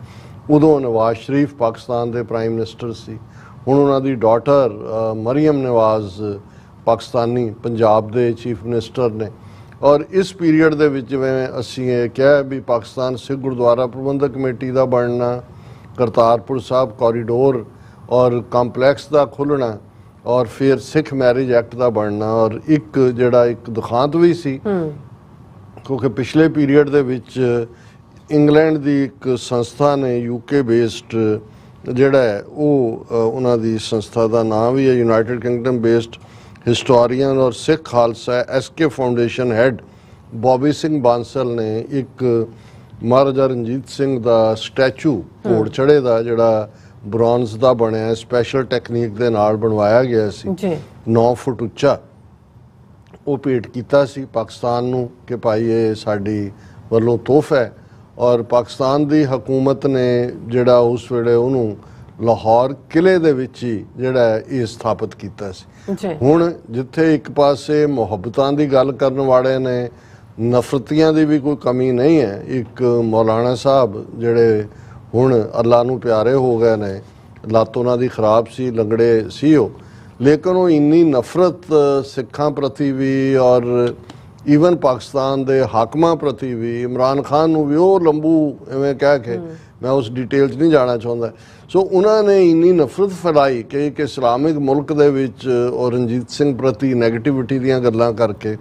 ਉਦੋਂ ਨਵਾਜ਼ ਸ਼ਰੀਫ ਪਾਕਿਸਤਾਨ ਦੇ ਪ੍ਰਾਈਮ ਮਿਨਿਸਟਰ ਸੀ। ਹੁਣ ਉਹਨਾਂ ਦੀ ਡਾਟਰ ਮਰੀਮ ਨਵਾਜ਼ ਪਾਕਿਸਤਾਨੀ ਪੰਜਾਬ ਦੇ ਚੀਫ ਮਿਨਿਸਟਰ ਨੇ। ਔਰ ਇਸ ਪੀਰੀਅਡ ਦੇ ਵਿੱਚ ਜਿਵੇਂ ਅਸੀਂ ਇਹ ਕਿਹਾ ਵੀ ਪਾਕਿਸਤਾਨ ਸਿੱਖ ਗੁਰਦੁਆਰਾ ਪ੍ਰਬੰਧਕ ਕਮੇਟੀ ਦਾ ਬਣਨਾ, ਕਰਤਾਰਪੁਰ ਸਾਹਿਬ ਕੋਰੀਡੋਰ ਔਰ ਕੰਪਲੈਕਸ ਦਾ ਖੁੱਲ੍ਹਣਾ, ਔਰ ਫਿਰ ਸਿੱਖ ਮੈਰਿਜ ਐਕਟ ਦਾ ਬਣਨਾ, ਔਰ ਇੱਕ ਦੁਖਾਂਤ ਵੀ ਸੀ ਕਿਉਂਕਿ ਪਿਛਲੇ ਪੀਰੀਅਡ ਦੇ ਵਿੱਚ ਇੰਗਲੈਂਡ ਦੀ ਇੱਕ ਸੰਸਥਾ ਨੇ UK ਬੇਸਡ ਜਿਹੜਾ ਹੈ ਉਹ ਉਹਨਾਂ ਦੀ ਸੰਸਥਾ ਦਾ ਨਾਮ ਵੀ ਹੈ ਯੂਨਾਈਟਿਡ ਕਿੰਗਡਮ ਬੇਸਡ ਹਿਸਟੋਰੀਅਨ ਔਰ Sikh Khalsa SK foundation head Bobby Singh Bansal ਨੇ ਇੱਕ ਮਹਾਰਾਜਾ ਰਣਜੀਤ ਸਿੰਘ ਦਾ ਸਟੈਚੂ ਘੋੜ ਚੜ੍ਹੇ ਦਾ ਜਿਹੜਾ ਬ੍ਰੌਂਜ਼ ਦਾ ਬਣਿਆ ਸਪੈਸ਼ਲ ਟੈਕਨੀਕ ਦੇ ਨਾਲ ਬਣਵਾਇਆ ਗਿਆ ਸੀ 9 ਫੁੱਟ ਉੱਚਾ, ਉਹ ਭੇਟ ਕੀਤਾ ਸੀ ਪਾਕਿਸਤਾਨ ਨੂੰ ਕਿ ਭਾਈ ਇਹ ਸਾਡੀ ਵੱਲੋਂ ਤੋਹਫਾ ਹੈ। ਔਰ ਪਾਕਿਸਤਾਨ ਦੀ ਹਕੂਮਤ ਨੇ ਜਿਹੜਾ ਉਸ ਵੇਲੇ ਉਹਨੂੰ ਲਾਹੌਰ ਕਿਲੇ ਦੇ ਵਿੱਚ ਹੀ ਜਿਹੜਾ ਇਹ ਸਥਾਪਿਤ ਕੀਤਾ ਸੀ। ਹੁਣ ਜਿੱਥੇ ਇੱਕ ਪਾਸੇ ਮੁਹੱਬਤਾਂ ਦੀ ਗੱਲ ਕਰਨ ਵਾਲੇ ਨੇ, ਨਫ਼ਰਤੀਆਂ ਦੀ ਵੀ ਕੋਈ ਕਮੀ ਨਹੀਂ ਹੈ। ਇੱਕ ਮੌਲਾਨਾ ਸਾਹਿਬ ਜਿਹੜੇ ਹੁਣ ਅੱਲਾ ਨੂੰ ਪਿਆਰੇ ਹੋ ਗਏ ਨੇ, ਲੱਤ ਉਹਨਾਂ ਦੀ ਖਰਾਬ ਸੀ, ਲੰਗੜੇ ਸੀ ਉਹ, ਲੇਕਿਨ ਉਹ ਇੰਨੀ ਨਫ਼ਰਤ ਸਿੱਖਾਂ ਪ੍ਰਤੀ ਵੀ ਔਰ ਈਵਨ ਪਾਕਿਸਤਾਨ ਦੇ ਹਾਕਮਾਂ ਪ੍ਰਤੀ ਵੀ, ਇਮਰਾਨ ਖਾਨ ਨੂੰ ਵੀ ਉਹ ਲੰਬੂ ਐਵੇਂ ਕਹਿ ਕੇ, ਮੈਂ ਉਸ ਡਿਟੇਲ 'ਚ ਨਹੀਂ ਜਾਣਾ ਚਾਹੁੰਦਾ। ਸੋ ਉਹਨਾਂ ਨੇ ਇੰਨੀ ਨਫ਼ਰਤ ਫੈਲਾਈ ਕਿ ਇੱਕ ਇਸਲਾਮਿਕ ਮੁਲਕ ਦੇ ਵਿੱਚ ਔਰ ਰਣਜੀਤ ਸਿੰਘ ਪ੍ਰਤੀ ਨੈਗੇਟਿਵਿਟੀ ਦੀਆਂ ਗੱਲਾਂ ਕਰਕੇ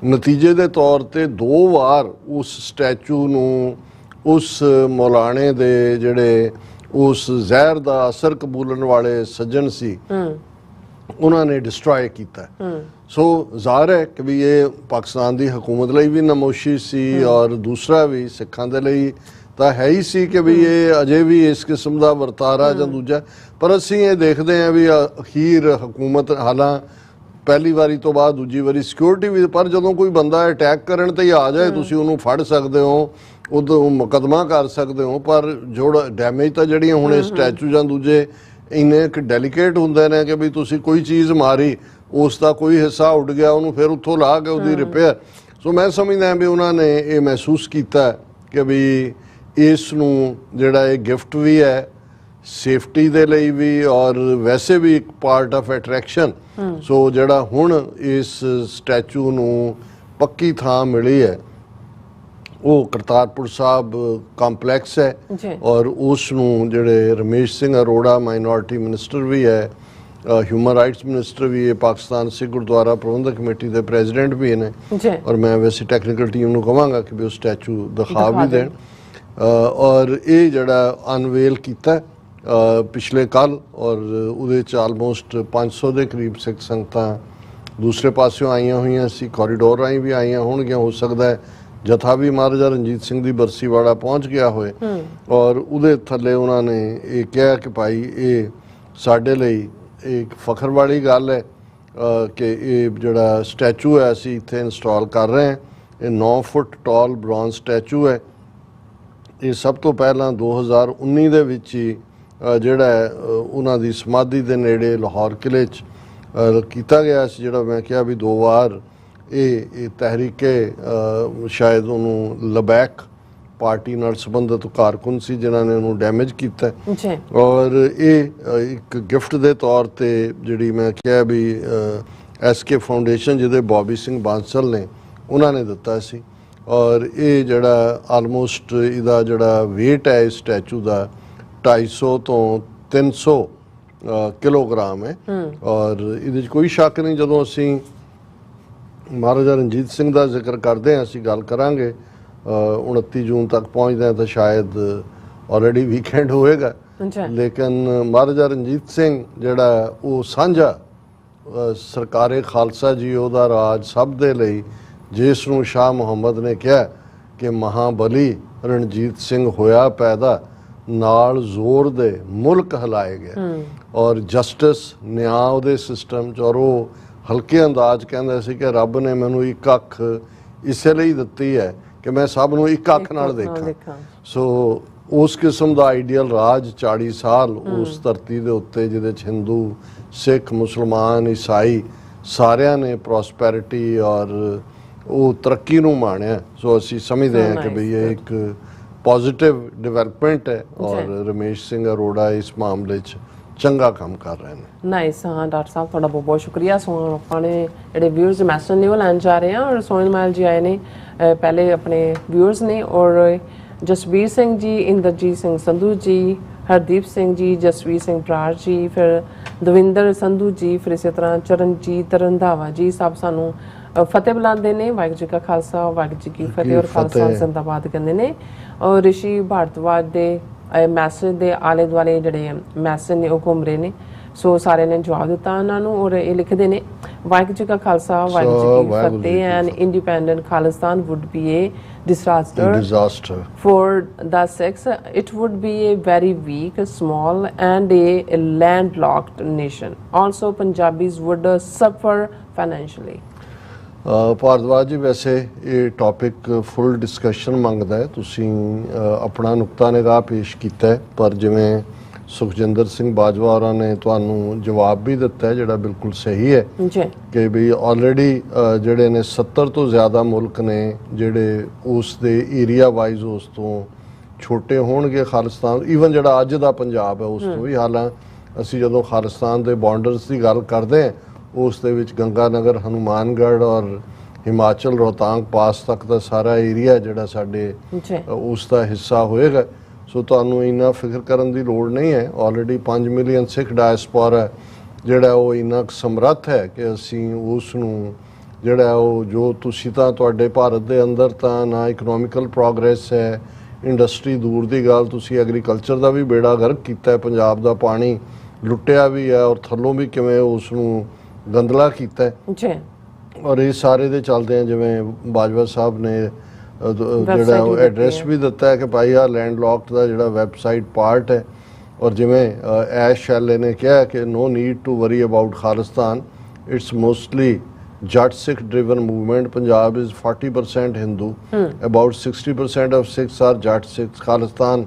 ਨਤੀਜੇ ਦੇ ਤੌਰ ਤੇ 2 ਵਾਰ ਉਸ ਸਟੈਚੂ ਨੂੰ ਉਸ ਮੌਲਾਣੇ ਦੇ ਜਿਹੜੇ ਉਸ ਜ਼ਹਿਰ ਦਾ ਅਸਰ ਕਬੂਲਣ ਵਾਲੇ ਸੱਜਣ ਸੀ ਉਹਨਾਂ ਨੇ ਡਿਸਟਰੋਏ ਕੀਤਾ। ਸੋ ਜ਼ਾਹਰ ਹੈ ਕਿ ਵੀ ਇਹ ਪਾਕਿਸਤਾਨ ਦੀ ਹਕੂਮਤ ਲਈ ਵੀ ਨਮੋਸ਼ੀ ਸੀ ਔਰ ਦੂਸਰਾ ਵੀ ਸਿੱਖਾਂ ਦੇ ਲਈ ਤਾਂ ਹੈ ਹੀ ਸੀ ਕਿ ਵੀ ਇਹ ਅਜੇ ਵੀ ਇਸ ਕਿਸਮ ਦਾ ਵਰਤਾਰਾ ਜਾਂ ਦੂਜਾ। ਪਰ ਅਸੀਂ ਇਹ ਦੇਖਦੇ ਹਾਂ ਵੀ ਅਖੀਰ ਹਕੂਮਤ ਹਾਲਾਂ ਪਹਿਲੀ ਵਾਰੀ ਤੋਂ ਬਾਅਦ ਦੂਜੀ ਵਾਰੀ ਸਿਕਿਉਰਿਟੀ ਵੀ, ਪਰ ਜਦੋਂ ਕੋਈ ਬੰਦਾ ਅਟੈਕ ਕਰਨ ਤੇ ਹੀ ਆ ਜਾਏ ਤੁਸੀਂ ਉਹਨੂੰ ਫੜ ਸਕਦੇ ਹੋ, ਉਦੋਂ ਮੁਕੱਦਮਾ ਕਰ ਸਕਦੇ ਹੋ। ਪਰ ਜਿਹੜਾ ਡੈਮੇਜ ਤਾਂ ਜਿਹੜੀਆਂ ਹੁਣ ਇਹ ਸਟੈਚੂ ਜਾਂ ਦੂਜੇ ਇੰਨੇ ਇੱਕ ਡੈਲੀਕੇਟ ਹੁੰਦੇ ਨੇ ਕਿ ਵੀ ਤੁਸੀਂ ਕੋਈ ਚੀਜ਼ ਮਾਰੀ, ਉਸ ਦਾ ਕੋਈ ਹਿੱਸਾ ਉੱਡ ਗਿਆ, ਉਹਨੂੰ ਫਿਰ ਉੱਥੋਂ ਲਾ ਕੇ ਉਹਦੀ ਰਿਪੇਅਰ। ਸੋ ਮੈਂ ਸਮਝਦਾ ਵੀ ਉਹਨਾਂ ਨੇ ਇਹ ਮਹਿਸੂਸ ਕੀਤਾ ਕਿ ਵੀ ਇਸ ਨੂੰ ਜਿਹੜਾ ਇਹ ਗਿਫਟ ਵੀ ਹੈ ਸੇਫਟੀ ਦੇ ਲਈ ਵੀ ਔਰ ਵੈਸੇ ਵੀ ਇੱਕ ਪਾਰਟ ਆਫ ਅਟਰੈਕਸ਼ਨ। ਸੋ ਜਿਹੜਾ ਹੁਣ ਇਸ ਸਟੈਚੂ ਨੂੰ ਪੱਕੀ ਥਾਂ ਮਿਲੀ ਹੈ ਉਹ ਕਰਤਾਰਪੁਰ ਸਾਹਿਬ ਕੰਪਲੈਕਸ ਹੈ ਔਰ ਉਸ ਨੂੰ ਜਿਹੜੇ ਰਮੇਸ਼ ਸਿੰਘ ਅਰੋੜਾ ਮਾਈਨੋਰਿਟੀ ਮਿਨਿਸਟਰ ਵੀ ਹੈ, ਹਿਊਮਨ ਰਾਈਟਸ ਮਿਨਿਸਟਰ ਵੀ ਹੈ, ਪਾਕਿਸਤਾਨ ਸਿੱਖ ਗੁਰਦੁਆਰਾ ਪ੍ਰਬੰਧਕ ਕਮੇਟੀ ਦੇ ਪ੍ਰੈਜ਼ੀਡੈਂਟ ਵੀ ਨੇ ਔਰ ਮੈਂ ਵੈਸੇ ਟੈਕਨੀਕਲ ਟੀਮ ਨੂੰ ਕਹਾਂਗਾ ਕਿ ਵੀ ਉਹ ਸਟੈਚੂ ਦਿਖਾ ਵੀ ਦੇਣ। ਔਰ ਇਹ ਜਿਹੜਾ ਅਨਵੇਲ ਕੀਤਾ ਪਿਛਲੇ ਕੱਲ ਔਰ ਉਹਦੇ 'ਚ ਆਲਮੋਸਟ 500 ਦੇ ਕਰੀਬ ਸਿੱਖ ਸੰਗਤਾਂ ਦੂਸਰੇ ਪਾਸਿਓਂ ਆਈਆਂ ਹੋਈਆਂ ਸੀ, ਕੋਰੀਡੋਰ ਰਾਹੀਂ ਵੀ ਆਈਆਂ ਹੋਣਗੀਆਂ, ਹੋ ਸਕਦਾ ਹੈ ਜਥਾ ਵੀ ਮਹਾਰਾਜਾ ਰਣਜੀਤ ਸਿੰਘ ਦੀ ਬਰਸੀ ਵਾਲਾ ਪਹੁੰਚ ਗਿਆ ਹੋਏ। ਔਰ ਉਹਦੇ ਥੱਲੇ ਉਹਨਾਂ ਨੇ ਇਹ ਕਿਹਾ ਕਿ ਭਾਈ ਇਹ ਸਾਡੇ ਲਈ ਇੱਕ ਫਖਰ ਵਾਲੀ ਗੱਲ ਹੈ ਕਿ ਇਹ ਜਿਹੜਾ ਸਟੈਚੂ ਹੈ ਅਸੀਂ ਇੱਥੇ ਇੰਸਟਾਲ ਕਰ ਰਹੇ ਹਾਂ। ਇਹ 9 ਫੁੱਟ ਟਾਲ ਬ੍ਰੌਂਜ਼ ਸਟੈਚੂ ਹੈ। ਇਹ ਸਭ ਤੋਂ ਪਹਿਲਾਂ 2019 ਦੇ ਵਿੱਚ ਹੀ ਜਿਹੜਾ ਉਹਨਾਂ ਦੀ ਸਮਾਧੀ ਦੇ ਨੇੜੇ ਲਾਹੌਰ ਕਿਲੇ 'ਚ ਕੀਤਾ ਗਿਆ ਸੀ, ਜਿਹੜਾ ਮੈਂ ਕਿਹਾ ਵੀ 2 ਵਾਰ ਇਹ ਤਹਿਰੀਕੇ ਸ਼ਾਇਦ ਉਹਨੂੰ ਲਬੈਕ ਪਾਰਟੀ ਨਾਲ ਸੰਬੰਧਿਤ ਕਾਰਕੁਨ ਸੀ ਜਿਨ੍ਹਾਂ ਨੇ ਉਹਨੂੰ ਡੈਮੇਜ ਕੀਤਾ। ਔਰ ਇਹ ਇੱਕ ਗਿਫਟ ਦੇ ਤੌਰ ਤੇ ਜਿਹੜੀ ਮੈਂ ਕਿਹਾ ਵੀ SK ਫਾਊਂਡੇਸ਼ਨ ਜਿਹਦੇ ਬੌਬੀ ਸਿੰਘ ਬਾਂਸਲ ਨੇ ਉਹਨਾਂ ਨੇ ਦਿੱਤਾ ਸੀ। ਔਰ ਇਹ ਜਿਹੜਾ ਆਲਮੋਸਟ ਇਹਦਾ ਜਿਹੜਾ weight ਹੈ ਇਸ ਸਟੈਚੂ ਦਾ 250 ਤੋਂ 300 ਕਿਲੋਗ੍ਰਾਮ ਹੈ। ਔਰ ਇਹਦੇ 'ਚ ਕੋਈ ਸ਼ੱਕ ਨਹੀਂ, ਜਦੋਂ ਅਸੀਂ ਮਹਾਰਾਜਾ ਰਣਜੀਤ ਸਿੰਘ ਦਾ ਜ਼ਿਕਰ ਕਰਦੇ ਹਾਂ, ਅਸੀਂ ਗੱਲ ਕਰਾਂਗੇ 29 ਜੂਨ ਤੱਕ ਪਹੁੰਚਦੇ ਹਾਂ ਤਾਂ ਸ਼ਾਇਦ ਆਲਰੇਡੀ ਵੀਕਐਂਡ ਹੋਏਗਾ, ਲੇਕਿਨ ਮਹਾਰਾਜਾ ਰਣਜੀਤ ਸਿੰਘ ਜਿਹੜਾ ਉਹ ਸਾਂਝਾ ਸਰਕਾਰੇ ਖਾਲਸਾ ਜੀ ਉਹਦਾ ਰਾਜ ਸਭ ਦੇ ਲਈ, ਜਿਸ ਨੂੰ ਸ਼ਾਹ ਮੁਹੰਮਦ ਨੇ ਕਿਹਾ ਕਿ ਮਹਾਬਲੀ ਰਣਜੀਤ ਸਿੰਘ ਹੋਇਆ ਪੈਦਾ, ਨਾਲ ਜ਼ੋਰ ਦੇ ਮੁਲਕ ਹਿਲਾਏ ਗਏ ਔਰ ਜਸਟਿਸ ਨਿਆਂ ਉਹਦੇ ਸਿਸਟਮ 'ਚ। ਔਰ ਉਹ ਹਲਕੇ ਅੰਦਾਜ਼ ਕਹਿੰਦਾ ਸੀ ਕਿ ਰੱਬ ਨੇ ਮੈਨੂੰ ਇੱਕ ਅੱਖ ਇਸੇ ਲਈ ਦਿੱਤੀ ਹੈ ਕਿ ਮੈਂ ਸਭ ਨੂੰ ਇੱਕ ਅੱਖ ਨਾਲ ਦੇਖਾਂ। ਸੋ ਉਸ ਕਿਸਮ ਦਾ ਆਈਡੀਅਲ ਰਾਜ 40 ਸਾਲ ਉਸ ਧਰਤੀ ਦੇ ਉੱਤੇ ਜਿਹਦੇ 'ਚ ਹਿੰਦੂ ਸਿੱਖ ਮੁਸਲਮਾਨ ਈਸਾਈ ਸਾਰਿਆਂ ਨੇ ਪ੍ਰੋਸਪੈਰਿਟੀ ਔਰ ਉਹ ਤਰੱਕੀ ਨੂੰ ਮਾਣਿਆ। ਸੋ ਅਸੀਂ ਸਮਝਦੇ ਹਾਂ ਕਿ ਵੀ ਇਹ ਇੱਕ ਪੋਜ਼ਿਟਿਵ ਡਿਵੈਲਪਮੈਂਟ ਹੈ ਔਰ ਰਮੇਸ਼ ਸਿੰਘ ਅਰੋੜਾ ਇਸ ਮਾਮਲੇ 'ਚ ਚੰਗਾ ਕੰਮ ਕਰ ਰਹੇ ਨੇ। ਨਾਈਸ। ਹਾਂ ਡਾਕਟਰ ਸਾਹਿਬ ਤੁਹਾਡਾ ਬਹੁਤ ਬਹੁਤ ਸ਼ੁਕਰੀਆ। ਸੋ ਆਪਾਂ ਨੇ ਜਿਹੜੇ ਵਿਊਅਰਸ ਮੈਸੇਜ ਨੇ ਉਹ ਲੈਣ ਜਾ ਰਹੇ ਹਾਂ ਔਰ ਸੋਹਣ ਮਾਲ ਜੀ ਆਏ ਨੇ ਪਹਿਲੇ ਆਪਣੇ ਵਿਊਅਰਸ ਨੇ ਔਰ ਜਸਵੀਰ ਸਿੰਘ ਜੀ, ਇੰਦਰਜੀਤ ਸਿੰਘ ਸੰਧੂ ਜੀ, ਹਰਦੀਪ ਸਿੰਘ ਜੀ, ਜਸਵੀਰ ਸਿੰਘ ਬਰਾੜ ਜੀ, ਫਿਰ ਦਵਿੰਦਰ ਸੰਧੂ ਜੀ, ਫਿਰ ਇਸੇ ਤਰ੍ਹਾਂ ਚਰਨਜੀਤ ਰੰਧਾਵਾ ਜੀ ਸਭ ਸਾਨੂੰ ਫਤਿਹ ਬੁਲਾਉਂਦੇ ਨੇ। ਵਾਹਿਗੁਰੂ ਜੀ ਕਾ ਖਾਲਸਾ ਵਾਹਿਗੁਰੂ ਜੀ ਕੀ ਫਤਿਹ ਔਰ ਖਾਲਸਾ ਜ਼ਿੰਦਾਬਾਦ ਕਹਿੰਦੇ ਨੇ। ਔਰ ਰਿਸ਼ੀ ਭਾਰਤਵਾਜ ਦੇ ਮੈਸੇਜ ਦੇ ਆਲੇ ਦੁਆਲੇ ਜਿਹੜੇ ਮੈਸੇਜ ਨੇ ਉਹ ਘੁੰਮ ਰਹੇ ਨੇ। ਸੋ ਸਾਰਿਆਂ ਨੇ ਜਵਾਬ ਦਿੱਤਾ ਉਹਨਾਂ ਨੂੰ ਔਰ ਇਹ ਲਿਖਦੇ ਨੇ ਵਾਹਿਗੁਰੂ ਜੀ ਕਾ ਖਾਲਸਾ ਵਾਹਿਗੁਰੂ ਜੀ ਕੀ ਫਤਿਹ and independent Khalistan would be a disaster for the Sikhs. It would be a very weak, small and a landlocked nation. Also Punjabis would suffer financially. Bhardwaj ji ਵੈਸੇ ਇਹ ਟੌਪਿਕ ਫੁੱਲ ਡਿਸਕਸ਼ਨ ਮੰਗਦਾ ਹੈ। ਤੁਸੀਂ ਆਪਣਾ ਨੁਕਤਾ ਨਿਗਾਹ ਪੇਸ਼ ਕੀਤਾ ਹੈ, ਪਰ ਜਿਵੇਂ ਸੁਖਜਿੰਦਰ ਸਿੰਘ ਬਾਜਵਾ ਹੋਰਾਂ ਨੇ ਤੁਹਾਨੂੰ ਜਵਾਬ ਵੀ ਦਿੱਤਾ ਹੈ ਜਿਹੜਾ ਬਿਲਕੁਲ ਸਹੀ ਹੈ ਕਿ ਵੀ ਆਲਰੇਡੀ ਜਿਹੜੇ ਨੇ 70 ਤੋਂ ਜ਼ਿਆਦਾ ਮੁਲਕ ਨੇ ਜਿਹੜੇ ਉਸ ਦੇ ਏਰੀਆ ਵਾਈਜ਼ ਉਸ ਤੋਂ ਛੋਟੇ ਹੋਣਗੇ ਖਾਲਿਸਤਾਨ, ਈਵਨ ਜਿਹੜਾ ਅੱਜ ਦਾ ਪੰਜਾਬ ਹੈ ਉਸ ਤੋਂ ਵੀ। ਹਾਲਾਂਕਿ ਅਸੀਂ ਜਦੋਂ ਖਾਲਿਸਤਾਨ ਦੇ ਬਾਰਡਰਸ ਦੀ ਗੱਲ ਕਰਦੇ ਹਾਂ ਉਸ ਦੇ ਵਿੱਚ ਗੰਗਾ ਨਗਰ, ਹਨੂਮਾਨਗੜ੍ਹ ਔਰ ਹਿਮਾਚਲ ਰੋਹਤਾਂਗ ਪਾਸ ਤੱਕ ਦਾ ਸਾਰਾ ਏਰੀਆ ਜਿਹੜਾ ਸਾਡੇ ਉਸ ਦਾ ਹਿੱਸਾ ਹੋਏਗਾ। ਸੋ ਤੁਹਾਨੂੰ ਇੰਨਾ ਫਿਕਰ ਕਰਨ ਦੀ ਲੋੜ ਨਹੀਂ ਹੈ। ਆਲਰੇਡੀ 5 ਮਿਲੀਅਨ ਸਿੱਖ ਡਾਇਸਪੋਰਾ ਜਿਹੜਾ ਉਹ ਇੰਨਾ ਸਮਰੱਥ ਹੈ ਕਿ ਅਸੀਂ ਉਸ ਨੂੰ ਜਿਹੜਾ ਉਹ ਜੋ ਤੁਸੀਂ ਤਾਂ ਤੁਹਾਡੇ ਭਾਰਤ ਦੇ ਅੰਦਰ ਤਾਂ ਨਾ ਇਕਨੋਮਿਕਲ ਪ੍ਰੋਗਰੈਸ ਹੈ, ਇੰਡਸਟਰੀ ਦੂਰ ਦੀ ਗੱਲ, ਤੁਸੀਂ ਐਗਰੀਕਲਚਰ ਦਾ ਵੀ ਬੇੜਾ ਗਰਕ ਕੀਤਾ ਹੈ, ਪੰਜਾਬ ਦਾ ਪਾਣੀ ਲੁੱਟਿਆ ਵੀ ਹੈ ਔਰ ਥੱਲੋਂ ਵੀ ਕਿਵੇਂ ਉਸ ਨੂੰ ਗੰਦਲਾ ਕੀਤਾ ਹੈ। ਔਰ ਇਹ ਸਾਰੇ ਦੇ ਚੱਲਦੇ ਆ ਜਿਵੇਂ ਬਾਜਵਾ ਸਾਹਿਬ ਨੇ ਜਿਹੜਾ ਉਹ ਐਡਰੈਸ ਵੀ ਦਿੱਤਾ ਹੈ ਕਿ ਭਾਈ ਆ ਲੈਂਡ ਲੌਕਡ ਦਾ ਜਿਹੜਾ ਵੈਬਸਾਈਟ ਪਾਰਟ ਹੈ। ਔਰ ਜਿਵੇਂ ਐਸ਼ ਸ਼ੈਲੇ ਨੇ ਕਿਹਾ ਕਿ no need to worry about Khalistan, it's mostly Jat Sikh driven movement, Punjab is 40% Hindu, about 60% of Sikhs are Jat Sikhs, Khalistan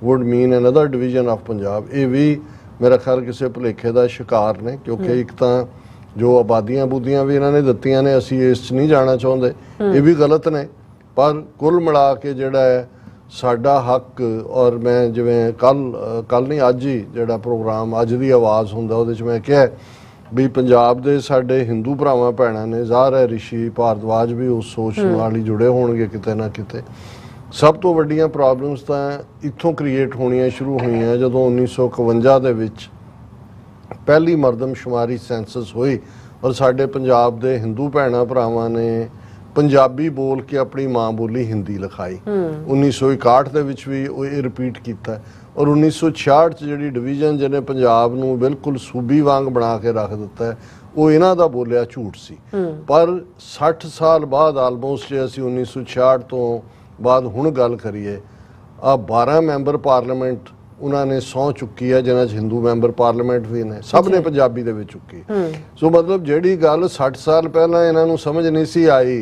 would mean another division of Punjab. ਇਹ ਵੀ ਮੇਰਾ ਖਿਆਲ ਕਿਸੇ ਭੁਲੇਖੇ ਦਾ ਸ਼ਿਕਾਰ ਨੇ ਕਿਉਂਕਿ ਇੱਕ ਤਾਂ ਜੋ ਆਬਾਦੀਆਂ ਬੂਦੀਆਂ ਵੀ ਇਹਨਾਂ ਨੇ ਦਿੱਤੀਆਂ ਨੇ ਅਸੀਂ ਇਸ 'ਚ ਨਹੀਂ ਜਾਣਾ ਚਾਹੁੰਦੇ, ਇਹ ਵੀ ਗਲਤ ਨੇ। ਪਰ ਕੁੱਲ ਮਿਲਾ ਕੇ ਜਿਹੜਾ ਹੈ ਸਾਡਾ ਹੱਕ, ਔਰ ਮੈਂ ਜਿਵੇਂ ਕੱਲ ਨਹੀਂ ਅੱਜ ਹੀ ਜਿਹੜਾ ਪ੍ਰੋਗਰਾਮ ਅੱਜ ਦੀ ਆਵਾਜ਼ ਹੁੰਦਾ ਉਹਦੇ 'ਚ ਮੈਂ ਕਿਹਾ ਵੀ ਪੰਜਾਬ ਦੇ ਸਾਡੇ ਹਿੰਦੂ ਭਰਾਵਾਂ ਭੈਣਾਂ ਨੇ, ਜ਼ਾਹਰ ਹੈ ਰਿਸ਼ੀ ਭਾਰਦਵਾਜ ਵੀ ਉਸ ਸੋਚ ਨਾਲ ਹੀ ਜੁੜੇ ਹੋਣਗੇ ਕਿਤੇ ਨਾ ਕਿਤੇ। ਸਭ ਤੋਂ ਵੱਡੀਆਂ ਪ੍ਰੋਬਲਮਸ ਤਾਂ ਇੱਥੋਂ ਕ੍ਰੀਏਟ ਹੋਣੀਆਂ ਸ਼ੁਰੂ ਹੋਈਆਂ ਜਦੋਂ 1951 ਦੇ ਵਿੱਚ ਪਹਿਲੀ ਮਰਦਮਸ਼ੁਮਾਰੀ ਸੈਂਸਸ ਹੋਈ ਔਰ ਸਾਡੇ ਪੰਜਾਬ ਦੇ ਹਿੰਦੂ ਭੈਣਾਂ ਭਰਾਵਾਂ ਨੇ ਪੰਜਾਬੀ ਬੋਲ ਕੇ ਆਪਣੀ ਮਾਂ ਬੋਲੀ ਹਿੰਦੀ ਲਿਖਾਈ। 1961 ਦੇ ਵਿੱਚ ਵੀ ਉਹ ਇਹ ਰਿਪੀਟ ਕੀਤਾ ਔਰ 1966 'ਚ ਜਿਹੜੀ ਡਿਵੀਜ਼ਨ ਜਿਹਨੇ ਪੰਜਾਬ ਨੂੰ ਬਿਲਕੁਲ ਸੂਬੀ ਵਾਂਗ ਬਣਾ ਕੇ ਰੱਖ ਦਿੱਤਾ ਹੈ ਉਹ ਇਹਨਾਂ ਦਾ ਬੋਲਿਆ ਝੂਠ ਸੀ। ਪਰ 60 ਸਾਲ ਬਾਅਦ ਆਲਮੋਸਟ ਜੇ ਅਸੀਂ 1966 ਤੋਂ ਬਾਅਦ ਹੁਣ ਗੱਲ ਕਰੀਏ, ਆ 12 ਮੈਂਬਰ ਪਾਰਲੀਮੈਂਟ ਉਹਨਾਂ ਨੇ ਸਹੁੰ ਚੁੱਕੀ ਹੈ ਜਿਨ੍ਹਾਂ 'ਚ ਹਿੰਦੂ ਮੈਂਬਰ ਪਾਰਲੀਮੈਂਟ ਵੀ ਨੇ, ਸਭ ਨੇ ਪੰਜਾਬੀ ਦੇ ਵਿੱਚ ਚੁੱਕੀ। ਸੋ ਮਤਲਬ ਜਿਹੜੀ ਗੱਲ 60 ਸਾਲ ਪਹਿਲਾਂ ਇਹਨਾਂ ਨੂੰ ਸਮਝ ਨਹੀਂ ਸੀ ਆਈ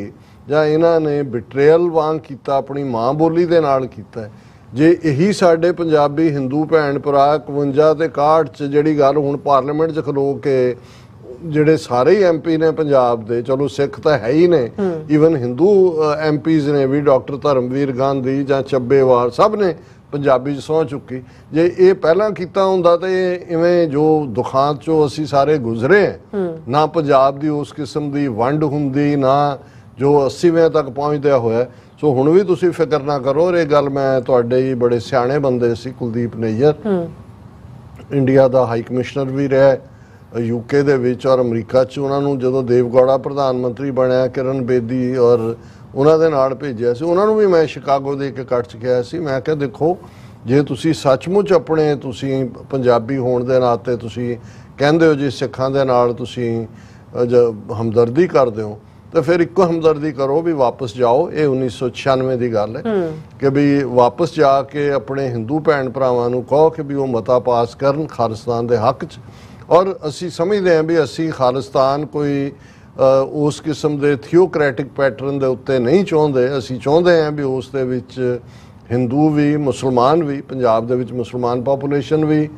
ਜਾਂ ਇਹਨਾਂ ਨੇ ਬਿਟਰੇਅਲ ਵਾਂਗ ਕੀਤਾ ਆਪਣੀ ਮਾਂ ਬੋਲੀ ਦੇ ਨਾਲ ਕੀਤਾ, ਜੇ ਇਹੀ ਸਾਡੇ ਪੰਜਾਬੀ ਹਿੰਦੂ ਭੈਣ ਭਰਾ 51 ਤੇ 61 'ਚ ਜਿਹੜੀ ਗੱਲ ਹੁਣ ਪਾਰਲੀਮੈਂਟ 'ਚ ਖਲੋ ਕੇ ਜਿਹੜੇ ਸਾਰੇ ਹੀ ਐਮਪੀ ਨੇ ਪੰਜਾਬ ਦੇ, ਚਲੋ ਸਿੱਖ ਤਾਂ ਹੈ ਹੀ ਨੇ, ਈਵਨ ਹਿੰਦੂ ਐਮਪੀਜ਼ ਨੇ ਵੀ, ਡਾਕਟਰ ਧਰਮਵੀਰ ਗਾਂਧੀ ਜਾਂ ਚੱਬੇਵਾਲ ਸਭ ਨੇ ਪੰਜਾਬੀ 'ਚ ਸਹੁੰ ਚੁੱਕੀ। ਜੇ ਇਹ ਪਹਿਲਾਂ ਕੀਤਾ ਹੁੰਦਾ ਤਾਂ ਇਵੇਂ ਜੋ ਦੁਖਾਂਤ 'ਚੋਂ ਅਸੀਂ ਸਾਰੇ ਗੁਜ਼ਰੇ ਨਾ ਪੰਜਾਬ ਦੀ ਉਸ ਕਿਸਮ ਦੀ ਵੰਡ ਹੁੰਦੀ, ਨਾ ਜੋ 80ਵੇਂ ਤੱਕ ਪਹੁੰਚਦਿਆ ਹੋਇਆ। ਸੋ ਹੁਣ ਵੀ ਤੁਸੀਂ ਫਿਕਰ ਨਾ ਕਰੋ। ਔਰ ਇਹ ਗੱਲ ਮੈਂ ਤੁਹਾਡੇ ਹੀ ਬੜੇ ਸਿਆਣੇ ਬੰਦੇ ਸੀ ਕੁਲਦੀਪ ਨਈਅਰ, ਇੰਡੀਆ ਦਾ ਹਾਈ ਕਮਿਸ਼ਨਰ ਵੀ ਰਿਹਾ UK ਦੇ ਵਿੱਚ ਔਰ ਅਮਰੀਕਾ 'ਚ, ਉਹਨਾਂ ਨੂੰ ਜਦੋਂ ਦੇਵਗੌੜਾ ਪ੍ਰਧਾਨ ਮੰਤਰੀ ਬਣਿਆ ਕਿਰਨ ਬੇਦੀ ਔਰ ਉਹਨਾਂ ਦੇ ਨਾਲ ਭੇਜਿਆ ਸੀ, ਉਹਨਾਂ ਨੂੰ ਵੀ ਮੈਂ ਸ਼ਿਕਾਗੋ ਦੇ ਇੱਕ ਇਕੱਠ 'ਚ ਗਿਆ ਸੀ। ਮੈਂ ਕਿਹਾ ਦੇਖੋ ਜੇ ਤੁਸੀਂ ਸੱਚਮੁੱਚ ਆਪਣੇ ਤੁਸੀਂ ਪੰਜਾਬੀ ਹੋਣ ਦੇ ਨਾਤੇ ਤੁਸੀਂ ਕਹਿੰਦੇ ਹੋ ਜੇ ਸਿੱਖਾਂ ਦੇ ਨਾਲ ਤੁਸੀਂ ਹਮਦਰਦੀ ਕਰਦੇ ਹੋ ਤਾਂ ਫਿਰ ਇੱਕੋ ਹਮਦਰਦੀ ਕਰੋ ਵੀ ਵਾਪਸ ਜਾਓ। ਇਹ 1996 ਦੀ ਗੱਲ ਹੈ ਕਿ ਵੀ ਵਾਪਸ ਜਾ ਕੇ ਆਪਣੇ ਹਿੰਦੂ ਭੈਣ ਭਰਾਵਾਂ ਨੂੰ ਕਹੋ ਕਿ ਵੀ ਉਹ ਮਤਾ ਪਾਸ ਕਰਨ ਖਾਲਿਸਤਾਨ ਦੇ ਹੱਕ 'ਚ। ਔਰ ਅਸੀਂ ਸਮਝਦੇ ਹਾਂ ਵੀ ਅਸੀਂ ਖਾਲਿਸਤਾਨ ਕੋਈ ਉਸ ਕਿਸਮ ਦੇ ਥਿਓਕ੍ਰੈਟਿਕ ਪੈਟਰਨ ਦੇ ਉੱਤੇ ਨਹੀਂ ਚਾਹੁੰਦੇ। ਅਸੀਂ ਚਾਹੁੰਦੇ ਹਾਂ ਵੀ ਉਸ ਦੇ ਵਿੱਚ ਹਿੰਦੂ ਵੀ ਮੁਸਲਮਾਨ ਵੀ, ਪੰਜਾਬ ਦੇ ਵਿੱਚ ਮੁਸਲਮਾਨ ਪਾਪੂਲੇਸ਼ਨ ਵੀ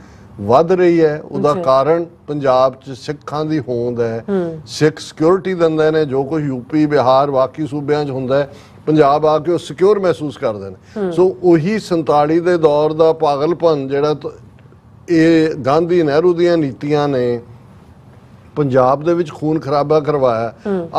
ਵੱਧ ਰਹੀ ਹੈ। ਉਹਦਾ ਕਾਰਨ ਪੰਜਾਬ 'ਚ ਸਿੱਖਾਂ ਦੀ ਹੋਂਦ ਹੈ। ਸਿੱਖ ਸਿਕਿਉਰਿਟੀ ਦਿੰਦੇ ਨੇ, ਜੋ ਕੁਝ ਯੂਪੀ ਬਿਹਾਰ ਬਾਕੀ ਸੂਬਿਆਂ 'ਚ ਹੁੰਦਾ ਹੈ ਪੰਜਾਬ ਆ ਕੇ ਉਹ ਸਿਕਿਉਰ ਮਹਿਸੂਸ ਕਰਦੇ ਨੇ। ਸੋ ਉਹੀ 47 ਦੇ ਦੌਰ ਦਾ ਪਾਗਲਪਨ ਜਿਹੜਾ ਇਹ ਗਾਂਧੀ ਨਹਿਰੂ ਦੀਆਂ ਨੀਤੀਆਂ ਨੇ ਪੰਜਾਬ ਦੇ ਵਿੱਚ ਖੂਨ ਖਰਾਬਾ ਕਰਵਾਇਆ।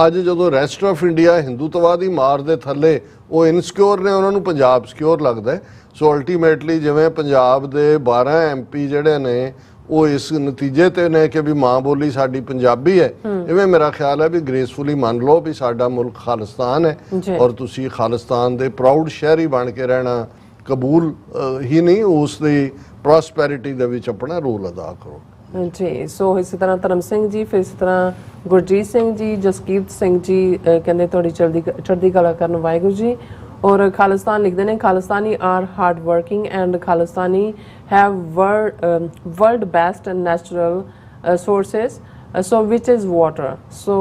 ਅੱਜ ਜਦੋਂ ਰੈਸਟ ਆਫ ਇੰਡੀਆ ਹਿੰਦੂਤਵਾਦੀ ਮਾਰ ਦੇ ਥੱਲੇ ਉਹ ਇਨਸਿਕਿਉਰ ਨੇ, ਉਹਨਾਂ ਨੂੰ ਪੰਜਾਬ ਸਿਕਿਉਰ ਲੱਗਦਾ ਹੈ। ਸੋ ਅਲਟੀਮੇਟਲੀ ਜਿਵੇਂ ਪੰਜਾਬ ਦੇ 12 MP ਜਿਹੜੇ ਨੇ ਉਹ ਇਸ ਨਤੀਜੇ ਤੇ ਨੇ ਕਿ ਵੀ ਮਾਂ ਬੋਲੀ ਸਾਡੀ ਪੰਜਾਬੀ ਹੈ, ਇਵੇਂ ਮੇਰਾ ਖਿਆਲ ਹੈ ਵੀ ਗ੍ਰੇਸਫੁਲੀ ਮੰਨ ਲਓ ਵੀ ਸਾਡਾ ਮੁਲਕ ਖਾਲਿਸਤਾਨ ਹੈ ਔਰ ਤੁਸੀਂ ਖਾਲਿਸਤਾਨ ਦੇ ਪ੍ਰਾਊਡ ਸ਼ਹਿਰੀ ਬਣ ਕੇ ਰਹਿਣਾ ਕਬੂਲ ਹੀ ਨਹੀਂ, ਉਸ ਦੀ ਪ੍ਰੋਸਪੈਰਿਟੀ ਦੇ ਵਿੱਚ ਆਪਣਾ ਰੋਲ ਅਦਾ ਕਰੋ। ਜੀ ਸੋ ਇਸੇ ਤਰ੍ਹਾਂ ਧਰਮ ਸਿੰਘ ਜੀ, ਫਿਰ ਇਸੇ ਤਰ੍ਹਾਂ ਗੁਰਜੀਤ ਸਿੰਘ ਜੀ, ਜਸਕੀਰਤ ਸਿੰਘ ਜੀ ਕਹਿੰਦੇ ਤੁਹਾਡੀ ਚੜ੍ਹਦੀ ਕਲਾ ਕਰਨ ਵਾਹਿਗੁਰੂ ਜੀ। ਔਰ ਖਾਲਿਸਤਾਨ ਲਿਖਦੇ ਨੇ Khalistani are hard working and Khalistani have world best natural sources, so which is water. So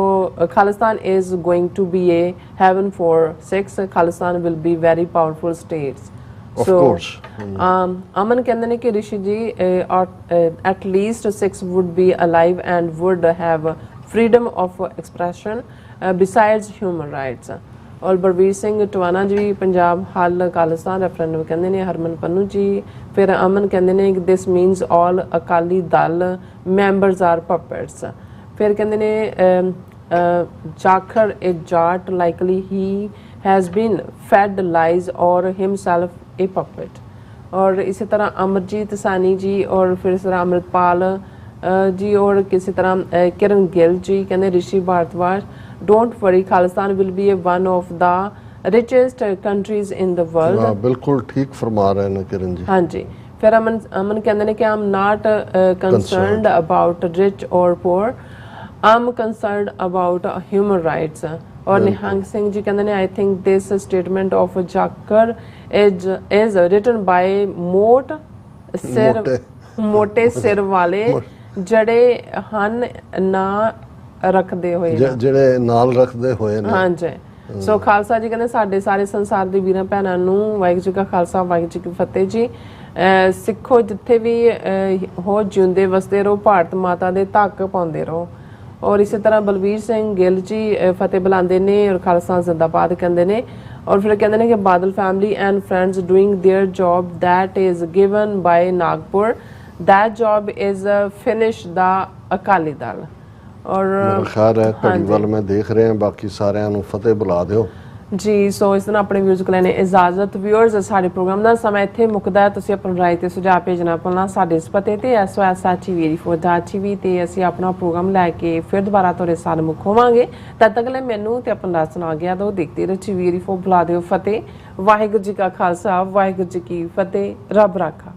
Khalistan is going to be a heaven for Sikhs. Khalistan will be very powerful states. Of course. Aman ਕਹਿੰਦੇ ਨੇ ਕਿ ਰਿਸ਼ੀ ਜੀ at least Sikhs would be alive and would have freedom of expression besides human rights. ਔਰ ਬਲਬੀਰ ਸਿੰਘ ਟਵਾਣਾ ਜੀ ਪੰਜਾਬ ਹੱਲ ਖਾਲਿਸਤਾਨ ਰੈਫਰੈਂਡਮ ਕਹਿੰਦੇ ਨੇ। ਹਰਮਨ ਪੰਨੂ ਜੀ, ਫਿਰ ਅਮਨ ਕਹਿੰਦੇ ਨੇ this means all Akali Dal members are puppets. ਫਿਰ ਕਹਿੰਦੇ ਨੇ Jakhar a Jat likely he has been fed lies or himself a puppet. ਔਰ ਇਸੇ ਤਰ੍ਹਾਂ ਅਮਰਜੀਤ ਸਾਨੀ ਜੀ, ਔਰ ਫਿਰ ਇਸ ਤਰ੍ਹਾਂ ਅੰਮ੍ਰਿਤਪਾਲ ਜੀ, ਔਰ ਕਿਸੇ ਤਰ੍ਹਾਂ ਕਿਰਨ ਗਿੱਲ ਜੀ ਕਹਿੰਦੇ ਰਿਸ਼ੀ Bhardwaj don't worry, Khalistan will be one of the richest countries in the world. हाँ, बिल्कुल ठीक फरमा रहे हैं किरण जी। हाँ जी। फिर अमन कहते हैं कि I'm not concerned about rich or poor, I'm concerned about human rights. और निहंग सिंह जी कहते हैं I think this statement of Jakhar is written by मोटे सिर वाले जड़े हन ना ਰੱਖਦੇ ਹੋਏ ਜਿਹੜੇ ਨਾਲ ਰੱਖਦੇ ਹੋਏ ਨੇ। ਹਾਂਜੀ। ਸੋ ਖਾਲਸਾ ਜੀ ਕਹਿੰਦੇ ਸਾਡੇ ਸਾਰੇ ਸੰਸਾਰ ਦੇ ਵੀਰਾਂ ਭੈਣਾਂ ਨੂੰ ਵਾਹਿਗੁਰੂ ਜੀ ਕਾ ਖਾਲਸਾ ਵਾਹਿਗੁਰੂ ਜੀ ਕੀ ਫਤਿਹ ਜੀ। ਸਿੱਖੋ ਜਿੱਥੇ ਵੀ ਹੋ ਜਿਉਂਦੇ ਵਸਦੇ ਰਹੋ, ਭਾਰਤ ਮਾਤਾ ਦੇ ਧੱਕ ਪਾਉਂਦੇ ਰਹੋ। ਔਰ ਇਸੇ ਤਰ੍ਹਾਂ ਬਲਵੀਰ ਸਿੰਘ ਗਿੱਲ ਜੀ ਫਤਿਹ ਬੁਲਾਉਂਦੇ ਨੇ ਔਰ ਖਾਲਸਾ ਜ਼ਿੰਦਾਬਾਦ ਕਹਿੰਦੇ ਨੇ। ਔਰ ਫਿਰ ਕਹਿੰਦੇ ਨੇ ਕਿ Badal family and friends doing there job that is given by Nagpur, that job is finish the Akali Dal. ਔਰ ਮੇਰਾ ਖਿਆਲ ਹੈ ਘੜੀ ਵੱਲ ਮੈਂ ਦੇਖ ਰਿਹਾ, ਬਾਕੀ ਸਾਰਿਆਂ ਨੂੰ ਫਤਿਹ ਬੁਲਾ ਦਿਓ ਜੀ। ਸੋ ਇਸ ਤਰ੍ਹਾਂ ਆਪਣੇ ਵਿਊਜ਼ ਕੋਲ ਲੈਣੇ ਇਜਾਜ਼ਤ। ਵਿਊਅਰਸ ਸਾਡੇ ਪ੍ਰੋਗਰਾਮ ਦਾ ਸਮਾਂ ਇੱਥੇ ਮੁੱਕਦਾ ਹੈ। ਤੁਸੀਂ ਆਪਣੀ ਰਾਏ ਤੇ ਸੁਝਾਅ ਭੇਜਣਾ ਭੁੱਲਣਾ ਸਾਡੇ ਇਸ ਪਤੇ ਤੇ SOS@tv84.tv ਤੇ ਅਸੀਂ ਆਪਣਾ ਪ੍ਰੋਗਰਾਮ ਲੈ ਕੇ ਫਿਰ ਦੁਬਾਰਾ ਤੁਹਾਡੇ ਸਾਹਮਣੇ ਹੋਵਾਂਗੇ। ਤਦ ਤੱਕ ਲਈ ਮੈਨੂੰ ਤੇ ਆਪਣਾ ਰਾਹ ਸੁਣਾ ਗਿਆ ਦੋ ਦੇਖਦੇ ਰਹੋ TV84 ਬੁਲਾ ਦਿਓ ਫਤਿਹ। ਵਾਹਿਗੁਰੂ ਜੀ ਕਾ ਖਾਲਸਾ ਵਾਹਿਗੁਰੂ ਜੀ ਕੀ ਫਤਿਹ। ਰੱਬ ਰਾਖਾ।